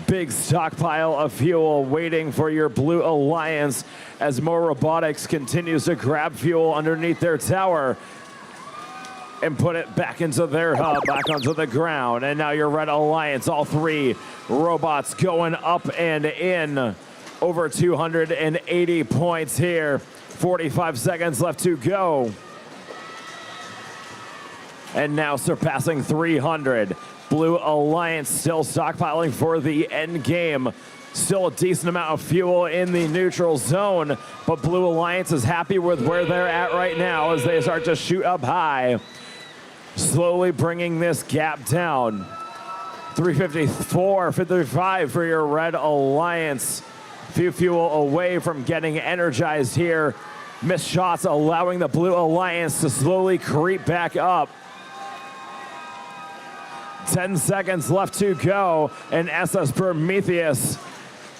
Big stockpile of fuel waiting for your Blue Alliance as more Robotics continues to grab fuel underneath their tower and put it back into their hub, back onto the ground. And now your Red Alliance, all three robots going up and in. Over 280 points here. 45 seconds left to go. And now surpassing 300. Blue Alliance still stockpiling for the end game. Still a decent amount of fuel in the neutral zone, but Blue Alliance is happy with where they're at right now as they start to shoot up high. Slowly bringing this gap down. 354-55 for your Red Alliance. Few fuel away from getting energized here. Missed shots allowing the Blue Alliance to slowly creep back up. 10 seconds left to go, and SS Prometheus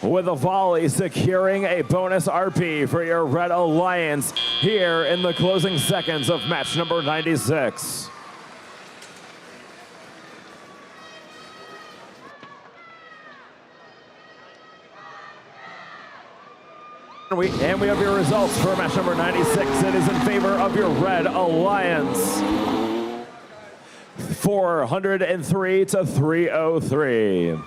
with a volley securing a bonus RP for your Red Alliance here in the closing seconds of match number 96. And we have your results for match number 96. It is in favor of your Red Alliance. 403 to 303.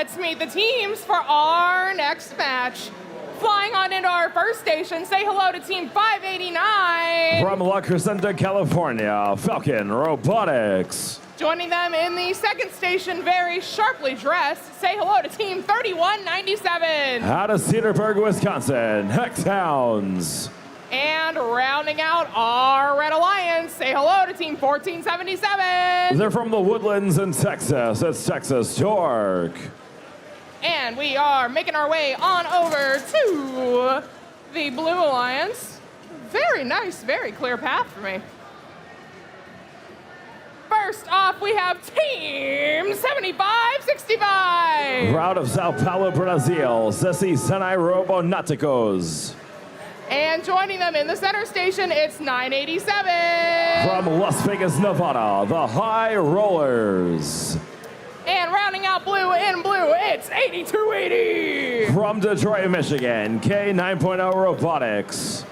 Let's meet the teams for our next match. Flying on into our first station, say hello to Team 589. From La Crescenta, California, Falcon Robotics. Joining them in the second station, very sharply dressed, say hello to Team 3197. Out of Cedarburg, Wisconsin, Heckhounds. And rounding out our Red Alliance, say hello to Team 1477. They're from the Woodlands in Texas. It's Texas Torque. And we are making our way on over to the Blue Alliance. Very nice, very clear path for me. First off, we have Team 7565. Out of Sao Paulo, Brazil, Ceci Senai Robonaticos. And joining them in the center station, it's 987. From Las Vegas, Nevada, the High Rollers. And rounding out blue in blue, it's 8280. From Detroit, Michigan, K9.0 Robotics.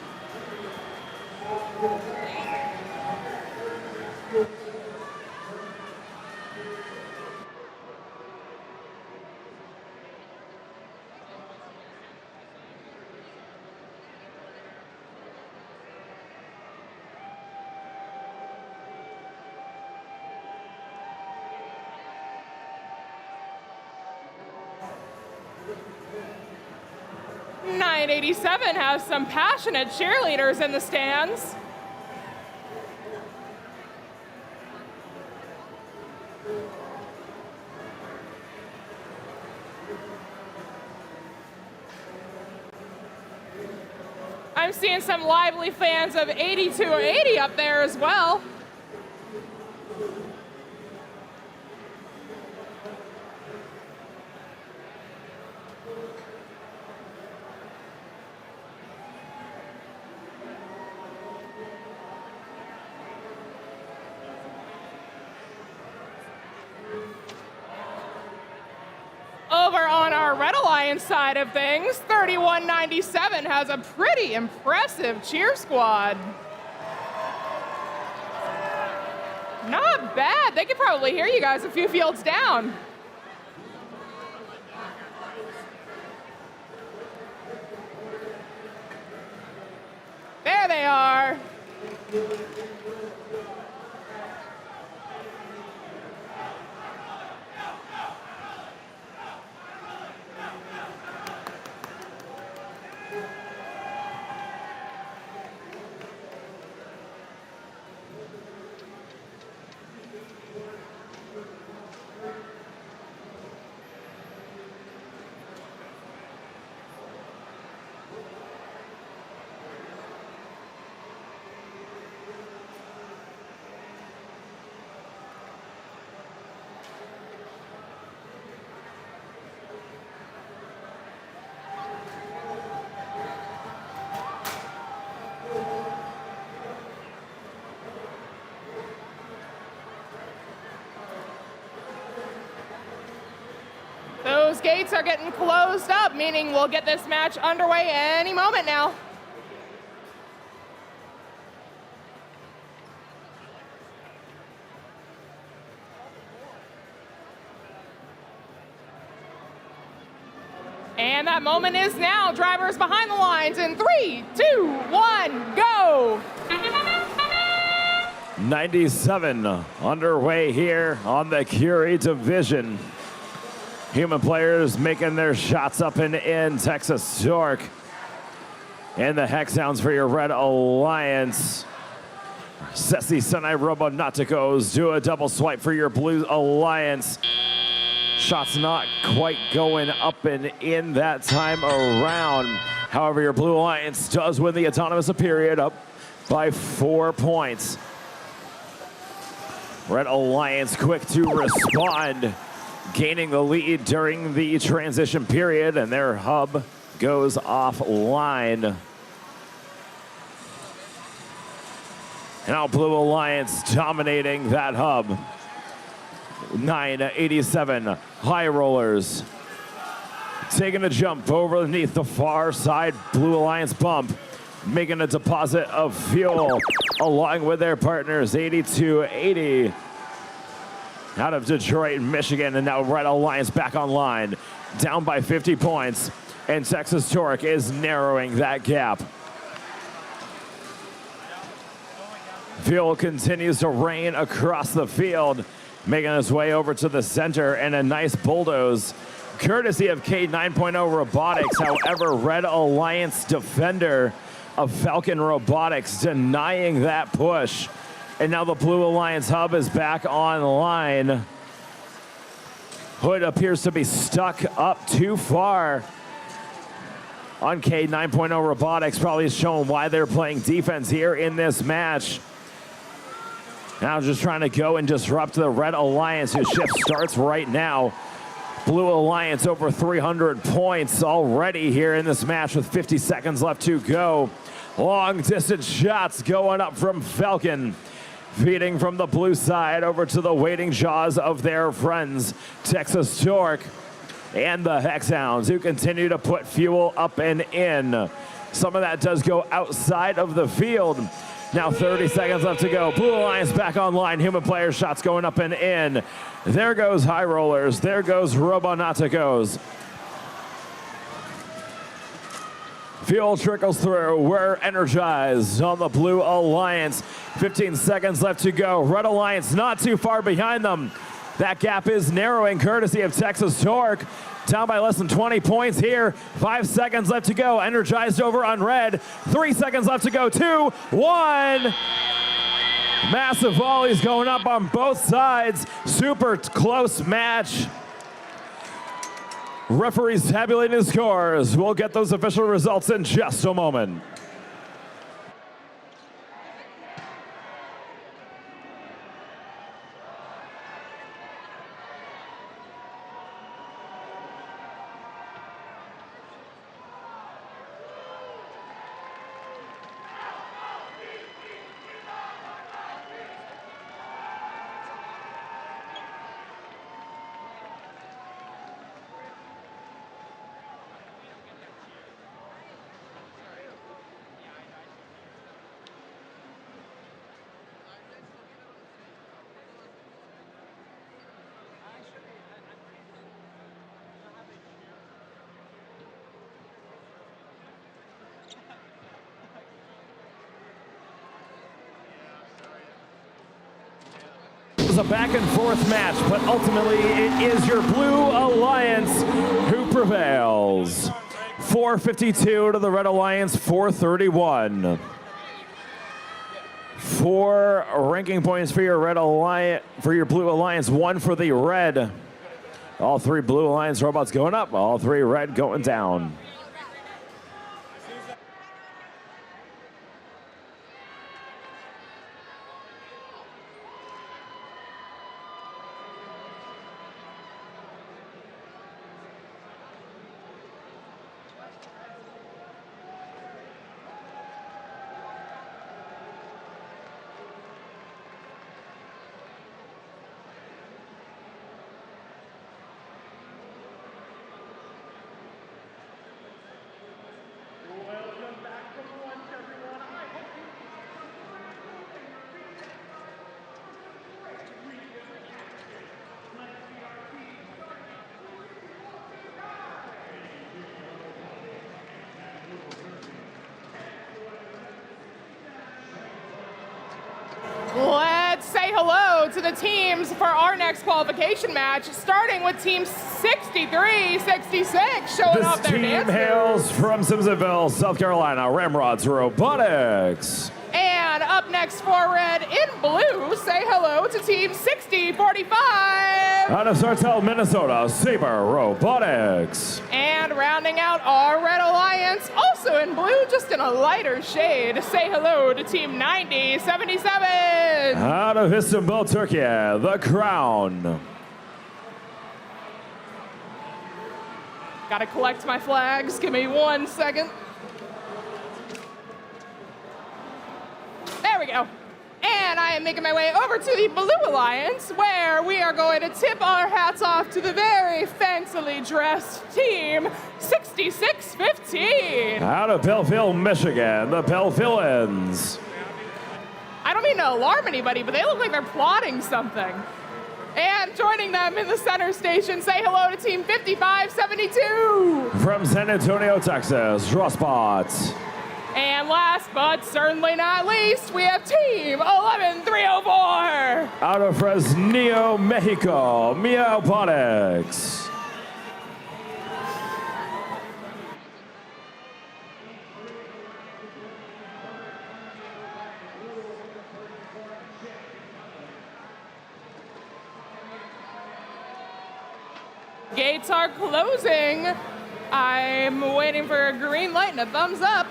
.987 has some passionate cheerleaders in the stands. I'm seeing some lively fans of 8280 up there as well. Over on our Red Alliance side of things, 3197 has a pretty impressive cheer squad. Not bad. They could probably hear you guys a few fields down. There they are. Those gates are getting closed up, meaning we'll get this match underway any moment now. And that moment is now. Drivers behind the lines in 3, 2, 1, go! 97 underway here on the Curie division. Human players making their shots up and in. Texas Torque. And the hex sounds for your Red Alliance. Ceci Senai Robonaticos do a double swipe for your Blue Alliance. Shots not quite going up and in that time around. However, your Blue Alliance does win the autonomous period, up by 4 points. Red Alliance quick to respond, gaining the lead during the transition period, and their hub goes offline. Now Blue Alliance dominating that hub. 987 High Rollers taking a jump over underneath the far side Blue Alliance bump, making a deposit of fuel along with their partners. 8280 out of Detroit, Michigan, and now Red Alliance back online, down by 50 points. And Texas Torque is narrowing that gap. Fuel continues to rain across the field, making its way over to the center, and a nice bulldoze courtesy of K9.0 Robotics. However, Red Alliance defender of Falcon Robotics denying that push. And now the Blue Alliance hub is back online. Hood appears to be stuck up too far on K9.0 Robotics, probably showing why they're playing defense here in this match. Now just trying to go and disrupt the Red Alliance, whose shift starts right now. Blue Alliance over 300 points already here in this match with 50 seconds left to go. Long distance shots going up from Falcon. Feeding from the blue side over to the waiting jaws of their friends, Texas Torque and the Hexhounds, who continue to put fuel up and in. Some of that does go outside of the field. Now 30 seconds left to go. Blue Alliance back online. Human player shots going up and in. There goes High Rollers. There goes Robonaticos. Fuel trickles through. We're energized on the Blue Alliance. 15 seconds left to go. Red Alliance not too far behind them. That gap is narrowing courtesy of Texas Torque. Down by less than 20 points here. 5 seconds left to go. Energized over on Red. 3 seconds left to go. 2, 1. Massive volleys going up on both sides. Super close match. Referees tabulating the scores. We'll get those official results in just a moment. A back and forth match, but ultimately it is your Blue Alliance who prevails. 452 to the Red Alliance, 431. 4 ranking points for your Red Alliance, for your Blue Alliance, 1 for the Red. All 3 Blue Alliance robots going up, all 3 Red going down. Let's say hello to the teams for our next qualification match, starting with Team 63-66, showing off their dance. This team hails from Simpsonville, South Carolina, Ramrod's Robotics. And up next for Red in blue, say hello to Team 60-45. Out of Sartell, Minnesota, Saber Robotics. And rounding out our Red Alliance, also in blue, just in a lighter shade, say hello to Team 90-77. Out of Istanbul, Turkey, the Crown. Gotta collect my flags, give me 1 second. There we go. And I am making my way over to the Blue Alliance, where we are going to tip our hats off to the very fancily dressed Team 66-15. Out of Belleville, Michigan, the Bellevillans. I don't mean to alarm anybody, but they look like they're plotting something. And joining them in the center station, say hello to Team 5572. From San Antonio, Texas, Robotics. And last but certainly not least, we have Team 11304. Out of Fresnillo, Mexico, Robotics. Gates are closing. I'm waiting for a green light and a thumbs up.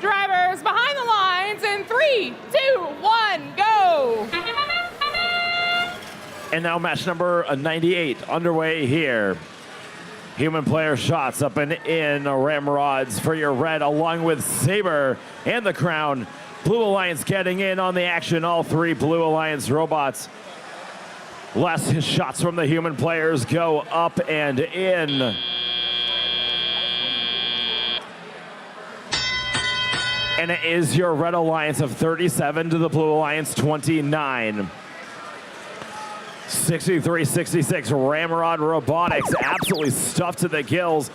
Drivers behind the lines in 3, 2, 1, go! And now match number 98 underway here. Human player shots up and in, ramrods for your red, along with Saber and the Crown. Blue Alliance getting in on the action, all three Blue Alliance robots. Last shots from the human players go up and in. And it is your Red Alliance of 37 to the Blue Alliance 29. 63-66, Ramrod Robotics absolutely stuffed to the gills.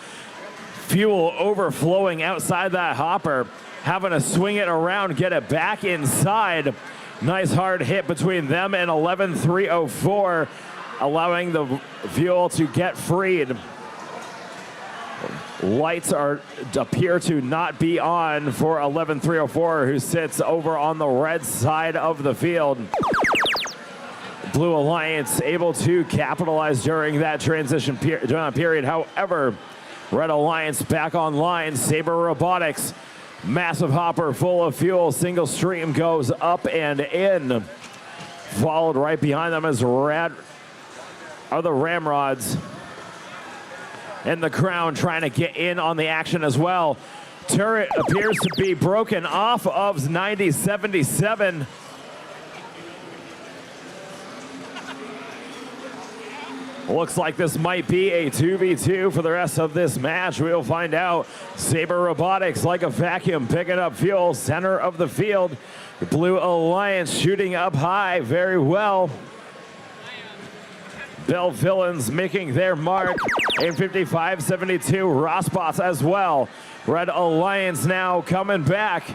Fuel overflowing outside that hopper. Having to swing it around, get it back inside. Nice hard hit between them and 11304, allowing the fuel to get freed. Lights appear to not be on for 11304, who sits over on the red side of the field. Blue Alliance able to capitalize during that transition period. However, Red Alliance back online. Saber Robotics, massive hopper full of fuel. Single stream goes up and in. Followed right behind them as are the Ramrods. And the Crown trying to get in on the action as well. Turret appears to be broken off of 90-77. Looks like this might be a 2v2 for the rest of this match. We'll find out. Saber Robotics, like a vacuum, picking up fuel, center of the field. The Blue Alliance shooting up high very well. Bell Villains making their mark. In 55-72, Robots as well. Red Alliance now coming back.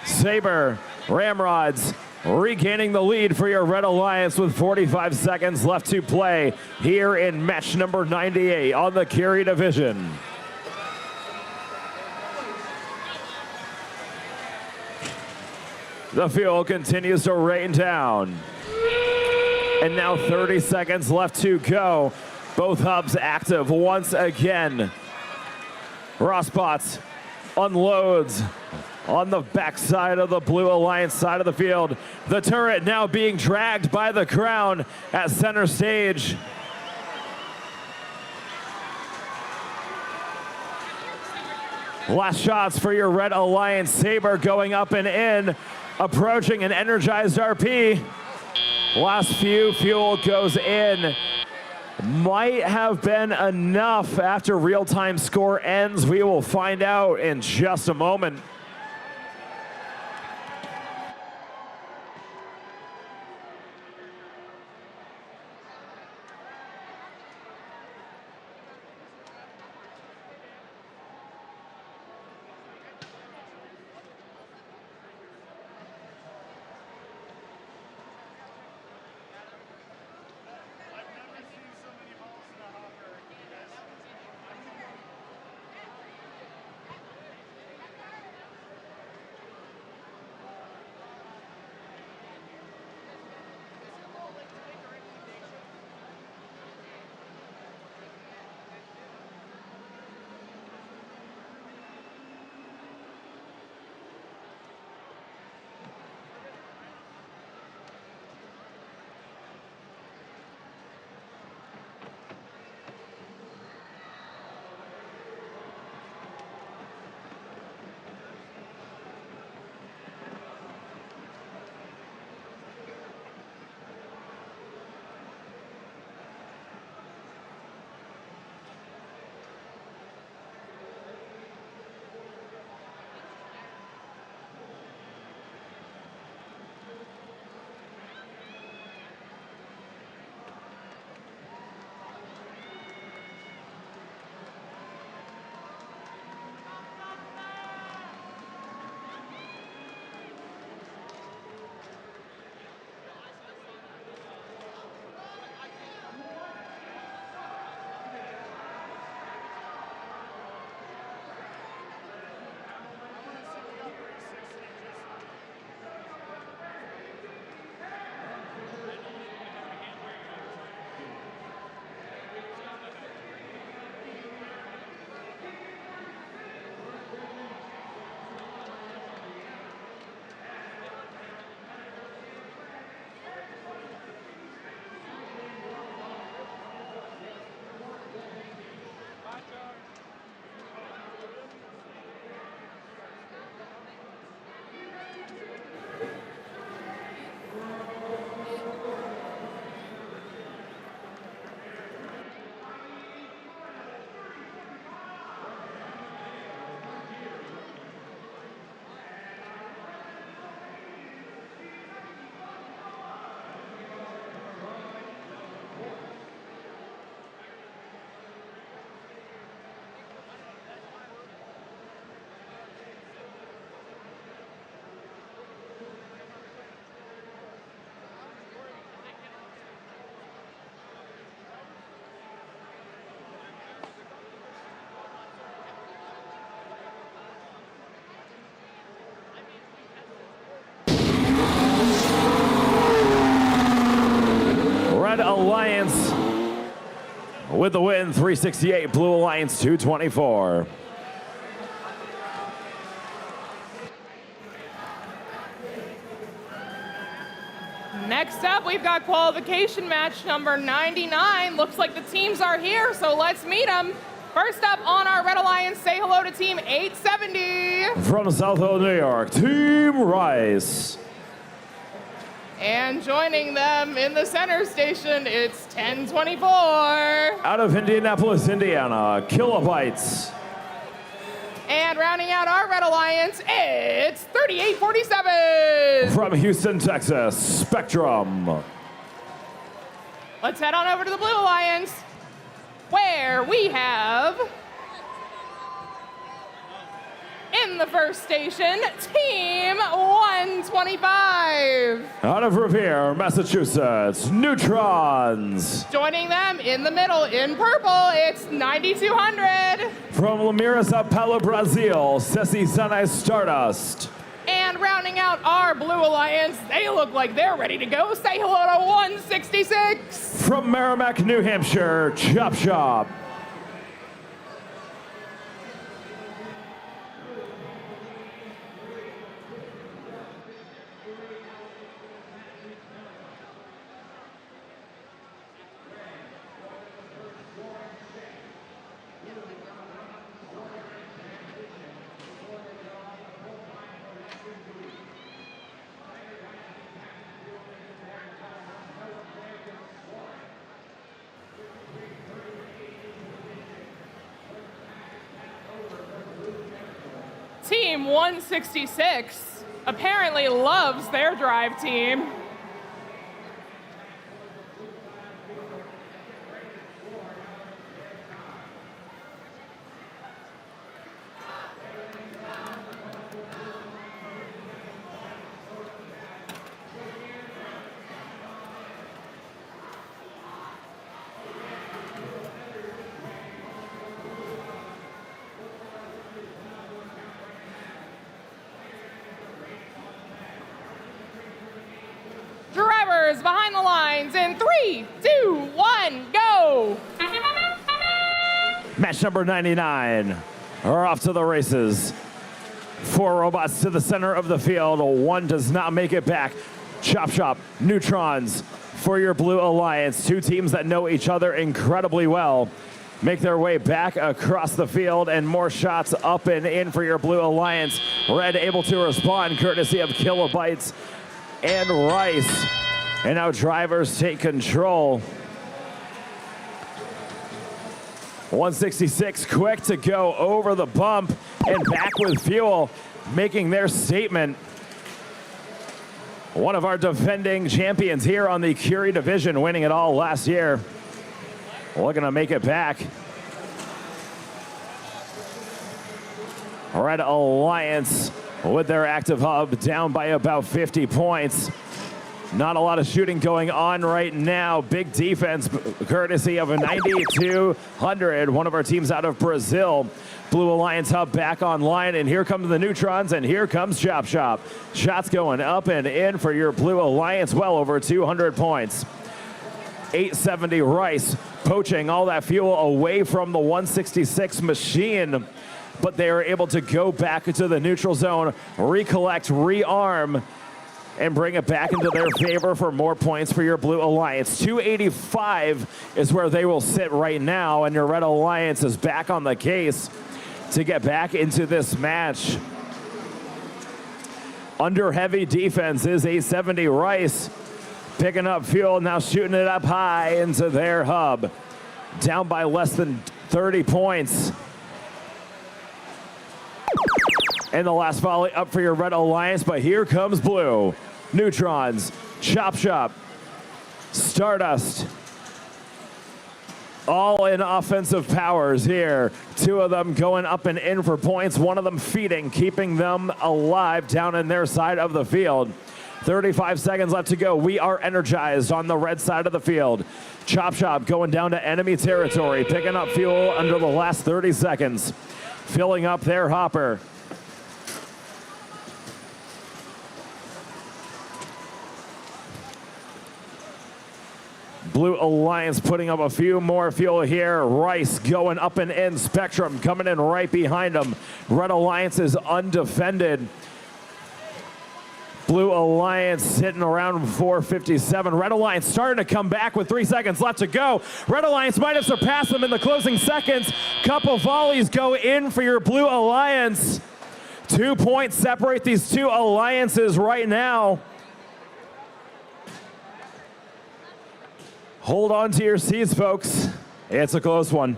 Saber, Ramrods, regaining the lead for your Red Alliance with 45 seconds left to play here in match number 98 on the Curie division. The fuel continues to rain down. And now 30 seconds left to go. Both hubs active once again. Rossbots unloads on the backside of the Blue Alliance side of the field. The turret now being dragged by the Crown at center stage. Last shots for your Red Alliance. Saber going up and in, approaching an energized RP. Last few fuel goes in. Might have been enough after real-time score ends. We will find out in just a moment. with the win, 368, Blue Alliance 224. Next up, we've got qualification match number 99. Looks like the teams are here, so let's meet them. First up on our Red Alliance, say hello to Team 870. From South Hill, New York, Team Rice. And joining them in the center station, it's 1024. Out of Indianapolis, Indiana, Kilobytes. And rounding out our Red Alliance, it's 3847. From Houston, Texas, Spectrum. Let's head on over to the Blue Alliance, where we have, in the first station, Team 125. Out of Revere, Massachusetts, Neutrons. Joining them in the middle, in purple, it's 9200. From Lamira, Sao Paulo, Brazil, Ceci Sanai Stardust. And rounding out our Blue Alliance, they look like they're ready to go. Say hello to 166. From Merrimack, New Hampshire, Chop Shop. Team 166 apparently loves their drive team. Drivers behind the lines in 3, 2, 1, go! Match number 99 are off to the races. 4 robots to the center of the field. 1 does not make it back. Chop Shop, Neutrons for your Blue Alliance. 2 teams that know each other incredibly well make their way back across the field, and more shots up and in for your Blue Alliance. Red able to respond courtesy of Kilobytes and Rice. And now drivers take control. 166 quick to go over the bump and back with fuel, making their statement. One of our defending champions here on the Curie division, winning it all last year. Looking to make it back. Red Alliance with their active hub down by about 50 points. Not a lot of shooting going on right now. Big defense courtesy of a 9200, one of our teams out of Brazil. Blue Alliance hub back online, and here comes the Neutrons, and here comes Chop Shop. Shots going up and in for your Blue Alliance, well over 200 points. 870 Rice poaching all that fuel away from the 166 machine, but they are able to go back into the neutral zone, recollect, rearm, and bring it back into their favor for more points for your Blue Alliance. 285 is where they will sit right now, and your Red Alliance is back on the case to get back into this match. Under heavy defense is 870 Rice, picking up fuel, now shooting it up high into their hub. Down by less than 30 points. And the last volley up for your Red Alliance, but here comes Blue. Neutrons, Chop Shop, Stardust. All in offensive powers here. 2 of them going up and in for points. 1 of them feeding, keeping them alive down in their side of the field. 35 seconds left to go. We are energized on the red side of the field. Chop Shop going down to enemy territory, picking up fuel under the last 30 seconds. Filling up their hopper. Blue Alliance putting up a few more fuel here. Rice going up and in. Spectrum coming in right behind them. Red Alliance is undefended. Blue Alliance sitting around 457. Red Alliance starting to come back with 3 seconds left to go. Red Alliance might have surpassed them in the closing seconds. Couple volleys go in for your Blue Alliance. 2 points separate these two alliances right now. Hold on to your seats, folks. It's a close one.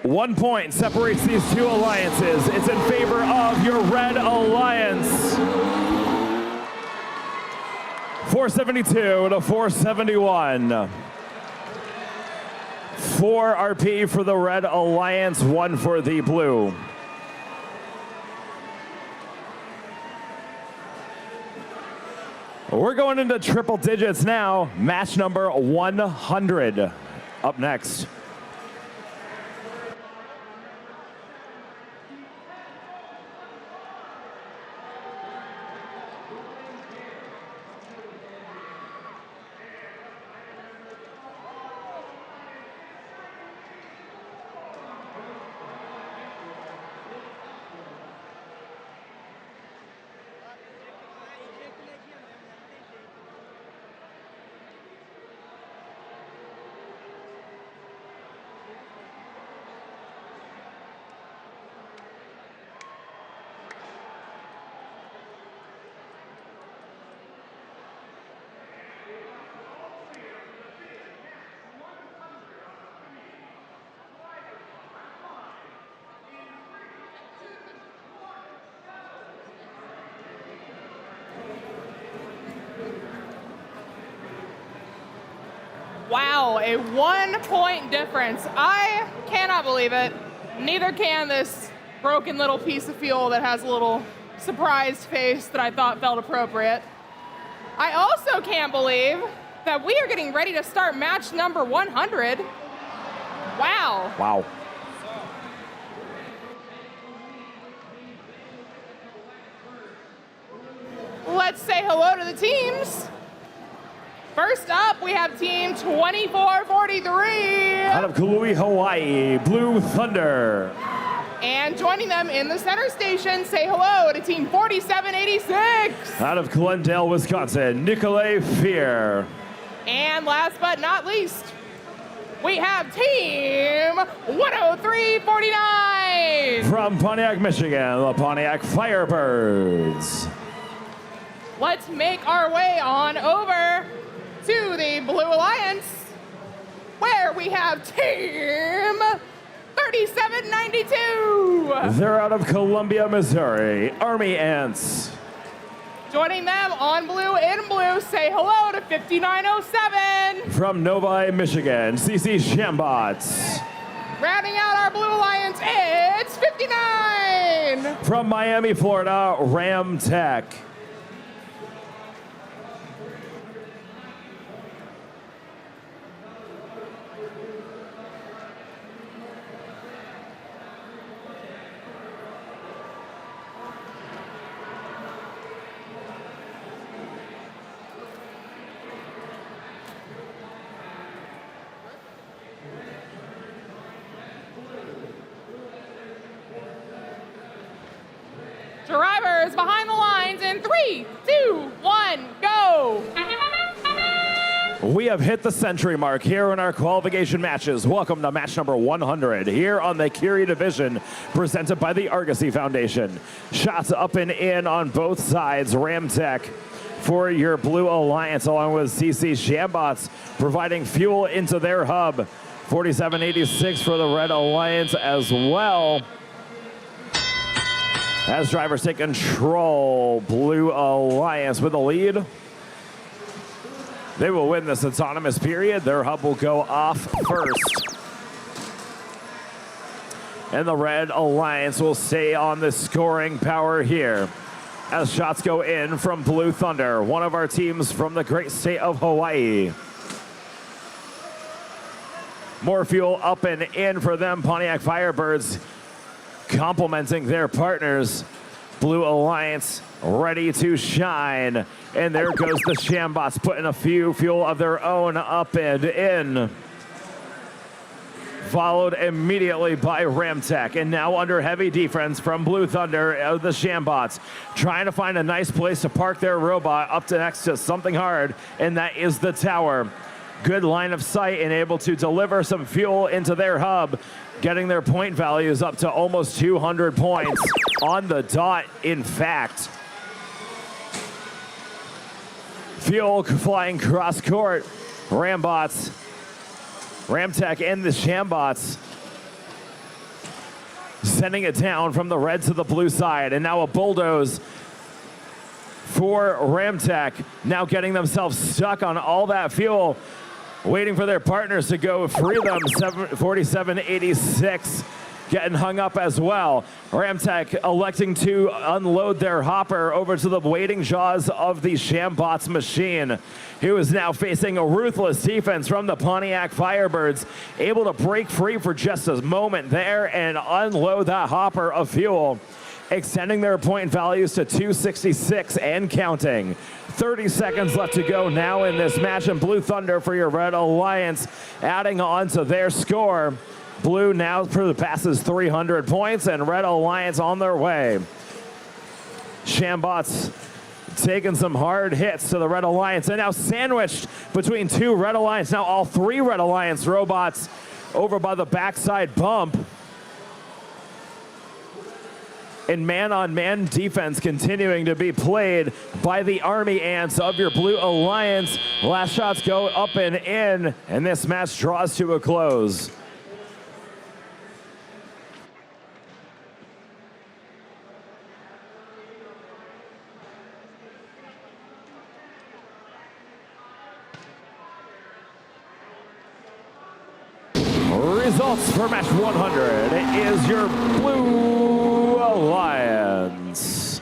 One point separates these two alliances. It's in favor of your Red Alliance. 472 to 471. 4 RP for the Red Alliance, 1 for the Blue. We're going into triple digits now. Match number 100 up next. Wow, a 1 point difference. I cannot believe it. Neither can this broken little piece of fuel that has a little surprised face that I thought felt appropriate. I also can't believe that we are getting ready to start match number 100. Wow. Wow. Let's say hello to the teams. First up, we have team 2443. Out of Curie, Hawaii, Blue Thunder. And joining them in the center station, say hello to team 4786. Out of Glendale, Wisconsin, Nicolay Fear. And last but not least, we have team 10349. From Pontiac, Michigan, the Pontiac Firebirds. Let's make our way on over to the Blue Alliance, where we have team 39 37.92. They're out of Columbia, Missouri. Army Ants. Joining them on blue, in blue, say hello to 59.07. From Novi, Michigan, CC Shambots. Rounding out our Blue Alliance, it's 59. From Miami, Florida, Ram Tech. Drivers behind the lines in 3, 2, 1, go. We have hit the century mark here in our qualification matches. Welcome to match number 100 here on the Curie division, presented by the Argosy Foundation. Shots up and in on both sides. Ram Tech for your Blue Alliance, along with CC Shambots, providing fuel into their hub. 47.86 for the Red Alliance as well. As drivers take control, Blue Alliance with the lead. They will win this autonomous period. Their hub will go off first. And the Red Alliance will stay on the scoring power here. As shots go in from Blue Thunder, one of our teams from the great state of Hawaii. More fuel up and in for them. Pontiac Firebirds complimenting their partners. Blue Alliance ready to shine. And there goes the Shambots, putting a few fuel of their own up and in. Followed immediately by Ramtech, and now under heavy defense from Blue Thunder, the Shambots, trying to find a nice place to park their robot up to next to something hard, and that is the tower. Good line of sight and able to deliver some fuel into their hub, getting their point values up to almost 200 points on the dot, in fact. Fuel flying cross court. Ramtech and the Shambots sending it down from the red to the blue side, and now a bulldoze for Ramtech, now getting themselves stuck on all that fuel, waiting for their partners to go free them. 47.86 getting hung up as well. Ramtech electing to unload their hopper over to the waiting jaws of the Shambots machine, who is now facing a ruthless defense from the Pontiac Firebirds, able to break free for just a moment there and unload that hopper of fuel, extending their point values to 266 and counting. 30 seconds left to go now in this match, and Blue Thunder for your Red Alliance adding on to their score. Blue now passes 300 points, and Red Alliance on their way. Shambots taking some hard hits to the Red Alliance, and now sandwiched between two Red Alliance, now all three Red Alliance robots over by the backside bump. And man-on-man defense continuing to be played by the Army Ants of your Blue Alliance. Last shots go up and in, and this match draws to a close. Results for match 100 is your Blue Alliance.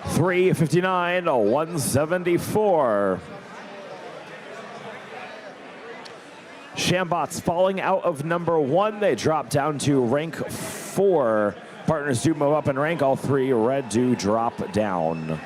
359 to 174. Shambots falling out of number 1. They drop down to rank 4. Partners do move up in rank. All three red do drop down.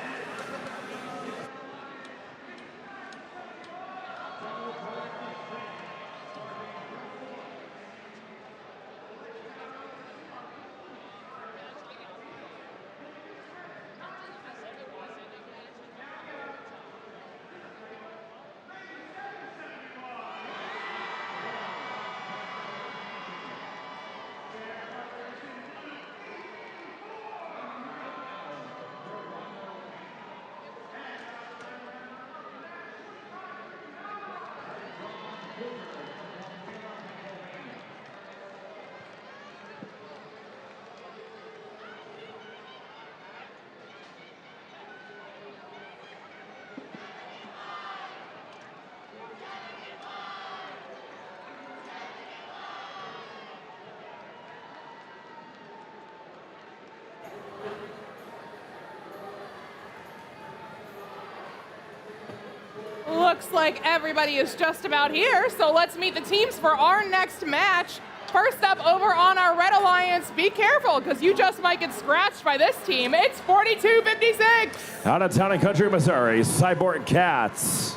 looks like everybody is just about here, so let's meet the teams for our next match. First up over on our Red Alliance, be careful, because you just might get scratched by this team. It's 4256. Out of Town and Country, Missouri, Cyborg Cats.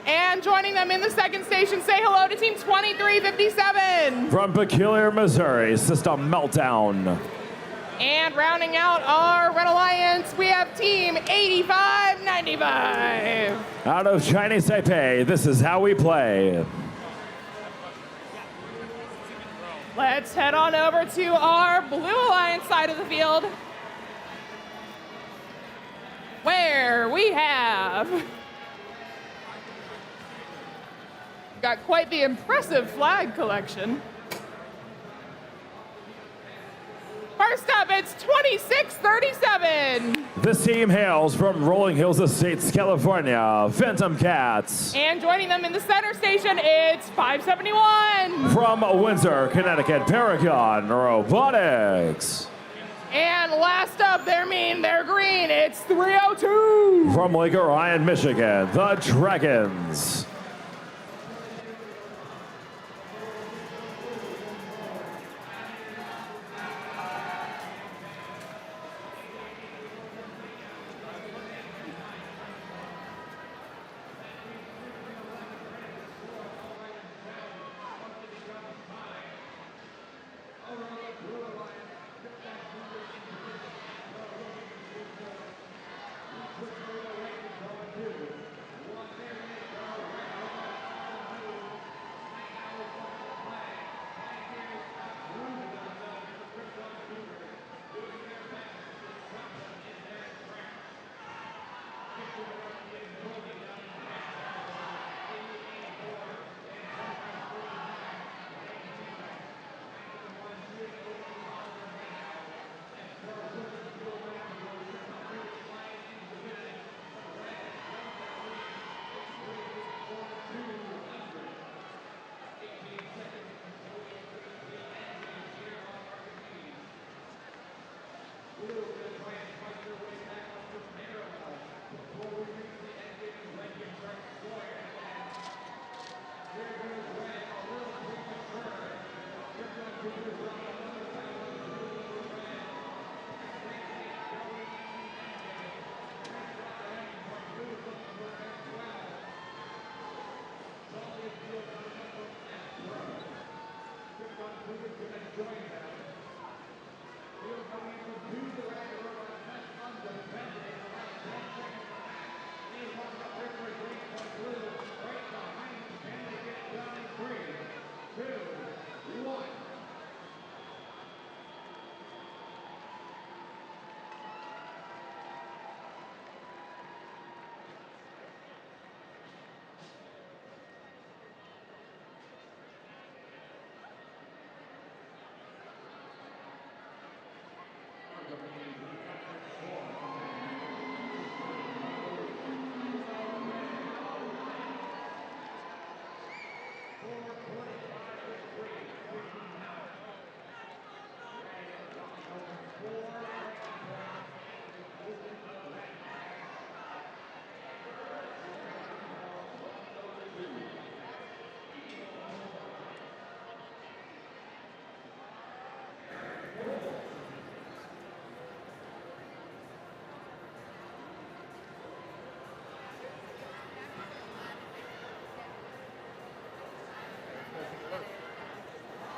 And joining them in the second station, say hello to team 2357. From Peculiar, Missouri, System Meltdown. And rounding out our Red Alliance, we have team 8595. Out of Chinese Taipei, this is how we play. Let's head on over to our Blue Alliance side of the field, where we have got quite the impressive flag collection. First up, it's 2637. This team hails from Rolling Hills Estates, California, Phantom Cats. And joining them in the center station, it's 571. From Windsor, Connecticut, Paragon, Robotics. And last up, they're mean, they're green, it's 302. From Lake Orion, Michigan, the Dragons.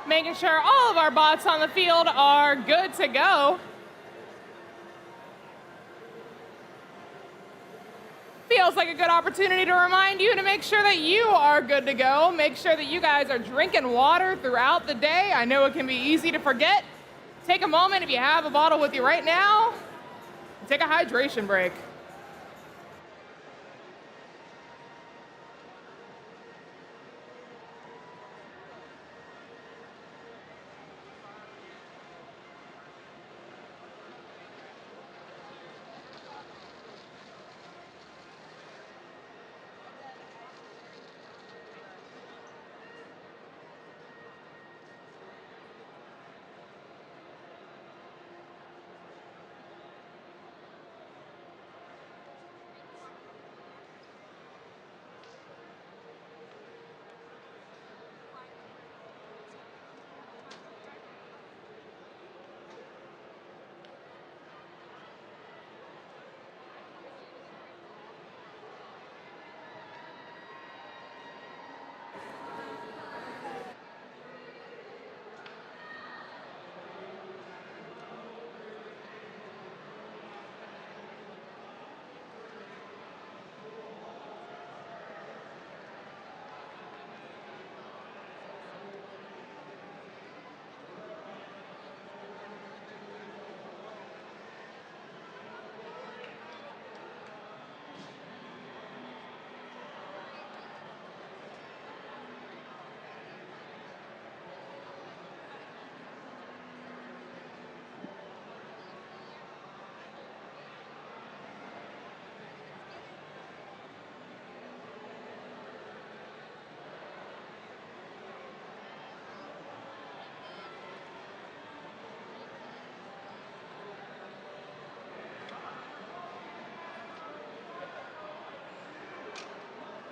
Making sure all of our bots on the field are good to go. Feels like a good opportunity to remind you to make sure that you are good to go. Make sure that you guys are drinking water throughout the day. I know it can be easy to forget. Take a moment if you have a bottle with you right now. Take a hydration break.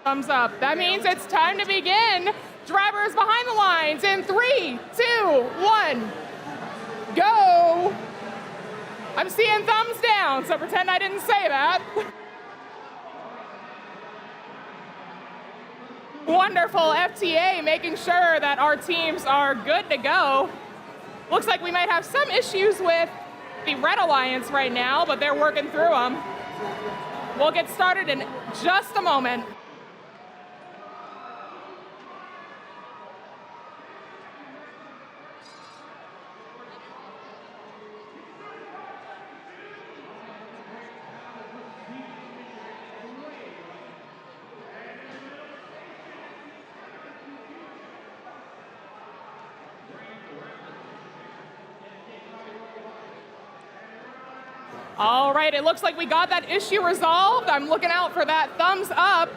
Thumbs up. That means it's time to begin. Drivers behind the lines in 3, 2, 1, go. I'm seeing thumbs down, so pretend I didn't say that. Wonderful FTA making sure that our teams are good to go. Looks like we might have some issues with the Red Alliance right now, but they're working through them. We'll get started in just a moment. All right, it looks like we got that issue resolved. I'm looking out for that thumbs up.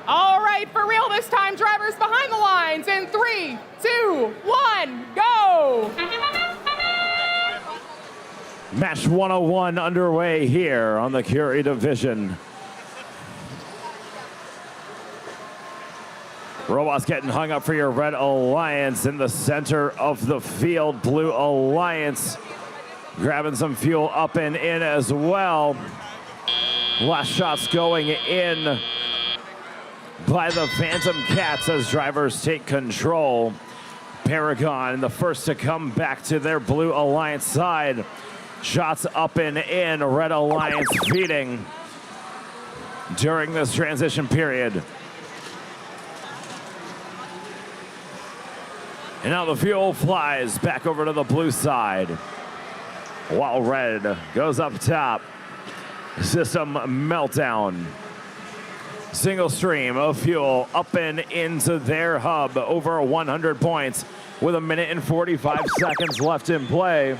All right, for real this time, drivers behind the lines in 3, 2, 1, go! Match 101 underway here on the Curie division. Robots getting hung up for your Red Alliance in the center of the field. Blue Alliance grabbing some fuel up and in as well. Last shots going in by the Phantom Cats as drivers take control. Paragon, the first to come back to their Blue Alliance side. Shots up and in, Red Alliance feeding during this transition period. And now the fuel flies back over to the blue side, while red goes up top. System meltdown. Single stream of fuel up and into their hub, over 100 points with 1 minute and 45 seconds left in play.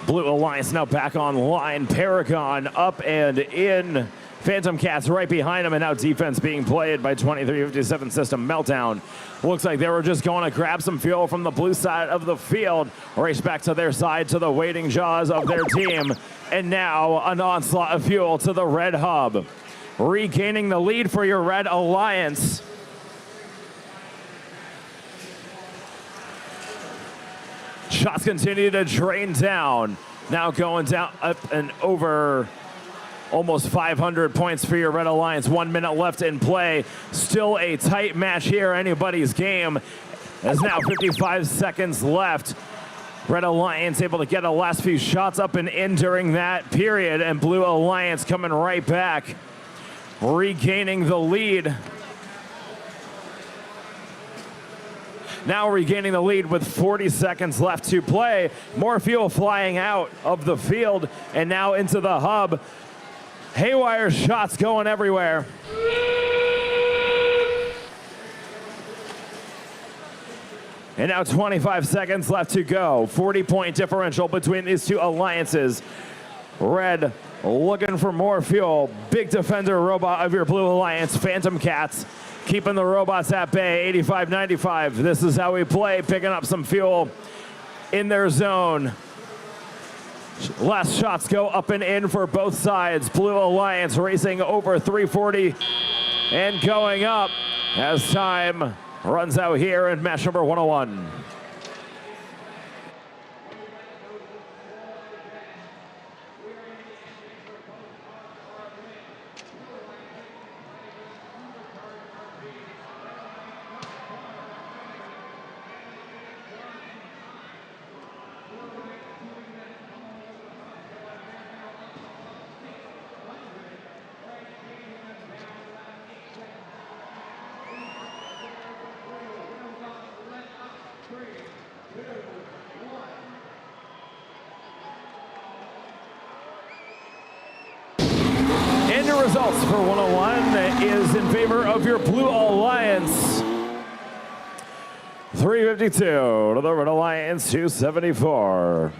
Blue Alliance now back online. Paragon up and in. Phantom Cats right behind him, and now defense being played by 2357 System Meltdown. Looks like they were just going to grab some fuel from the blue side of the field, race back to their side to the waiting jaws of their team, and now an onslaught of fuel to the red hub. Regaining the lead for your Red Alliance. Shots continue to drain down. Now going down up and over almost 500 points for your Red Alliance. 1 minute left in play. Still a tight match here, anybody's game. As now 55 seconds left. Red Alliance able to get the last few shots up and in during that period, and Blue Alliance coming right back, regaining the lead. Now regaining the lead with 40 seconds left to play. More fuel flying out of the field and now into the hub. Haywire shots going everywhere. And now 25 seconds left to go. 40-point differential between these two alliances. Red looking for more fuel. Big defender robot of your Blue Alliance, Phantom Cats, keeping the robots at bay, 85-95. This is how we play, picking up some fuel in their zone. Last shots go up and in for both sides. Blue Alliance racing over 340 and going up as time runs out here in match number 101. Results for 101 is in favor of your Blue Alliance. 352 to the Red Alliance, 274.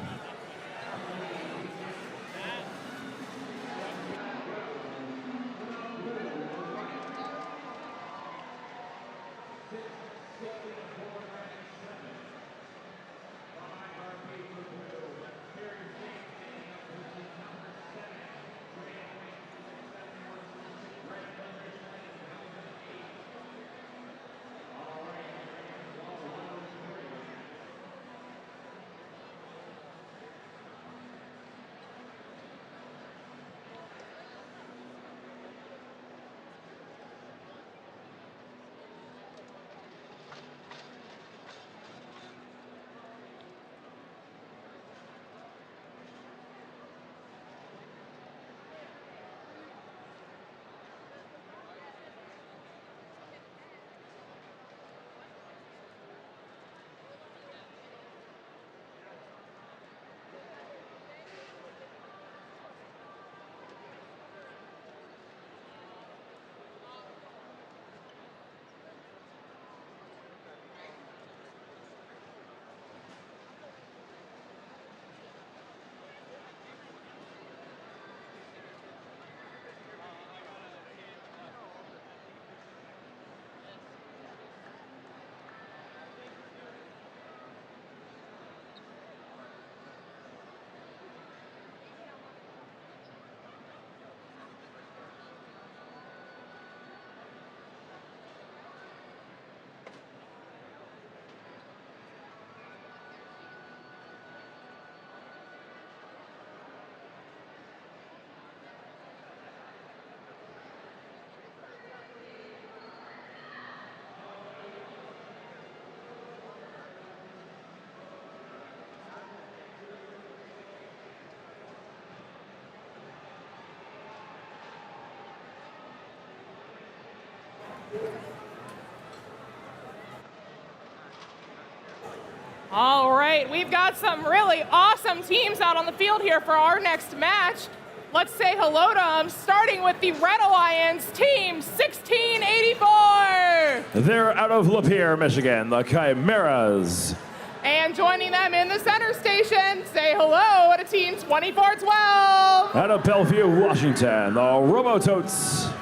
All right, we've got some really awesome teams out on the field here for our next match. Let's say hello to them, starting with the Red Alliance, Team 1684. They're out of Lapeer, Michigan, the Chimeras. And joining them in the center station, say hello to Team 2412. Out of Bellevue, Washington, the Robototes.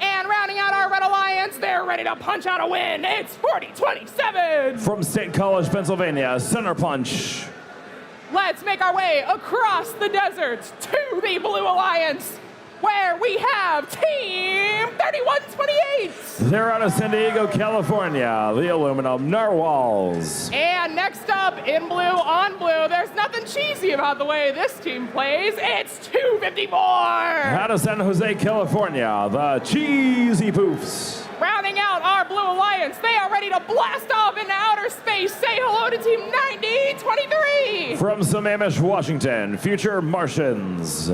And rounding out our Red Alliance, they're ready to punch out a win. It's 40-27. From State College, Pennsylvania, Center Punch. Let's make our way across the deserts to the Blue Alliance, where we have Team 3128. They're out of San Diego, California, the Aluminum Narwhals. And next up, in blue on blue, there's nothing cheesy about the way this team plays. It's 254. Out of San Jose, California, the Cheesy Poofs. Rounding out our Blue Alliance, they are ready to blast off into outer space. Say hello to Team 9023. From Sammamish, Washington, Future Martians.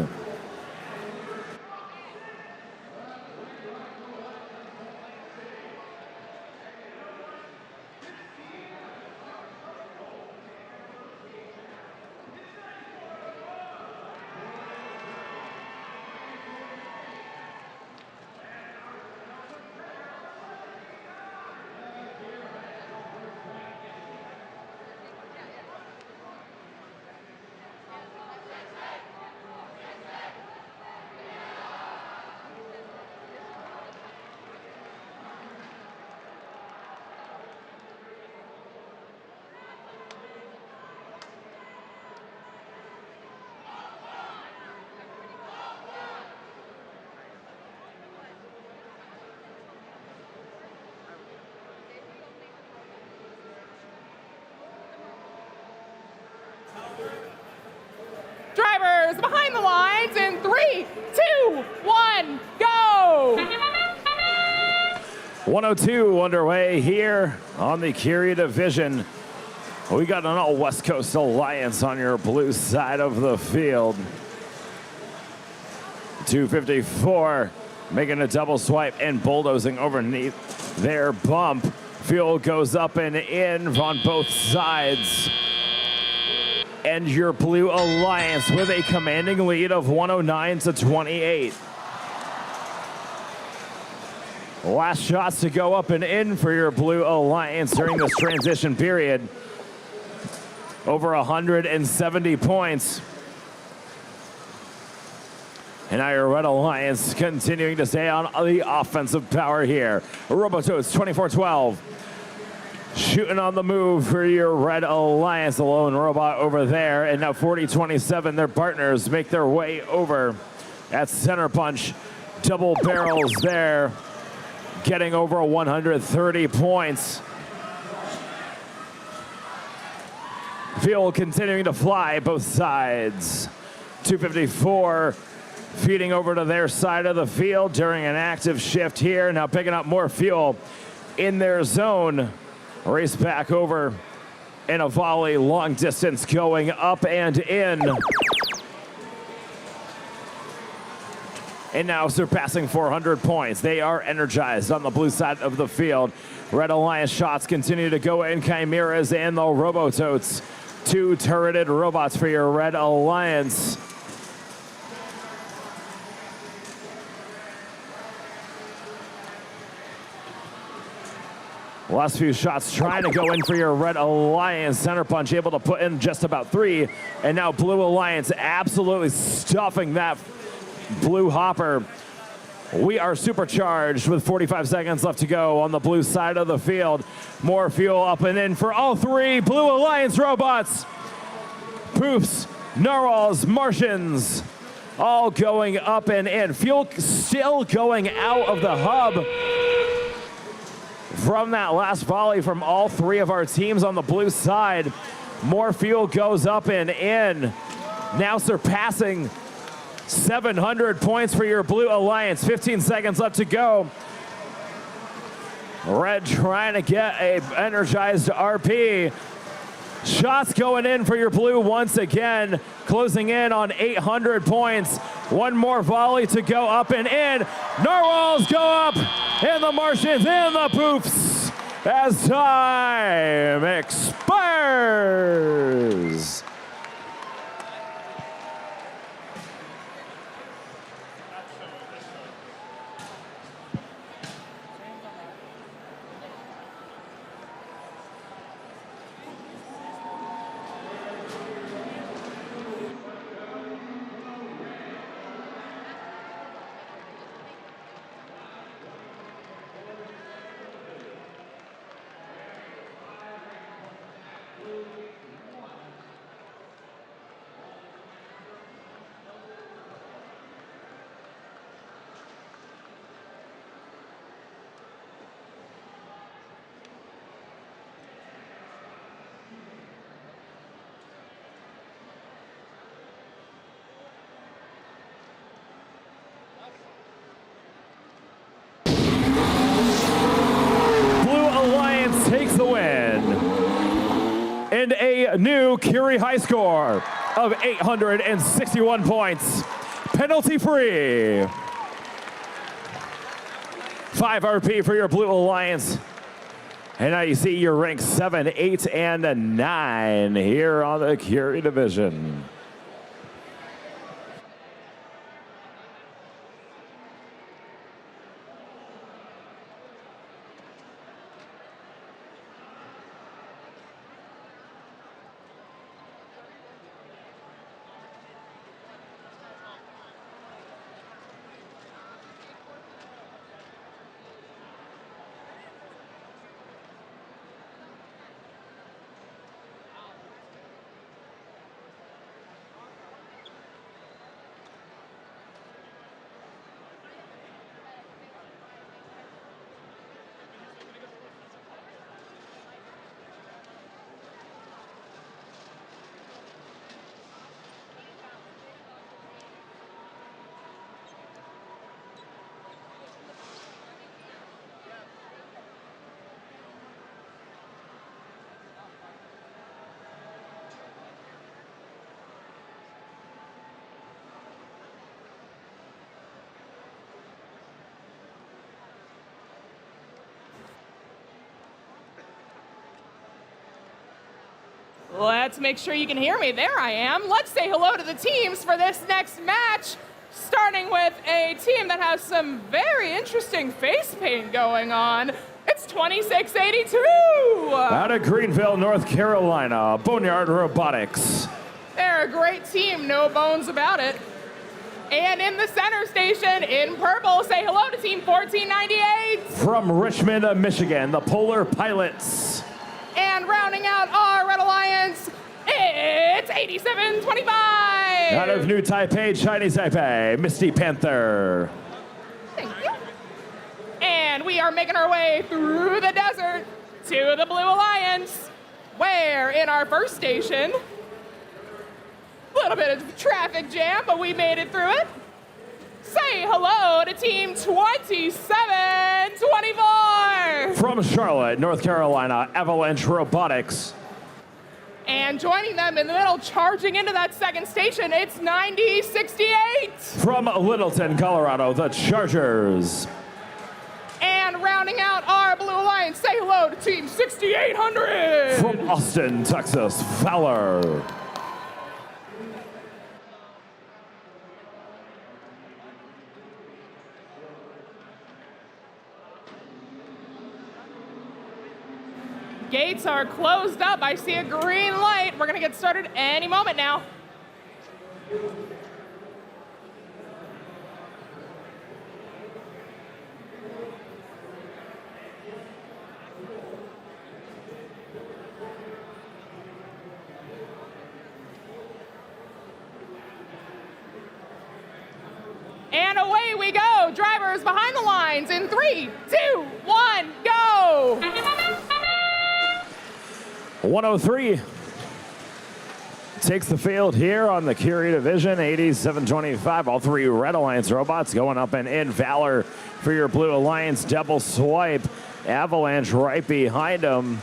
Drivers behind the lines in 3, 2, 1, go! 102 underway here on the Curie division. We got an all West Coast Alliance on your blue side of the field. 254 making a double swipe and bulldozing underneath their bump. Fuel goes up and in on both sides. And your Blue Alliance with a commanding lead of 109-28. Last shots to go up and in for your Blue Alliance during this transition period. Over 170 points. And now your Red Alliance continuing to stay on the offensive power here. Robototes 24-12. Shooting on the move for your Red Alliance, the lone robot over there. And now 40-27, their partners make their way over at center punch. Double barrels there, getting over 130 points. Fuel continuing to fly both sides. 254 feeding over to their side of the field during an active shift here. Now picking up more fuel in their zone. Race back over in a volley, long distance going up and in. And now surpassing 400 points. They are energized on the blue side of the field. Red Alliance shots continue to go in. Chimeras and the Robototes. Two turreted robots for your Red Alliance. Last few shots trying to go in for your Red Alliance. Center punch able to put in just about 3. And now Blue Alliance absolutely stuffing that blue hopper. We are supercharged with 45 seconds left to go on the blue side of the field. More fuel up and in for all 3 Blue Alliance robots. Poofs, Narwhals, Martians, all going up and in. Fuel still going out of the hub from that last volley from all 3 of our teams on the blue side. More fuel goes up and in. Now surpassing 700 points for your Blue Alliance. 15 seconds left to go. Red trying to get a energized RP. Shots going in for your blue once again, closing in on 800 points. One more volley to go up and in. Narwhals go up, and the Martians in the poofs as time expires. Takes the win and a new Curie high score of 861 points, penalty free. 5 RP for your Blue Alliance. And now you see your ranks 7, 8, and 9 here on the Curie division. Let's make sure you can hear me. There I am. Let's say hello to the teams for this next match, starting with a team that has some very interesting face paint going on. It's 2682. Out of Greenville, North Carolina, Boneyard Robotics. They're a great team, no bones about it. And in the center station, in purple, say hello to Team 1498. From Richmond, Michigan, the Polar Pilots. And rounding out our Red Alliance, it's 8725. Out of New Taipei, Chinese Taipei, Misty Panther. Thank you. And we are making our way through the desert to the Blue Alliance, where in our first station, a little bit of traffic jam, but we made it through it. Say hello to Team 2724. From Charlotte, North Carolina, Avalanche Robotics. And joining them in the middle, charging into that second station, it's 9068. From Littleton, Colorado, the Chargers. And rounding out our Blue Alliance, say hello to Team 6800. From Austin, Texas, Fowler. Gates are closed up. I see a green light. We're going to get started any moment now. And away we go. Drivers behind the lines in 3, 2, 1, go. 103 takes the field here on the Curie division, 8725. All 3 Red Alliance robots going up and in. Valor for your Blue Alliance, double swipe. Avalanche right behind them.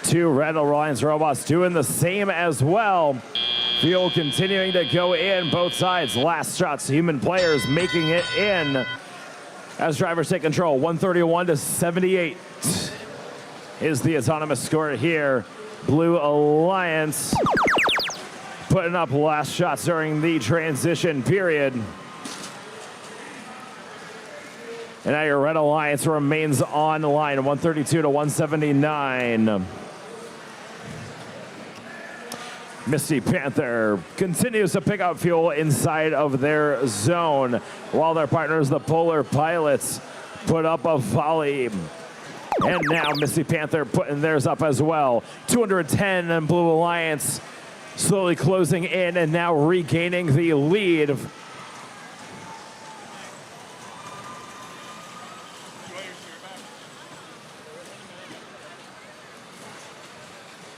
Two Red Alliance robots doing the same as well. Fuel continuing to go in both sides. Last shots, human players making it in as drivers take control. 131 to 78 is the autonomous score here. Blue Alliance putting up last shots during the transition period. And now your Red Alliance remains on the line, 132 to 179. Misty Panther continues to pick up fuel inside of their zone, while their partners, the Polar Pilots, put up a volley. And now Misty Panther putting theirs up as well. 210 and Blue Alliance slowly closing in and now regaining the lead.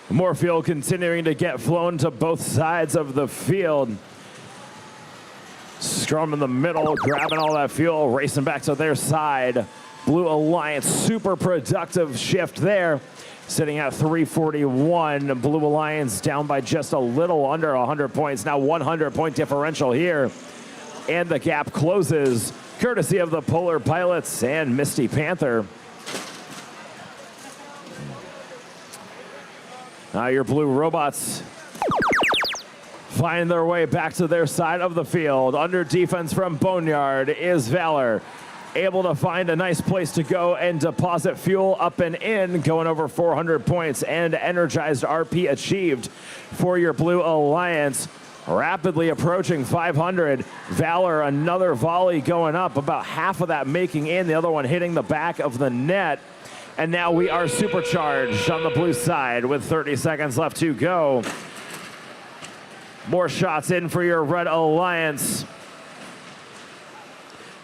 More fuel continuing to get flown to both sides of the field. Strom in the middle, grabbing all that fuel, racing back to their side. Blue Alliance, super productive shift there, sitting at 341. Blue Alliance down by just a little under 100 points. Now 100-point differential here. And the gap closes, courtesy of the Polar Pilots and Misty Panther. Now your blue robots find their way back to their side of the field. Under defense from Boneyard is Valor, able to find a nice place to go and deposit fuel up and in, going over 400 points and energized RP achieved for your Blue Alliance. Rapidly approaching 500. Valor, another volley going up, about half of that making in, the other one hitting the back of the net. And now we are supercharged on the blue side with 30 seconds left to go. More shots in for your Red Alliance.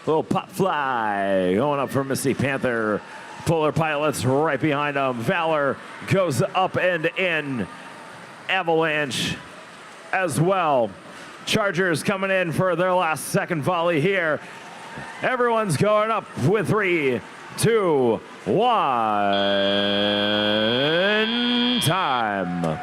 Little pop fly going up for Misty Panther. Polar Pilots right behind them. Valor goes up and in. Avalanche as well. Chargers coming in for their last second volley here. Everyone's going up with 3, 2, 1, time.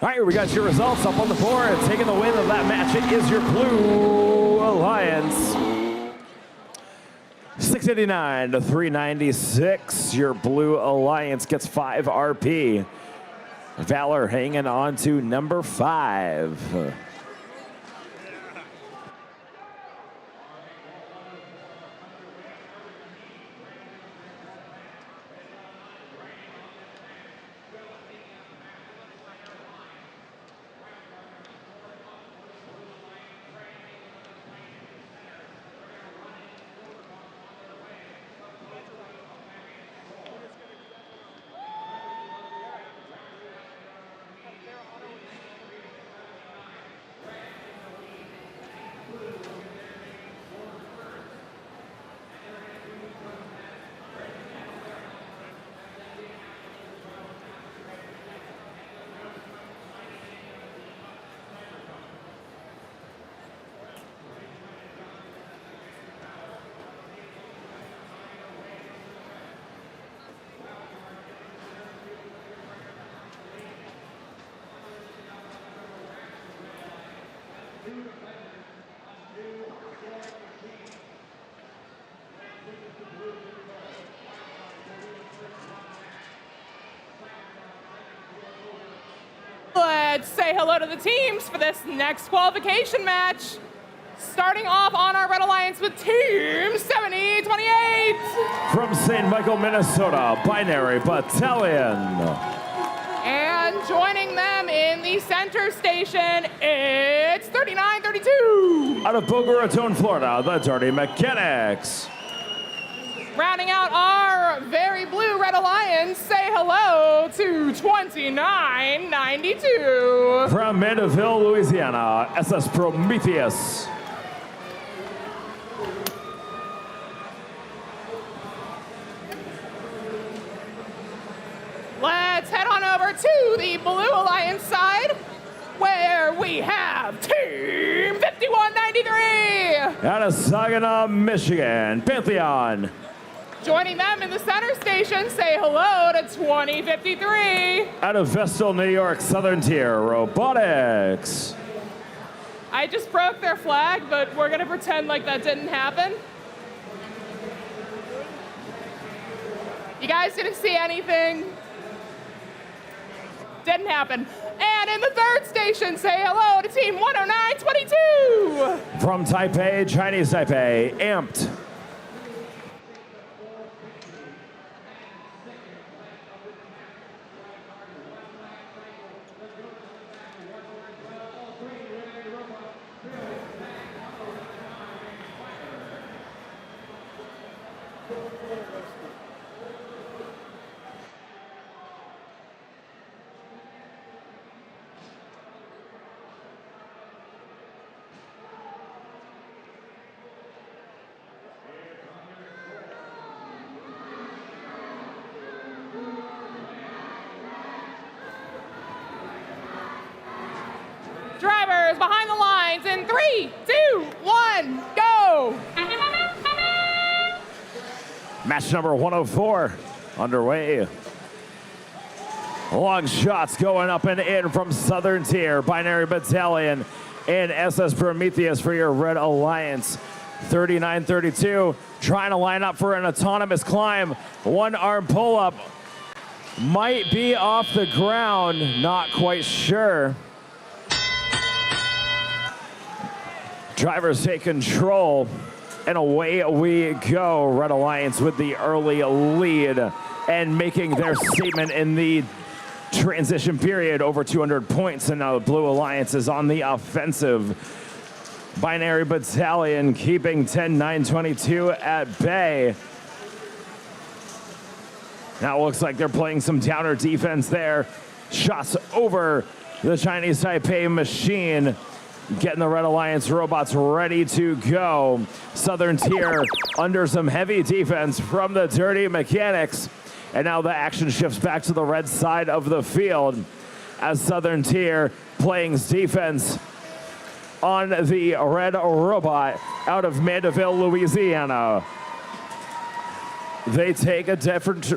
All right, we got your results up on the board. Taking the win of that match, it is your Blue Alliance. 689 to 396. Your Blue Alliance gets 5 RP. Valor hanging on to number 5. let's say hello to the teams for this next qualification match. Starting off on our Red Alliance with Team 7028. From St. Michael, Minnesota, Binary Battalion. And joining them in the center station, it's 3932. Out of Boca Raton, Florida, the Dirty Mechanics. Rounding out our very blue Red Alliance, say hello to 2992. From Mandeville, Louisiana, SS Prometheus. Let's head on over to the Blue Alliance side, where we have Team 5193. Out of Saginaw, Michigan, Pantheon. Joining them in the center station, say hello to 2053. Out of Vestal, New York, Southern Tier, Robotics. I just broke their flag, but we're gonna pretend like that didn't happen. You guys didn't see anything. Didn't happen. And in the third station, say hello to Team 10922. From Taipei, Chinese Taipei, Amped. Drivers behind the lines in 3, 2, 1, go! Match number 104 underway. Long shots going up and in from Southern Tier, Binary Battalion, and SS Prometheus for your Red Alliance. 3932 trying to line up for an autonomous climb. One arm pull up. Might be off the ground, not quite sure. Drivers take control, and away we go. Red Alliance with the early lead and making their statement in the transition period, over 200 points, and now the Blue Alliance is on the offensive. Binary Battalion keeping 10-9-22 at bay. Now it looks like they're playing some downer defense there. Shots over the Chinese Taipei machine. Getting the Red Alliance robots ready to go. Southern Tier under some heavy defense from the Dirty Mechanics. And now the action shifts back to the red side of the field as Southern Tier playing defense on the red robot out of Mandeville, Louisiana. They take a different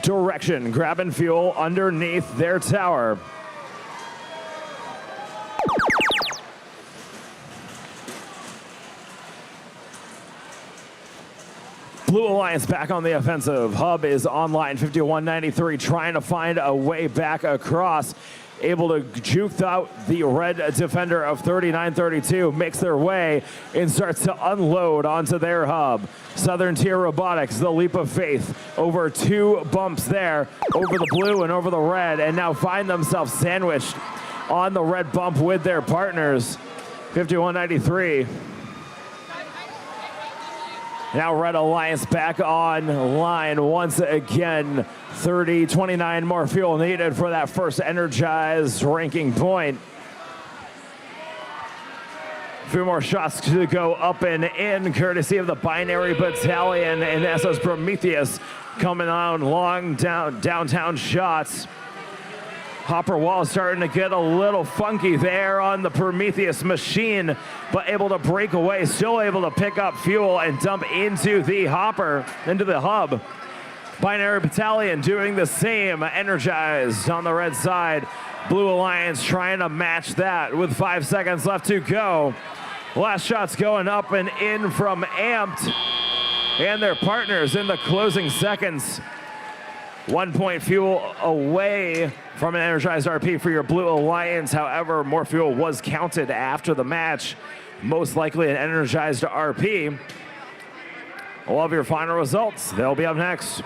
direction, grabbing fuel underneath their tower. Blue Alliance back on the offensive. Hub is online, 5193, trying to find a way back across. Able to juke out the red defender of 3932, makes their way and starts to unload onto their hub. Southern Tier Robotics, the leap of faith. Over 2 bumps there, over the blue and over the red, and now find themselves sandwiched on the red bump with their partners. 5193. Now Red Alliance back online once again. 29 more fuel needed for that first energized ranking point. A few more shots to go up and in, courtesy of the Binary Battalion and SS Prometheus coming on long downtown shots. Hopper wall starting to get a little funky there on the Prometheus machine, but able to break away, still able to pick up fuel and dump into the hopper, into the hub. Binary Battalion doing the same, energized on the red side. Blue Alliance trying to match that with 5 seconds left to go. Last shots going up and in from Amped and their partners in the closing seconds. 1 point fuel away from an energized RP for your Blue Alliance. However, more fuel was counted after the match. Most likely an energized RP. We'll have your final results. They'll be up next.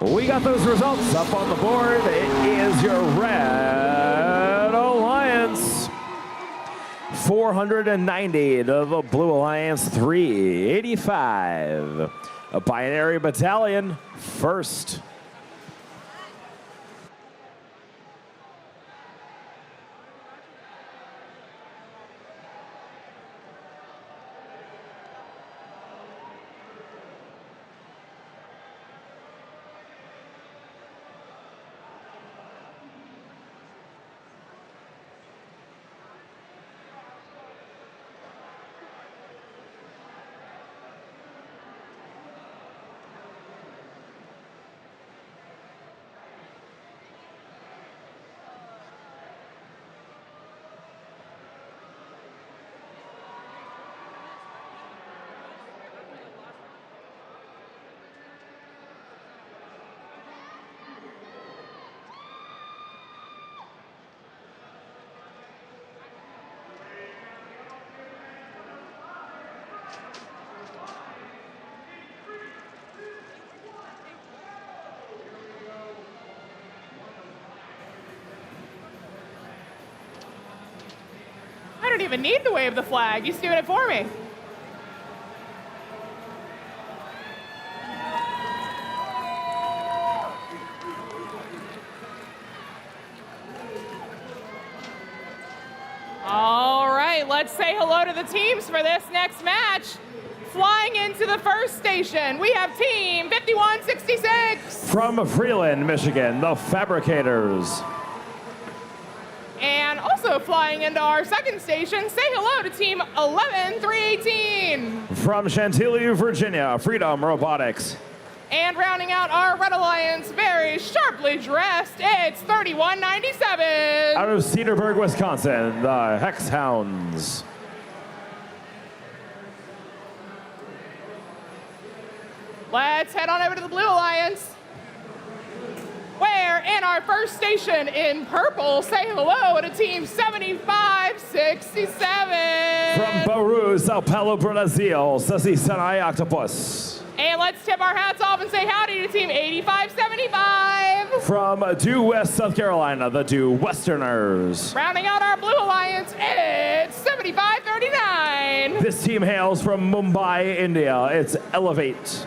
We got those results up on the board. It is your Red Alliance. 490 to the Blue Alliance, 385. A Binary Battalion first. I don't even need to wave the flag. He's doing it for me. All right, let's say hello to the teams for this next match. Flying into the first station, we have Team 5166. From Freeland, Michigan, the Fabricators. And also flying into our second station, say hello to Team 11318. From Chantilly, Virginia, Freedom Robotics. And rounding out our Red Alliance, very sharply dressed, it's 3197. Out of Cedarburg, Wisconsin, the Hex Hounds. Let's head on over to the Blue Alliance, where in our first station in purple, say hello to Team 7567. From Bauru, Sao Paulo, Brazil, Sassy Sanai Octopus. And let's tip our hats off and say howdy to Team 8575. From Due West, South Carolina, the Due Westerners. Rounding out our Blue Alliance, it's 7539. This team hails from Mumbai, India. It's Elevate.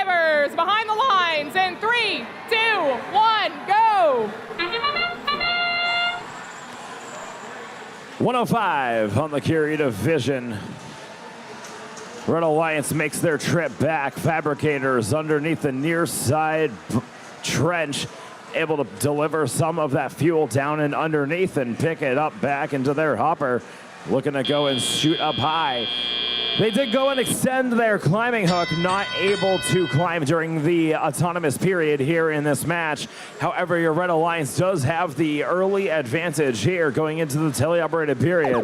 Drivers behind the lines in 3, 2, 1, go! 105 on the Curie division. Red Alliance makes their trip back. Fabricators underneath the near side trench, able to deliver some of that fuel down and underneath and pick it up back into their hopper. Looking to go and shoot up high. They did go and extend their climbing hook, not able to climb during the autonomous period here in this match. However, your Red Alliance does have the early advantage here going into the teleoperated period.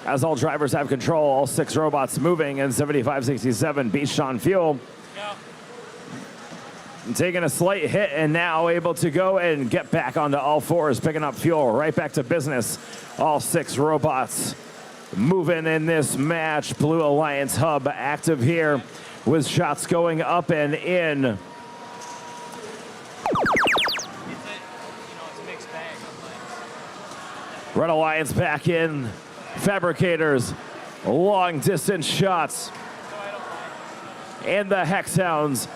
As all drivers have control, all 6 robots moving in 75-67 beast on fuel. Taking a slight hit and now able to go and get back onto all 4s, picking up fuel, right back to business. All 6 robots moving in this match. Blue Alliance hub active here with shots going up and in. It's a mixed bag. Red Alliance back in. Fabricators, long distance shots. And the Hex Hounds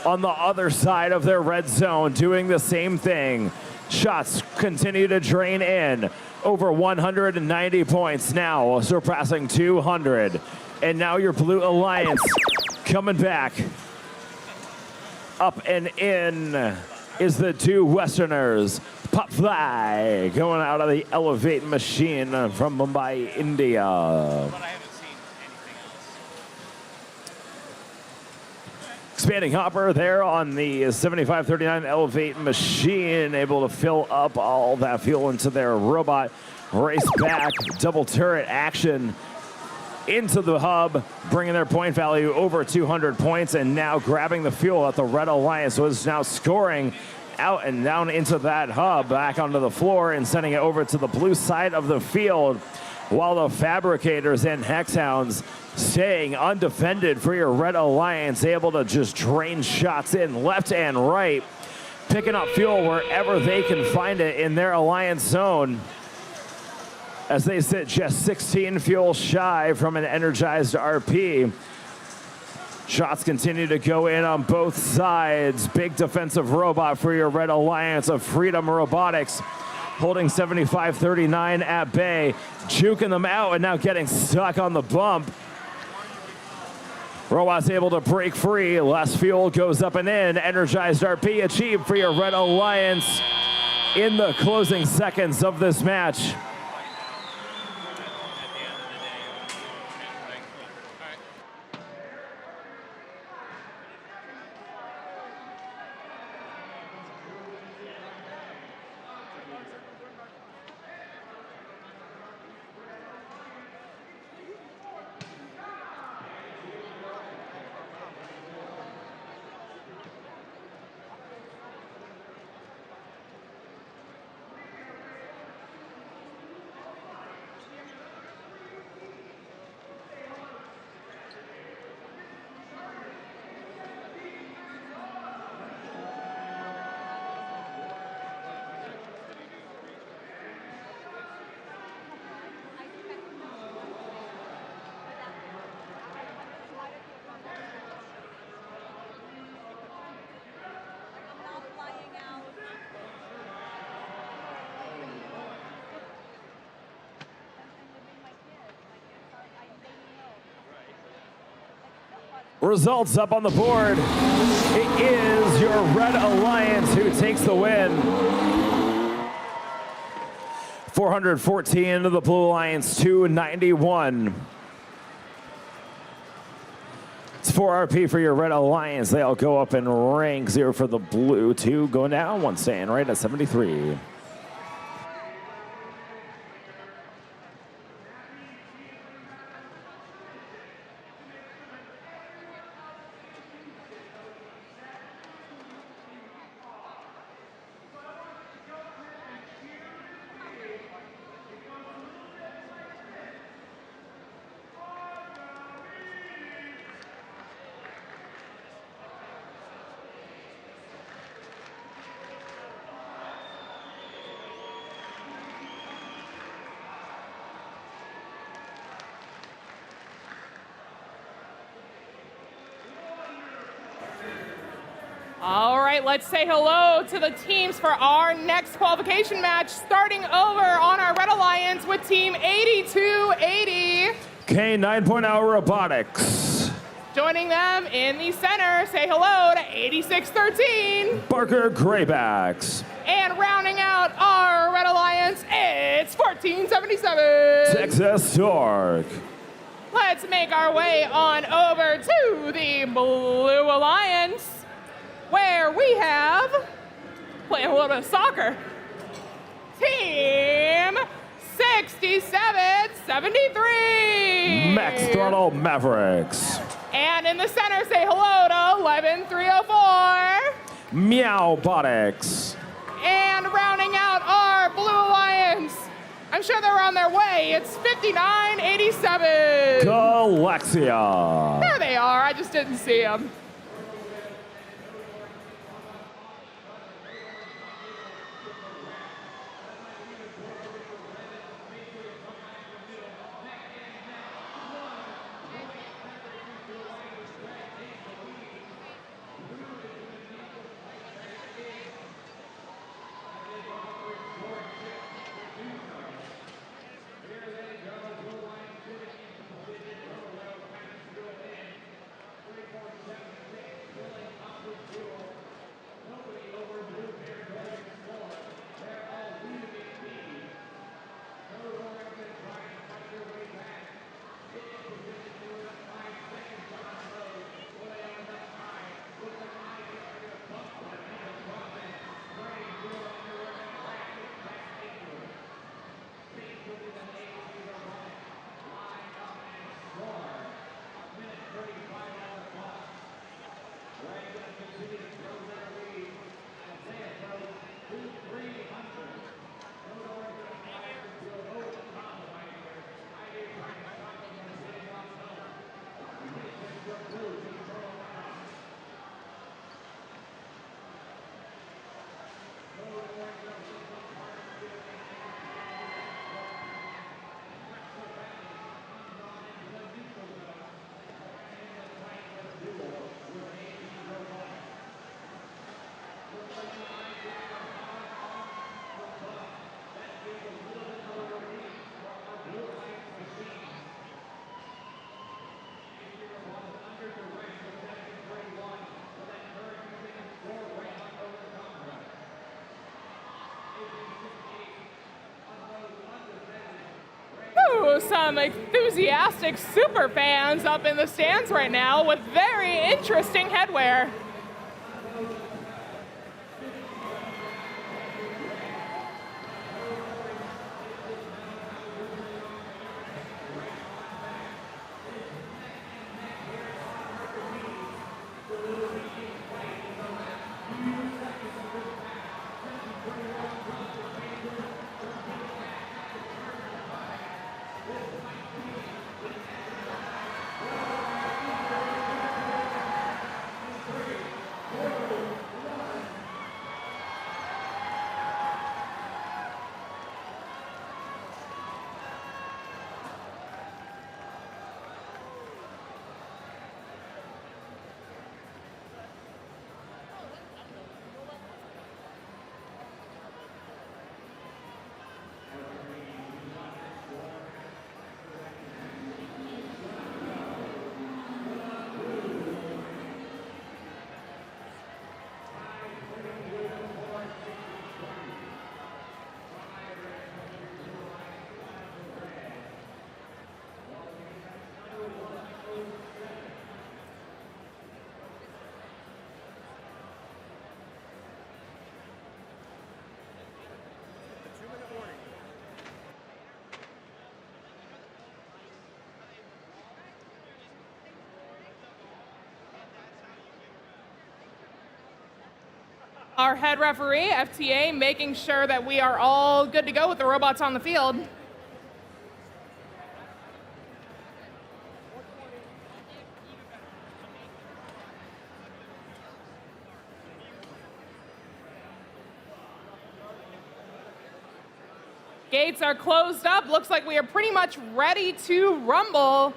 on the other side of their red zone doing the same thing. Shots continue to drain in. Over 190 points now, surpassing 200. And now your Blue Alliance coming back. Up and in is the 2 Westerners. Pop Fly going out of the Elevate machine from Mumbai, India. But I haven't seen anything else. Expanding hopper there on the 7539 Elevate machine, able to fill up all that fuel into their robot. Race back, double turret action into the hub, bringing their point value over 200 points, and now grabbing the fuel at the Red Alliance was now scoring out and down into that hub, back onto the floor and sending it over to the blue side of the field, while the Fabricators and Hex Hounds staying undefended for your Red Alliance, able to just drain shots in left and right, picking up fuel wherever they can find it in their Alliance zone, as they sit just 16 fuel shy from an energized RP. Shots continue to go in on both sides. Big defensive robot for your Red Alliance of Freedom Robotics, holding 7539 at bay, juking them out and now getting stuck on the bump. Robot's able to break free. Less fuel goes up and in. Energized RP achieved for your Red Alliance in the closing seconds of this match. Results up on the board. It is your Red Alliance who takes the win. 414 to the Blue Alliance, 291. It's 4 RP for your Red Alliance. They all go up in rank. 0 for the Blue, 2 going down, 1 staying right at 73. All right, let's say hello to the teams for our next qualification match, starting over on our Red Alliance with Team 8280. K 9.0 Robotics. Joining them in the center, say hello to 8613. Barker Graybacks. And rounding out our Red Alliance, it's 1477. Texas Torque. Let's make our way on over to the Blue Alliance, where we have, playing a little bit of soccer, Team 6773. Max Throttle Mavericks. And in the center, say hello to 11304. Meowbotics. And rounding out our Blue Alliance, I'm sure they're on their way. It's 5987. Galaxia. There they are. I just didn't see them. Some enthusiastic super fans up in the stands right now with very interesting headwear. Our head referee, FTA, making sure that we are all good to go with the robots on the field. Gates are closed up. Looks like we are pretty much ready to rumble.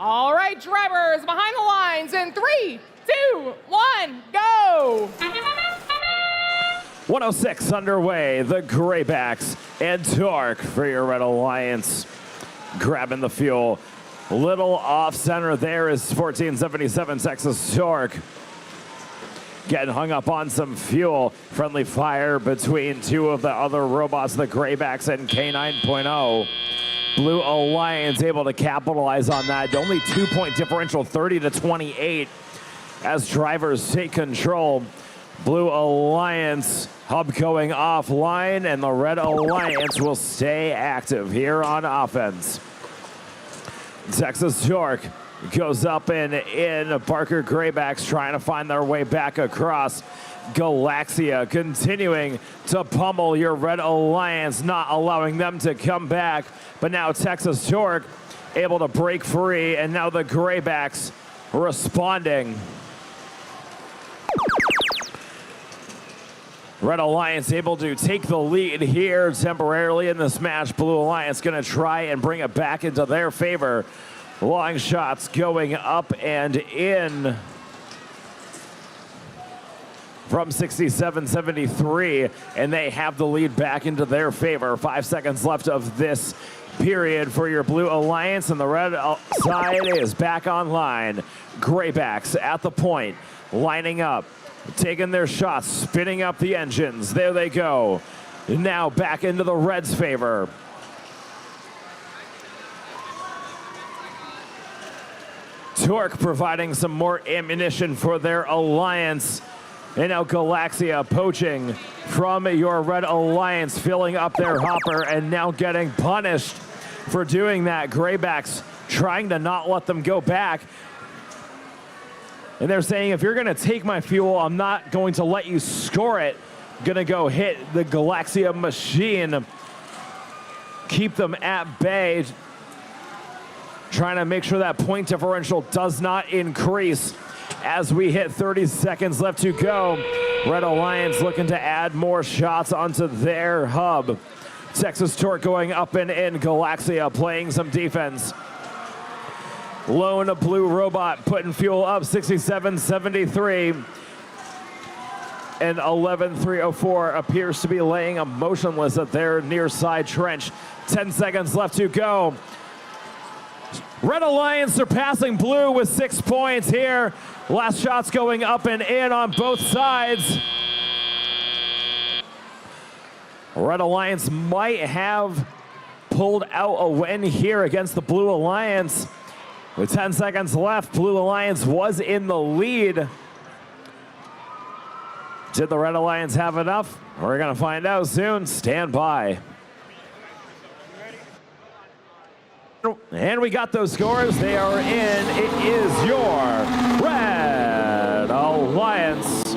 All right, drivers behind the lines in 3, 2, 1, go! 106 underway. The Graybacks and Torque for your Red Alliance. Grabbing the fuel. Little off center there is 1477 Texas Torque. Getting hung up on some fuel. Friendly fire between two of the other robots, the Graybacks and K9.0. Blue Alliance able to capitalize on that. Only 2-point differential, 30-28, as drivers take control. Blue Alliance hub going offline, and the Red Alliance will stay active here on offense. Texas Torque goes up and in. Parker Graybacks trying to find their way back across. Galaxia continuing to pummel your Red Alliance, not allowing them to come back. But now Texas Torque able to break free, and now the Graybacks responding. Red Alliance able to take the lead here temporarily in this match. Blue Alliance going to try and bring it back into their favor. Long shots going up and in from 67-73, and they have the lead back into their favor. 5 seconds left of this period for your Blue Alliance, and the Red side is back online. Graybacks at the point, lining up, taking their shots, spinning up the engines. There they go. Now back into the Reds' favor. Torque providing some more ammunition for their Alliance. And now Galaxia poaching from your Red Alliance, filling up their hopper and now getting punished for doing that. Graybacks trying to not let them go back. And they're saying, if you're going to take my fuel, I'm not going to let you score it. Going to go hit the Galaxia machine. Keep them at bay. Trying to make sure that point differential does not increase as we hit 30 seconds left to go. Red Alliance looking to add more shots onto their hub. Texas Torque going up and in. Galaxia playing some defense. Lone Blue Robot putting fuel up, 67-73. And 11-304 appears to be laying motionless at their near side trench. 10 seconds left to go. Red Alliance surpassing Blue with 6 points here. Last shots going up and in on both sides. Red Alliance might have pulled out a win here against the Blue Alliance. With 10 seconds left, Blue Alliance was in the lead. Did the Red Alliance have enough? We're going to find out soon. Stand by. And we got those scores. They are in. It is your Red Alliance.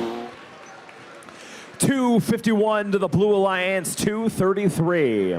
251 to the Blue Alliance, 233.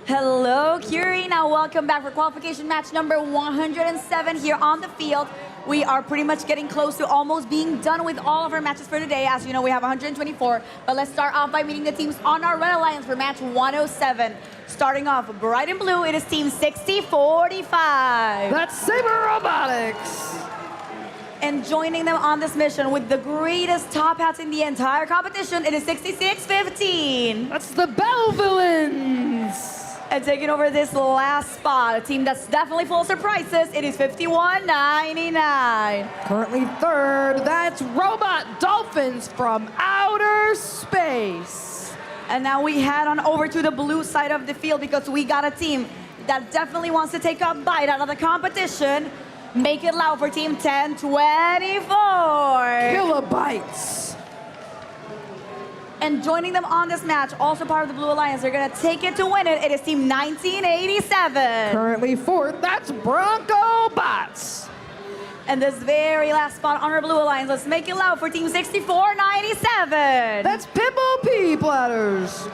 Hello, Curie. Now welcome back for qualification match number 107 here on the field. We are pretty much getting close to almost being done with all of our matches for today. As you know, we have 124, but let's start off by meeting the teams on our Red Alliance for match 107. Starting off bright and blue, it is team 6045. That's Saber Robotics. And joining them on this mission with the greatest top hats in the entire competition, it is 6615. That's the Bell Villains. And taking over this last spot, a team that's definitely full of surprises, it is 5199. Currently third, that's Robot Dolphins from outer space. And now we head on over to the blue side of the field because we got a team that definitely wants to take a bite out of the competition. Make it loud for team 1024. Kilobytes. And joining them on this match, also part of the Blue Alliance, they're gonna take it to win it. It is team 1987. Currently fourth, that's Bronco Bots. And this very last spot on our Blue Alliance, let's make it loud for team 6497. That's Pimple P Platters.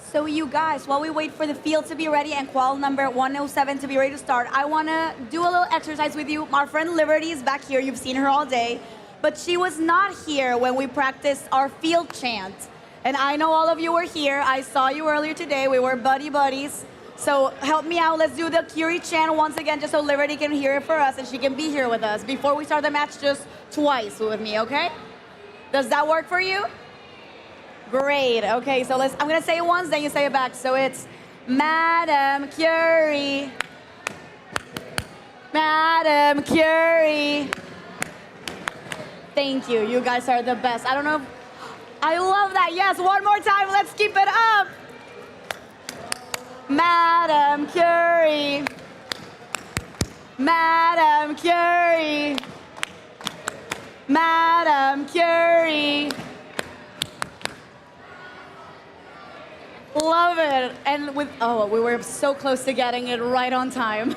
So you guys, while we wait for the field to be ready and qual number 107 to be ready to start, I want to do a little exercise with you. Our friend Liberty is back here. You've seen her all day. But she was not here when we practiced our field chant. And I know all of you were here. I saw you earlier today. We were buddies. So help me out. Let's do the Curie chant once again, just so Liberty can hear it for us and she can be here with us. Before we start the match, just twice with me, okay? Does that work for you? Great. Okay, so I'm going to say it once, then you say it back. So it's Madam Curie. Madam Curie. Thank you. You guys are the best. I don't know. I love that. Yes, one more time. Let's keep it up. Madam Curie. Madam Curie. Madam Curie. Love it. And we were so close to getting it right on time.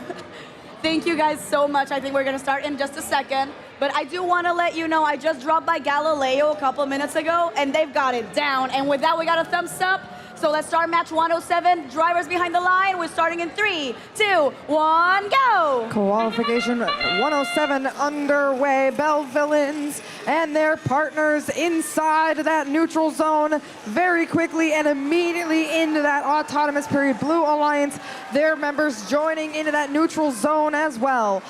Thank you guys so much. I think we're going to start in just a second. But I do want to let you know, I just dropped by Galileo a couple of minutes ago, and they've got it down. And with that, we got a thumbs up. So let's start match 107. Drivers behind the line. We're starting in 3, 2, 1, go! Qualification 107 underway. Bell Villains and their partners inside that neutral zone very quickly and immediately into that autonomous period. Blue Alliance, their members joining into that neutral zone as well.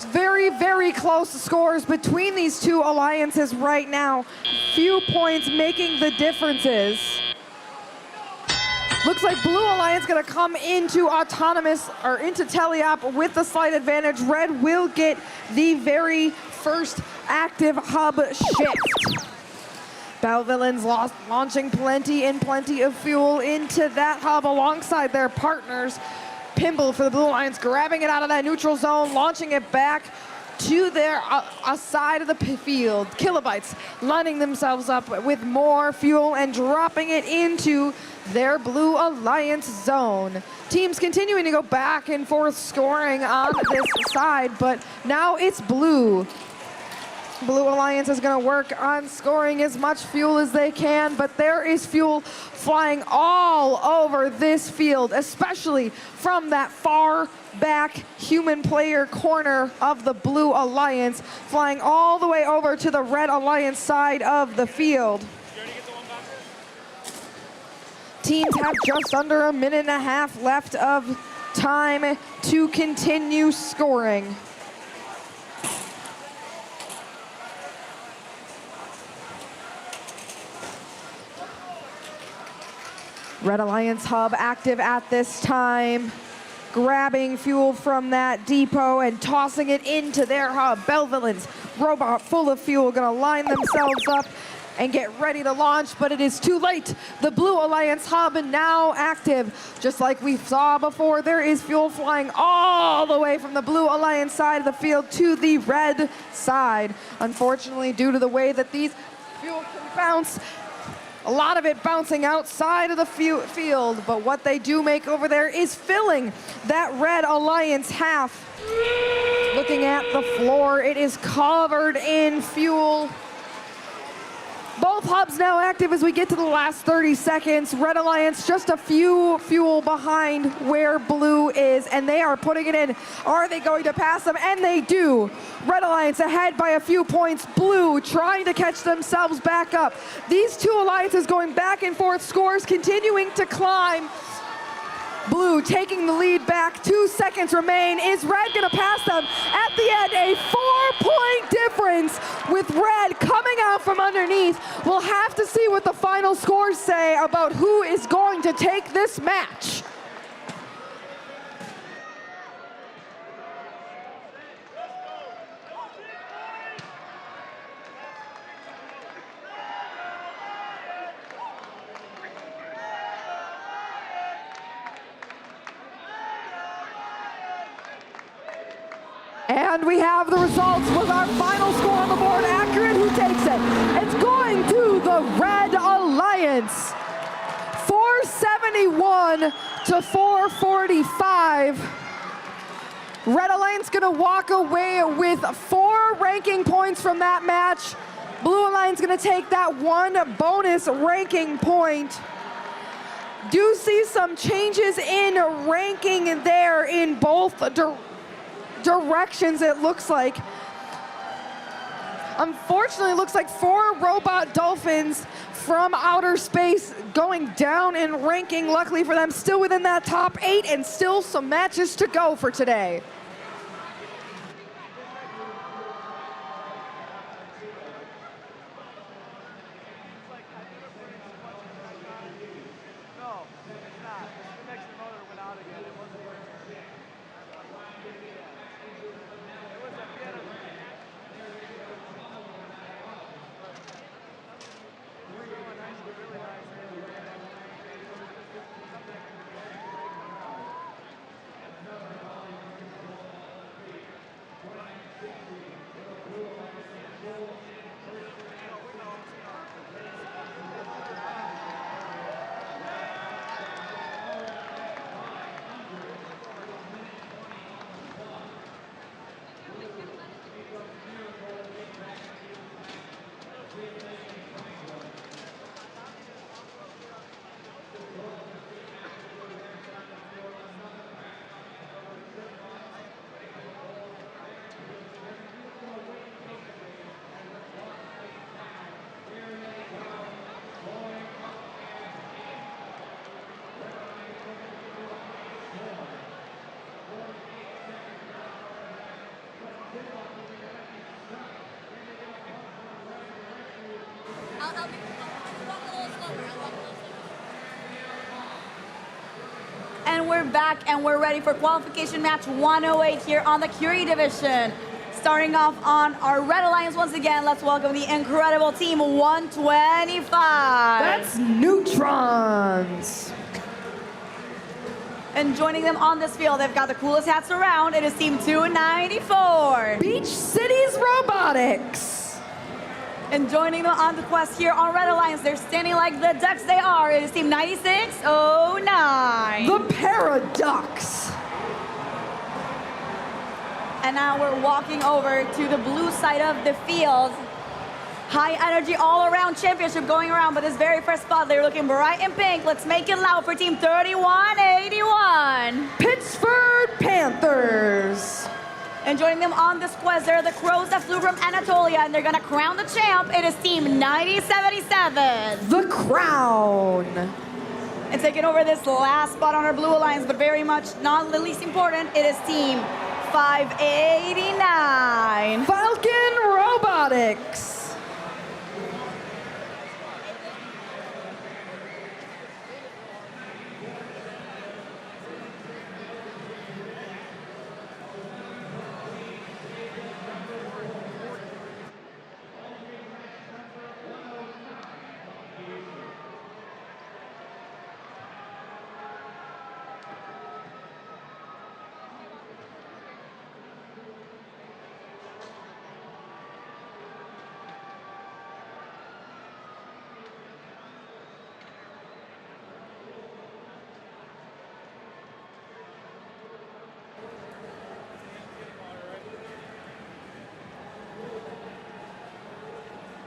Very, very close scores between these two alliances right now. Few points making the differences. Looks like Blue Alliance gonna come into autonomous or into teleop with the slight advantage. Red will get the very first active hub shift. Bell Villains launching plenty of fuel into that hub alongside their partners. Pimble for the Blue Alliance, grabbing it out of that neutral zone, launching it back to their side of the field. Kilobytes lining themselves up with more fuel and dropping it into their Blue Alliance zone. Teams continuing to go back and forth scoring on this side, but now it's Blue. Blue Alliance is going to work on scoring as much fuel as they can, but there is fuel flying all over this field, especially from that far back human player corner of the Blue Alliance, flying all the way over to the Red Alliance side of the field. Teams have just under a minute and a half left of time to continue scoring. Red Alliance hub active at this time, grabbing fuel from that depot and tossing it into their hub. Bell Villains, robot full of fuel, gonna line themselves up and get ready to launch, but it is too late. The Blue Alliance hub now active. Just like we saw before, there is fuel flying all the way from the Blue Alliance side of the field to the red side. Unfortunately, due to the way that these fuel can bounce, a lot of it bouncing outside of the field, but what they do make over there is filling that Red Alliance half. Looking at the floor, it is covered in fuel. Both hubs now active as we get to the last 30 seconds. Red Alliance just a few fuel behind where Blue is, and they are putting it in. Are they going to pass them? And they do. Red Alliance ahead by a few points. Blue trying to catch themselves back up. These two alliances going back and forth, scores continuing to climb. Blue taking the lead back, 2 seconds remain. Is Red gonna pass them? At the end, a 4-point difference with Red coming out from underneath. We'll have to see what the final scores say about who is going to take this match. And we have the results with our final score on the board. Accurate, who takes it? It's going to the Red Alliance. 471 to 445. Red Alliance gonna walk away with 4 ranking points from that match. Blue Alliance gonna take that 1 bonus ranking point. Do see some changes in ranking there in both directions, it looks like. Unfortunately, it looks like 4 robot dolphins from outer space going down in ranking. Luckily for them, still within that top 8 and still some matches to go for today. back and we're ready for qualification match 108 here on the Curie division. Starting off on our Red Alliance once again, let's welcome the incredible team 125. That's Neutrons. And joining them on this field, they've got the coolest hats around. It is team 294. Beach Cities Robotics. And joining them on the quest here on Red Alliance, they're standing like the ducks they are. It is team 9609. The Paradox. And now we're walking over to the blue side of the field. High energy all around championship going around, but this very first spot, they're looking bright and pink. Let's make it loud for team 3181. Pittsburgh Panthers. And joining them on this quest, they're the Crows that flew from Anatolia, and they're gonna crown the champ. It is team 9077. The Crown. And taking over this last spot on our Blue Alliance, but very much not the least important, it is team 589. Falcon Robotics.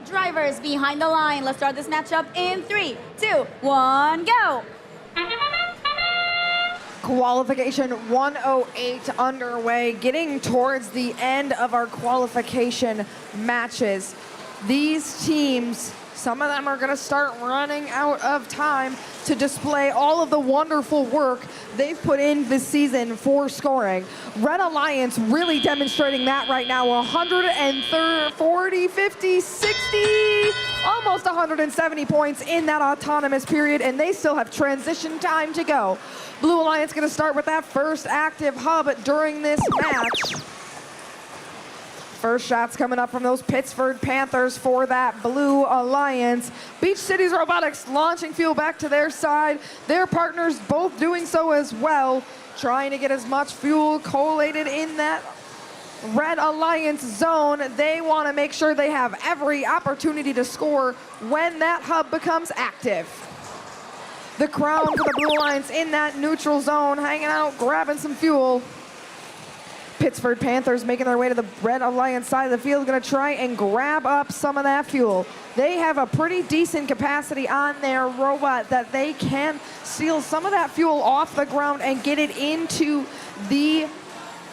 Drivers behind the line. Let's start this matchup in 3, 2, 1, go. Qualification 108 underway, getting towards the end of our qualification matches. These teams, some of them are going to start running out of time to display all of the wonderful work they've put in this season for scoring. Red Alliance really demonstrating that right now. 140, 50, 60, almost 170 points in that autonomous period, and they still have transition time to go. Blue Alliance going to start with that first active hub during this match. First shots coming up from those Pittsburgh Panthers for that Blue Alliance. Beach Cities Robotics launching fuel back to their side. Their partners both doing so as well, trying to get as much fuel collated in that Red Alliance zone. They want to make sure they have every opportunity to score when that hub becomes active. The Crown for the Blue Alliance in that neutral zone, hanging out, grabbing some fuel. Pittsburgh Panthers making their way to the Red Alliance side of the field, going to try and grab up some of that fuel. They have a pretty decent capacity on their robot that they can steal some of that fuel off the ground and get it into the,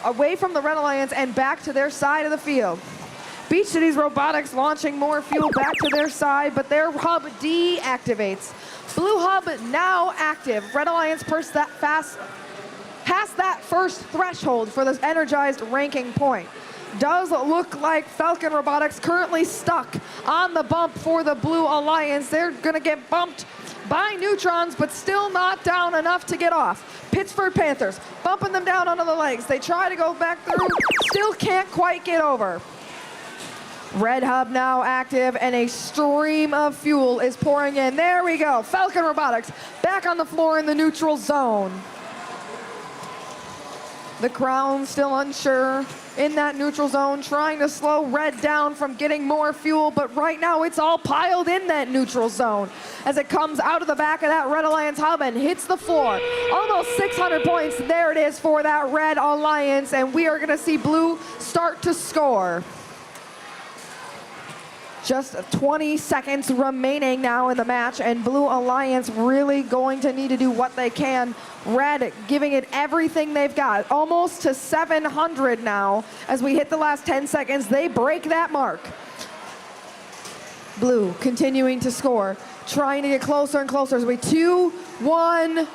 away from the Red Alliance and back to their side of the field. Beach Cities Robotics launching more fuel back to their side, but their hub deactivates. Blue hub now active. Red Alliance past that first threshold for this energized ranking point. Does look like Falcon Robotics currently stuck on the bump for the Blue Alliance. They're gonna get bumped by Neutrons, but still not down enough to get off. Pittsburgh Panthers bumping them down onto the legs. They try to go back through, still can't quite get over. Red hub now active, and a stream of fuel is pouring in. There we go. Falcon Robotics back on the floor in the neutral zone. The Crown still unsure in that neutral zone, trying to slow Red down from getting more fuel, but right now it's all piled in that neutral zone as it comes out of the back of that Red Alliance hub and hits the floor. Almost 600 points. There it is for that Red Alliance, and we are gonna see Blue start to score. Just 20 seconds remaining now in the match, and Blue Alliance really going to need to do what they can. Red giving it everything they've got, almost to 700 now. As we hit the last 10 seconds, they break that mark. Blue continuing to score, trying to get closer and closer as we 2, 1.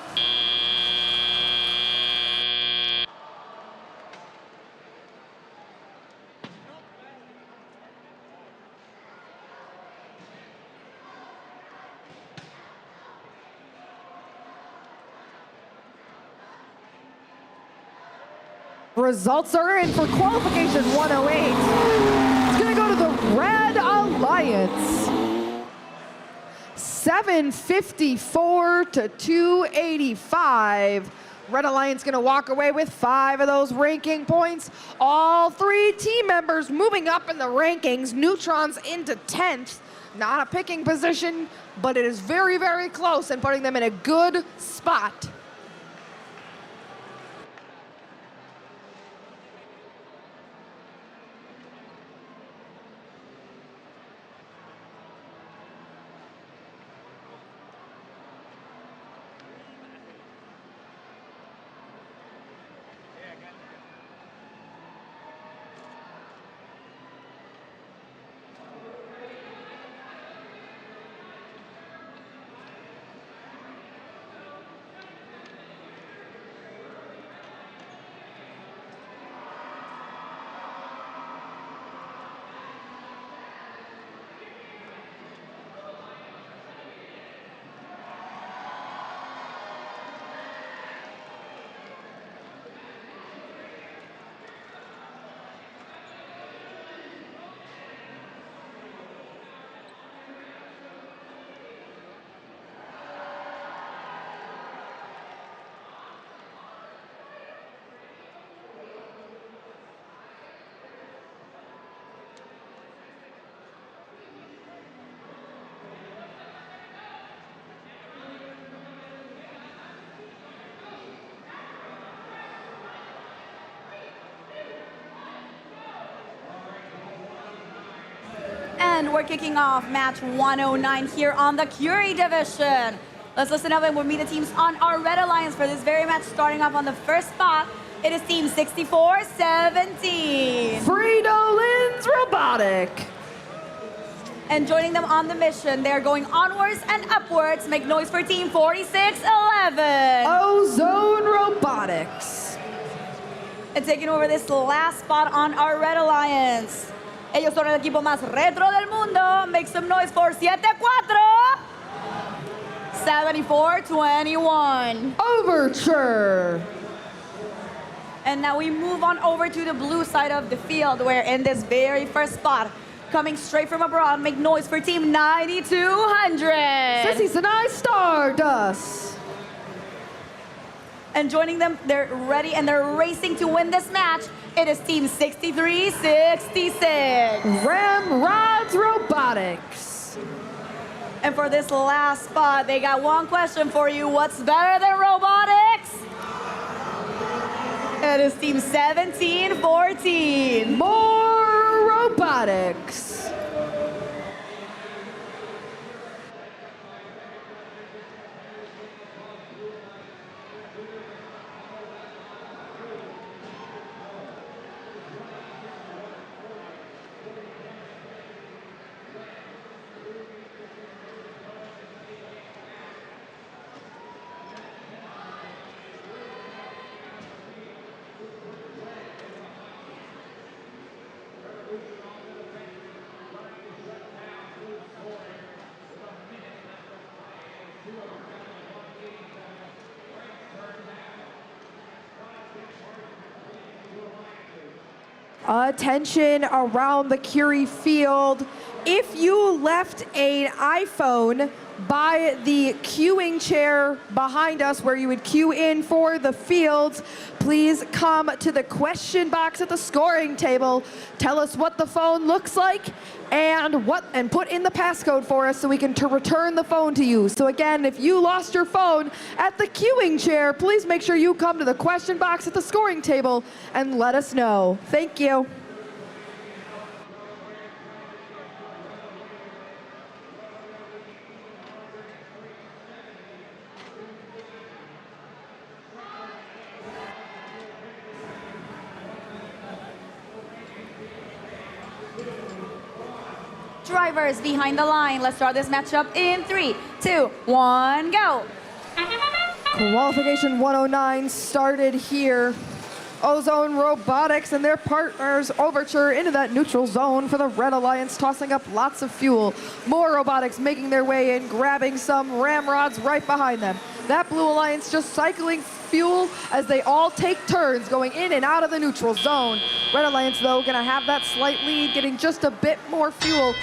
Results are in for qualification 108. It's going to go to the Red Alliance. 754 to 285. Red Alliance going to walk away with 5 of those ranking points. All 3 team members moving up in the rankings. Neutrons into 10th. Not a picking position, but it is very, very close and putting them in a good spot. And we're kicking off match 109 here on the Curie division. Let's listen up and we'll meet the teams on our Red Alliance for this very match. Starting off on the first spot, it is team 64-17. Fridolin's Robotic. And joining them on the mission, they're going onwards and upwards. Make noise for team 46-11. Ozone Robotics. And taking over this last spot on our Red Alliance. Ellos son el equipo más retro del mundo. Make some noise for 7-4. 74-21. Overture. And now we move on over to the blue side of the field, where in this very first spot, coming straight from abroad, make noise for team 9200. Sissy Sinai Stardust. And joining them, they're ready and they're racing to win this match. It is team 63-66. Ramrods Robotics. And for this last spot, they got one question for you. What's better than robotics? It is team 17-14. More robotics. Attention around the Curie field. If you left an iPhone by the queuing chair behind us where you would queue in for the fields, please come to the question box at the scoring table. Tell us what the phone looks like and put in the passcode for us so we can return the phone to you. So again, if you lost your phone at the queuing chair, please make sure you come to the question box at the scoring table and let us know. Thank you. Drivers behind the line. Let's start this matchup in 3, 2, 1, go. Qualification 109 started here Ozone Robotics and their partners Overture into that neutral zone for the Red Alliance, tossing up lots of fuel. More Robotics making their way in, grabbing some ramrods right behind them. That Blue Alliance just cycling fuel as they all take turns going in and out of the neutral zone. Red Alliance, though, gonna have that slight lead, getting just a bit more fuel.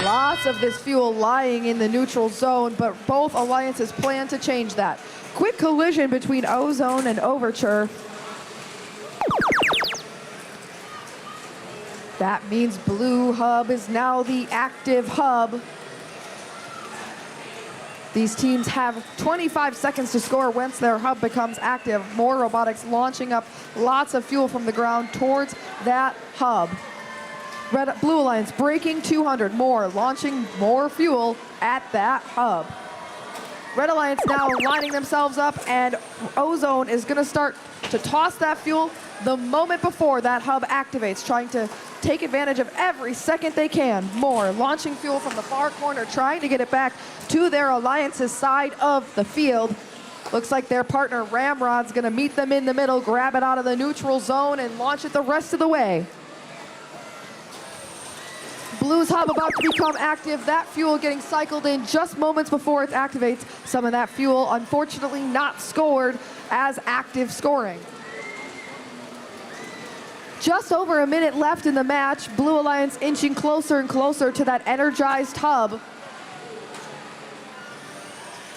Lots of this fuel lying in the neutral zone, but both alliances plan to change that. Quick collision between Ozone and Overture. That means Blue Hub is now the active hub. These teams have 25 seconds to score once their hub becomes active. More Robotics launching up lots of fuel from the ground towards that hub. Blue Alliance breaking 200 more, launching more fuel at that hub. Red Alliance now lining themselves up, and Ozone is gonna start to toss that fuel the moment before that hub activates, trying to take advantage of every second they can. More launching fuel from the far corner, trying to get it back to their alliance's side of the field. Looks like their partner Ramrod's gonna meet them in the middle, grab it out of the neutral zone and launch it the rest of the way. Blue's hub about to become active. That fuel getting cycled in just moments before it activates. Some of that fuel, unfortunately, not scored as active scoring. Just over a minute left in the match. Blue Alliance inching closer and closer to that energized hub.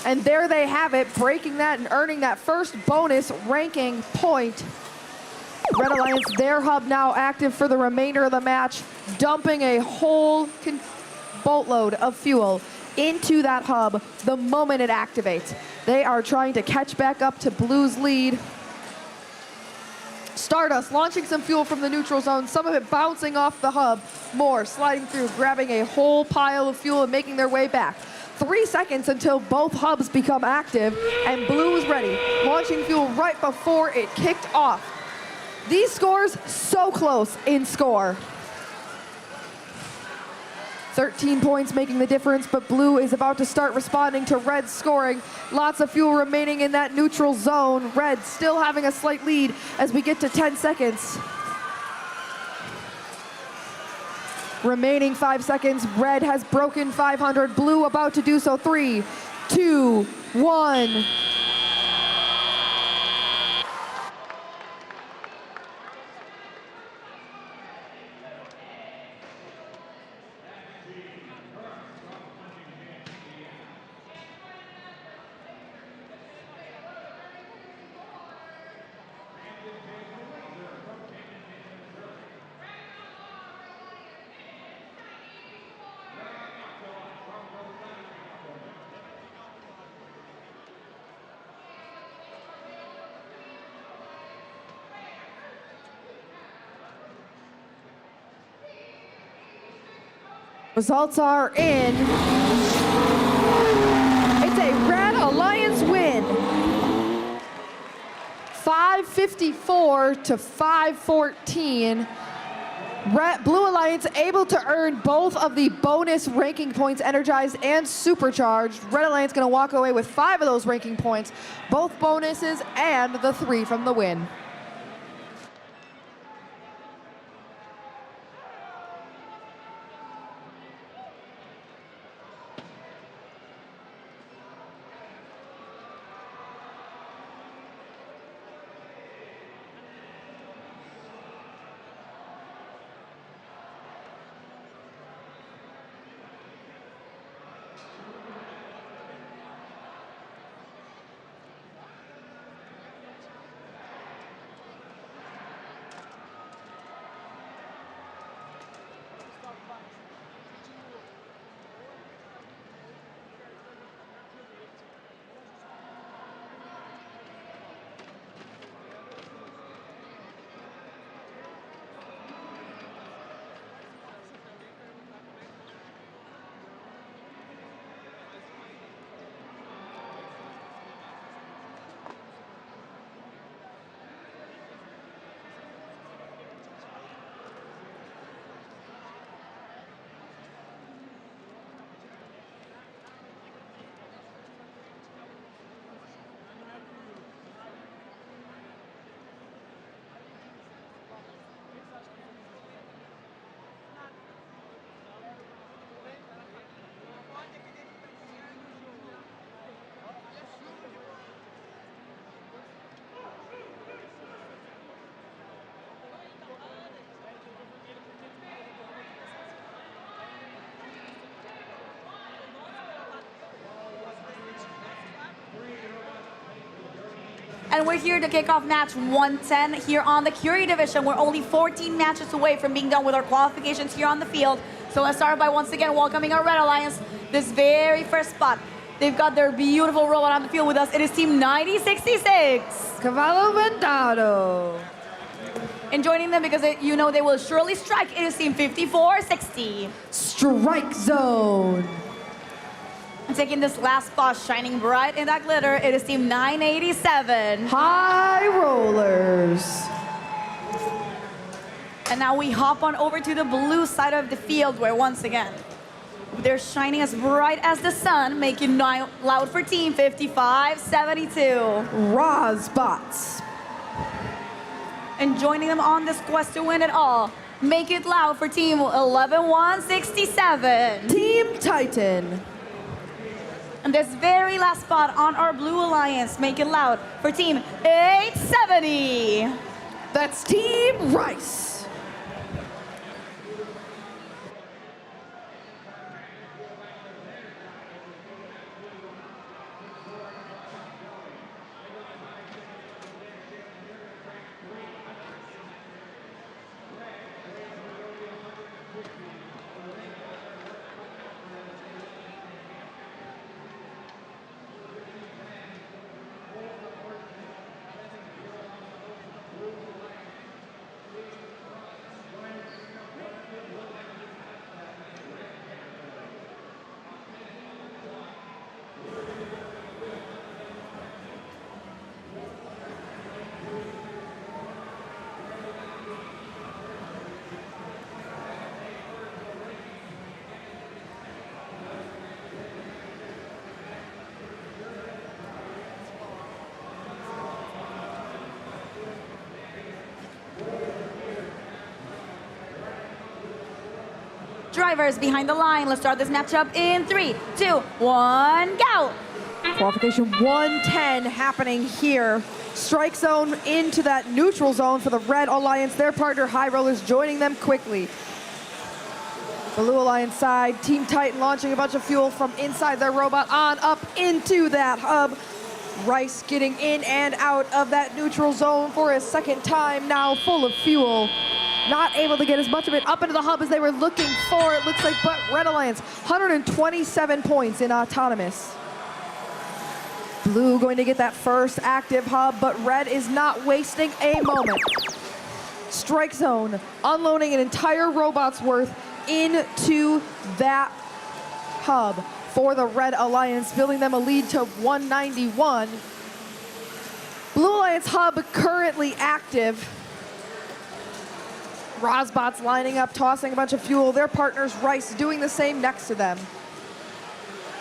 And there they have it, breaking that and earning that first bonus ranking point. Red Alliance, their hub now active for the remainder of the match, dumping a whole boatload of fuel into that hub the moment it activates. They are trying to catch back up to Blue's lead. Stardust launching some fuel from the neutral zone, some of it bouncing off the hub, more sliding through, grabbing a whole pile of fuel and making their way back. 3 seconds until both hubs become active, and Blue is ready, launching fuel right before it kicked off. These scores so close in score. 13 points making the difference, but Blue is about to start responding to Red's scoring. Lots of fuel remaining in that neutral zone. Red still having a slight lead as we get to 10 seconds. Remaining 5 seconds. Red has broken 500. Blue about to do so. 3, 2, 1. Results are in. It's a Red Alliance win. 554 to 514. Blue Alliance able to earn both of the bonus ranking points, energized and supercharged. Red Alliance gonna walk away with 5 of those ranking points, both bonuses and the 3 from the win. And we're here to kick off match 110 here on the Curie division. We're only 14 matches away from being done with our qualifications here on the field. So let's start by once again welcoming our Red Alliance, this very first spot. They've got their beautiful robot on the field with us. It is Team 9066. Cavallo Vendado. And joining them, because you know they will surely strike, it is Team 5460. Strike Zone. And taking this last spot, shining bright in that glitter, it is Team 987. High Rollers. And now we hop on over to the blue side of the field, where once again, they're shining as bright as the sun, making loud for Team 5572. Robots. And joining them on this quest to win it all, make it loud for Team 11167. Team Titan. And this very last spot on our Blue Alliance, make it loud for Team 870. That's Team Rice. Drivers behind the line. Let's start this matchup in 3, 2, 1, go! Qualification 110 happening here. Strike Zone into that neutral zone for the Red Alliance. Their partner High Rollers joining them quickly. Blue Alliance side, Team Titan launching a bunch of fuel from inside their robot on up into that hub. Rice getting in and out of that neutral zone for a second time now, full of fuel. Not able to get as much of it up into the hub as they were looking for, it looks like, but Red Alliance, 127 points in autonomous. Blue going to get that first active hub, but Red is not wasting a moment. Strike Zone, unloading an entire robot's worth into that hub for the Red Alliance, building them a lead to 191. Blue Alliance hub currently active. Rosbots lining up, tossing a bunch of fuel. Their partners, Rice, doing the same next to them.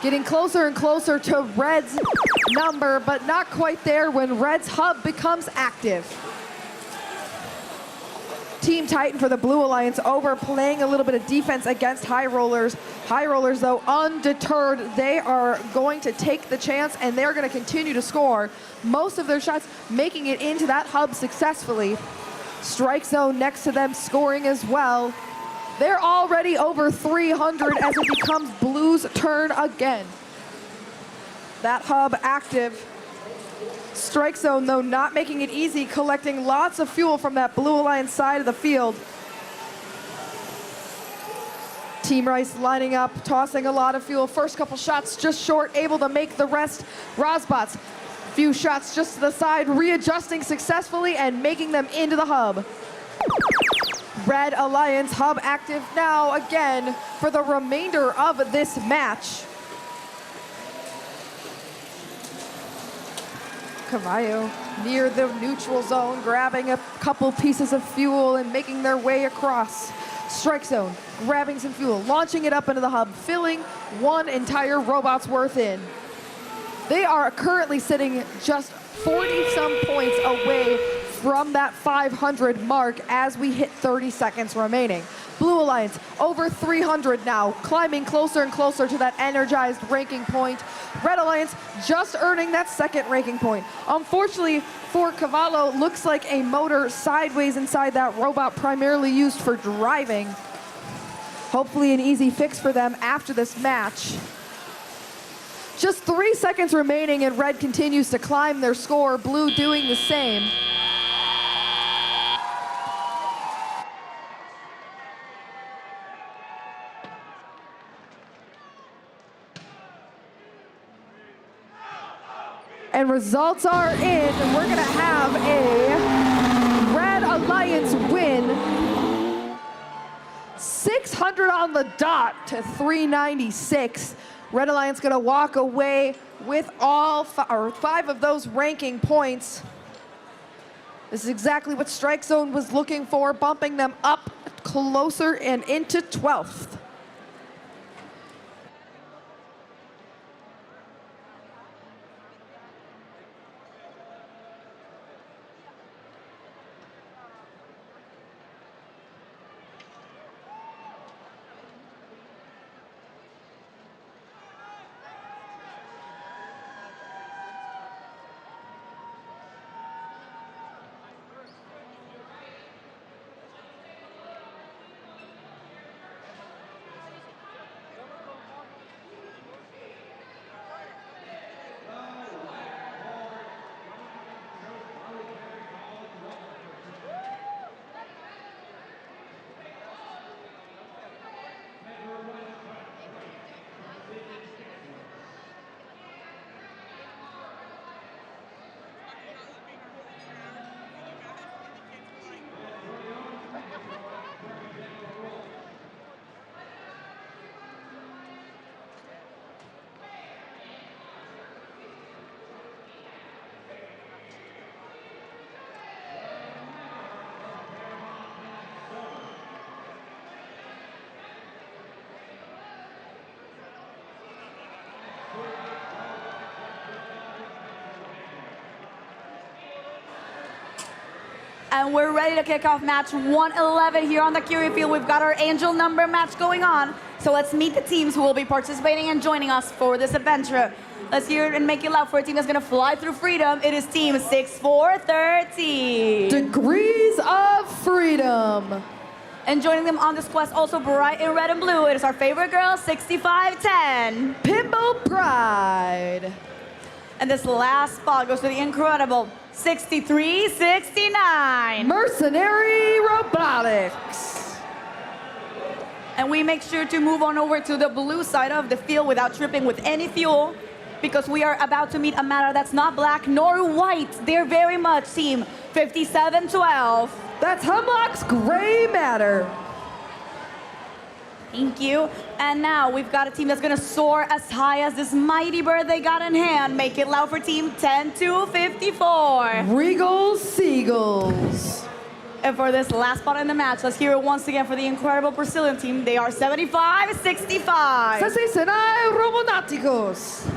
Getting closer and closer to Red's number, but not quite there when Red's hub becomes active. Team Titan for the Blue Alliance overplaying a little bit of defense against High Rollers. High Rollers, though, undeterred. They are going to take the chance, and they're going to continue to score. Most of their shots making it into that hub successfully. Strike Zone next to them scoring as well. They're already over 300 as it becomes Blue's turn again. That hub active. Strike Zone, though, not making it easy, collecting lots of fuel from that Blue Alliance side of the field. Team Rice lining up, tossing a lot of fuel. First couple shots just short, able to make the rest. Rosbots, few shots just to the side, readjusting successfully and making them into the hub. Red Alliance hub active now again for the remainder of this match. Cavallo near the neutral zone, grabbing a couple pieces of fuel and making their way across. Strike Zone, grabbing some fuel, launching it up into the hub, filling one entire robot's worth in. They are currently sitting just 40-some points away from that 500 mark as we hit 30 seconds remaining. Blue Alliance over 300 now, climbing closer and closer to that energized ranking point. Red Alliance just earning that second ranking point. Unfortunately for Cavallo, looks like a motor sideways inside that robot, primarily used for driving. Hopefully an easy fix for them after this match. Just 3 seconds remaining, and red continues to climb their score. Blue doing the same. And results are in, and we're gonna have a Red Alliance win. 600 on the dot to 396. Red Alliance gonna walk away with all 5 of those ranking points. This is exactly what Strike Zone was looking for, bumping them up closer and into 12th. And we're ready to kick off match 111 here on the Curie field. We've got our angel number match going on. So let's meet the teams who will be participating and joining us for this adventure. Let's hear it and make it loud for a team that's gonna fly through freedom. It is team 6430. Degrees of Freedom. And joining them on this quest, also bright in red and blue, it is our favorite girl, 6510. Pinball Pride. And this last spot goes to the incredible 6369. Mercenary Robotics. And we make sure to move on over to the blue side of the field without tripping with any fuel, because we are about to meet a matter that's not black nor white. They're very much team 5712. That's Hemlock's Gray Matter. Thank you. And now we've got a team that's gonna soar as high as this mighty bird they got in hand. Make it loud for team 10254. Regal Seagulls. And for this last spot in the match, let's hear it once again for the incredible Brazilian team. They are 7565. 69 Robonáticos.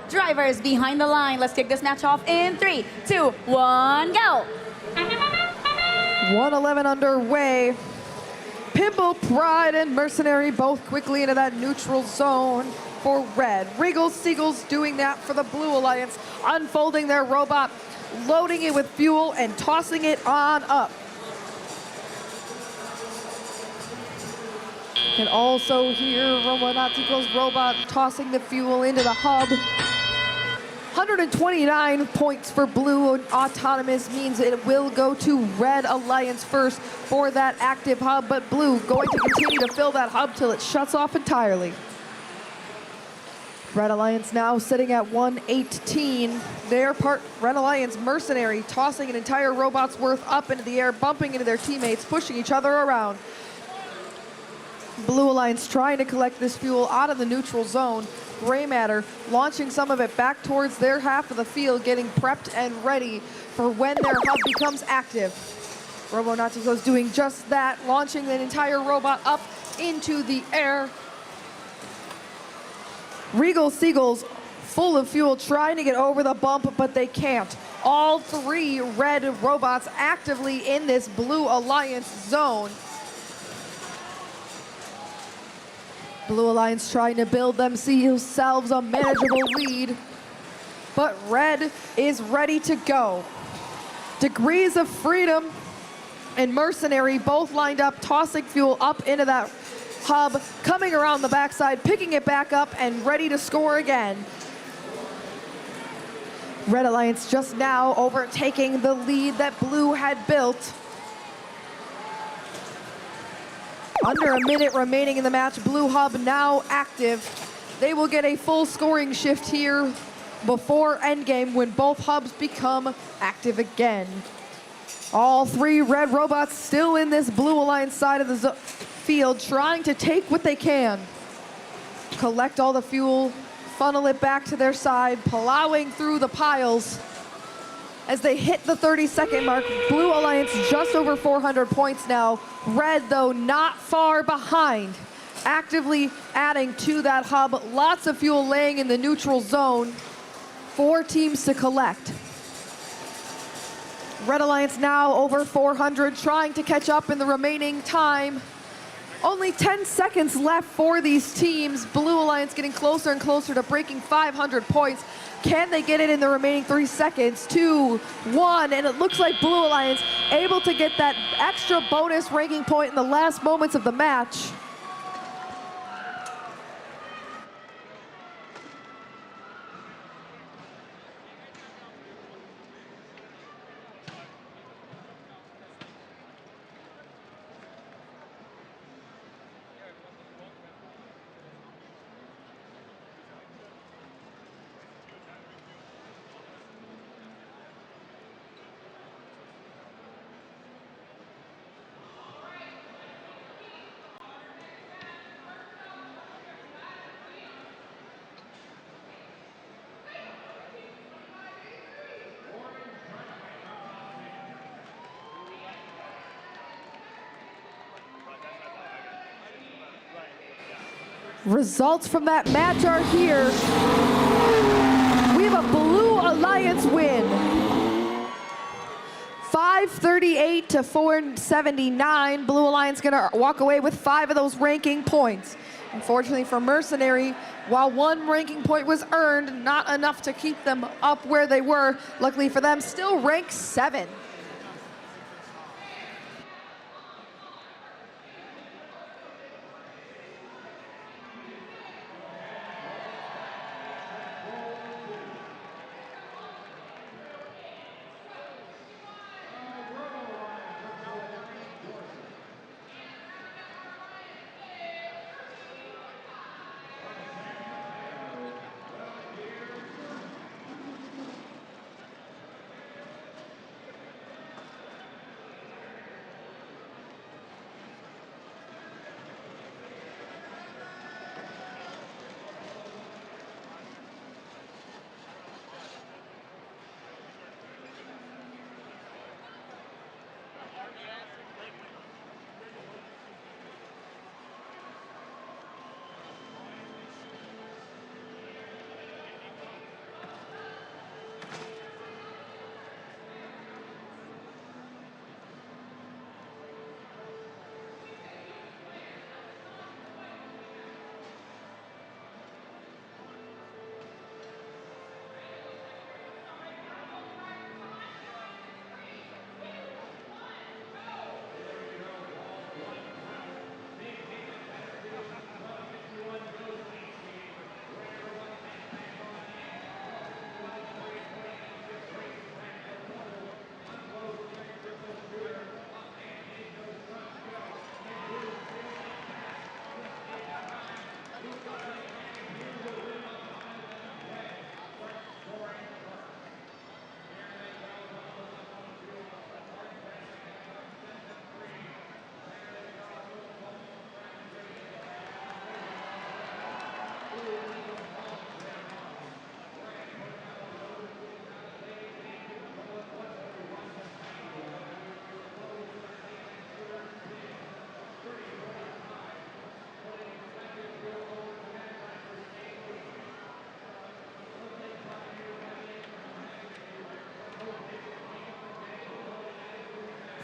Drivers behind the line. Let's kick this match off in 3, 2, 1, go. 111 underway. Kimball, Pride, and Mercenary both quickly into that neutral zone for red. Regal Seagulls doing that for the Blue Alliance, unfolding their robot, loading it with fuel, and tossing it on up. You can also hear Robotics' robot tossing the fuel into the hub. 129 points for Blue Autonomous means it will go to Red Alliance first for that active hub, but Blue going to continue to fill that hub till it shuts off entirely. Red Alliance now sitting at 118. Their part, Red Alliance Mercenary tossing an entire robot's worth up into the air, bumping into their teammates, pushing each other around. Blue Alliance trying to collect this fuel out of the neutral zone. Gray Matter launching some of it back towards their half of the field, getting prepped and ready for when their hub becomes active. Robotics doing just that, launching the entire robot up into the air. Regal Seagulls full of fuel, trying to get over the bump, but they can't. All three red robots actively in this Blue Alliance zone. Blue Alliance trying to build themselves a manageable lead, but red is ready to go. Degrees of Freedom and Mercenary both lined up, tossing fuel up into that hub, coming around the backside, picking it back up, and ready to score again. Red Alliance just now overtaking the lead that Blue had built. Under a minute remaining in the match, Blue Hub now active. They will get a full scoring shift here before endgame when both hubs become active again. All three red robots still in this Blue Alliance side of the field, trying to take what they can. Collect all the fuel, funnel it back to their side, plowing through the piles. As they hit the 30-second mark, Blue Alliance just over 400 points now. Red, though, not far behind, actively adding to that hub. Lots of fuel laying in the neutral zone. 4 teams to collect. Red Alliance now over 400, trying to catch up in the remaining time. Only 10 seconds left for these teams. Blue Alliance getting closer and closer to breaking 500 points. Can they get it in the remaining 3 seconds? 2, 1, and it looks like Blue Alliance able to get that extra bonus ranking point in the last moments of the match. Results from that match are here. We have a Blue Alliance win. 538 to 479. Blue Alliance gonna walk away with 5 of those ranking points. Unfortunately for Mercenary, while 1 ranking point was earned, not enough to keep them up where they were. Luckily for them, still ranked 7.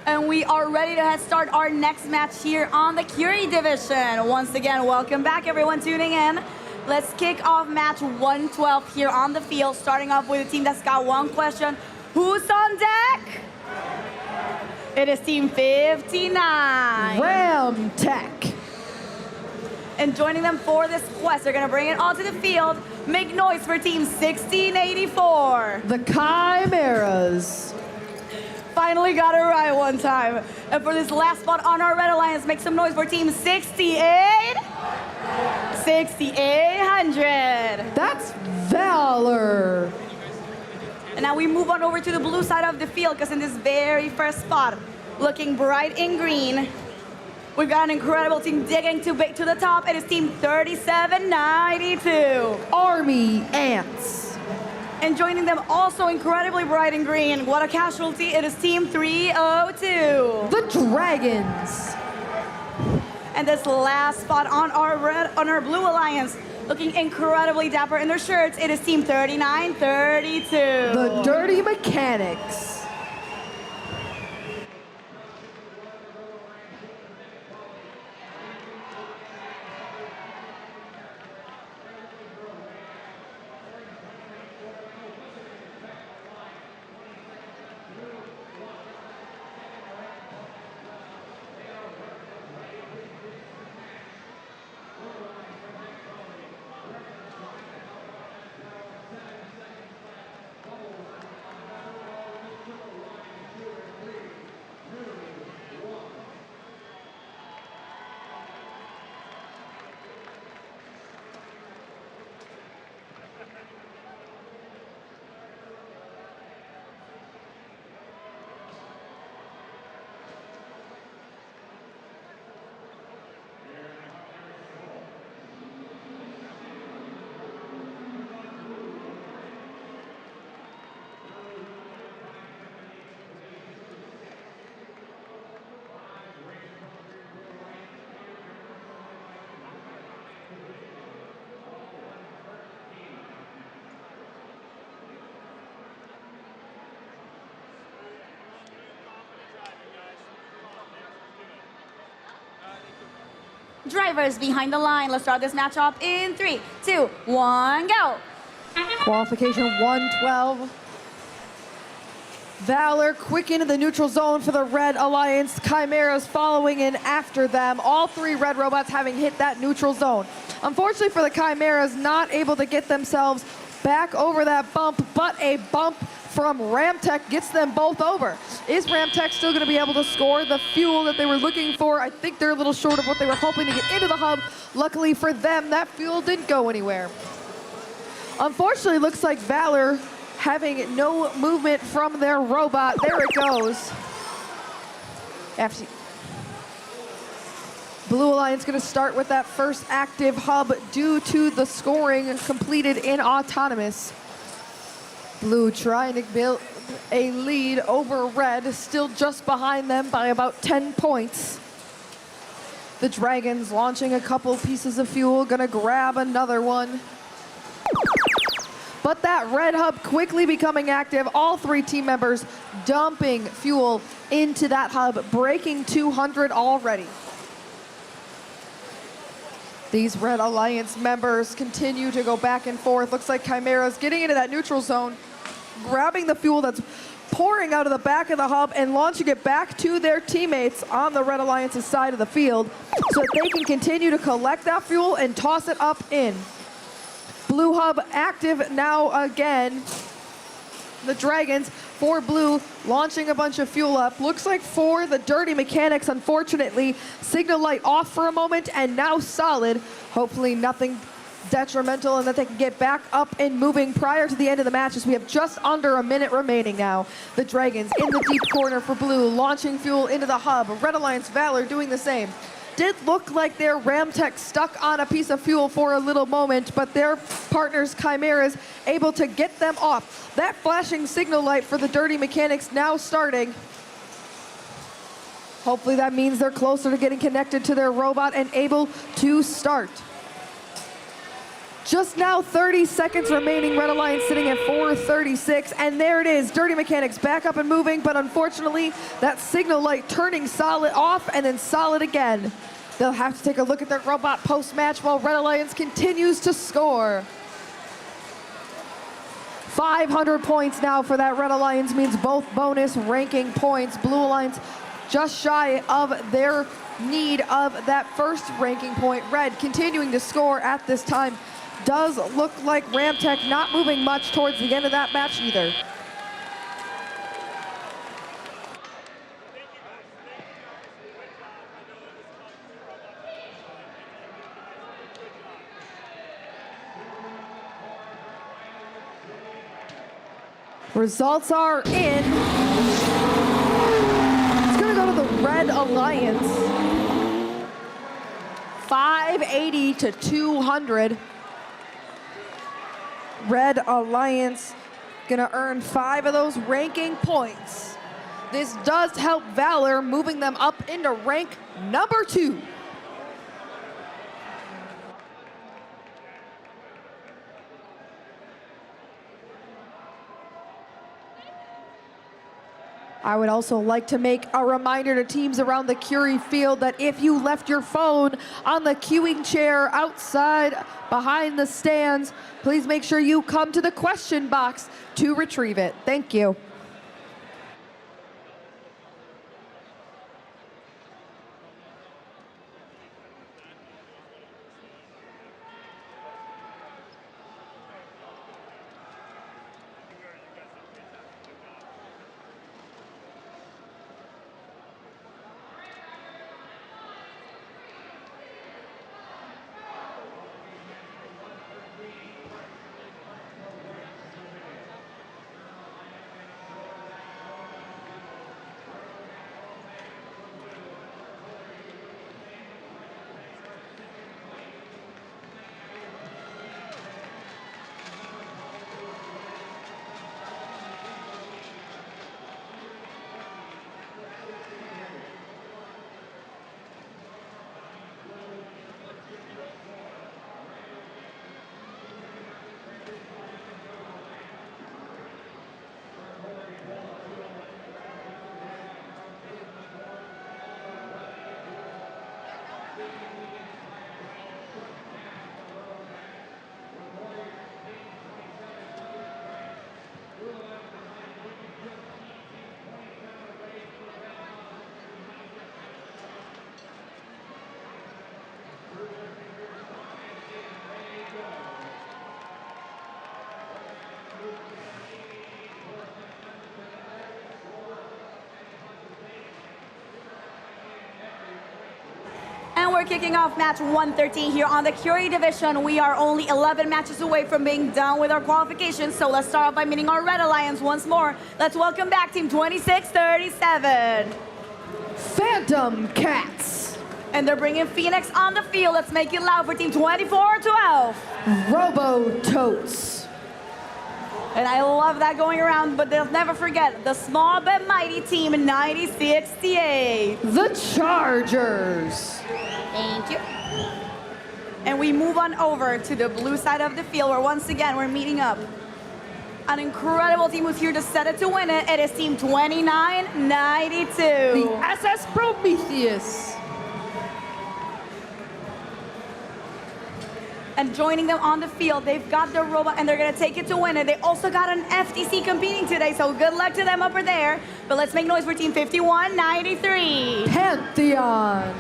And we are ready to start our next match here on the Curie division. Once again, welcome back everyone tuning in. Let's kick off match 112 here on the field, starting off with a team that's got one question. Who's on deck? It is team 59. Ram Tech. And joining them for this quest, they're gonna bring it onto the field. Make noise for team 1684. The Chimeras. Finally got it right one time. And for this last spot on our Red Alliance, make some noise for team 68. 6800. That's Valor. And now we move on over to the blue side of the field, because in this very first spot, looking bright in green, we've got an incredible team digging to the top. It is team 3792. Army Ants. And joining them, also incredibly bright in green, what a casualty, it is team 302. The Dragons. And this last spot on our blue alliance, looking incredibly dapper in their shirts, it is team 3932. The Dirty Mechanics. Drivers behind the line. Let's start this match off in 3, 2, 1, go. Qualification 112. Valor quick into the neutral zone for the Red Alliance. Chimeras following in after them. All three red robots having hit that neutral zone. Unfortunately for the Chimeras, not able to get themselves back over that bump, but a bump from Ramtech gets them both over. Is Ramtech still going to be able to score the fuel that they were looking for? I think they're a little short of what they were hoping to get into the hub. Luckily for them, that fuel didn't go anywhere. Unfortunately, looks like Valor having no movement from their robot. There it goes. Blue Alliance going to start with that first active hub due to the scoring completed in autonomous. Blue trying to build a lead over Red, still just behind them by about 10 points. The Dragons launching a couple pieces of fuel, gonna grab another one. But that red hub quickly becoming active, all three team members dumping fuel into that hub, breaking 200 already. These Red Alliance members continue to go back and forth. Looks like Chimera's getting into that neutral zone, grabbing the fuel that's pouring out of the back of the hub and launching it back to their teammates on the Red Alliance's side of the field so that they can continue to collect that fuel and toss it up in. Blue hub active now again. The Dragons for Blue launching a bunch of fuel up. Looks like for the Dirty Mechanics, unfortunately, signal light off for a moment and now solid. Hopefully nothing detrimental and that they can get back up and moving prior to the end of the match, as we have just under a minute remaining now. The Dragons in the deep corner for Blue, launching fuel into the hub. Red Alliance Valor doing the same. Did look like their Ramtech stuck on a piece of fuel for a little moment, but their partners Chimeras able to get them off. That flashing signal light for the Dirty Mechanics now starting. Hopefully that means they're closer to getting connected to their robot and able to start. Just now 30 seconds remaining. Red Alliance sitting at 4:36, and there it is. Dirty Mechanics back up and moving, but unfortunately that signal light turning solid off and then solid again. They'll have to take a look at their robot post-match while Red Alliance continues to score. 500 points now for that Red Alliance means both bonus ranking points. Blue Alliance just shy of their need of that first ranking point. Red continuing to score at this time. Does look like Ramtech not moving much towards the end of that match either. Results are in. It's gonna go to the Red Alliance. 580 to 200. Red Alliance gonna earn 5 of those ranking points. This does help Valor, moving them up into rank number 2. I would also like to make a reminder to teams around the Curie field that if you left your phone on the queuing chair outside behind the stands, please make sure you come to the question box to retrieve it. Thank you. And we're kicking off match 113 here on the Curie division. We are only 11 matches away from being done with our qualification, so let's start off by meeting our Red Alliance once more. Let's welcome back Team 2637. Phantom Cats. And they're bringing Phoenix on the field. Let's make it loud for Team 2412. Robo Totes. And I love that going around, but they'll never forget the small but mighty Team 9068. The Chargers. Thank you. And we move on over to the blue side of the field where once again we're meeting up an incredible team who's here to set it to win it. It is Team 2992. The SS Prometheus. And joining them on the field, they've got their robot and they're gonna take it to win it. They also got an FTC competing today, so good luck to them over there. But let's make noise for Team 5193. Pantheon.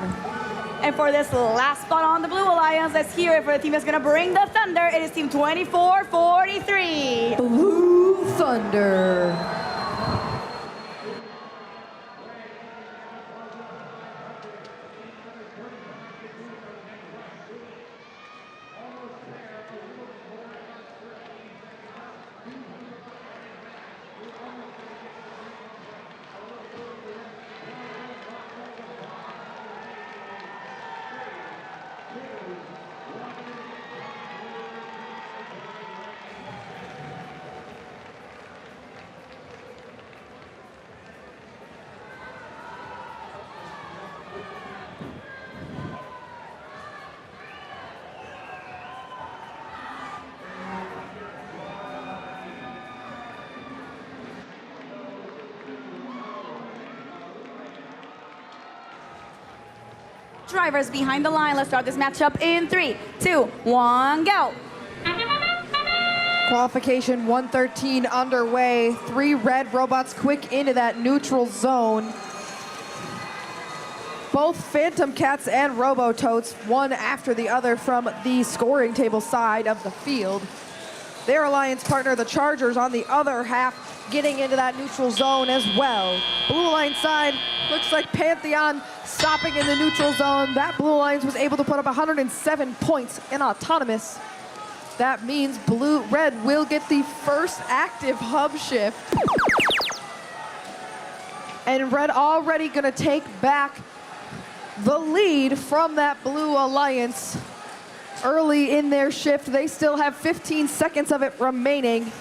And for this last spot on the Blue Alliance, let's hear it for the team that's gonna bring the thunder. It is Team 2443. Blue Thunder. drivers behind the line. Let's start this matchup in 3, 2, 1, go. Qualification 113 underway. 3 red robots quick into that neutral zone. Both Phantom Cats and Robototes, one after the other from the scoring table side of the field. Their alliance partner, the Chargers, on the other half, getting into that neutral zone as well. Blue Alliance side, looks like Pantheon stopping in the neutral zone. That Blue Alliance was able to put up 107 points in autonomous. That means Red will get the first active hub shift. And Red already gonna take back the lead from that Blue Alliance early in their shift. They still have 15 seconds of it remaining,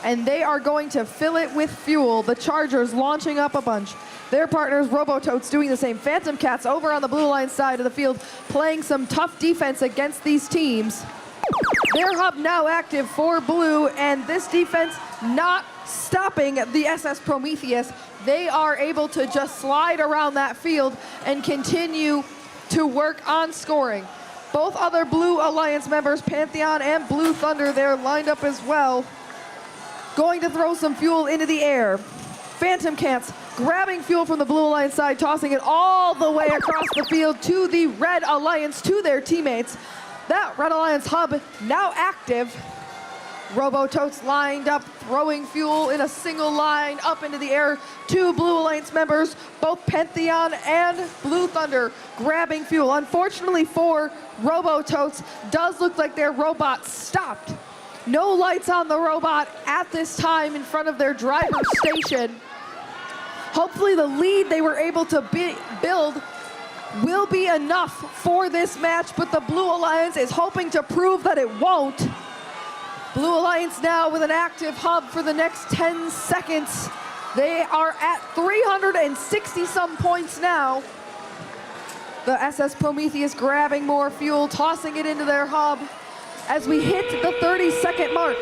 and they are going to fill it with fuel. The Chargers launching up a bunch. Their partners, Robototes, doing the same. Phantom Cats over on the Blue Alliance side of the field, playing some tough defense against these teams. Their hub now active for Blue, and this defense not stopping the SS Prometheus. They are able to just slide around that field and continue to work on scoring. Both other Blue Alliance members, Pantheon and Blue Thunder, they're lined up as well. Going to throw some fuel into the air. Phantom Cats grabbing fuel from the Blue Alliance side, tossing it all the way across the field to the Red Alliance, to their teammates. That Red Alliance hub now active. Robototes lined up, throwing fuel in a single line up into the air. 2 Blue Alliance members, both Pantheon and Blue Thunder, grabbing fuel. Unfortunately for Robototes, does look like their robot stopped. No lights on the robot at this time in front of their driver's station. Hopefully the lead they were able to build will be enough for this match, but the Blue Alliance is hoping to prove that it won't. Blue Alliance now with an active hub for the next 10 seconds. They are at 360 some points now. The SS Prometheus grabbing more fuel, tossing it into their hub as we hit the 30-second mark.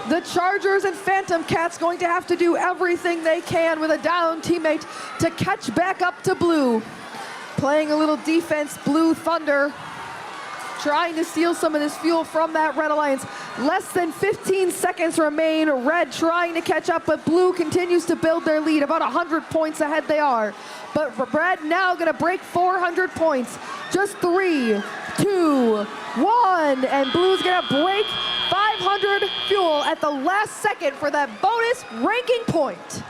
The Chargers and Phantom Cats going to have to do everything they can with a down teammate to catch back up to Blue. Playing a little defense, Blue Thunder trying to steal some of this fuel from that Red Alliance. Less than 15 seconds remain. Red trying to catch up, but Blue continues to build their lead. About 100 points ahead they are. But Red now gonna break 400 points. Just 3, 2, 1, and Blue's gonna break 500 fuel at the last second for that bonus ranking point.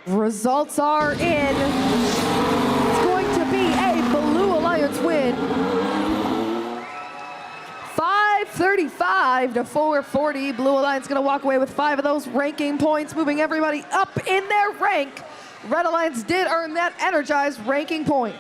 Results are in. It's going to be a Blue Alliance win. 535 to 440. Blue Alliance gonna walk away with 5 of those ranking points, moving everybody up in their rank. Red Alliance did earn that energized ranking point.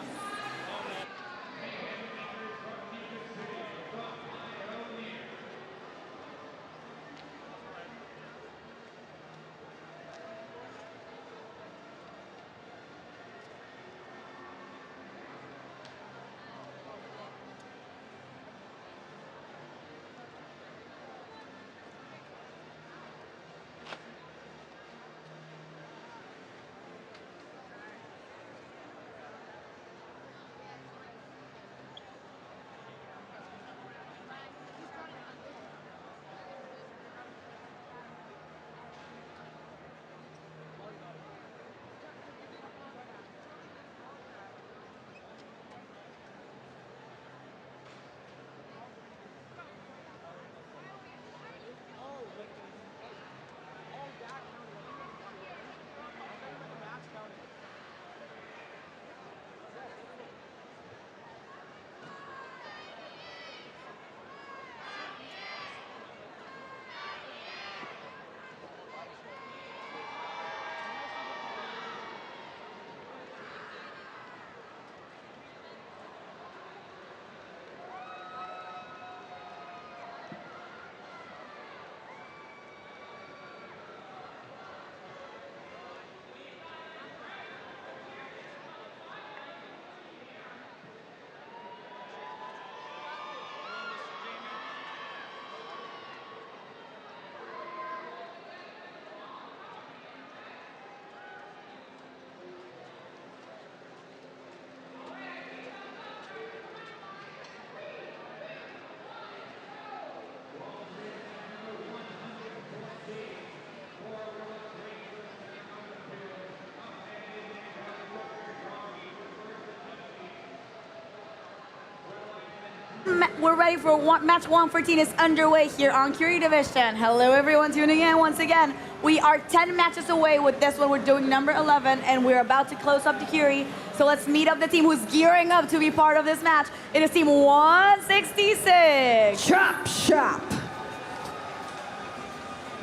We're ready for match 114 is underway here on Curie Division. Hello everyone tuning in once again. We are 10 matches away with this one. We're doing number 11 and we're about to close up to Curie. So let's meet up the team who's gearing up to be part of this match. It is team 166. Chop Shop.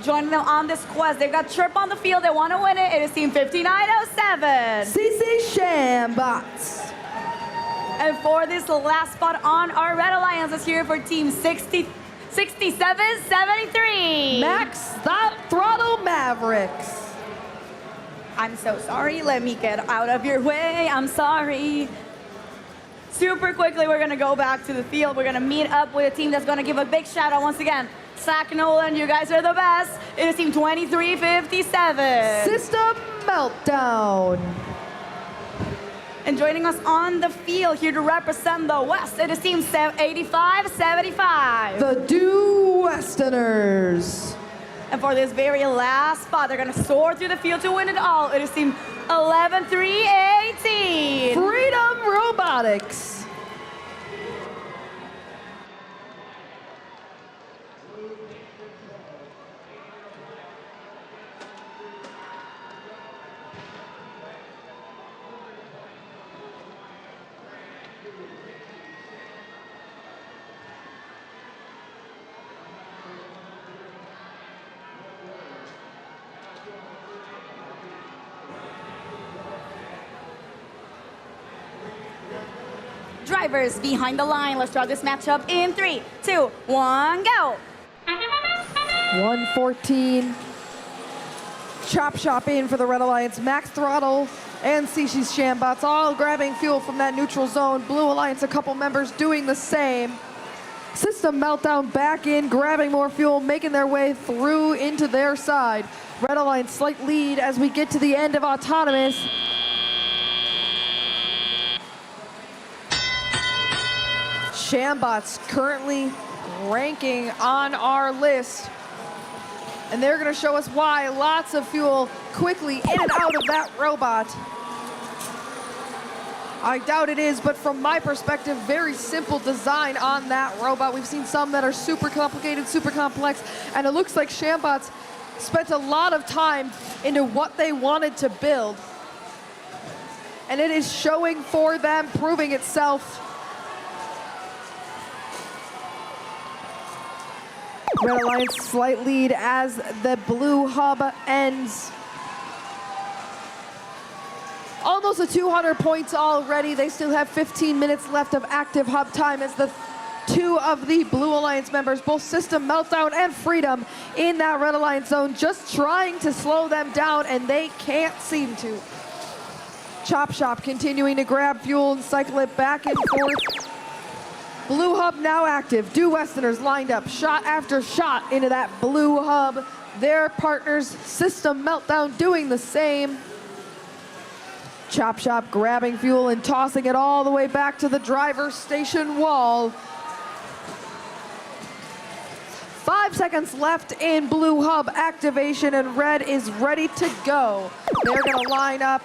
Joining them on this quest, they've got Chirp on the field. They want to win it. It is team 5907. CC Shambots. And for this last spot on our Red Alliance is here for team 6773. Max Stop Throttle Mavericks. I'm so sorry. Let me get out of your way. I'm sorry. Super quickly, we're going to go back to the field. We're going to meet up with a team that's going to give a big shout out once again. Zach Nolan, you guys are the best. It is team 2357. System Meltdown. And joining us on the field here to represent the West, it is team 8575. The Do Westerners. And for this very last spot, they're going to soar through the field to win it all. It is team 11318. Freedom Robotics. Drivers behind the line. Let's draw this matchup in 3, 2, 1, go. 114. Chop Shop in for the Red Alliance. Max Throttle and CC Shambots all grabbing fuel from that neutral zone. Blue Alliance, a couple members doing the same. System Meltdown back in, grabbing more fuel, making their way through into their side. Red Alliance slight lead as we get to the end of Autonomous. Shambots currently ranking on our list. And they're going to show us why. Lots of fuel quickly in and out of that robot. I doubt it is, but from my perspective, very simple design on that robot. We've seen some that are super complicated, super complex, and it looks like Shambots spent a lot of time into what they wanted to build. And it is showing for them, proving itself. Red Alliance slight lead as the blue hub ends. Almost a 200 points already. They still have 15 minutes left of active hub time as the two of the Blue Alliance members, both System Meltdown and Freedom, in that Red Alliance zone, just trying to slow them down, and they can't seem to. Chop Shop continuing to grab fuel and cycle it back and forth. Blue hub now active. Do Westerners lined up, shot after shot into that blue hub. Their partners, System Meltdown, doing the same. Chop Shop grabbing fuel and tossing it all the way back to the driver's station wall. 5 seconds left in blue hub activation, and red is ready to go. They're gonna line up.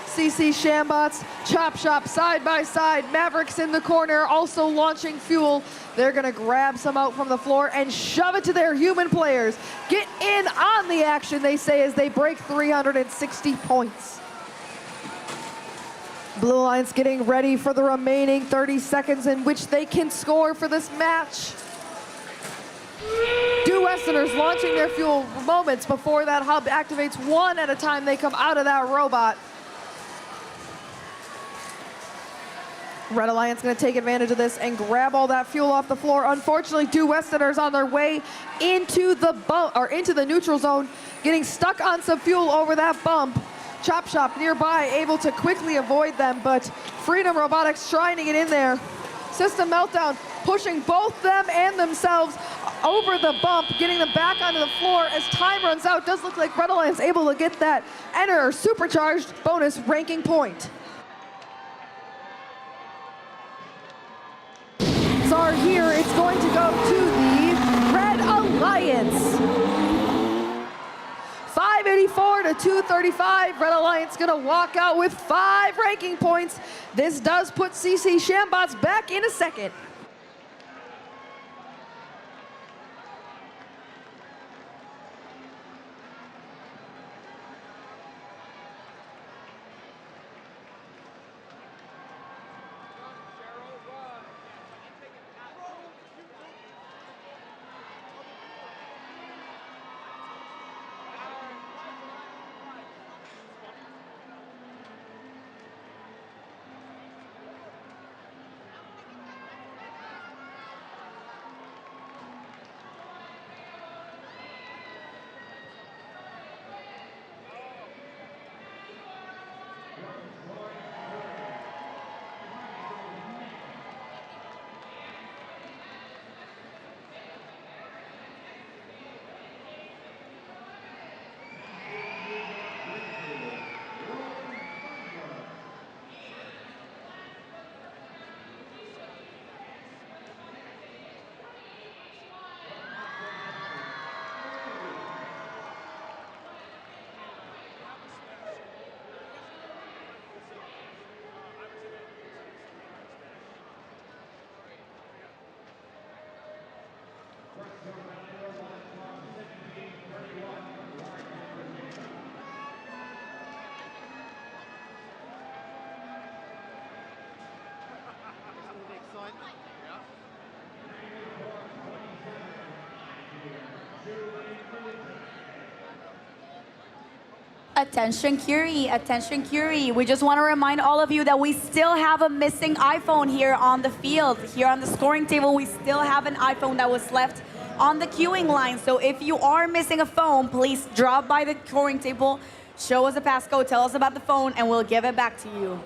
CC Shambots, Chop Shop side by side, Mavericks in the corner, also launching fuel. They're gonna grab some out from the floor and shove it to their human players. Get in on the action, they say, as they break 360 points. Blue Alliance getting ready for the remaining 30 seconds in which they can score for this match. Do Westerners launching their fuel moments before that hub activates, one at a time they come out of that robot. Red Alliance gonna take advantage of this and grab all that fuel off the floor. Unfortunately, Do Westerners on their way into the bump, or into the neutral zone, getting stuck on some fuel over that bump. Chop Shop nearby, able to quickly avoid them, but Freedom Robotics trying to get in there. System Meltdown pushing both them and themselves over the bump, getting them back onto the floor as time runs out. Does look like Red Alliance able to get that enter supercharged bonus ranking point. Are here, it's going to go to the Red Alliance. 584 to 235. Red Alliance gonna walk out with 5 ranking points. This does put CC Shambots back in a second. Attention Curie, attention Curie. We just want to remind all of you that we still have a missing iPhone here on the field. Here on the scoring table, we still have an iPhone that was left on the queuing line. So if you are missing a phone, please drop by the scoring table, show us a passcode, tell us about the phone, and we'll give it back to you.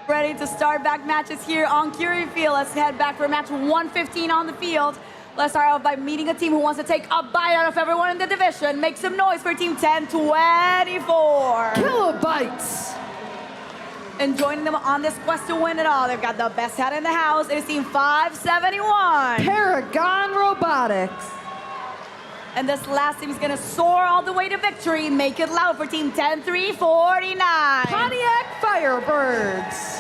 Ready to start back matches here on Curie Field. Let's head back for match 115 on the field. Let's start off by meeting a team who wants to take a bite out of everyone in the division. Make some noise for team 1024. Kilobytes. And joining them on this quest to win it all, they've got the best hat in the house. It is team 571. Paragon Robotics. And this last team is going to soar all the way to victory. Make it loud for team 10349. Pontiac Firebirds.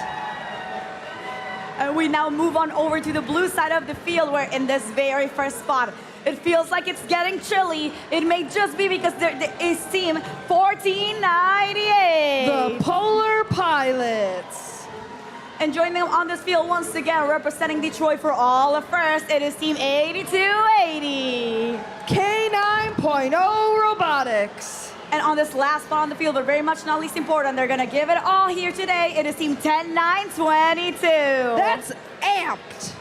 And we now move on over to the blue side of the field, where in this very first spot, it feels like it's getting chilly. It may just be because there is team 1498. The Polar Pilots. And joining them on this field once again, representing Detroit for all of first, it is team 8280. K9.0 Robotics. And on this last spot on the field, they're very much not least important. They're going to give it all here today. It is team 10922. That's amped.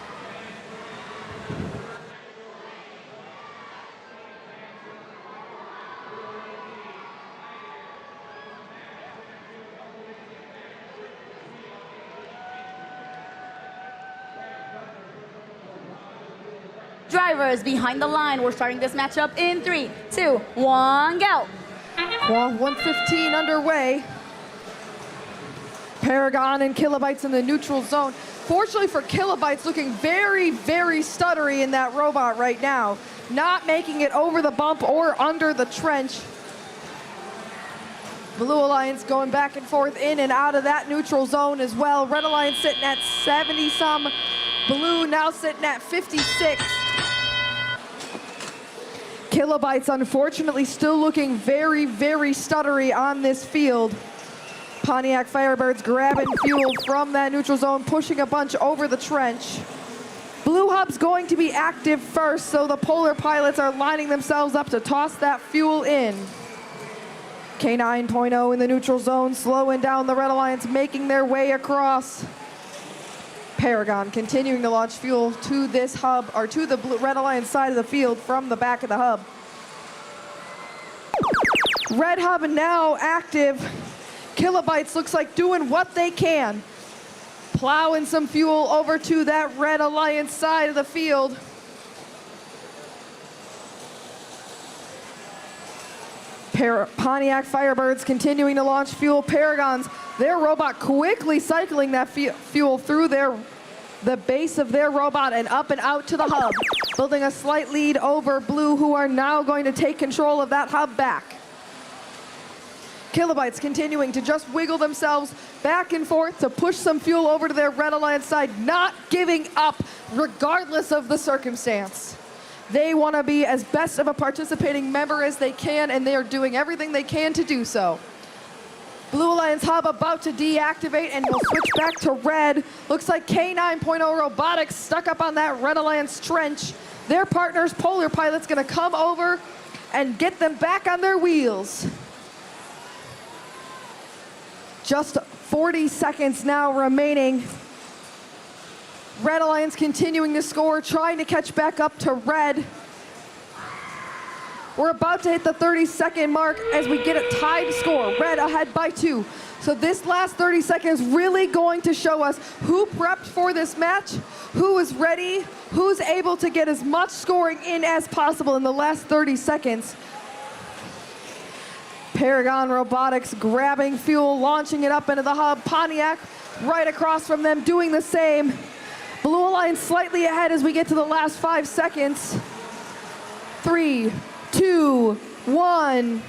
Drivers behind the line. We're starting this matchup in 3, 2, 1, go. Well, 115 underway. Paragon and Kilobytes in the neutral zone. Fortunately for Kilobytes, looking very, very stuttery in that robot right now. Not making it over the bump or under the trench. Blue Alliance going back and forth in and out of that neutral zone as well. Red Alliance sitting at 70-some. Blue now sitting at 56. Kilobytes, unfortunately, still looking very, very stuttery on this field. Pontiac Firebirds grabbing fuel from that neutral zone, pushing a bunch over the trench. Blue Hub's going to be active first, so the Polar Pilots are lining themselves up to toss that fuel in. K9.0 in the neutral zone, slowing down the Red Alliance, making their way across. Paragon continuing to launch fuel to this hub, or to the Red Alliance side of the field from the back of the hub. Red Hub now active. Kilobytes looks like doing what they can. Plowing some fuel over to that Red Alliance side of the field. Pontiac Firebirds continuing to launch fuel. Paragons, their robot quickly cycling that fuel through the base of their robot and up and out to the hub, building a slight lead over Blue, who are now going to take control of that hub back. Kilobytes continuing to just wiggle themselves back and forth to push some fuel over to their Red Alliance side, not giving up regardless of the circumstance. They want to be as best of a participating member as they can, and they are doing everything they can to do so. Blue Alliance hub about to deactivate, and we'll switch back to red. Looks like K9.0 Robotics stuck up on that Red Alliance trench. Their partners, Polar Pilot's gonna come over and get them back on their wheels. Just 40 seconds now remaining. Red Alliance continuing to score, trying to catch back up to red. We're about to hit the 30-second mark as we get a tied score. Red ahead by 2. So this last 30 seconds really going to show us who prepped for this match, who is ready, who's able to get as much scoring in as possible in the last 30 seconds. Paragon Robotics grabbing fuel, launching it up into the hub. Pontiac right across from them doing the same. Blue Alliance slightly ahead as we get to the last 5 seconds. 3, 2, 1.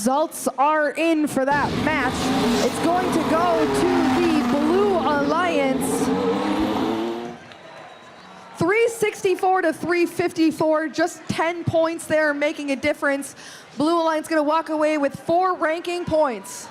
Results are in for that match. It's going to go to the Blue Alliance. 364 to 354, just 10 points there making a difference. Blue Alliance gonna walk away with 4 ranking points.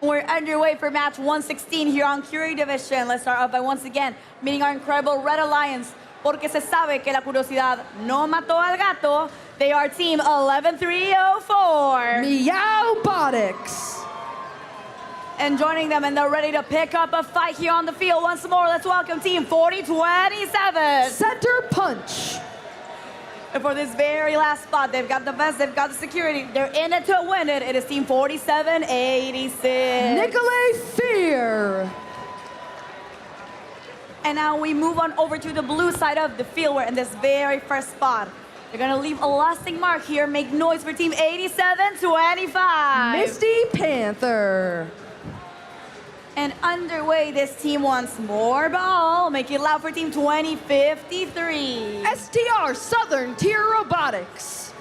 We're underway for match 116 here on Curie Division. Let's start off by once again meeting our incredible Red Alliance. Porque se sabe que la curiosidad no mató al gato. They are team 11304. Meowbotics. And joining them, and they're ready to pick up a fight here on the field once more. Let's welcome team 4027. Center Punch. And for this very last spot, they've got the vest, they've got the security. They're in it to win it. It is team 4786. Nicolay Fear. And now we move on over to the blue side of the field. We're in this very first spot. They're gonna leave a lasting mark here. Make noise for team 8725. Misty Panther. And underway, this team wants more ball. Make it loud for team 2053. STR Southern Tier Robotics.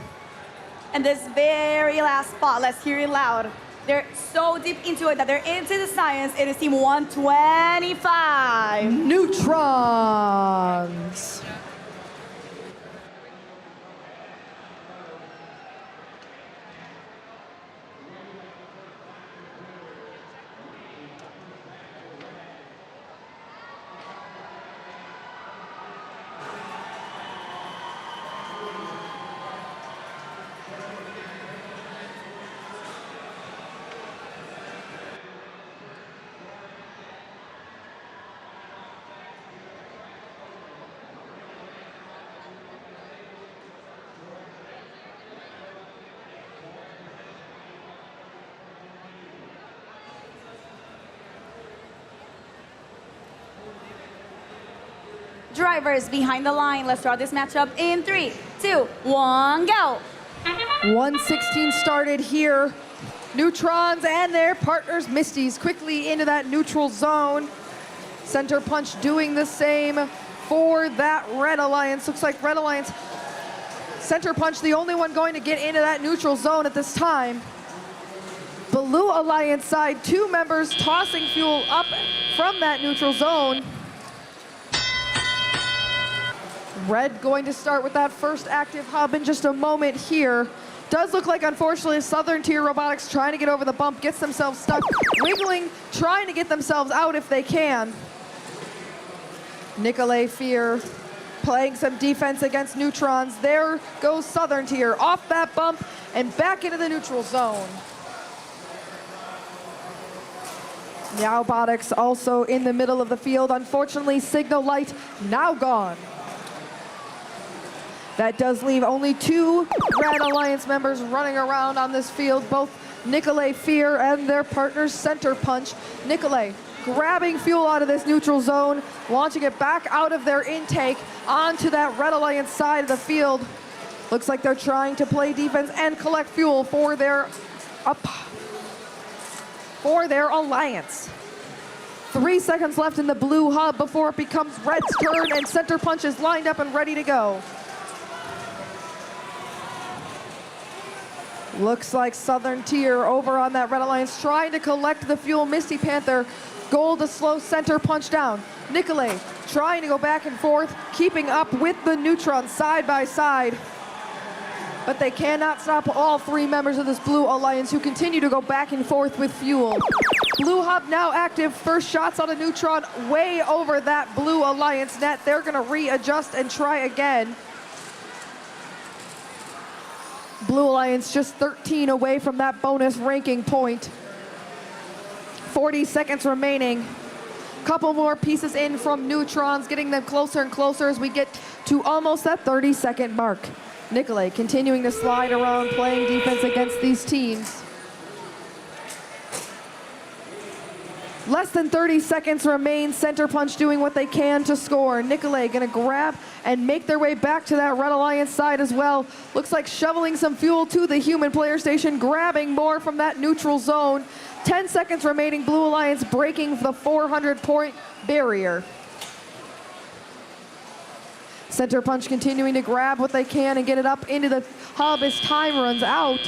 And this very last spot, let's hear it loud. They're so deep into it that they're into the science. It is team 125. Neutrons. drivers behind the line. Let's start this matchup in 3, 2, 1, go. 1:16 started here. Neutrons and their partners, Misties, quickly into that neutral zone. Center Punch doing the same for that Red Alliance. Looks like Red Alliance, Center Punch the only one going to get into that neutral zone at this time. Blue Alliance side, 2 members tossing fuel up from that neutral zone. Red going to start with that first active hub in just a moment here. Does look like, unfortunately, Southern Tier Robotics trying to get over the bump, gets themselves stuck, wiggling, trying to get themselves out if they can. Nicolay Fear playing some defense against Neutrons. There goes Southern Tier off that bump and back into the neutral zone. Robotics also in the middle of the field. Unfortunately, Signal Light now gone. That does leave only 2 Red Alliance members running around on this field, both Nicolay Fear and their partners Center Punch. Nicolay grabbing fuel out of this neutral zone, launching it back out of their intake onto that Red Alliance side of the field. Looks like they're trying to play defense and collect fuel for their alliance. 3 seconds left in the blue hub before it becomes Red's turn, and Center Punch is lined up and ready to go. Looks like Southern Tier over on that Red Alliance trying to collect the fuel. Misty Panther, goal to slow Center Punch down. Nicolay trying to go back and forth, keeping up with the Neutrons side by side. But they cannot stop all 3 members of this Blue Alliance who continue to go back and forth with fuel. Blue Hub now active. First shots on a Neutron way over that Blue Alliance net. They're going to readjust and try again. Blue Alliance just 13 away from that bonus ranking point. 40 seconds remaining. Couple more pieces in from Neutrons, getting them closer and closer as we get to almost that 30-second mark. Nicolay continuing to slide around, playing defense against these teams. Less than 30 seconds remain. Center Punch doing what they can to score. Nicolay gonna grab and make their way back to that Red Alliance side as well. Looks like shoveling some fuel to the human player station, grabbing more from that neutral zone. 10 seconds remaining. Blue Alliance breaking the 400-point barrier. Center Punch continuing to grab what they can and get it up into the hub as time runs out.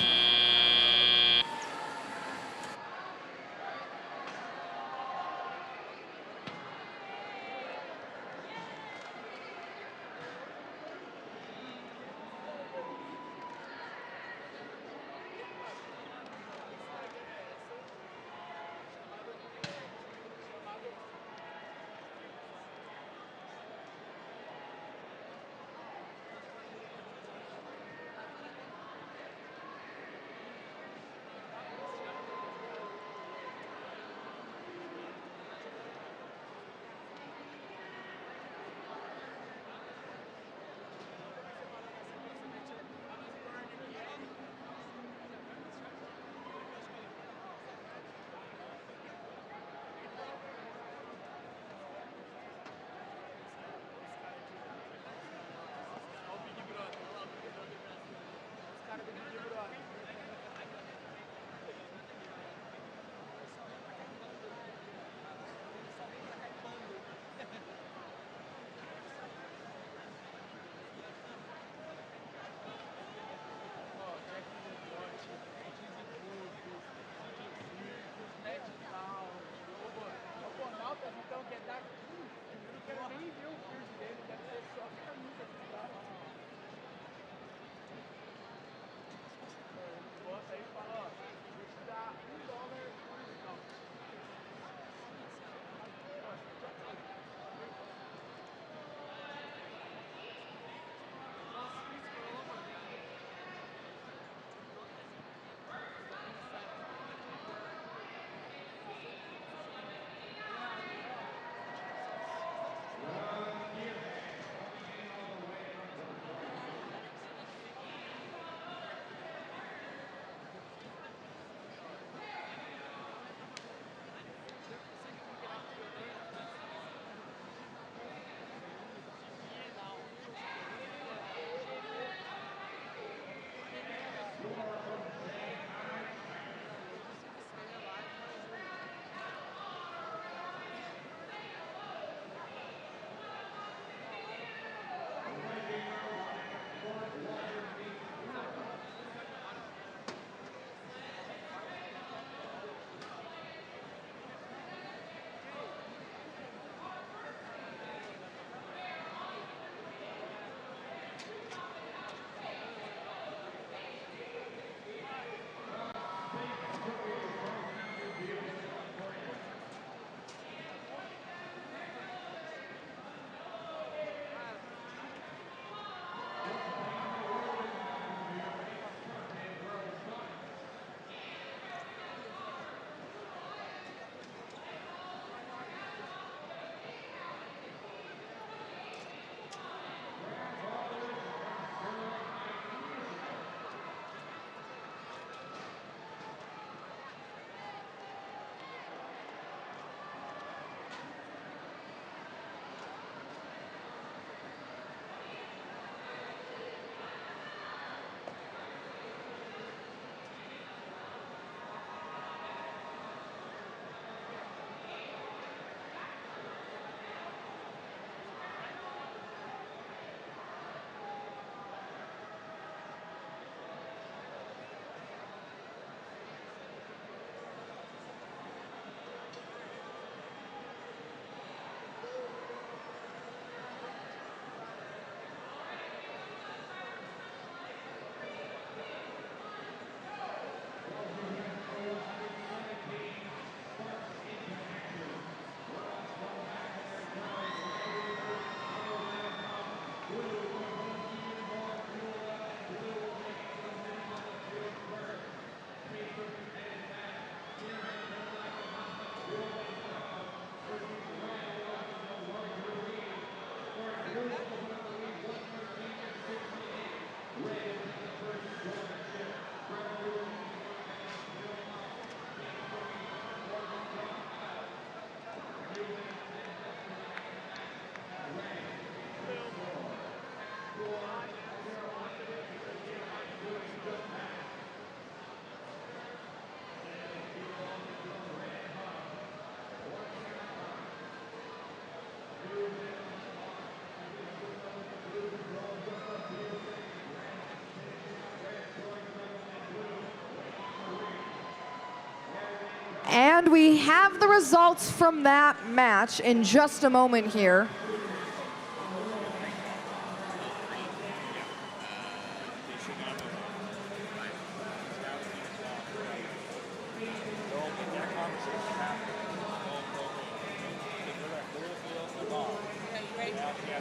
And we have the results from that match in just a moment here.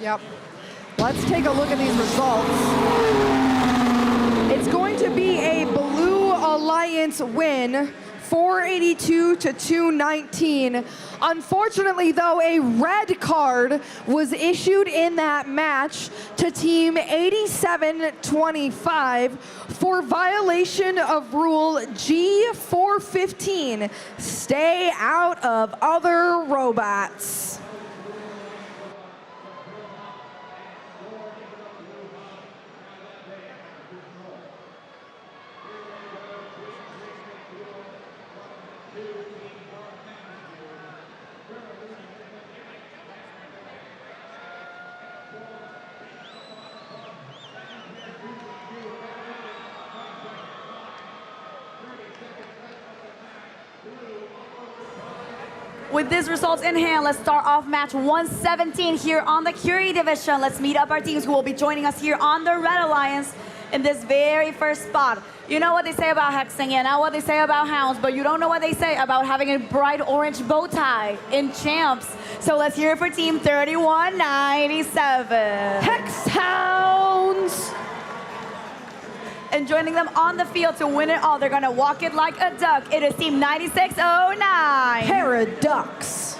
Yep. Let's take a look at these results. It's going to be a Blue Alliance win, 482 to 219. Unfortunately, though, a red card was issued in that match to Team 8725 for violation of Rule G415, stay out of other robots. With these results in hand, let's start off match 117 here on the Curie division. Let's meet up our teams who will be joining us here on the Red Alliance in this very first spot. You know what they say about hexing, you know what they say about hounds, but you don't know what they say about having a bright orange bow tie in champs. So let's hear it for team 3197. Hex Hounds! And joining them on the field to win it all, they're gonna walk it like a duck. It is team 9609. Paradox.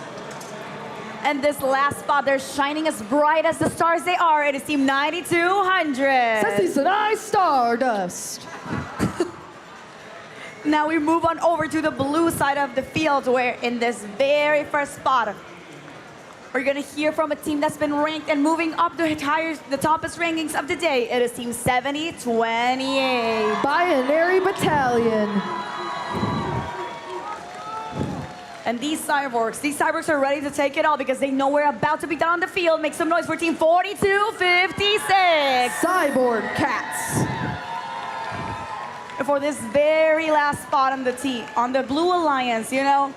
And this last spot, they're shining as bright as the stars they are. It is team 9200. Sassy Sanai Stardust. Now we move on over to the blue side of the field, where in this very first spot, we're gonna hear from a team that's been ranked and moving up the toppest rankings of the day. It is team 7028. Binary Battalion. And these cyborgs are ready to take it all because they know we're about to be done on the field. Make some noise for team 4256. Cyborg Cats. And for this very last spot on the Blue Alliance, you know,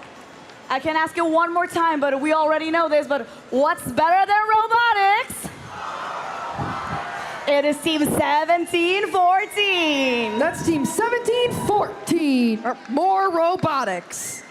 I can ask it one more time, but we already know this, but what's better than robotics? It is team 1714. That's team 1714. More robotics.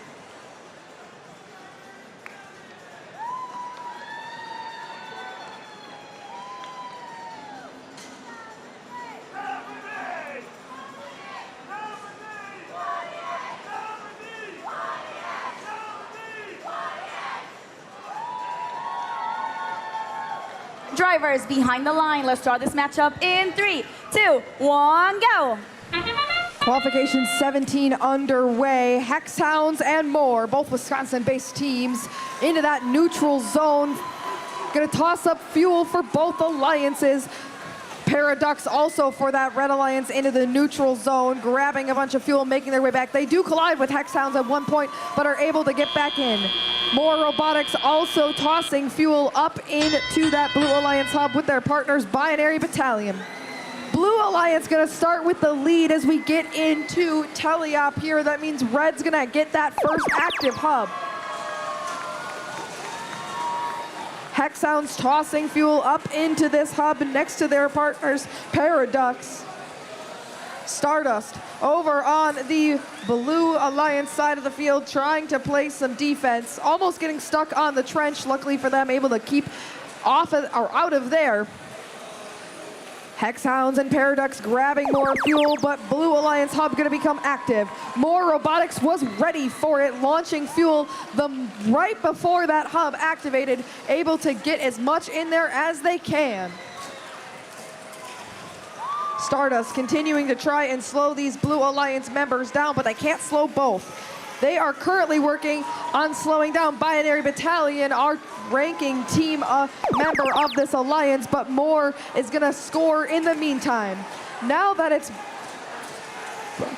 Drivers behind the line. Let's start this matchup in 3, 2, 1, go. Qualification 17 underway. Hex Hounds and more, both Wisconsin-based teams, into that neutral zone. Gonna toss up fuel for both alliances. Paradox also for that Red Alliance into the neutral zone, grabbing a bunch of fuel, making their way back. They do collide with Hex Hounds at one point, but are able to get back in. More robotics also tossing fuel up into that Blue Alliance hub with their partners, Binary Battalion. Blue Alliance gonna start with the lead as we get into teleop here. That means Red's gonna get that first active hub. Hex Hounds tossing fuel up into this hub next to their partners, Paradox. Stardust over on the Blue Alliance side of the field, trying to play some defense, almost getting stuck on the trench. Luckily for them, able to keep off of, or out of there. Hex Hounds and Paradox grabbing more fuel, but Blue Alliance hub gonna become active. More robotics was ready for it, launching fuel right before that hub activated, able to get as much in there as they can. Stardust continuing to try and slow these Blue Alliance members down, but they can't slow both. They are currently working on slowing down Binary Battalion, our ranking team member of this alliance, but more is gonna score in the meantime. Now that it's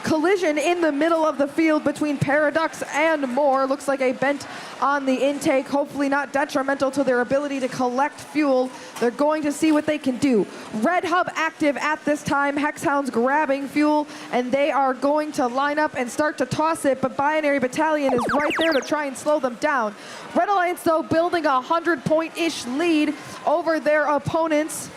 collision in the middle of the field between Paradox and Moore. Looks like a bent on the intake, hopefully not detrimental to their ability to collect fuel. They're going to see what they can do. Red Hub active at this time. Hexhounds grabbing fuel, and they are going to line up and start to toss it, but Binary Battalion is right there to try and slow them down. Red Alliance, though, building a 100-point-ish lead over their opponents.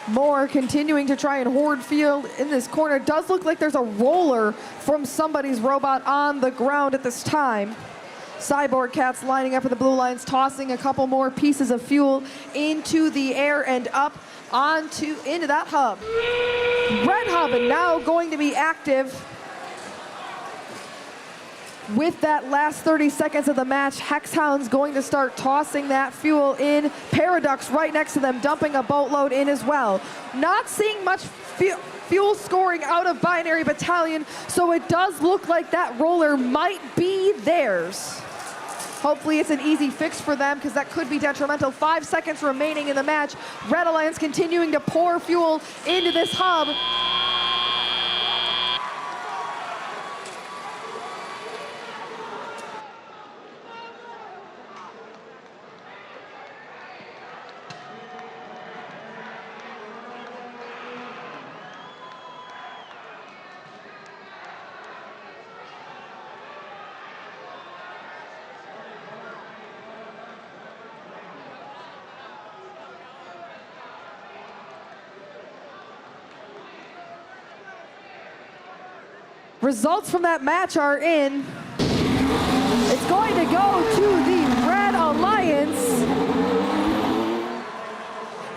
Moore continuing to try and hoard field in this corner. Does look like there's a roller from somebody's robot on the ground at this time. Cyborg Cats lining up for the blue lines, tossing a couple more pieces of fuel into the air and up into that hub. Red Hub now going to be active. With that last 30 seconds of the match, Hexhound's going to start tossing that fuel in. Paradox right next to them, dumping a boatload in as well. Not seeing much fuel scoring out of Binary Battalion, so it does look like that roller might be theirs. Hopefully it's an easy fix for them, because that could be detrimental. 5 seconds remaining in the match. Red Alliance continuing to pour fuel into this hub. Results from that match are in. It's going to go to the Red Alliance.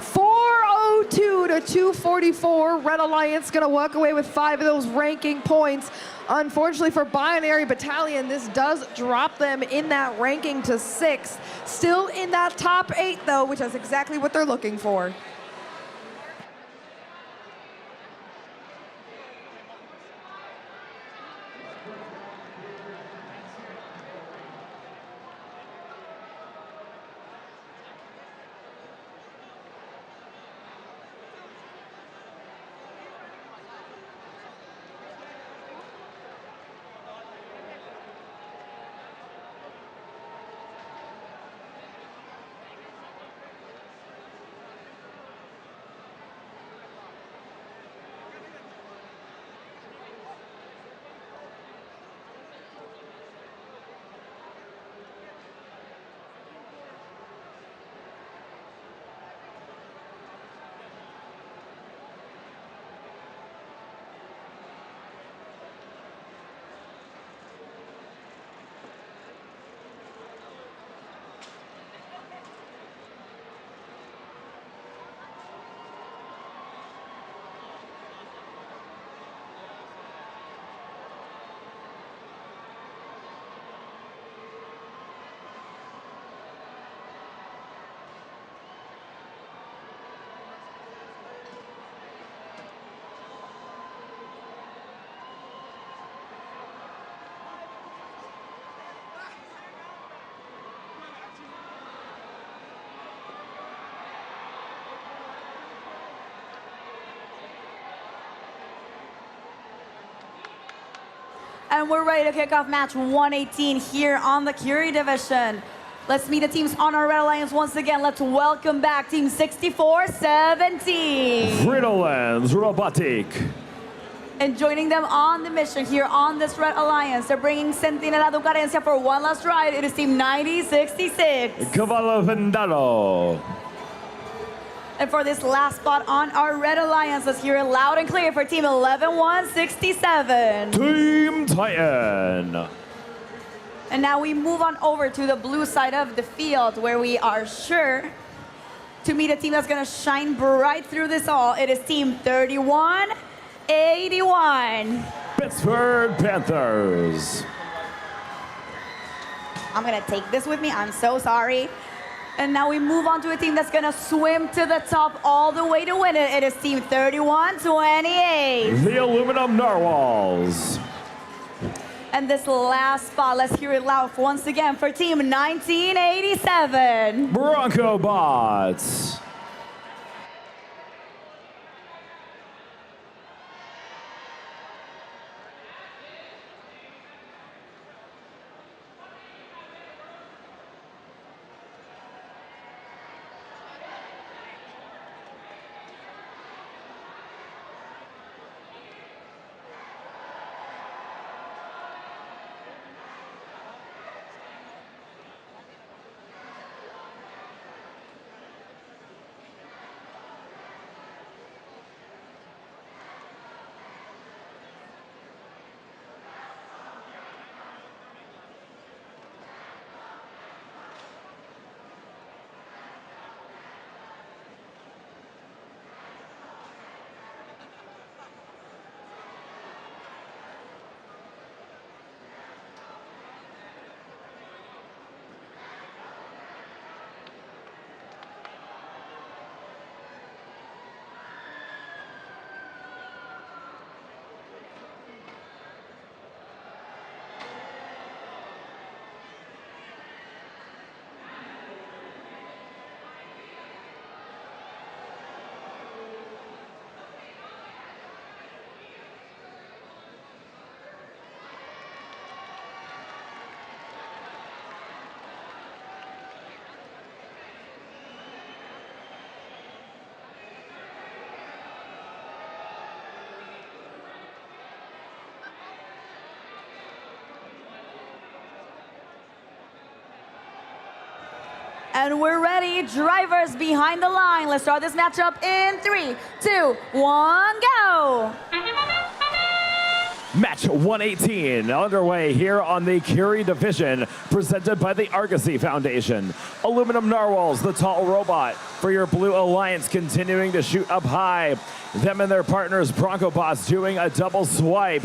402 to 244. Red Alliance going to walk away with 5 of those ranking points. Unfortunately for Binary Battalion, this does drop them in that ranking to 6th. Still in that top 8 though, which is exactly what they're looking for. And we're ready to kick off match 118 here on the Curie division. Let's meet the teams on our Red Alliance once again. Let's welcome back Team 6417. Riddlelands Robotics. And joining them on the mission here on this Red Alliance, they're bringing Centinela do Carencia for one last ride. It is Team 9066. Cavallo Vendado. And for this last spot on our Red Alliance, let's hear it loud and clear for Team 11167. Team Titan. And now we move on over to the blue side of the field, where we are sure to meet a team that's going to shine bright through this all. It is Team 3181. Pittsburgh Panthers. I'm going to take this with me. I'm so sorry. And now we move on to a team that's going to swim to the top all the way to win it. It is Team 3128. The Aluminum Narwhals. And this last spot, let's hear it loud once again for Team 1987. Bronco Bots. And we're ready. Drivers behind the line. Let's start this matchup in 3, 2, 1, go. Match 118 underway here on the Curie division, presented by the Argosy Foundation. Aluminum Narwhals, the tall robot for your Blue Alliance, continuing to shoot up high. Them and their partners, Bronco Bots, doing a double swipe.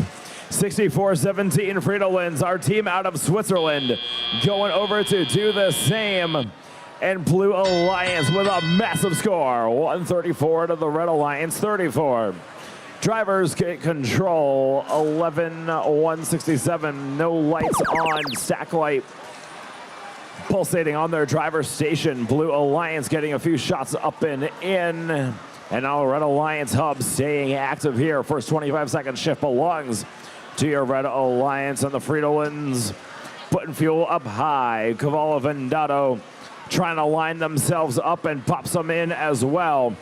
64-17 Fridolins, our team out of Switzerland, going over to do the same. And Blue Alliance with a massive score, 134 to the Red Alliance 34. Drivers get control, 11-167, no lights on, stack light pulsating on their driver's station. Blue Alliance getting a few shots up and in. And now Red Alliance hub staying active here. First 25-second shift belongs to your Red Alliance, and the Fridolins putting fuel up high. Cavallo Vendato trying to line themselves up and pops them in as well.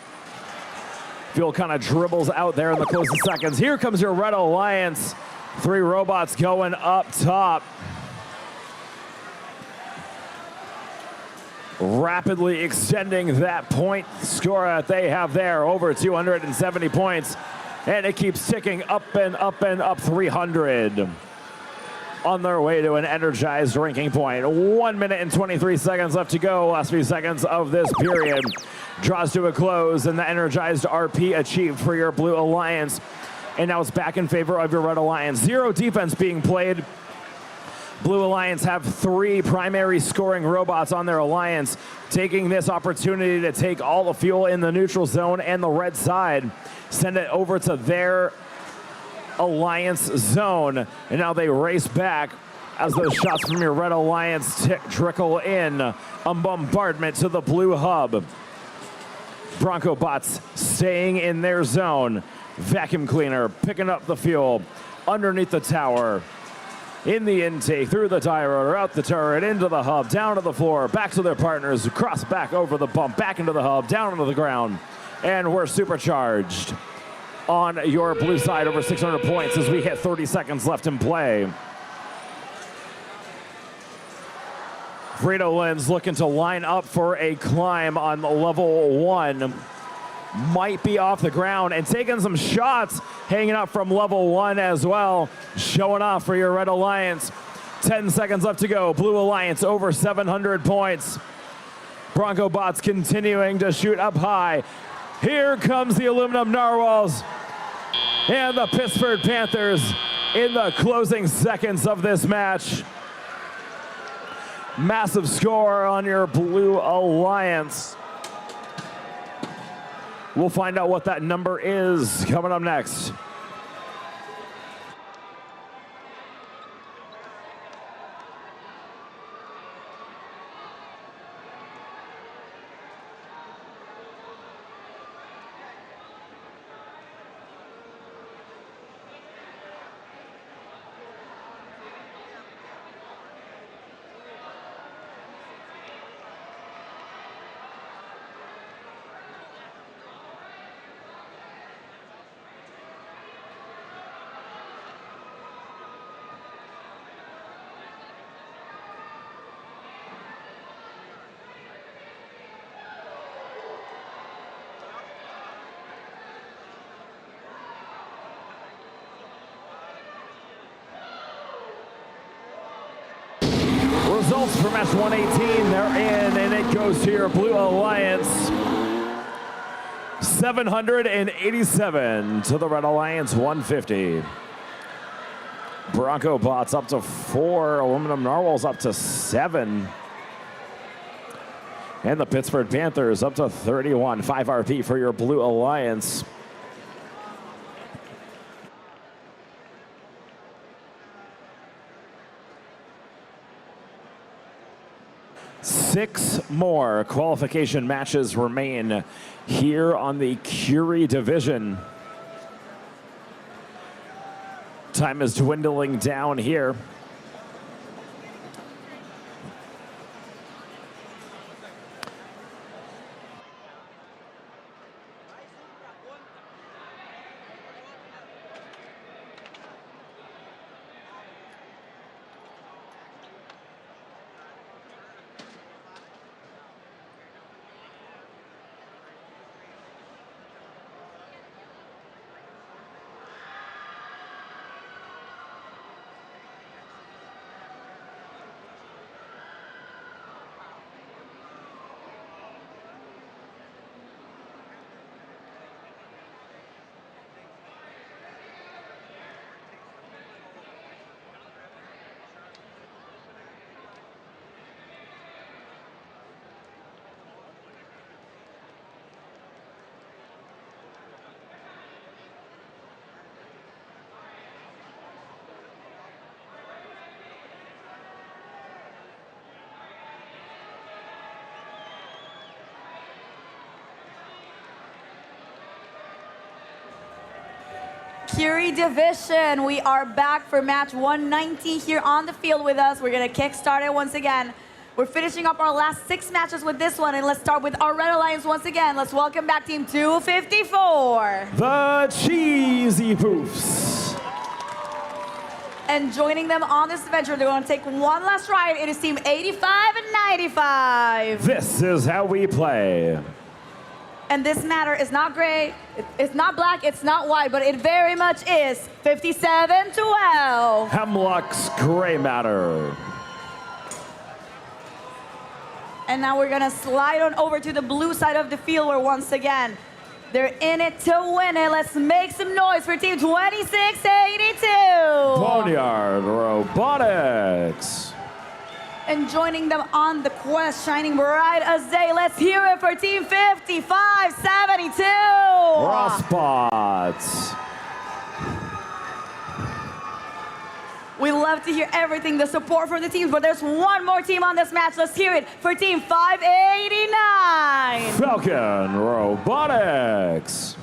Fuel kind of dribbles out there in the closest seconds. Here comes your Red Alliance. 3 robots going up top. Rapidly extending that point score that they have there, over 270 points. And it keeps ticking up and up and up, 300. On their way to an energized ranking point. 1 minute and 23 seconds left to go. Last few seconds of this period draws to a close, and the energized RP achieved for your Blue Alliance. And now it's back in favor of your Red Alliance. 0 defense being played. Blue Alliance have 3 primary scoring robots on their alliance, taking this opportunity to take all the fuel in the neutral zone and the red side, send it over to their alliance zone, and now they race back as those shots from your Red Alliance trickle in. A bombardment to the blue hub. Bronco Bots staying in their zone. Vacuum cleaner picking up the fuel underneath the tower. In the intake, through the tie rotor, out the turret, into the hub, down to the floor, back to their partners, across back over the bump, back into the hub, down onto the ground, and we're supercharged. On your blue side, over 600 points as we hit 30 seconds left in play. Fridolins looking to line up for a climb on level 1. Might be off the ground and taking some shots, hanging up from level 1 as well. Showing off for your Red Alliance. 10 seconds left to go. Blue Alliance over 700 points. Bronco Bots continuing to shoot up high. Here comes the Aluminum Narwhals and the Pittsburgh Panthers in the closing seconds of this match. Massive score on your Blue Alliance. We'll find out what that number is coming up next. Results for match 118, they're in, and it goes to your Blue Alliance. 787 to the Red Alliance, 150. Bronco Bots up to 4, Aluminum Narwhals up to 7. And the Pittsburgh Panthers up to 31. 5 RP for your Blue Alliance. Six more qualification matches remain here on the Curie division. Time is dwindling down here. Curie division. We are back for match 190 here on the field with us. We're gonna kick start it once again. We're finishing up our last 6 matches with this one, and let's start with our Red Alliance once again. Let's welcome back team 254. The Cheesy Poofs. And joining them on this adventure, they're gonna take one last ride. It is team 85 and 95. This is how we play. And this matter is not gray, it's not black, it's not white, but it very much is 57-12. Hemlock's Gray Matter. And now we're gonna slide on over to the blue side of the field where once again, they're in it to win it. Let's make some noise for team 2682. Boneyard Robotics. And joining them on the quest, shining bright as day, let's hear it for team 5572. Robots. We love to hear everything, the support from the teams, but there's one more team on this match. Let's hear it for team 589. Falcon Robotics.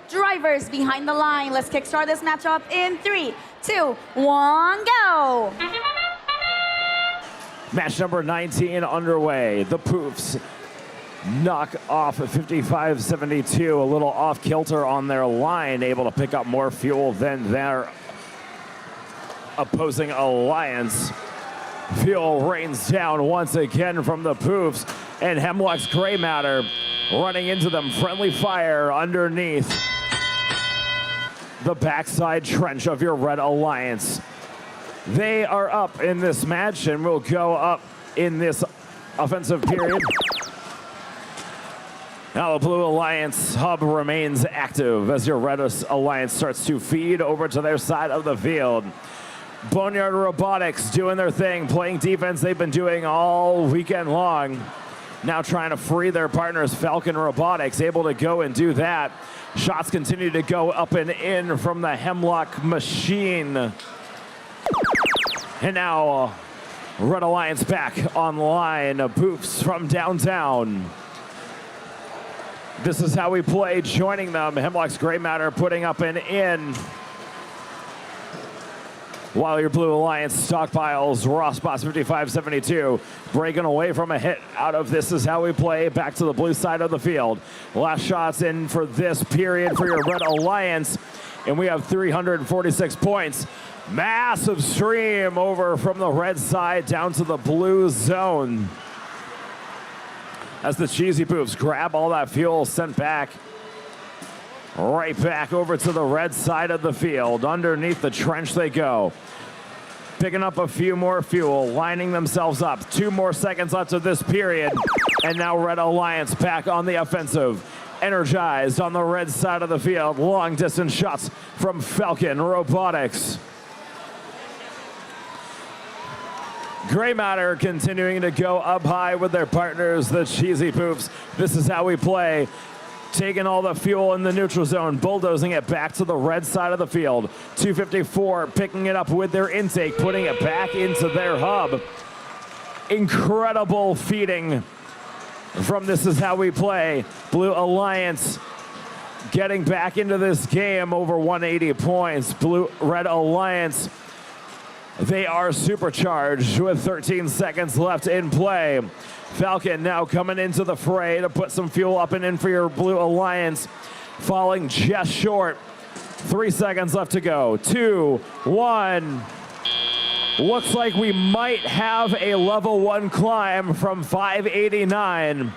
Drivers behind the line. Let's kickstart this matchup in 3, 2, 1, go. Match number 19 underway. The Poofs knock off 5572, a little off kilter on their line, able to pick up more fuel than their opposing alliance. Fuel rains down once again from the Poofs, and Hemlock's Gray Matter running into them. Friendly fire underneath the backside trench of your Red Alliance. They are up in this match and will go up in this offensive period. Now the Blue Alliance hub remains active as your Red Alliance starts to feed over to their side of the field. Boneyard Robotics doing their thing, playing defense they've been doing all weekend long. Now trying to free their partners, Falcon Robotics, able to go and do that. Shots continue to go up and in from the Hemlock machine. And now, Red Alliance back online. Poofs from downtown. This is how we play, joining them. Hemlock's Gray Matter putting up an in. While your Blue Alliance stockpiles, Rossboss 5572 breaking away from a hit out of This Is How We Play, back to the blue side of the field. Last shots in for this period for your Red Alliance, and we have 346 points. Massive stream over from the red side down to the blue zone. As the Cheesy Poofs grab all that fuel, sent back. Right back over to the red side of the field. Underneath the trench they go. Picking up a few more fuel, lining themselves up. 2 more seconds left of this period. And now Red Alliance back on the offensive. Energized on the red side of the field. Long distance shots from Falcon Robotics. Gray Matter continuing to go up high with their partners, the Cheesy Poofs. This is how we play. Taking all the fuel in the neutral zone, bulldozing it back to the red side of the field. 254 picking it up with their intake, putting it back into their hub. Incredible feeding from This Is How We Play. Blue Alliance getting back into this game, over 180 points. Red Alliance, they are supercharged with 13 seconds left in play. Falcon now coming into the fray to put some fuel up and in for your Blue Alliance. Falling just short. 3 seconds left to go. 2, 1. Looks like we might have a level 1 climb from 589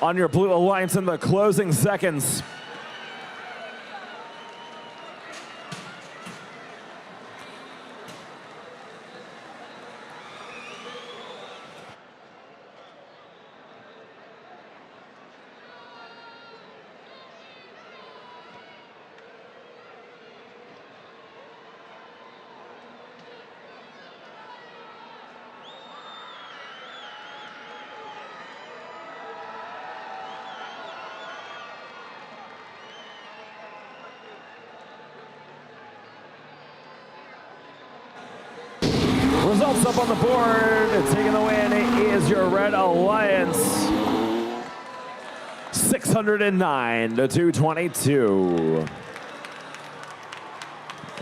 on your Blue Alliance in the closing seconds. Results up on the board. Taking the win is your Red Alliance. 609 to 222.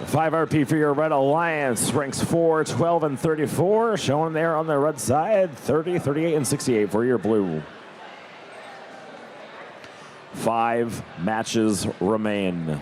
5 RP for your Red Alliance. Ranks 4, 12, and 34. Showing there on the red side. 30, 38, and 68 for your blue. 5 matches remain.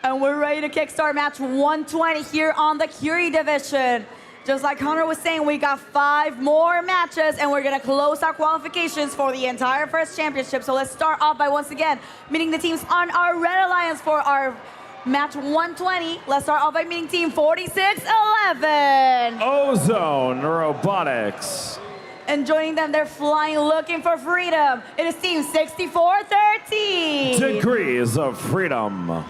And we're ready to kickstart match 120 here on the Curie division. Just like Hunter was saying, we got 5 more matches and we're gonna close our qualifications for the entire first championship. So let's start off by once again meeting the teams on our Red Alliance for our match 120. Let's start off by meeting team 4611. Ozone Robotics. And joining them, they're flying looking for freedom. It is team 6413. Degrees of Freedom.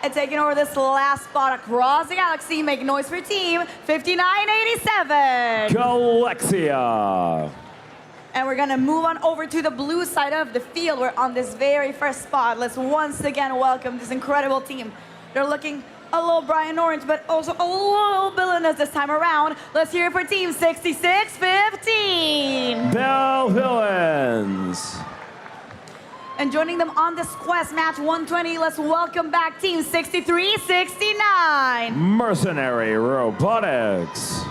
And taking over this last spot across the galaxy, make noise for team 5987. Galexia. And we're gonna move on over to the blue side of the field. We're on this very first spot. Let's once again welcome this incredible team. They're looking a little bright and orange, but also a little villainous this time around. Let's hear it for team 6615. Bell Villains. And joining them on this quest, match 120, let's welcome back team 6369. Mercenary Robotics.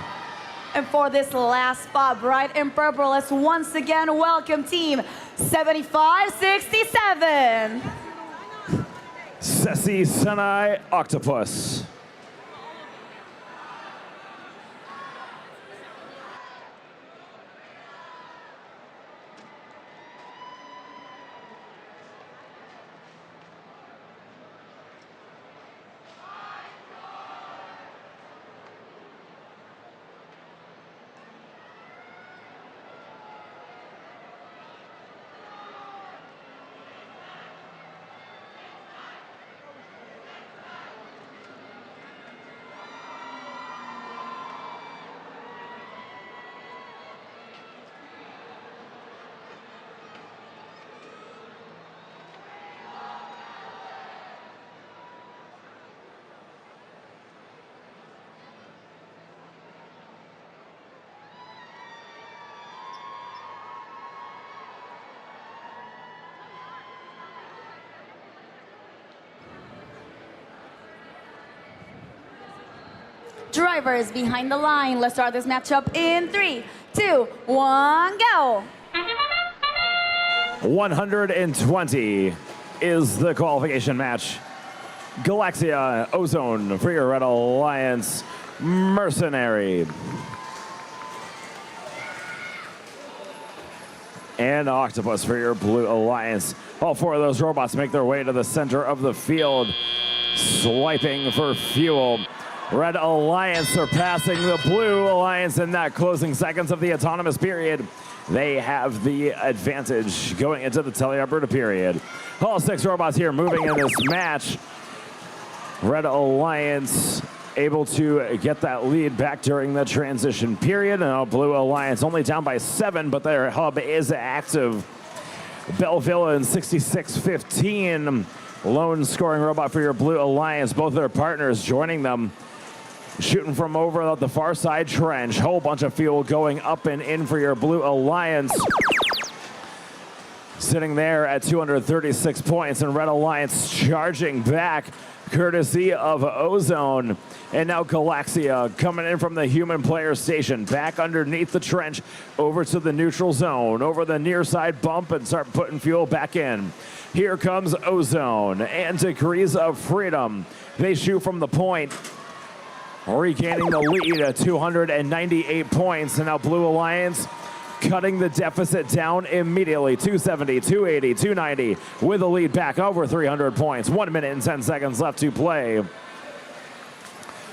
And for this last spot, bright in purple, let's once again welcome team 7567. Sessi Senai Octopus. drivers behind the line. Let's start this matchup in 3, 2, 1, go. 120 is the qualification match. Galaxia, Ozone for your Red Alliance, Mercenary. And Octopus for your Blue Alliance. All four of those robots make their way to the center of the field, swiping for fuel. Red Alliance surpassing the Blue Alliance in that closing seconds of the autonomous period. They have the advantage going into the Teleoperator period. All 6 robots here moving in this match. Red Alliance able to get that lead back during the transition period. And now Blue Alliance only down by 7, but their hub is active. Belleville in 66-15. Lone scoring robot for your Blue Alliance. Both their partners joining them. Shooting from over the far side trench. Whole bunch of fuel going up and in for your Blue Alliance. Sitting there at 236 points, and Red Alliance charging back courtesy of Ozone. And now Galaxia coming in from the human player station, back underneath the trench, over to the neutral zone, over the near side bump, and start putting fuel back in. Here comes Ozone and Degrees of Freedom. They shoot from the point, regaining the lead at 298 points. And now Blue Alliance cutting the deficit down immediately. 270, 280, 290 with a lead back over 300 points. 1 minute and 10 seconds left to play.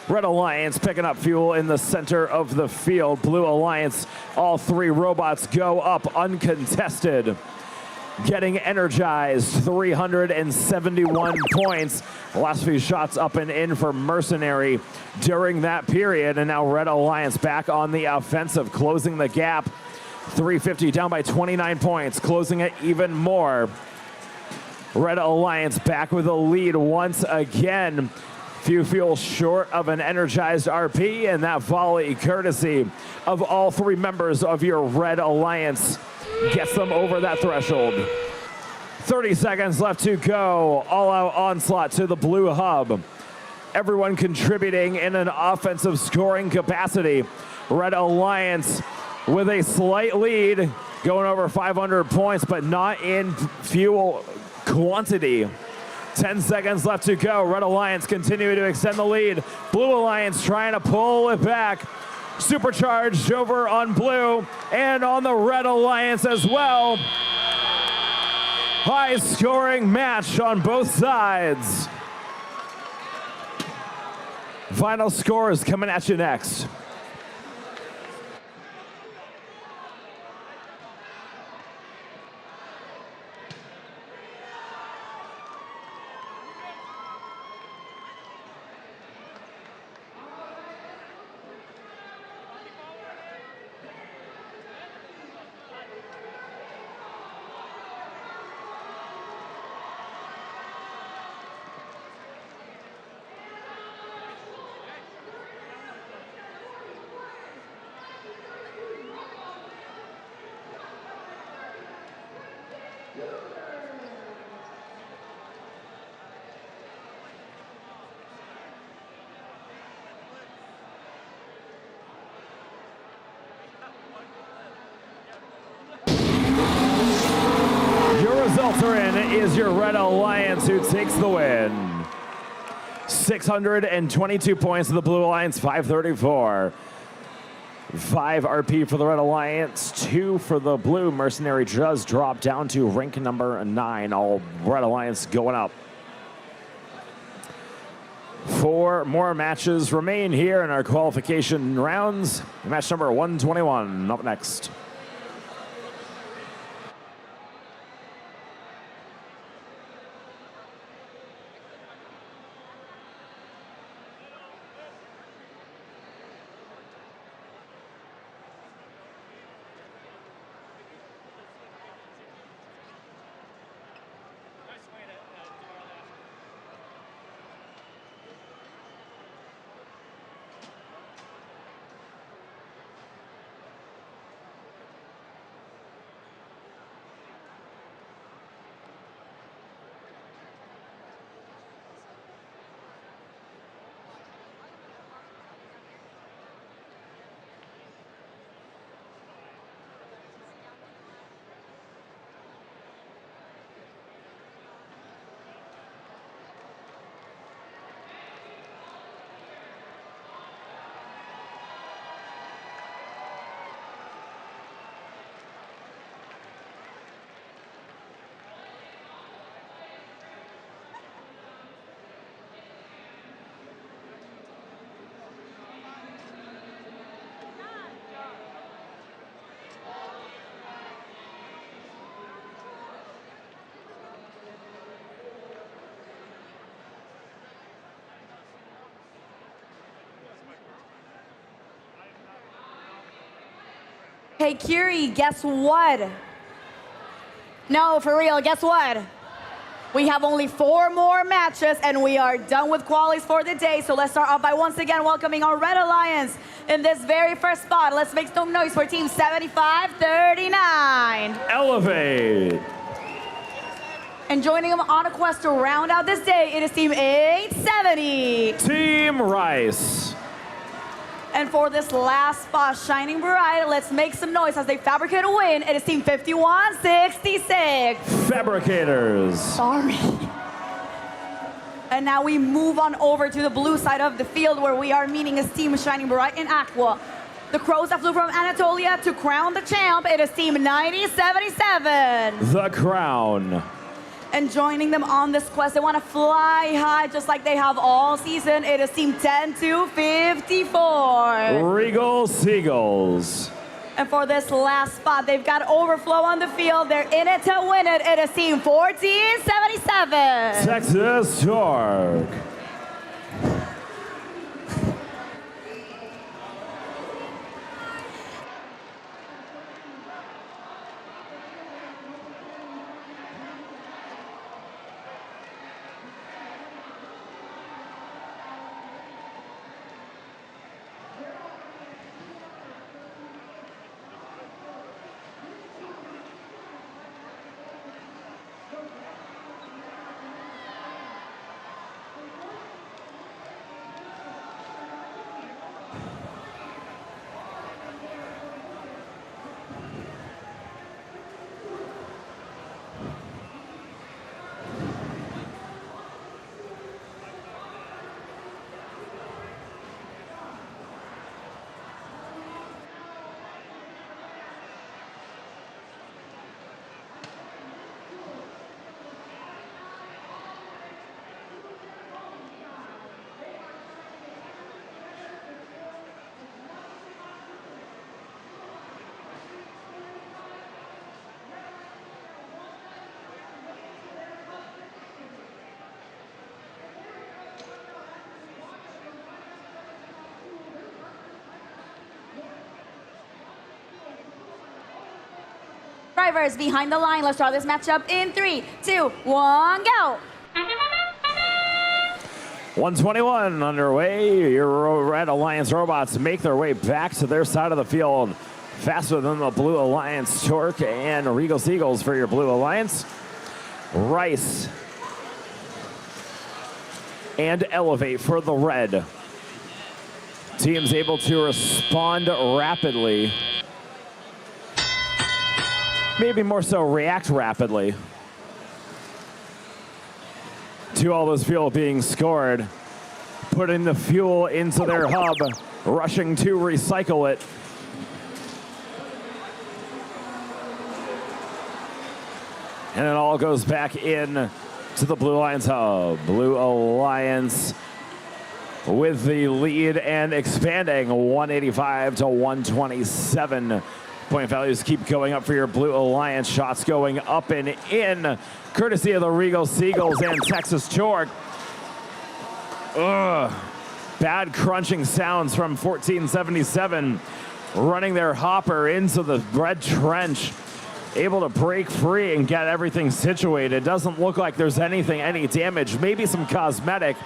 Red Alliance picking up fuel in the center of the field. Blue Alliance, all 3 robots go up uncontested. Getting energized, 371 points. Last few shots up and in for Mercenary during that period. And now Red Alliance back on the offensive, closing the gap. 350 down by 29 points, closing it even more. Red Alliance back with a lead once again. Few fuel short of an energized RP, and that volley courtesy of all 3 members of your Red Alliance gets them over that threshold. 30 seconds left to go. All-out onslaught to the blue hub. Everyone contributing in an offensive scoring capacity. Red Alliance with a slight lead, going over 500 points, but not in fuel quantity. 10 seconds left to go. Red Alliance continuing to extend the lead. Blue Alliance trying to pull it back. Supercharged over on Blue and on the Red Alliance as well. High scoring match on both sides. Final scores coming at you next. Is your Red Alliance who takes the win. 622 points to the Blue Alliance, 534. 5 RP for the Red Alliance, 2 for the Blue. Mercenary does drop down to rank number 9. All Red Alliance going up. 4 more matches remain here in our qualification rounds. Match number 121 up next. Hey, Curie, guess what? No, for real, guess what? We have only 4 more matches and we are done with qualies for the day. So let's start off by once again welcoming our Red Alliance in this very first spot. Let's make some noise for Team 7539. Elevate. And joining them on a quest to round out this day, it is Team 870. Team Rice. And for this last spot, shining bright, let's make some noise as they fabricate a win. It is Team 5166. Fabricators. Sorry. And now we move on over to the blue side of the field where we are meeting as Team Shining Bright in Aqua. The Crows that flew from Anatolia to crown the champ, it is Team 9077. The Crown. And joining them on this quest, they want to fly high just like they have all season. It is Team 10254. Regal Seagulls. And for this last spot, they've got overflow on the field. They're in it to win it. It is Team 1477. Texas Torque. Drivers behind the line. Let's start this matchup in 3, 2, 1, go. 121 underway. Your Red Alliance robots make their way back to their side of the field faster than the Blue Alliance Torque and Regal Seagulls for your Blue Alliance. Rice and Elevate for the Red. Teams able to respond rapidly. Maybe more so react rapidly to all this fuel being scored, putting the fuel into their hub, rushing to recycle it. And it all goes back in to the Blue Alliance hub. Blue Alliance with the lead and expanding 185 to 127. Point values keep going up for your Blue Alliance. Shots going up and in, courtesy of the Regal Seagulls and Texas Torque. Bad crunching sounds from 1477, running their hopper into the red trench, able to break free and get everything situated. Doesn't look like there's any damage, maybe some cosmetic,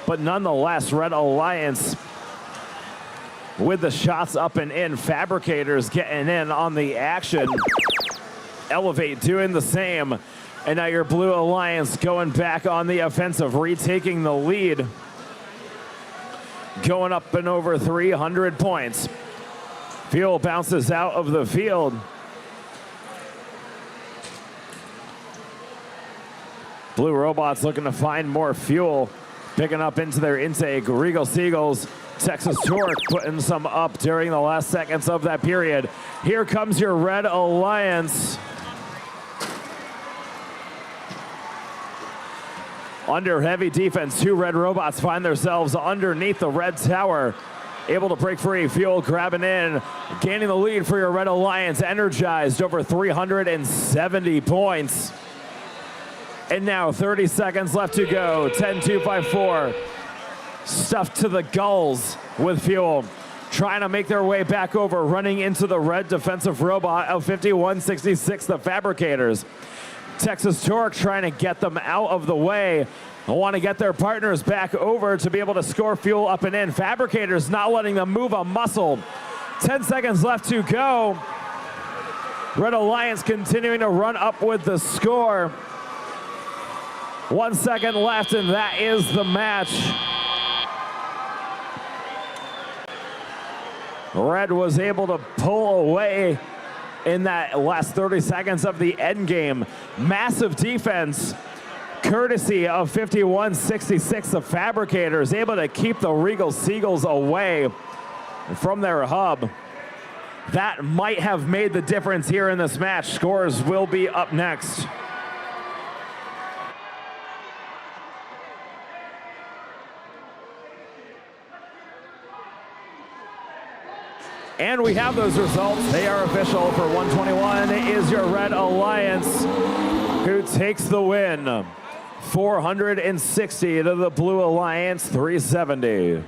but nonetheless, Red Alliance with the shots up and in. Fabricators getting in on the action. Elevate doing the same. And now your Blue Alliance going back on the offensive, retaking the lead. Going up and over 300 points. Fuel bounces out of the field. Blue robots looking to find more fuel. Picking up into their intake. Regal Seagulls, Texas Torque putting some up during the last seconds of that period. Here comes your Red Alliance. Under heavy defense, 2 red robots find themselves underneath the red tower. Able to break free, fuel grabbing in, gaining the lead for your Red Alliance, energized over 370 points. And now 30 seconds left to go. 10-2-5-4. Stuffed to the gulls with fuel. trying to make their way back over, running into the red defensive robot of 5166, the Fabricators. Texas Torque trying to get them out of the way. I want to get their partners back over to be able to score fuel up and in. Fabricators not letting them move a muscle. 10 seconds left to go. Red Alliance continuing to run up with the score. 1 second left, and that is the match. Red was able to pull away in that last 30 seconds of the end game. Massive defense, courtesy of 5166, the Fabricators, able to keep the Regal Seagulls away from their hub. That might have made the difference here in this match. Scores will be up next. And we have those results. They are official. For 121 is your Red Alliance, who takes the win. 460 to the Blue Alliance, 370.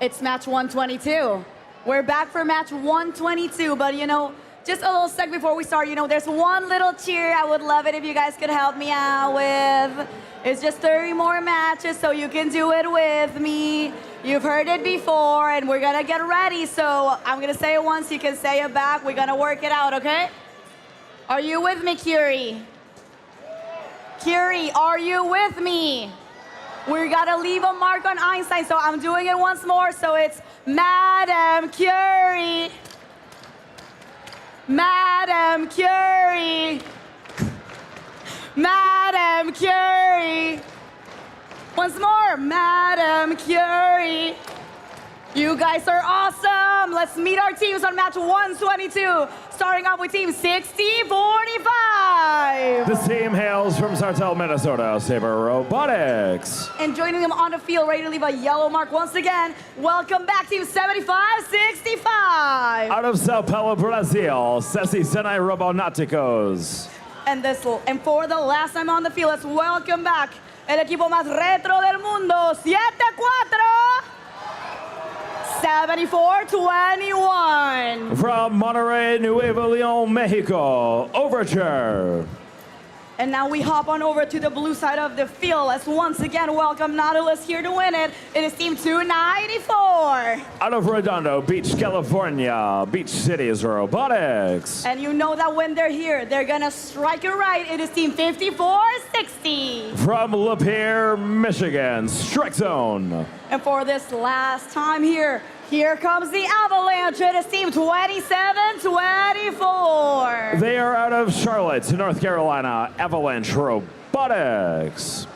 It's match 122. We're back for match 122, but you know, just a little sec before we start, you know, there's one little cheer I would love it if you guys could help me out with. It's just 30 more matches, so you can do it with me. You've heard it before, and we're gonna get ready, so I'm gonna say it once, you can say it back. We're gonna work it out, okay? Are you with me, Curie? Curie, are you with me? We gotta leave a mark on Einstein, so I'm doing it once more, so it's Madam Curie. Madam Curie. Madam Curie. Once more, Madam Curie. You guys are awesome. Let's meet our teams on match 122. Starting off with team 6045. This team hails from Sartell, Minnesota, Saber Robotics. And joining them on the field, ready to leave a yellow mark once again. Welcome back, team 7565. Out of Sao Paulo, Brazil, Ceci Senai Robonáticos. And for the last time on the field, let's welcome back el equipo más retro del mundo, 74. 7421. From Monterrey, Nuevo León, Mexico, Overture. And now we hop on over to the blue side of the field. Let's once again welcome Nautilus here to win it. It is team 294. Out of Redondo Beach, California, Beach Cities Robotics. And you know that when they're here, they're gonna strike it right. It is team 5460. From Lapeer, Michigan, Strike Zone. And for this last time here comes the Avalanche. It is team 2724. They are out of Charlotte, North Carolina, Avalanche Robotics. Robotics.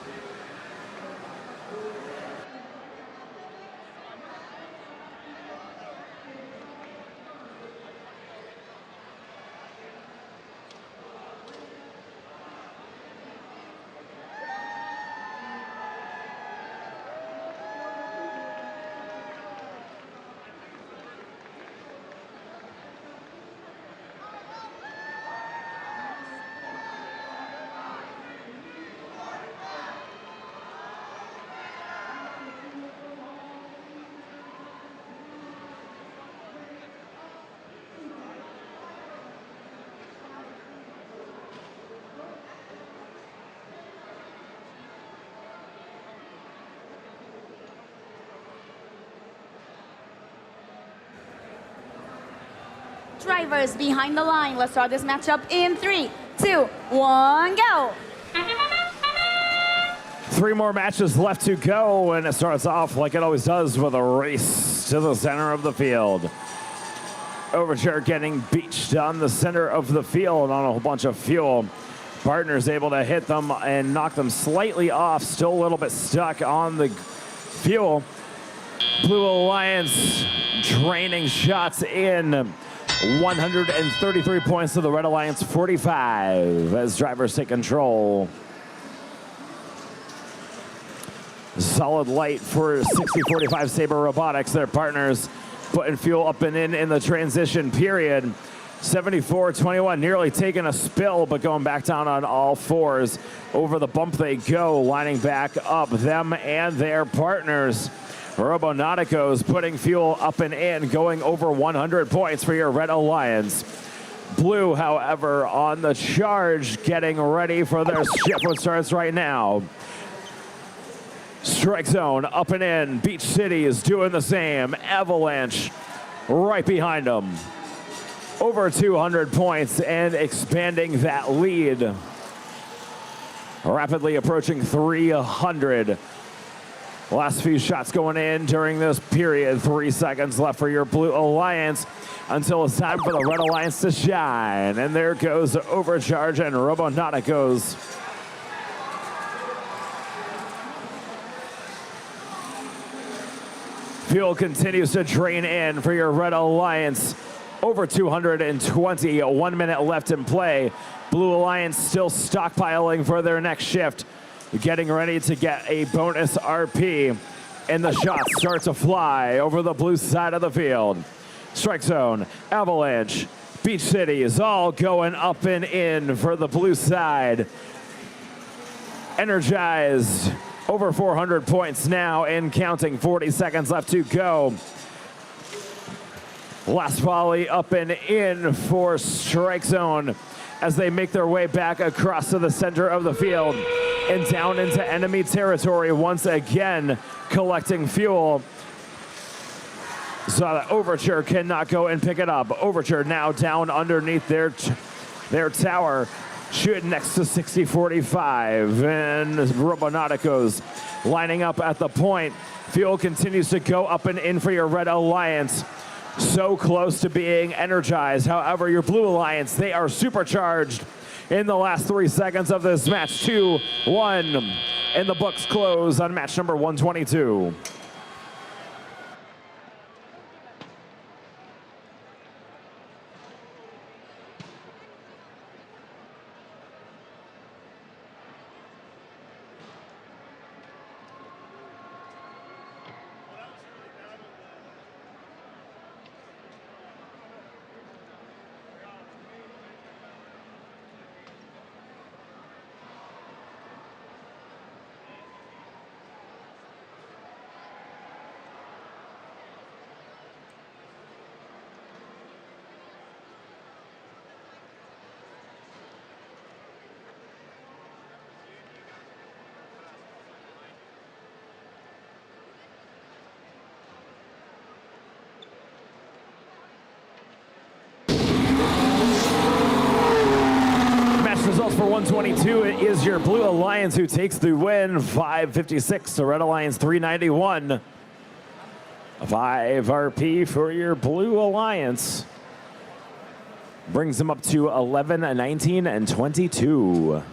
Drivers behind the line. Let's start this matchup in 3, 2, 1, go. 3 more matches left to go, and it starts off like it always does with a race to the center of the field. Overture getting beached on the center of the field on a whole bunch of fuel. Partners able to hit them and knock them slightly off, still a little bit stuck on the fuel. Blue Alliance draining shots in. 133 points to the Red Alliance 45 as drivers take control. Solid light for 6045 Sabre Robotics. Their partners putting fuel up and in the transition period. 74-21, nearly taking a spill, but going back down on all fours. Over the bump they go, lining back up, them and their partners. Roboticos putting fuel up and in, going over 100 points for your Red Alliance. Blue, however, on the charge, getting ready for their shift, which starts right now. Strike zone up and in. Beach City is doing the same. Avalanche right behind them. Over 200 points and expanding that lead. Rapidly approaching 300. Last few shots going in during this period. 3 seconds left for your Blue Alliance until it's time for the Red Alliance to shine. And there goes Overcharge and Roboticos. Fuel continues to drain in for your Red Alliance. Over 220, 1 minute left in play. Blue Alliance still stockpiling for their next shift. Getting ready to get a bonus RP. And the shots start to fly over the blue side of the field. Strike zone, Avalanche, Beach City is all going up and in for the blue side. Energized, over 400 points now and counting. 40 seconds left to go. Last volley up and in for Strike Zone as they make their way back across to the center of the field and down into enemy territory once again, collecting fuel. So that Overture cannot go and pick it up. Overture now down underneath their tower, shooting next to 6045. And Roboticos lining up at the point. Fuel continues to go up and in for your Red Alliance. So close to being energized. However, your Blue Alliance, they are supercharged in the last 3 seconds of this match. 2-1, and the books close on match number 122. Results for 122, it is your Blue Alliance who takes the win, 556 to Red Alliance 391. 5 RP for your Blue Alliance. Brings them up to 11, 19, and 22.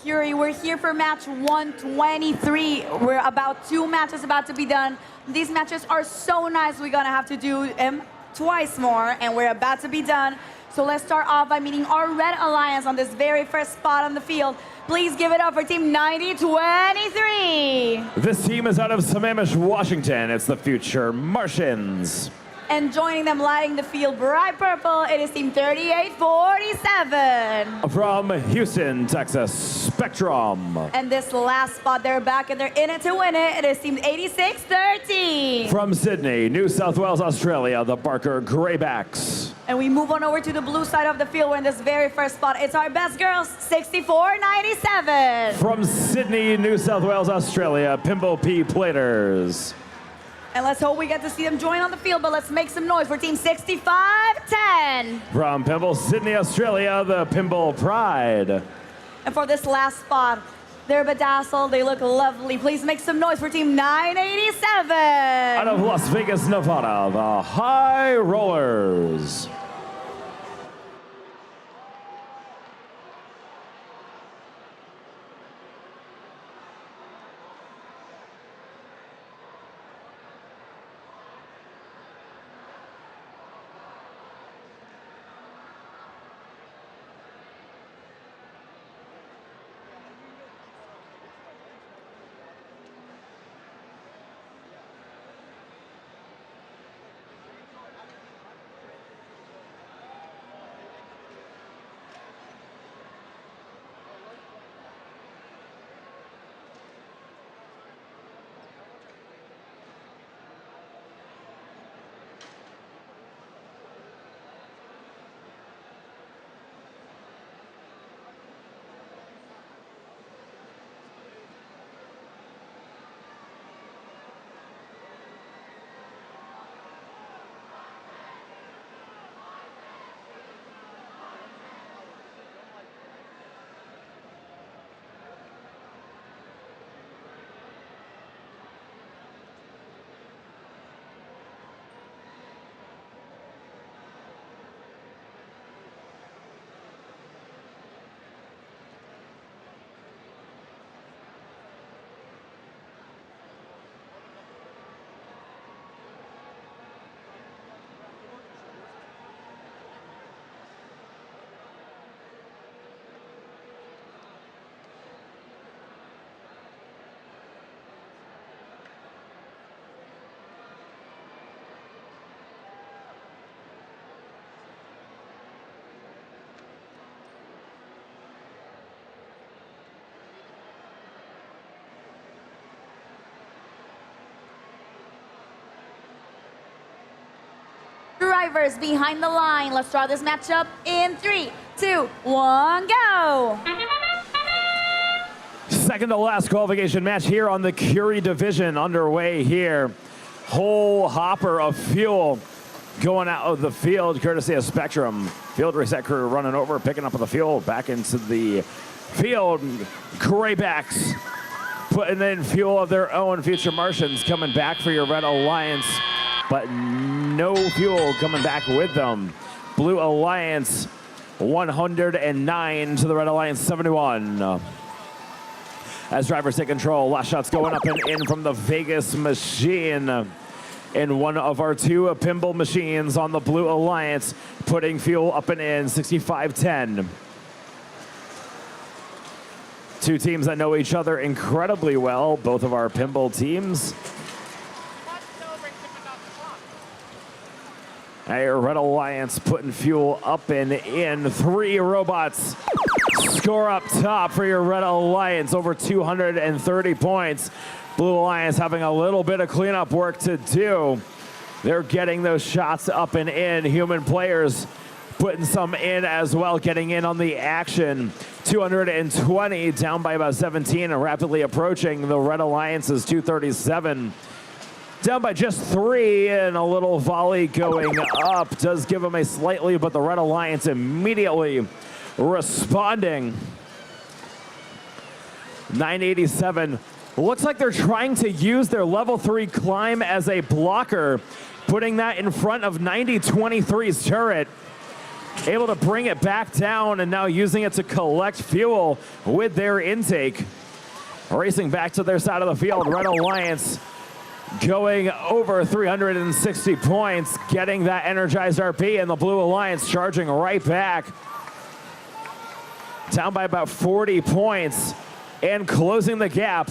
Curie, we're here for match 123. We're about 2 matches about to be done. These matches are so nice, we're gonna have to do them twice more, and we're about to be done. So let's start off by meeting our Red Alliance on this very first spot on the field. Please give it up for Team 9023. This team is out of Sammamish, Washington. It's the Future Martians. And joining them, lighting the field bright purple, it is Team 3847. From Houston, Texas, Spectrum. And this last spot, they're back and they're in it to win it. It is Team 8613. From Sydney, New South Wales, Australia, the Barker Greybacks. And we move on over to the blue side of the field. We're in this very first spot. It's our best girls, 6497. From Sydney, New South Wales, Australia, Pimble P Platers. And let's hope we get to see them join on the field, but let's make some noise for Team 6510. From Pimble, Sydney, Australia, the Pimble Pride. And for this last spot, they're bedazzled, they look lovely. Please make some noise for Team 987. Out of Las Vegas, Nevada, the High Rollers. Drivers behind the line. Let's draw this matchup in 3, 2, 1, go. Second to last qualification match here on the Curie division underway here. Whole hopper of fuel going out of the field courtesy of Spectrum. Field reset crew running over, picking up the fuel back into the field. Greybacks putting in fuel of their own. Future Martians coming back for your Red Alliance, but no fuel coming back with them. Blue Alliance 109 to the Red Alliance 71. As drivers take control, last shots going up and in from the Vegas machine. In one of our 2 pinball machines on the Blue Alliance, putting fuel up and in, 65-10. 2 teams that know each other incredibly well, both of our pinball teams. Our Red Alliance putting fuel up and in. 3 robots score up top for your Red Alliance, over 230 points. Blue Alliance having a little bit of cleanup work to do. They're getting those shots up and in. Human players putting some in as well, getting in on the action. 220 down by about 17 and rapidly approaching the Red Alliance's 237. Down by just 3 and a little volley going up. Does give them a slightly, but the Red Alliance immediately responding. 987. Looks like they're trying to use their level 3 climb as a blocker, putting that in front of 9023's turret. able to bring it back down and now using it to collect fuel with their intake. Racing back to their side of the field, Red Alliance going over 360 points, getting that energized RP, and the Blue Alliance charging right back. Down by about 40 points, and closing the gap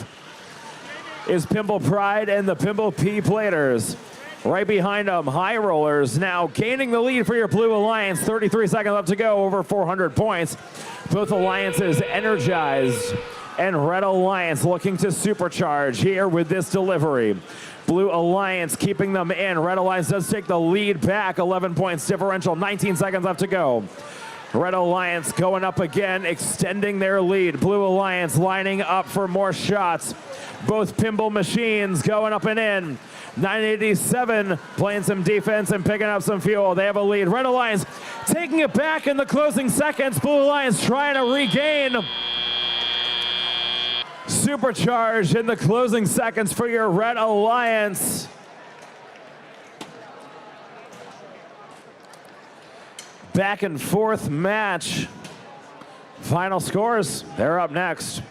is Pimple Pride and the Pimple P Platers. Right behind them, High Rollers now gaining the lead for your Blue Alliance. 33 seconds left to go, over 400 points. Both alliances energized, and Red Alliance looking to supercharge here with this delivery. Blue Alliance keeping them in. Red Alliance does take the lead back, 11 points differential, 19 seconds left to go. Red Alliance going up again, extending their lead. Blue Alliance lining up for more shots. Both Pimple machines going up and in. 987 playing some defense and picking up some fuel. They have a lead. Red Alliance taking it back in the closing seconds. Blue Alliance trying to regain. Supercharged in the closing seconds for your Red Alliance. Back and forth match. Final scores, they're up next.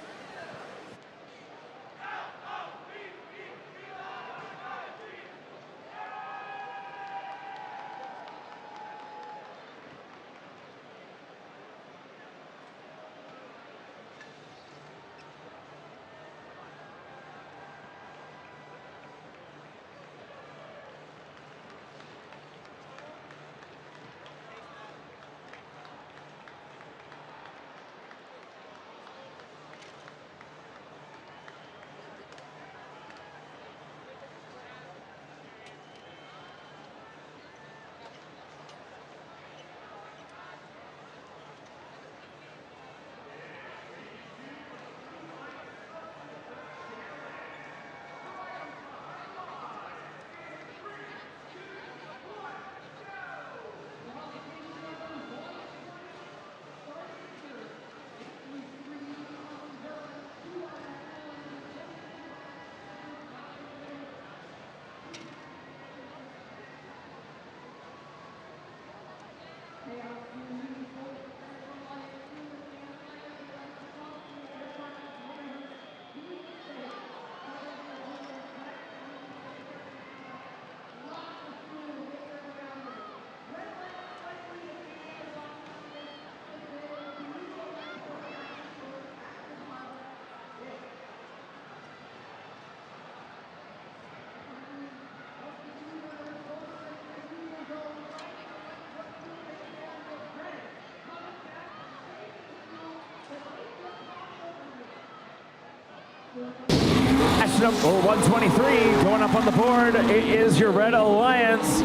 Match number 123 going up on the board. It is your Red Alliance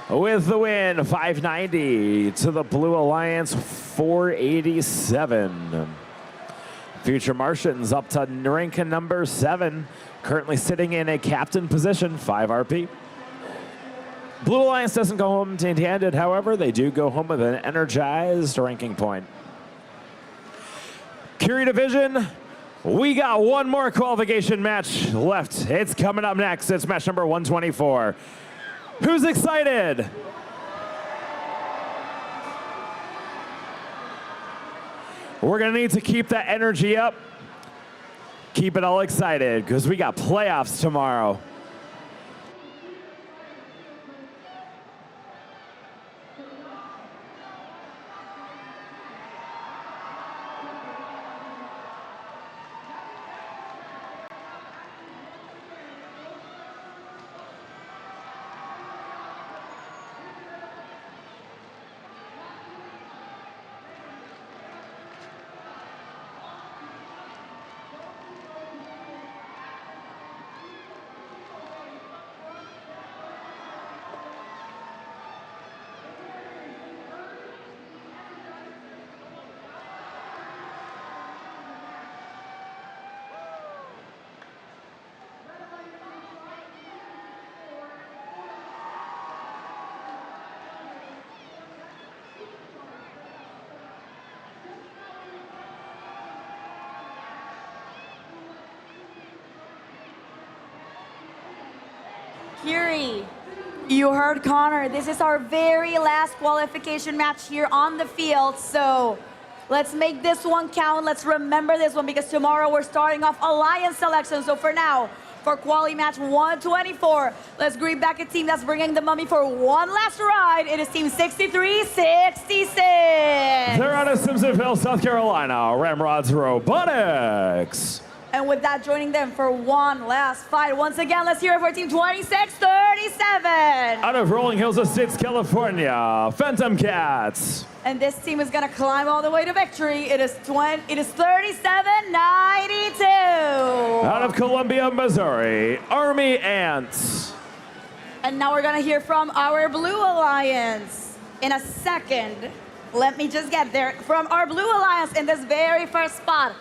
with the win. 590 to the Blue Alliance, 487. Future Martians up to rank number 7, currently sitting in a captain position, 5 RP. Blue Alliance doesn't go home empty-handed, however, they do go home with an energized ranking point. Curie Division, we got one more qualification match left. It's coming up next. It's match number 124. Who's excited? We're gonna need to keep that energy up. Keep it all excited because we got playoffs tomorrow. Curie, You heard Connor. This is our very last qualification match here on the field. So let's make this one count. Let's remember this one because tomorrow we're starting off alliance selection. So for now, for quali match 124, let's greet back a team that's bringing the mummy for one last ride. It is team 6366. They're out of Simpsonville, South Carolina, Ramrod's Robotics. And with that, joining them for one last fight. Once again, let's hear it for team 2637. Out of Rolling Hills Estates, California, Phantom Cats. And this team is gonna climb all the way to victory. It is 3792. Out of Columbia, Missouri, Army Ants. And now we're gonna hear from our Blue Alliance in a second. Let me just get there. From our Blue Alliance in this very first spot.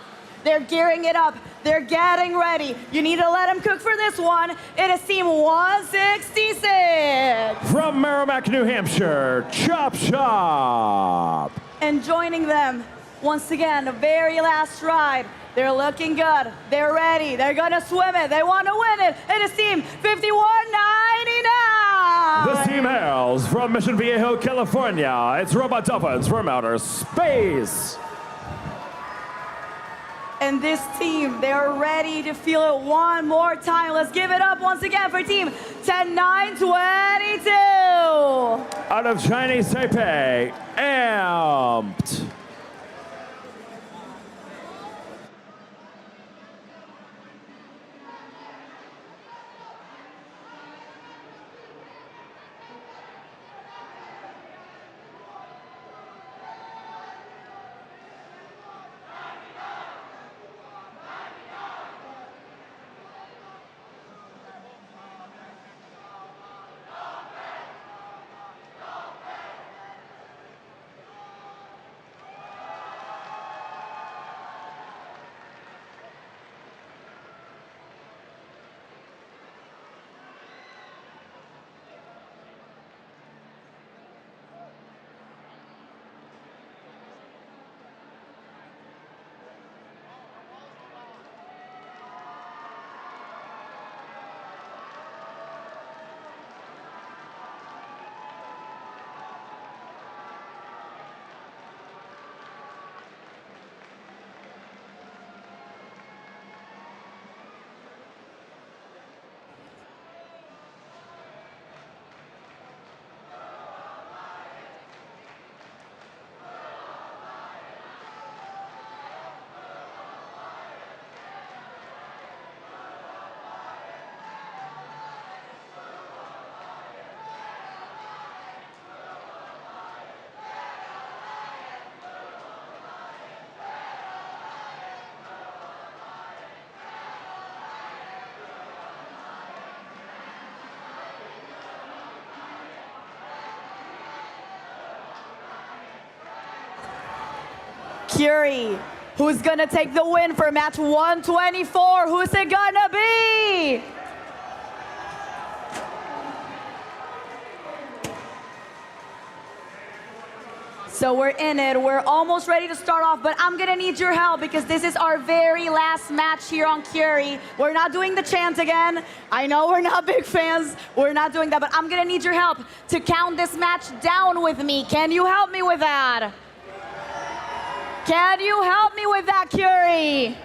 They're gearing it up. They're getting ready. You need to let them cook for this one. It is team 166. From Merrimack, New Hampshire, Chop Shop. And joining them, once again, the very last ride. They're looking good. They're ready. They're gonna swim it. They want to win it. It is team 5199. This team hails from Mission Viejo, California. It's Robot Dolphins from outer space. And this team, they're ready to feel it one more time. Let's give it up once again for team 10922. Out of Chinese Taipei, Amped. Curie, who's gonna take the win for match 124? Who's it gonna be? So we're in it. We're almost ready to start off, but I'm gonna need your help because this is our very last match here on Curie. We're not doing the chant again. I know we're not big fans. We're not doing that, but I'm gonna need your help to count this match down with me. Can you help me with that? Can you help me with that, Curie?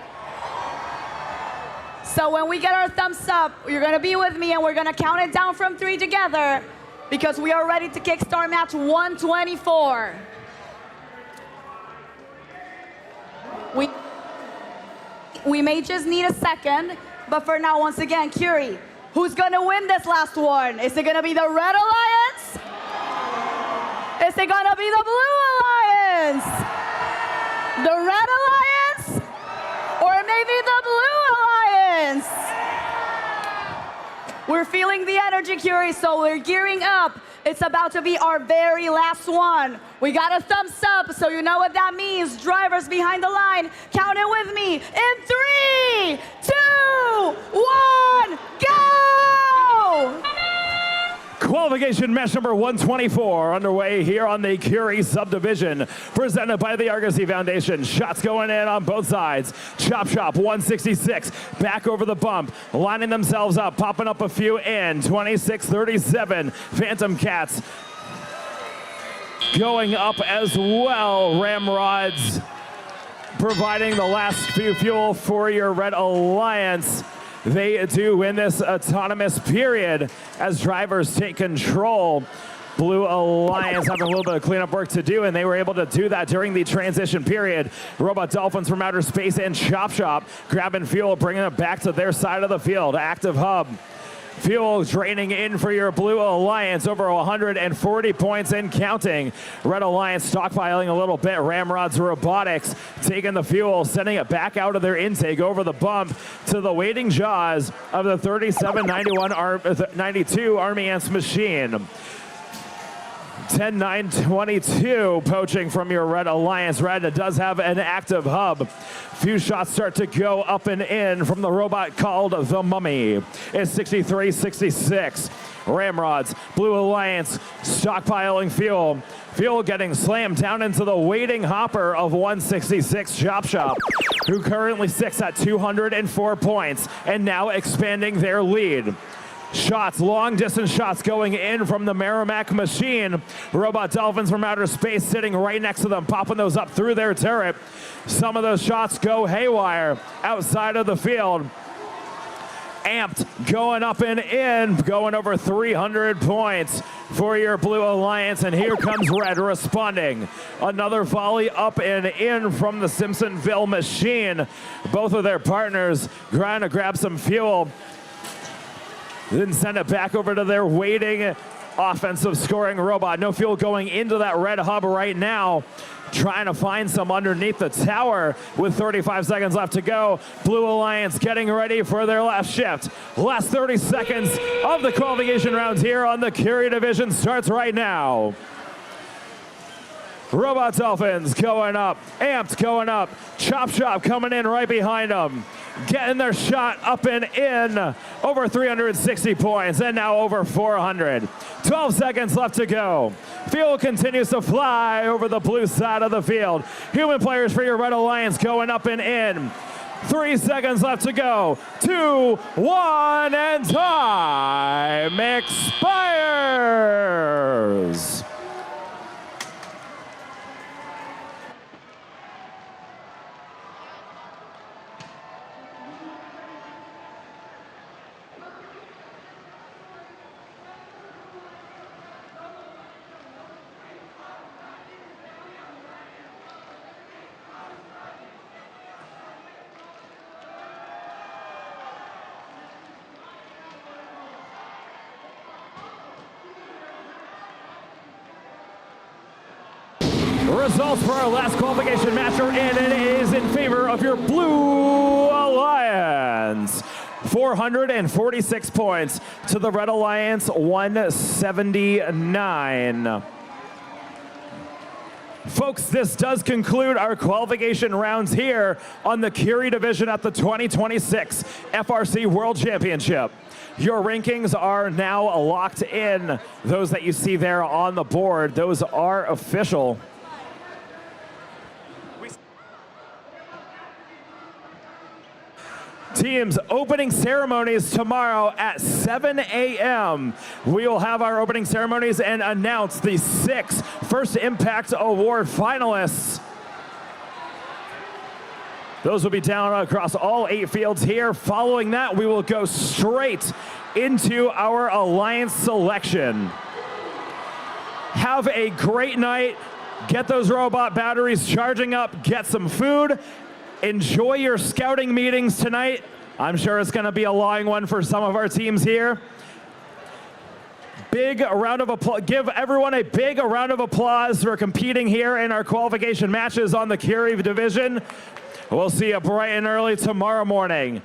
So when we get our thumbs up, you're gonna be with me and we're gonna count it down from 3 together because we are ready to kickstart match 124. We may just need a second, but for now, once again, Curie, who's gonna win this last one? Is it gonna be the Red Alliance? Is it gonna be the Blue Alliance? The Red Alliance? Or maybe the Blue Alliance? We're feeling the energy, Curie, so we're gearing up. It's about to be our very last one. We got a thumbs up, so you know what that means. Drivers behind the line, count it with me. In 3, 2, 1, go! Qualification. Qualification match number 124 underway here on the Curie subdivision, presented by the Argosy Foundation. Shots going in on both sides. Chop Chop 166 back over the bump, lining themselves up, popping up a few in. 26-37. Phantom Cats going up as well. Ramrods providing the last few fuel for your Red Alliance. They do win this autonomous period as drivers take control. Blue Alliance having a little bit of cleanup work to do, and they were able to do that during the transition period. Robot Dolphins from outer space and Chop Chop grabbing fuel, bringing it back to their side of the field. Active hub. Fuel draining in for your Blue Alliance, over 140 points and counting. Red Alliance stockpiling a little bit. Ramrod's Robotics taking the fuel, sending it back out of their intake over the bump to the waiting jaws of the 3792 Army Ants machine. 10-9-22 poaching from your Red Alliance. Red does have an active hub. Few shots start to go up and in from the robot called the Mummy. It's 63-66. Ramrods, Blue Alliance stockpiling fuel. Fuel getting slammed down into the waiting hopper of 166 Chop Chop, who currently sits at 204 points and now expanding their lead. Shots, long distance shots going in from the Merrimack machine. Robot Dolphins from outer space sitting right next to them, popping those up through their turret. Some of those shots go haywire outside of the field. Amped going up and in, going over 300 points for your Blue Alliance, and here comes Red responding. Another volley up and in from the Simpsonville machine. Both of their partners trying to grab some fuel, then send it back over to their waiting offensive scoring robot. No fuel going into that red hub right now. Trying to find some underneath the tower with 35 seconds left to go. Blue Alliance getting ready for their last shift. Last 30 seconds of the qualification rounds here on the Curie division starts right now. Robot Dolphins going up, Amped going up, Chop Chop coming in right behind them. Getting their shot up and in, over 360 points, and now over 400. 12 seconds left to go. Fuel continues to fly over the blue side of the field. Human players for your Red Alliance going up and in. 3 seconds left to go. 2, 1, and time expires. Results for our last qualification match are in, and it is in favor of your Blue Alliance. 446 points to the Red Alliance, 179. Folks, this does conclude our qualification rounds here on the Curie division at the 2026 FRC World Championship. Your rankings are now locked in. Those that you see there on the board, those are official. Teams opening ceremonies tomorrow at 7 a.m. We will have our opening ceremonies and announce the 6 First Impact Award finalists. Those will be down across all 8 fields here. Following that, we will go straight into our Alliance selection. Have a great night. Get those robot batteries charging up. Get some food. Enjoy your scouting meetings tonight. I'm sure it's going to be a long one for some of our teams here. Big round of applause. Give everyone a big round of applause for competing here in our qualification matches on the Curie division. We'll see you bright and early tomorrow morning.